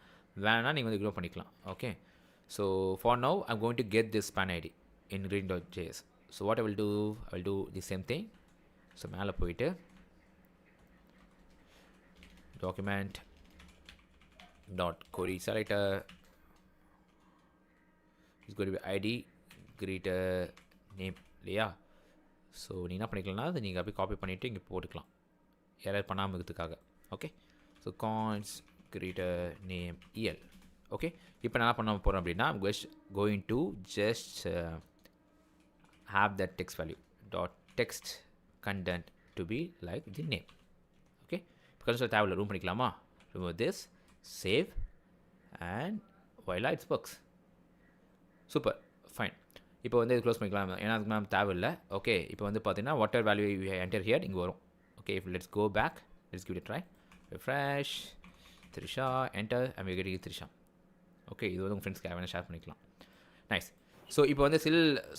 Speaker 1: வேணா நீங்கள் வந்து க்ரோ பண்ணிக்கலாம் okay so for now I'm going to get this span id in green.js so what I will do the same thing so மேலே போயிட்டு document dot query selector is going to be id greeter name இல்லையா so நீங்கள் என்ன பண்ணிக்கலாம்னா அதை நீங்கள் அப்படியே copy பண்ணிவிட்டு இங்கே போட்டுக்கலாம் எரர் பண்ணாமல் இருக்கிறதுக்காக okay so const greeter name el okay இப்போ நான் என்ன பண்ண போகிறேன் அப்படின்னா going to just have that text value dot text content to be like the name okay console தேவையில்ல ரூம் பண்ணிக்கலாமா remove this save and voila it works super, fine. இப்போ வந்து இது க்ளோஸ் பண்ணிக்கலாம், ஏன்னா அதுக்கு மேம் தேவையில்லை. ஓகே, இப்போ வந்து பார்த்தீங்கன்னா whatever value you enter here இங்கே வரும். Okay, if let's go back, let's give it try, refresh, Trisha, enter, I'm getting Trisha. Okay, இது வந்து உங்கள் ஃப்ரெண்ட்ஸ்க்கு வேணால் ஷேர் பண்ணிக்கலாம். நைஸ். ஸோ இப்போ வந்து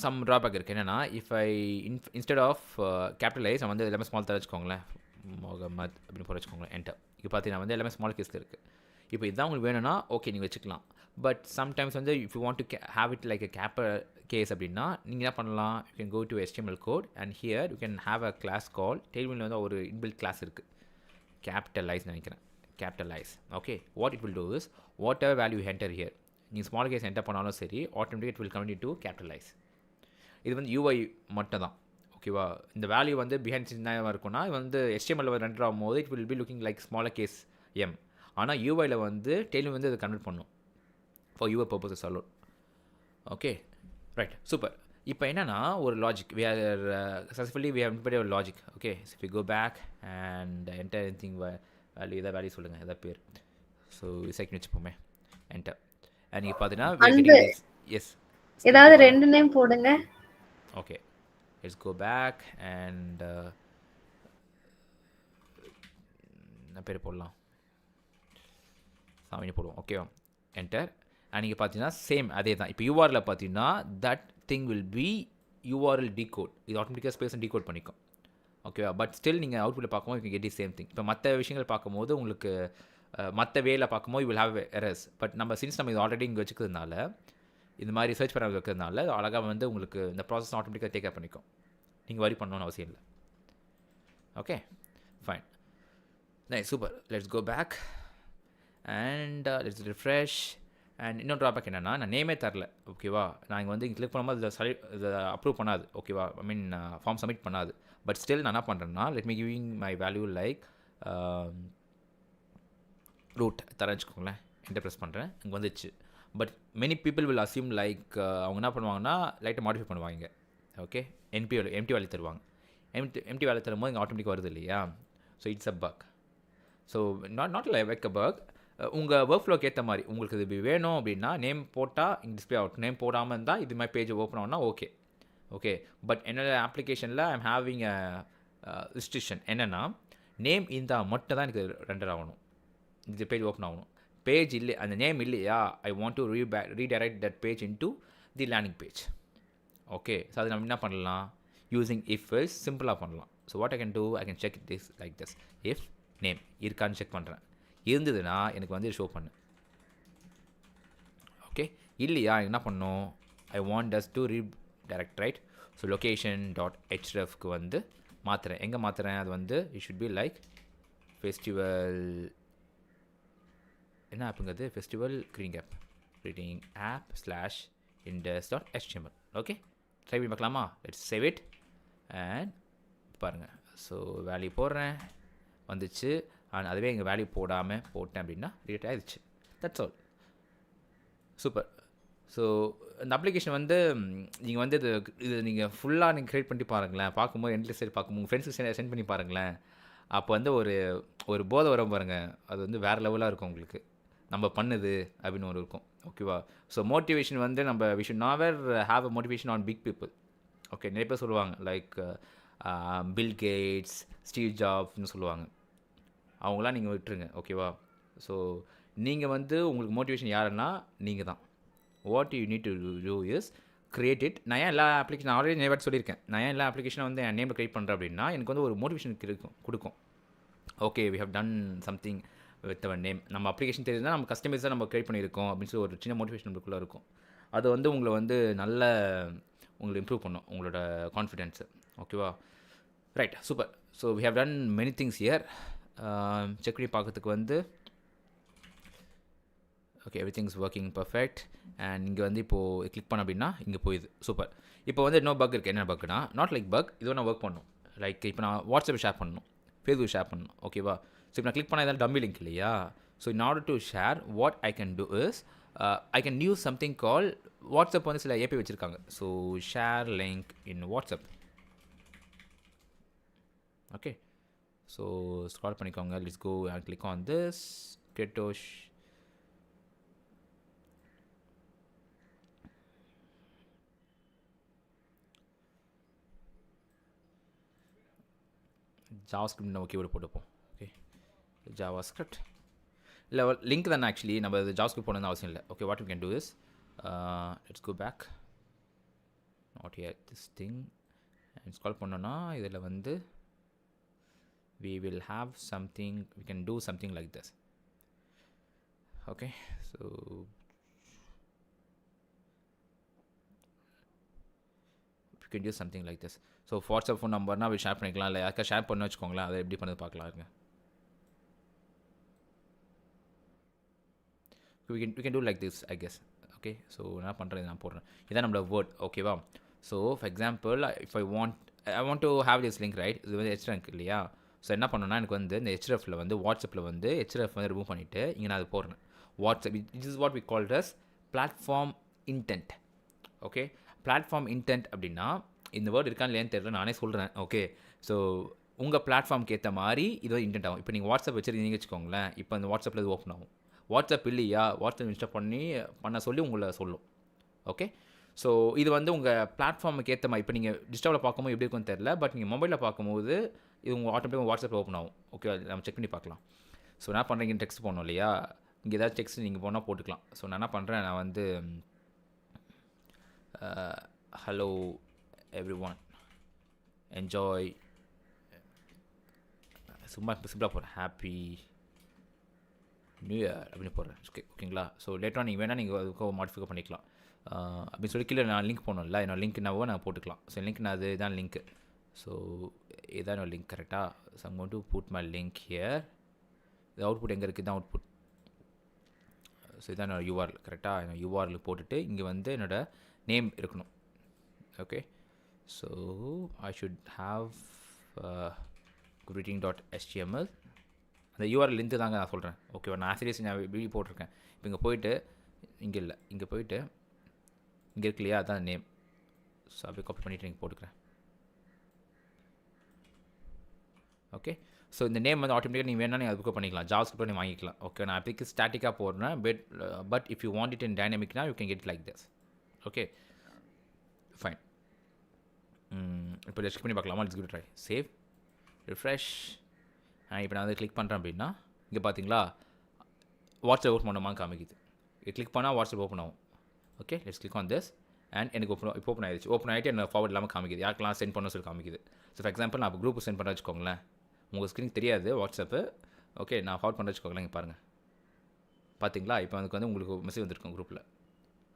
Speaker 1: சம் ட்ராபேக் இருக்குது. என்னென்னா, if I instead of capitalize நான் வந்து எல்லாமே ஸ்மால் தான் வச்சுக்கோங்களேன், மொகமத் அப்படின்னு போட வச்சுக்கோங்களேன், என்டர். இப்போ பார்த்தீங்கன்னா வந்து எல்லாமே ஸ்மால் கேஸில் இருக்குது. இப்போ இதுதான் உங்களுக்கு வேணும்னா ஓகே நீங்கள் வச்சுக்கலாம். பட் சம்டைம்ஸ் வந்து if you want to have it like a case அப்படின்னா நீங்கள் என்ன பண்ணலாம், you can go to HTML code and here you can have a class call டெய்ல்வினில் வந்து ஒரு இன்பில்ட் கிளாஸ் இருக்குது, கேபிட்டலைஸ் நினைக்கிறேன், capitalize. Okay, what it will do is whatever value enter here, நீங்கள் ஸ்மால் கேஸ் என்டர் பண்ணாலும் சரி automatic it will convert to capitalize. இது வந்து UI மட்டும் தான். ஓகேவா, இந்த வேல்யூ வந்து பிஹைண்ட் சின்னதாக இருக்கும்னா இது வந்து HTML ரெண்டர் ஆகும்போது it will be looking like smaller case M. ஆனால் UIயில் வந்து டெய்ல்வின் வந்து அதை கன்வெர்ட் பண்ணும் for your purposes alone. Okay, right, super. இப்போ என்னென்னா ஒரு logic we are successfully we have inputted ஒரு logic. Okay, if you go back and enter anything value, எதாவது வேல்யூ சொல்லுங்கள், எதாவது பேர். ஸோ செகண்ட் வச்சுப்போமே, என்டர். அண்ட் நீங்கள் பார்த்தீங்கன்னா எஸ்
Speaker 2: ஏதாவது 2 நேம் போடுங்க.
Speaker 1: Okay, let's go back and என்ன பேர் போடலாம், சாமி போடுவோம். ஓகேவா, என்டர். அண்ட் நீங்கள் பார்த்தீங்கன்னா சேம் அதே தான். இப்போ URL பார்த்தீங்கன்னா that thing will be URL decode, இது ஆட்டோமேட்டிக்காக ஸ்பேஸ் டிகோட் பண்ணிக்கும். ஓகேவா, பட் ஸ்டில் நீங்கள் அவுட்புட்டில் பார்க்கும்போது you get the same thing. இப்போ மற்ற விஷயங்கள் பார்க்கும்போது உங்களுக்கு மற்ற வேல பார்க்கும்போது you will have errors. But நம்ம இது ஆல்ரெடி இங்கே வச்சுக்கிறதுனால, இந்த மாதிரி சர்ச் பண்ண வைக்கிறதுனால அழகாக வந்து உங்களுக்கு இந்த ப்ராசஸ் ஆட்டோமேட்டிக்காக டேக் கேர் பண்ணிக்கும், நீங்கள் வரி பண்ணணும்னு அவசியம் இல்லை. Okay, fine, nice, super. Let's go back and let's refresh. And இன்னொரு ட்ராபேக் என்னென்னா, நான் நேமே தரல. ஓகேவா, நான் இங்கே வந்து கிளிக் பண்ணும்போது இதை அப்ரூவ் பண்ணாது. ஓகேவா, ஐ மீன் ஃபார்ம் சப்மிட் பண்ணாது. பட் ஸ்டில் நான் என்ன பண்ணுறேன்னா, let me giving my value like root தரேன் வச்சுக்கோங்களேன், என்டர் ப்ரெஸ் பண்ணுறேன், இங்கே வந்துச்சு. But many people will assume like அவங்க என்ன பண்ணுவாங்கன்னா லைட்டாக மாடிஃபை பண்ணுவாங்க. ஓகே, எம்டி வேல்யூ தருவாங்க. எம்டி வேல்யூ தரும்போது இங்கே ஆட்டோமேட்டிக் வருது இல்லையா. So it's a bug. So not like a bug. உங்கள் ஒர்க் ஃப்ளோக்கு ஏற்ற மாதிரி உங்களுக்கு இது வேணும் அப்படின்னா நேம் போட்டால் இங்கே டிஸ்பிளே ஆகும். நேம் போடாமல் இருந்தால் இது மாதிரி பேஜ் ஓப்பன் ஆகுனா ஓகே. ஓகே, பட் என்னோட அப்ளிகேஷனில் I am having a restriction. என்னென்னா, நேம் இருந்தால் மட்டும் தான் எனக்கு ரெண்டர் ஆகணும், இந்த பேஜ் ஓப்பன் ஆகணும். பேஜ் இல்லை, அந்த நேம் இல்லையா, ஐ want to redirect that page into the landing page. Okay, so அது நம்ம என்ன பண்ணலாம், யூஸிங் இஃப் இஸ் சிம்பிளாக பண்ணலாம். So what I can two, I can check this like this. If name இருக்கான்னு செக் பண்ணுறேன், இருந்ததுன்னா எனக்கு வந்து ஷோ பண்ணு. ஓகே, இல்லையா என்ன பண்ணணும், I want this to redirect, right. So location dot ஹெச்ரெஃப்க்கு வந்து மாற்றுறேன். எங்கே மாற்றுறேன், அது வந்து it should be like festival, என்ன ஆப்புங்கிறது, festival greeting app /index.html. Okay, try பண்ணி பார்க்கலாமா. லெட்ஸ் சேவ் இட் அண்ட் பாருங்கள். ஸோ வேல்யூ போடுறேன், வந்துச்சு. அண்ட் அதுவே எங்கள் வேல்யூ போடாமல் போட்டேன் அப்படின்னா ரீட் ஆகிடுச்சு. That's all. சூப்பர். ஸோ இந்த அப்ளிகேஷன் வந்து நீங்கள் வந்து இது நீங்கள் ஃபுல்லாக நீங்கள் க்ரியேட் பண்ணி பாருங்களேன். பார்க்கும்போது எண்ட்லெஸ் சைட் பார்க்கும்போது உங்கள் ஃப்ரெண்ட்ஸுக்கு சென்ட் பண்ணி பாருங்களேன். அப்போ வந்து ஒரு போதை வரும் பாருங்கள், அது வந்து வேறு லெவலாக இருக்கும் உங்களுக்கு, நம்ம பண்ணுது அப்படின்னு ஒரு இருக்கும். ஓகேவா, ஸோ மோட்டிவேஷன் வந்து நம்ம we should never have a motivation on big people. Okay, நிறைய பேர் சொல்லுவாங்க லைக் பில் கேட்ஸ், ஸ்டீவ் ஜாப்ஸ்னு சொல்லுவாங்க. அவங்களாம் நீங்கள் விட்டுருங்க. ஓகேவா, ஸோ நீங்கள் வந்து உங்களுக்கு மோட்டிவேஷன் யாருன்னா நீங்கள் தான். What you need to do is create it. நான் ஏன் எல்லா அப்ளிகேஷன் ஆல்ரெடி நிறைய சொல்லியிருக்கேன், நான் ஏன் எல்லா அப்ளிகேஷனை வந்து என் நேமில் க்ரியேட் பண்ணுறேன் அப்படின்னா எனக்கு வந்து ஒரு மோட்டிவேஷன் கொடுக்கும். Okay, we have done something with our name. நம்ம அப்ளிகேஷன் தெரியுதுன்னா நம்ம கஸ்டமைஸாக நம்ம க்ரியேட் பண்ணியிருக்கோம் அப்படின்னு சொல்லி ஒரு சின்ன மோட்டிவேஷன் நம்மளுக்குள்ளே இருக்கும். அது வந்து உங்களை வந்து நல்ல உங்களை இம்ப்ரூவ் பண்ணும், உங்களோட கான்ஃபிடென்ஸு. ஓகேவா, right, super. So we have done many things here. Check பண்ணி பார்க்கறதுக்கு வந்து okay, everything is working perfect. And இங்கே வந்து இப்போது கிளிக் பண்ண அப்படின்னா இங்கே போயிடுது. சூப்பர். இப்போ வந்து இன்னொரு பக் இருக்குது. என்ன பக்குனா, நாட் லைக் பக், இதுவும் நான் ஒர்க் பண்ணணும். லைக் இப்போ நான் வாட்ஸ்அப் ஷேர் பண்ணணும், ஃபேஸ்புக் ஷேர் பண்ணணும். ஓகேவா, ஸோ இப்போ நான் கிளிக் பண்ணால் இதான் டம்மி லிங்க் இல்லையா. So in order to share what I can do is I can use something call WhatsApp வந்து சில ஏபி வச்சுருக்காங்க. So share link in WhatsApp. Okay, so scroll பண்ணிக்கோங்க. Let's go and click on this கெட்டோஷ். JavaScript நம்ம keyword போட்டுப்போம். Okay, JavaScript இல்லை link தானே actually, நம்ம JavaScript போடணும்னு அவசியம் இல்லை. Okay, what you can do is let's go back, not here this thing, and scroll பண்ணோன்னா இதில் வந்து we will have something, we can do something like this. Okay, so you can do something like this. So WhatsApp phone number na we share பண்ணிக்கலாம், இல்லை யாருக்கா share பண்ண வச்சுக்கோங்களேன். அதை எப்படி பண்ணது பார்க்கலாம் இருங்க. we can do like this I guess. Okay, so என்ன பண்ணுறது நான் போடுறேன், இதான் நம்மளோட வேர்ட். ஓகேவா? So for example if I want to have this link, right? இது வந்து href இல்லையா? ஸோ என்ன பண்ணணும்னா எனக்கு வந்து இந்த hrefல வந்து வாட்ஸ்அப்பில் வந்து href வந்து ரிமூவ் பண்ணிவிட்டு இங்கே நான் அது போடுறேன். WhatsApp it is what we called as platform intent. Okay, platform intent அப்படின்னா இந்த வேர்டு இருக்கான்னு இல்லையான்னு தெரியல, நானே சொல்கிறேன். ஓகே, ஸோ உங்கள் பிளாட்ஃபார்முக்கு ஏற்ற மாதிரி இது வந்து இன்டென்ட் ஆகும். இப்போ நீங்கள் வாட்ஸ்அப் வச்சுருந்தீங்க வச்சுக்கோங்களேன், இப்போ அந்த வாட்ஸ்அப்பில் இது ஓப்பன் ஆகும். வாட்ஸ்அப் இல்லையா, வாட்ஸ்அப் இன்ஸ்டால் பண்ண சொல்லி உங்களை சொல்லும். ஓகே, ஸோ இது வந்து உங்கள் பிளாட்ஃபார்முக்கு ஏற்ற மாதிரி. இப்போ நீங்கள் டிஸ்டாவில் பார்க்கும்போது எப்படி இருக்குன்னு தெரில, பட் நீங்கள் மொபைலில் பார்க்கும்போது இது உங்கள் ஆட்டோமேட்டிக் வாட்ஸ்அப்பில் ஓப்பன் ஆகும். ஓகே, நம்ம செக் பண்ணி பார்க்கலாம். ஸோ என்ன பண்ணுறீங்க, டெக்ஸ்ட் போடணும் இல்லையா, இங்கே ஏதாவது டெக்ஸ்ட் நீங்கள் போனால் போட்டுக்கலாம். ஸோ நான் என்ன பண்ணுறேன், நான் வந்து ஹலோ எவ்ரி ஒன் என்ஜாய், சும்மா சிம்பிளாக போடுறேன், ஹாப்பி நியூ இயர் அப்படின்னு போடுறேன். ஓகேங்களா? ஸோ லேட்டராக நீங்கள் வேணால் நீங்கள் அதுக்கு மாடிஃபை பண்ணிக்கலாம் அப்படின்னு சொல்லி கீழே நான் லிங்க் போடணும்ல, என்னோட லிங்க் என்னவோ நான் போட்டுக்கலாம். ஸோ லிங்க் நான் அது இதான் லிங்க்கு. ஸோ இதான் என்னோட லிங்க் கரெக்டாக. So I'm going to put my link here. இது அவுட்புட் எங்கே இருக்குது, இதான் அவுட்புட். ஸோ இதான் என்னோடய யூஆர்எல் கரெக்டாக. என்னோட யூஆர்எல் போட்டுட்டு இங்கே வந்து என்னோடய நேம் இருக்கணும். Okay, so I should have greeting.html. அந்த யூஆர்எல் லிங்க் தாங்க நான் சொல்கிறேன். ஓகேவா? நான் ஆசிரியஸ் நான் வீடியோ போட்டிருக்கேன். இப்போ இங்கே போயிட்டு இங்கே இல்லை, இங்கே போயிட்டு இங்கே இருக்கு இல்லையா, அதான் நேம். ஸோ அப்படியே காப்பி பண்ணிவிட்டு நீங்கள் போட்டுக்கிறேன். ஓகே, ஸோ இந்த நேம் வந்து ஆட்டோமேட்டிக்காக நீங்கள் வேணால் நீங்கள் அது புக் பண்ணிக்கலாம், JavaScript நீங்கள் வாங்கிக்கலாம். ஓகே, நான் அப்படி ஸ்டாட்டிக்காக போடுறேன். But if you want it in டைனமிக்னா you can get like this. Okay, fine. இப்போ செக் பண்ணி பார்க்கலாமா? Let's give it try. Save, refresh. இப்போ நான் வந்து கிளிக் பண்ணுறேன் அப்படின்னா இங்கே பார்த்தீங்களா வாட்ஸ்அப் ஓப்பன் பண்ணாமல் காமிக்குது. இது கிளிக் பண்ணால் வாட்ஸ்அப் ஓப்பன் ஆகும். Okay, let's click on this and எனக்கு இப்போ ஓப்பன் ஆகிடுச்சு. ஓப்பன் ஆகிட்டு என்ன ஃபார்வர்ட் இல்லாமல் காமிக்குது, யாருக்கெல்லாம் சென்ட் பண்ண சொல்லி காமிக்குது. ஸோ ஃபார் எக்ஸாம்பிள் நான் இப்போ குரூப் சென்ட் பண்ண வச்சுக்கோங்களேன், உங்கள் ஸ்க்ரீனுக்கு தெரியாது வாட்ஸ்அப்பு. ஓகே, நான் ஃபார்வர்ட் பண்ண வச்சுக்கோங்களேன், இங்கே பாருங்கள் பார்த்தீங்களா, இப்போ அதுக்கு வந்து உங்களுக்கு மெசேஜ் வந்திருக்கும் குரூப்பில்.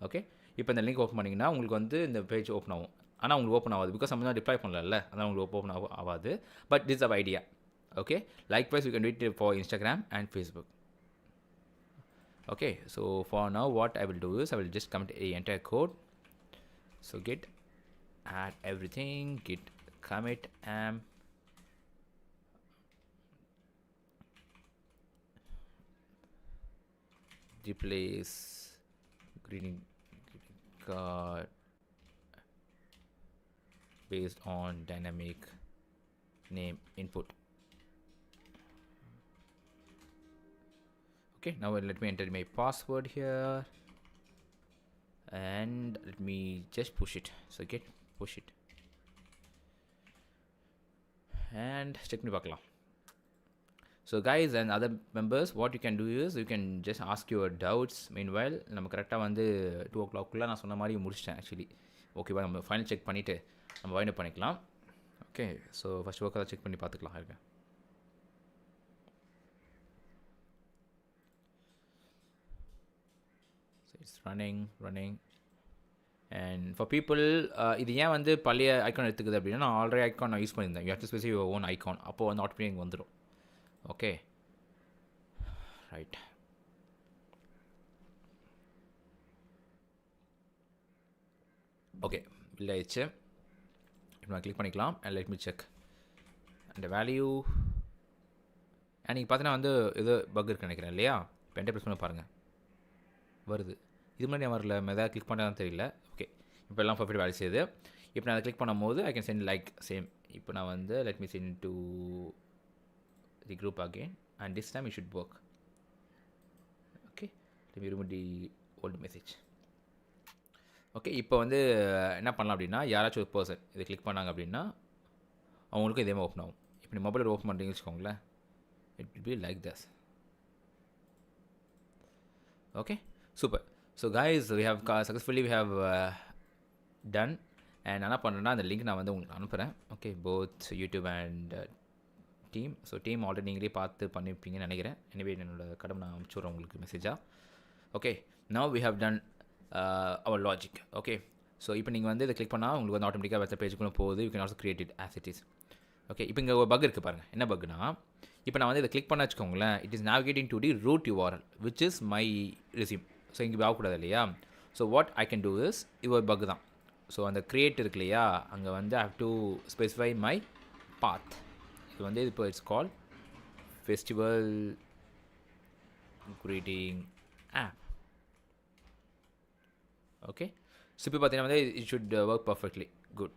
Speaker 1: ஓகே, இப்போ இந்த லிங்க் ஓப்பன் பண்ணிங்கன்னா உங்களுக்கு வந்து இந்த பேஜ் ஓப்பன் ஆகும். ஆனால் உங்களுக்கு ஓப்பன் ஆகாது, பிகாஸ் நம்ம தான் ரிப்ளை பண்ணல, அதனால் உங்களுக்கு ஓப்பன் ஆகாது. But this a idea. Okay, likewise you can do it for Instagram and Facebook. Okay, so for now what I will do is I will just commit a entire code. So git add everything, git commit replace greeting card based on dynamic name input. Okay, now let me enter my password here and let me just push it. So git push it and check me பார்க்கலாம். So guys and other members, what you can do is you can just ask your doubts. Meanwhile நம்ம கரெக்டாக வந்து 2 o'clock நான் சொன்ன மாதிரி முடிச்சிட்டேன் actually. ஓகேவா? நம்ம ஃபைனல் செக் பண்ணிவிட்டு நம்ம வைண்ட் அப் பண்ணிக்கலாம். ஓகே, ஸோ ஃபஸ்ட் ஒர்க்காக செக் பண்ணி பார்த்துக்கலாம். இருக்கேன் it's running and for people இது ஏன் வந்து பழைய ஐக்கான் எடுத்துக்குது அப்படின்னா நான் ஆல்ரெடி ஐக்கான் நான் யூஸ் பண்ணியிருந்தேன். You have to specify your own icon. அப்போ வந்து ஆட்டோமேட்டிக் வந்துடும். Okay, right. ஓகே, பில் ஆயிடுச்சு. இப்போ நான் கிளிக் பண்ணிக்கலாம் அண்ட் லெட் மீ செக் அந்த வேல்யூ. அண்ட் நீங்கள் பார்த்தீங்கன்னா வந்து இது பக் இருக்குன்னு நினைக்கிறேன் இல்லையா? இப்போ என்டர் ப்ரெஸ் பண்ணி பாருங்கள் வருது. இது மாதிரி வரல, எதாவது கிளிக் பண்ணாதான் தெரியல. ஓகே, இப்போ எல்லாம் பர்ஃபெக்ட் வேலை செய்யுது. இப்போ நான் அதை கிளிக் பண்ணும்போது I can send like same. இப்போ நான் வந்து let me send to the group again and this time it should work. Okay, let me remove the old message. Okay, இப்போ வந்து என்ன பண்ணலாம் அப்படின்னா யாராச்சும் ஒரு பர்சன் இதை கிளிக் பண்ணாங்க அப்படின்னா அவங்களுக்கும் இதே மாதிரி ஓப்பன் ஆகும். இப்போ நீ மொபைலில் ஓப்பன் பண்ணுறீங்கன்னு வச்சுக்கோங்களேன், it will be like this. Okay, super. So guys, we have successfully we have done. And என்ன பண்ணுறேன்னா அந்த லிங்க் நான் வந்து உங்களுக்கு அனுப்புகிறேன். Okay, both YouTube and team. So team already நீங்களே பார்த்து பண்ணியிருப்பீங்கன்னு நினைக்கிறேன். எனவே என்னோடய கடமை நான் அனுப்பிச்சுட்றேன் உங்களுக்கு மெசேஜாக. Okay, now we have done our logic. Okay, so இப்போ நீங்கள் வந்து இதை கிளிக் பண்ணால் உங்களுக்கு வந்து ஆட்டோமேட்டிக்காக வெப்சைட் பேஜுக்குள்ளே போகுது. You can also create it as it is. Okay, இப்போ இங்கே ஒரு பக் இருக்குது பாருங்கள். என்ன பக்னா, இப்போ நான் வந்து இதை கிளிக் பண்ண வச்சுக்கோங்களேன், it is navigating to the route URL which is my resume. So இங்கே ஆகக்கூடாது இல்லையா? So what I can do is, இது ஒரு பக் தான். ஸோ அந்த கிரியேட் இருக்கு இல்லையா, அங்கே வந்து I have to specify my path. இது வந்து இப்போ it's call festival greeting app. Okay, so இப்போ பார்த்தீங்கன்னா வந்து it should work perfectly good.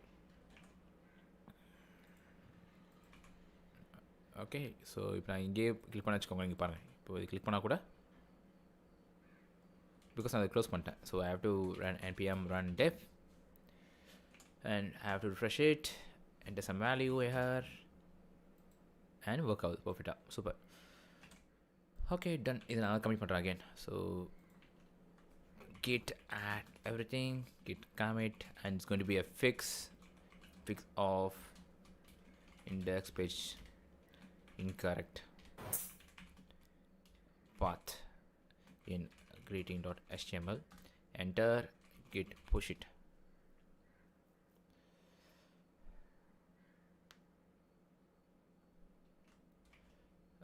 Speaker 1: Okay, so இப்போ நான் இங்கேயே கிளிக் பண்ண வச்சுக்கோங்க. இங்கே பாருங்கள், இப்போ இது கிளிக் பண்ணால் கூட பிகாஸ் நான் அதை க்ளோஸ் பண்ணிட்டேன். So I have to run npm run dev and I have to refresh it, enter some value here and work out perfect. Super. Okay, done. Idan na commit pandra again. So git add everything, git commit, and it's going to be a fix of index page incorrect path in greeting.html. Enter, git push it.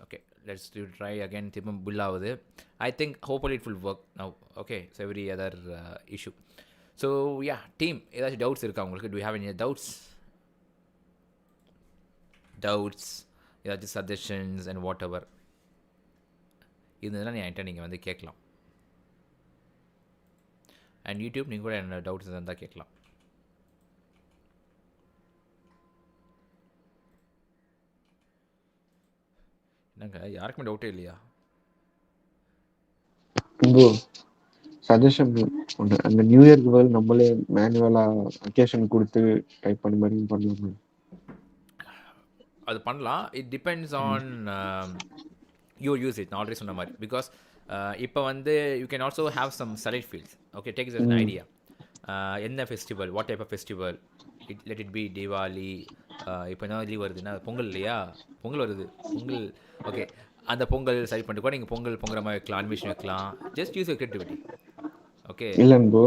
Speaker 1: Okay, let's try again. திரும்ப build ஆகுது. I think hopefully it will work now. Okay, so every other issue. So yeah, team, ஏதாச்சும் doubts இருக்கா உங்களுக்கு? Do you have any doubts? ஏதாச்சும் suggestions and whatever இதெல்லாம் நீங்கள் வந்து கேட்கலாம். அண்ட் யூடியூப் நீங்கள் கூட என்ன டவுட்ஸ் இருந்தால் கேட்கலாம். என்னங்க யாருக்குமே டவுட்டே இல்லையா?
Speaker 3: சஜஷன் ஒன்று, அந்த நியூ இயர்க்கு பதில் நம்மளே மேனுவலாக அக்கேஷன் கொடுத்து டைப் பண்ணி மாதிரி பண்ணலாம்.
Speaker 1: அது பண்ணலாம். It depends on your use it. நான் ஆல்ரெடி சொன்ன மாதிரி. பிகாஸ் இப்போ வந்து you can also have some select fields. Okay, take is an idea. என்ன festival, what type of festival, let it be Deepavali. இப்போ என்ன லீவ் வருதுன்னா பொங்கல் இல்லையா, பொங்கல் வருது, பொங்கல். ஓகே, அந்த பொங்கல் சரி பண்ணிட்டு கூட நீங்கள் பொங்குற மாதிரி வைக்கலாம், அனிமேஷன் வைக்கலாம். Just use your creativity. Okay,
Speaker 3: இல்லைங்கோ,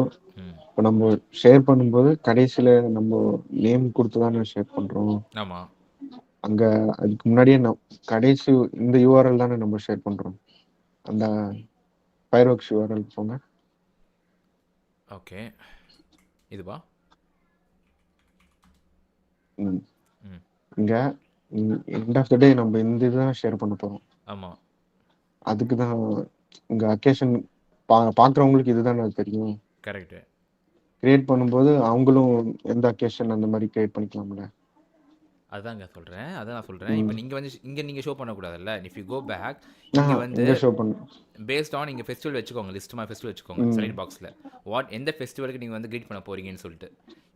Speaker 3: இப்போ நம்ம ஷேர் பண்ணும்போது கடைசியில் நம்ம நேம் கொடுத்து தானே ஷேர் பண்ணுறோம்.
Speaker 1: ஆமாம்,
Speaker 3: அங்கே அதுக்கு முன்னாடியே கடைசி இந்த யூஆர்எல் தானே நம்ம ஷேர் பண்ணுறோம். அந்த ஃபயர்வொர்க்ஸ் யூஆர்எல் போங்க.
Speaker 1: ஓகே, இதுவா?
Speaker 3: இங்கே எண்ட் ஆஃப் த டே நம்ம இந்த இதுதான் ஷேர் பண்ண போகிறோம்.
Speaker 1: ஆமாம்,
Speaker 3: அதுக்கு தான் இங்கே அக்கேஷன் பார்க்குறவங்களுக்கு இதுதானே தெரியும்.
Speaker 1: கரெக்டு.
Speaker 3: கிரியேட் பண்ணும்போது அவங்களும் எந்த அக்கேஷன் அந்த மாதிரி கிரியேட் பண்ணிக்கலாம்ல.
Speaker 1: அதாங்க சொல்கிறேன், அதான் நான் சொல்கிறேன். இப்போ நீங்கள் வந்து இங்கே நீங்கள் ஷோ பண்ணக்கூடாதுல்ல. இஃப் யூ கோ பேக், இங்கே வந்து
Speaker 3: ஷோ பண்ணு
Speaker 1: பேஸ்ட் ஆன் இங்கே ஃபெஸ்டிவல் வச்சுக்கோங்க, லிஸ்ட்டுமா ஃபெஸ்டிவல் வச்சுக்கோங்க செலக்ட் பாக்ஸில். எந்த ஃபெஸ்டிவலுக்கு நீங்கள் வந்து கிரியேட் பண்ண போகிறீங்கன்னு சொல்லிட்டு.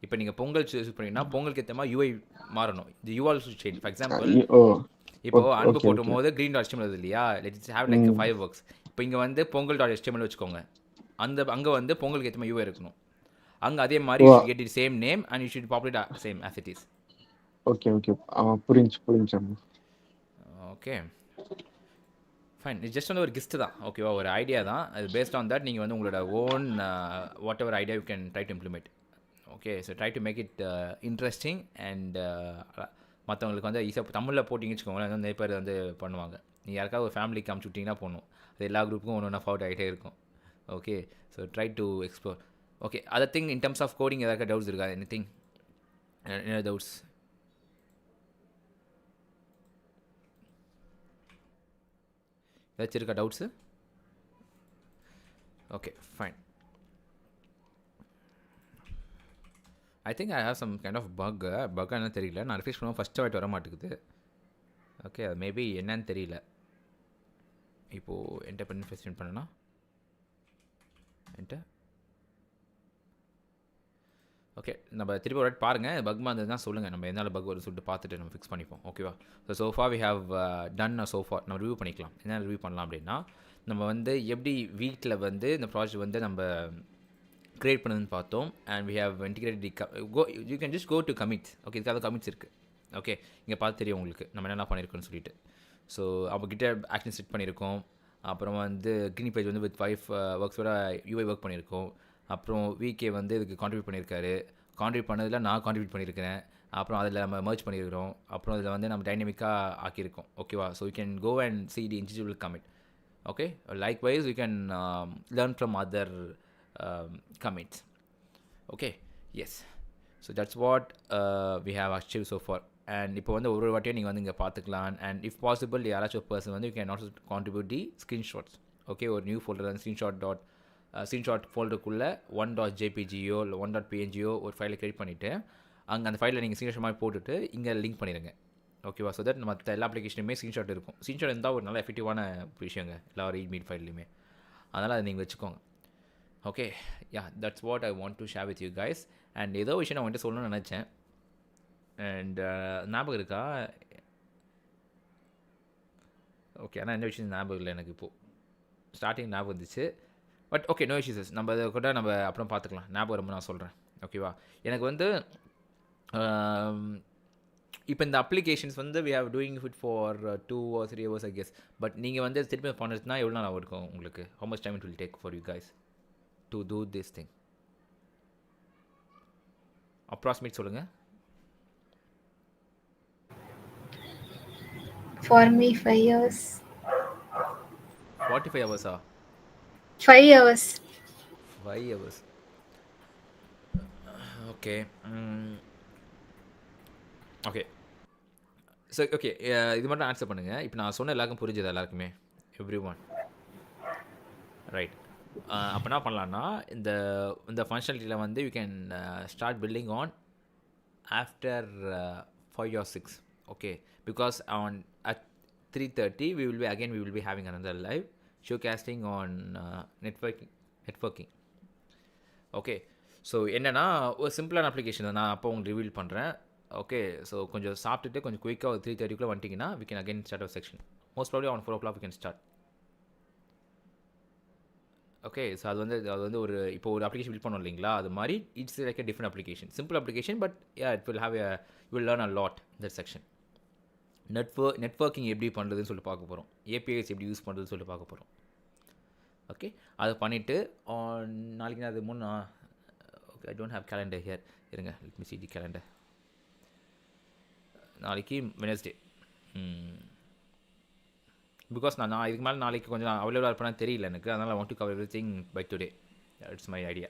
Speaker 1: இப்போ நீங்கள் பொங்கல் சூஸ் பண்ணிங்கன்னா பொங்கலுக்கு ஏற்ற மாதிரி யூஐ மாறணும். இந்த யூஆர் சேஞ்ச். ஃபார் எக்ஸாம்பிள், இப்போ அன்பு போட்டும் போது green.html வருது இல்லையா, லெட்ஸ் ஹேவ் லைக் fireworks. இப்போ இங்கே வந்து பொங்கல்.html வச்சுக்கோங்க. அங்கே வந்து பொங்கலுக்கு ஏற்ற மாதிரி யூஐ இருக்கணும். அங்கே அதே மாதிரி you should get it same name and you should populate same as it is.
Speaker 3: Okay okay, புரிஞ்சு.
Speaker 1: Okay, fine. இது ஜஸ்ட் வந்து ஒரு கிஸ்ட் தான். ஓகேவா, ஒரு ஐடியா தான். அது பேஸ்ட் ஆன் தட் நீங்கள் வந்து உங்களோட own whatever idea you can try to implement. Okay, so try to make it interesting and மற்றவங்களுக்கு வந்து ஈஸியாக தமிழில் போட்டிங்கன்னு வச்சுக்கோங்களேன், வந்து நிறைய பேர் வந்து பண்ணுவாங்க. நீங்கள் யாருக்காவது ஒரு ஃபேமிலிக்கு அமுச்சு விட்டிங்கன்னா போகணும். அது எல்லா குரூப்புக்கும் ஒன்று ஃபார்வர்ட் ஆகிட்டே இருக்கும். Okay, so try to explore. Okay, other thing in terms of coding ஏதாவது டவுட்ஸ் இருக்கா? எனிதிங், என்ன டவுட்ஸ்? ஏதாச்சும் இருக்கா doubts? Okay, fine. I think I have some kind of bug என்னன்னு தெரியல. நான் ரிஃப்ரெஷ் பண்ணுவோம், ஃபஸ்ட்டு வாய்ட்டு வர மாட்டேங்குது. ஓகே, அது மேபி என்னன்னு தெரியல. இப்போது என்டர் பண்ணி ஃபெஸ்ட் பண்ணனா என்டர். ஓகே, நம்ம திருப்பி ஒரு பாருங்கள். பக்மா இருந்ததுதான் சொல்லுங்கள், நம்ம என்னால் பக் வரும்னு சொல்லிட்டு பார்த்துட்டு நம்ம ஃபிக்ஸ் பண்ணிப்போம். ஓகேவா? So so far we have done so far நம்ம ரிவ்யூ பண்ணிக்கலாம். என்ன ரிவ்யூ பண்ணலாம் அப்படின்னா, நம்ம வந்து எப்படி வீட்டில் வந்து இந்த ப்ராஜெக்ட் வந்து நம்ம க்ரியேட் பண்ணுதுன்னு பார்த்தோம். And we have integrate the you can just go to commits. Okay, இதுக்காக கமிட்ஸ் இருக்குது. ஓகே, இங்கே பார்த்து தெரியும் உங்களுக்கு நம்ம என்னென்ன பண்ணியிருக்கோன்னு சொல்லிட்டு. ஸோ அவங்ககிட்ட ஆக்ஷன் செட் பண்ணியிருக்கோம். அப்புறம் வந்து கினி பேஜ் வந்து வித் 5 ஒர்க்ஸோட யூஐ ஒர்க் பண்ணியிருக்கோம். அப்புறம் விகே வந்து இதுக்கு கான்ட்ரிபியூட் பண்ணியிருக்காரு. கான்ட்ரிபியூட் பண்ணதில் நான் கான்ட்ரிபியூட் பண்ணியிருக்கிறேன். அப்புறம் அதில் நம்ம மர்ஜ் பண்ணியிருக்கிறோம். அப்புறம் அதில் வந்து நம்ம டைனமிக்காக ஆக்கியிருக்கோம். ஓகேவா? So you can go and see the individual commit. Okay, likewise you can learn from other commits. Okay, yes, so that's what we have achieved so far. And இப்போ வந்து ஒரு வாட்டியும் நீங்கள் வந்து இங்கே பார்த்துக்கலாம். அண்ட் இஃப் பாசிபிள் யாராச்சும் ஒரு பர்சன் வந்து you can also contribute the screenshots. Okay, ஒரு நியூ ஃபோல்டர் வந்து ஸ்க்ரீன்ஷாட் ஃபோல்டருக்குள்ளே 1.jpgயோ இல்லை 1.pngயோ ஒரு ஃபைலை க்ரியேட் பண்ணிவிட்டு அங்கே அந்த ஃபைலில் நீங்கள் ஸ்க்ரீன்ஷாட் மாதிரி போட்டுட்டு இங்கே லிங்க் பண்ணிடுங்க. ஓகேவா? ஸோ தட் மற்ற எல்லா அப்ளிகேஷனுமே ஸ்க்ரீன்ஷாட் இருக்கும். ஸ்க்ரீன்ஷாட் இருந்தால் ஒரு நல்ல எஃபெக்டிவான விஷயங்க எல்லா ரீட்மீட் ஃபைல்லையுமே. அதனால் அதை நீங்கள் வச்சுக்கோங்க. Okay, yeah, that's what I want to share with you guys. And ஏதோ விஷயம் நான் வந்துட்டு சொல்லணும்னு நினச்சேன். அண்ட் ஞாபகம் இருக்கா? ஓகே, ஆனால் எந்த விஷயம் ஞாபகம் இல்லை எனக்கு இப்போது. ஸ்டார்டிங் ஞாபகம் இருந்துச்சு. But okay, no issues. நம்ம அதை கூட நம்ம அப்புறம் பார்த்துக்கலாம். ஞாபகம் ரொம்ப நான் சொல்கிறேன். ஓகேவா? எனக்கு வந்து இப்போ இந்த அப்ளிகேஷன்ஸ் வந்து we have doing it for 2 or 3 hours I guess. But நீங்கள் வந்து திருப்பி பண்ணுறதுனா எவ்வளோ நாள் இருக்கும் உங்களுக்கு? How much time it will take for you guys to do this thing? approximate சொல்லுங்க.
Speaker 2: For me 5 years.
Speaker 1: 45 hours.
Speaker 2: 5 hours.
Speaker 1: 5 hours. Okay. Okay, so okay, இது மட்டும் ஆன்சர் பண்ணுங்கள். இப்போ நான் சொன்ன எல்லாருக்கும் புரிஞ்சுது? எல்லாருக்குமே? Every one right? அப்போ என்ன பண்ணலான்னா, இந்த ஃபங்க்ஷனாலிட்டியில் வந்து you can start building on after 5 or 6. Okay, because on at 3:30 we will be having another live showcasing on networking. Okay, so என்னென்னா ஒரு சிம்பிளான அப்ளிகேஷன் நான் அப்போ உங்களுக்கு ரிவீல் பண்ணுறேன். ஓகே, ஸோ கொஞ்சம் சாப்பிட்டுட்டு கொஞ்சம் குயிக்காக ஒரு 3:30 வந்துட்டிங்கன்னா we can again start our section. most probably on 4 o'clock we can start. Okay, so அது வந்து ஒரு இப்போ ஒரு அப்ளிகேஷன் பில்ட் பண்ணோம் இல்லைங்களா? அது மாதிரி it's like a different application, simple application, but yeah, it will have you will learn a lot in that section. Networking எப்படி பண்ணுறதுன்னு சொல்லிட்டு பார்க்க போகிறோம். ஏபிஐஸ் எப்படி யூஸ் பண்ணுறதுன்னு சொல்லிட்டு பார்க்க போகிறோம். ஓகே, அதை பண்ணிவிட்டு நாளைக்கு நான் அது okay, I don't have calendar here. இருங்க, let me see the calendar. நாளைக்கு வெனஸ்டே. பிகாஸ் நான் இதுக்கு மேலே நாளைக்கு கொஞ்சம் அவைலபிளாக இருப்பேன்னு தெரியல எனக்கு. அதனால் I want to cover everything by today. That's my idea.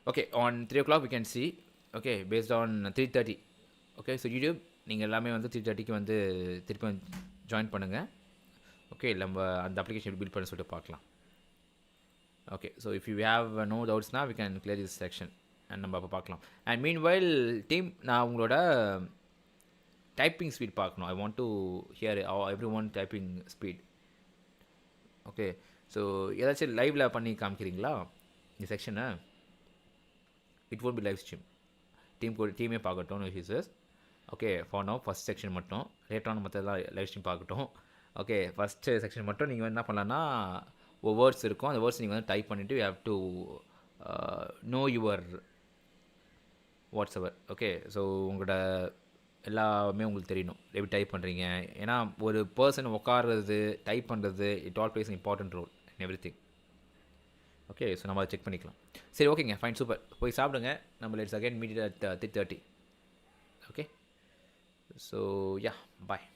Speaker 1: Okay, on 3 o'clock we can see. Okay, based on 3:30. Okay, so YouTube நீங்கள் எல்லாமே வந்து 3:30 வந்து திருப்பி ஜாயின் பண்ணுங்கள். ஓகே, நம்ம அந்த அப்ளிகேஷன் பில்ட் பண்ண சொல்லிட்டு பார்க்கலாம். Okay, so if you have no டவுட்ஸ்னா we can clear this section and நம்ம அப்போ பார்க்கலாம். அண்ட் மீன்வைல் டீம், நான் உங்களோட டைப்பிங் ஸ்பீட் பார்க்கணும். I want to hear every one typing speed. Okay, so ஏதாச்சும் லைவில் பண்ணி காமிக்கிறீங்களா இந்த செக்ஷனை? It won't be live stream. டீமே பார்க்கட்டும், no issues. Okay, for now first section மட்டும். லேட்டரான மற்றதெல்லாம் லைவ் ஸ்ட்ரீம் பார்க்கட்டும். ஓகே, ஃபஸ்ட்டு செக்ஷன் மட்டும் நீங்கள் என்ன பண்ணலான்னா, ஒரு வேர்ட்ஸ் இருக்கும், அந்த வேர்ட்ஸ் நீங்கள் வந்து டைப் பண்ணிவிட்டு you have to know your whatsoever. Okay, so உங்களோட எல்லாமே உங்களுக்கு தெரியணும் எப்படி டைப் பண்ணுறீங்க. ஏன்னா ஒரு பர்சன் உட்கார்றது, டைப் பண்ணுறது, it all plays important role in everything. Okay, so நம்ம அதை செக் பண்ணிக்கலாம். சரி, ஓகேங்க, ஃபைன், சூப்பர். போய் சாப்பிடுங்க. நம்ம let's again meet at 3:30. Okay, so yeah, bye.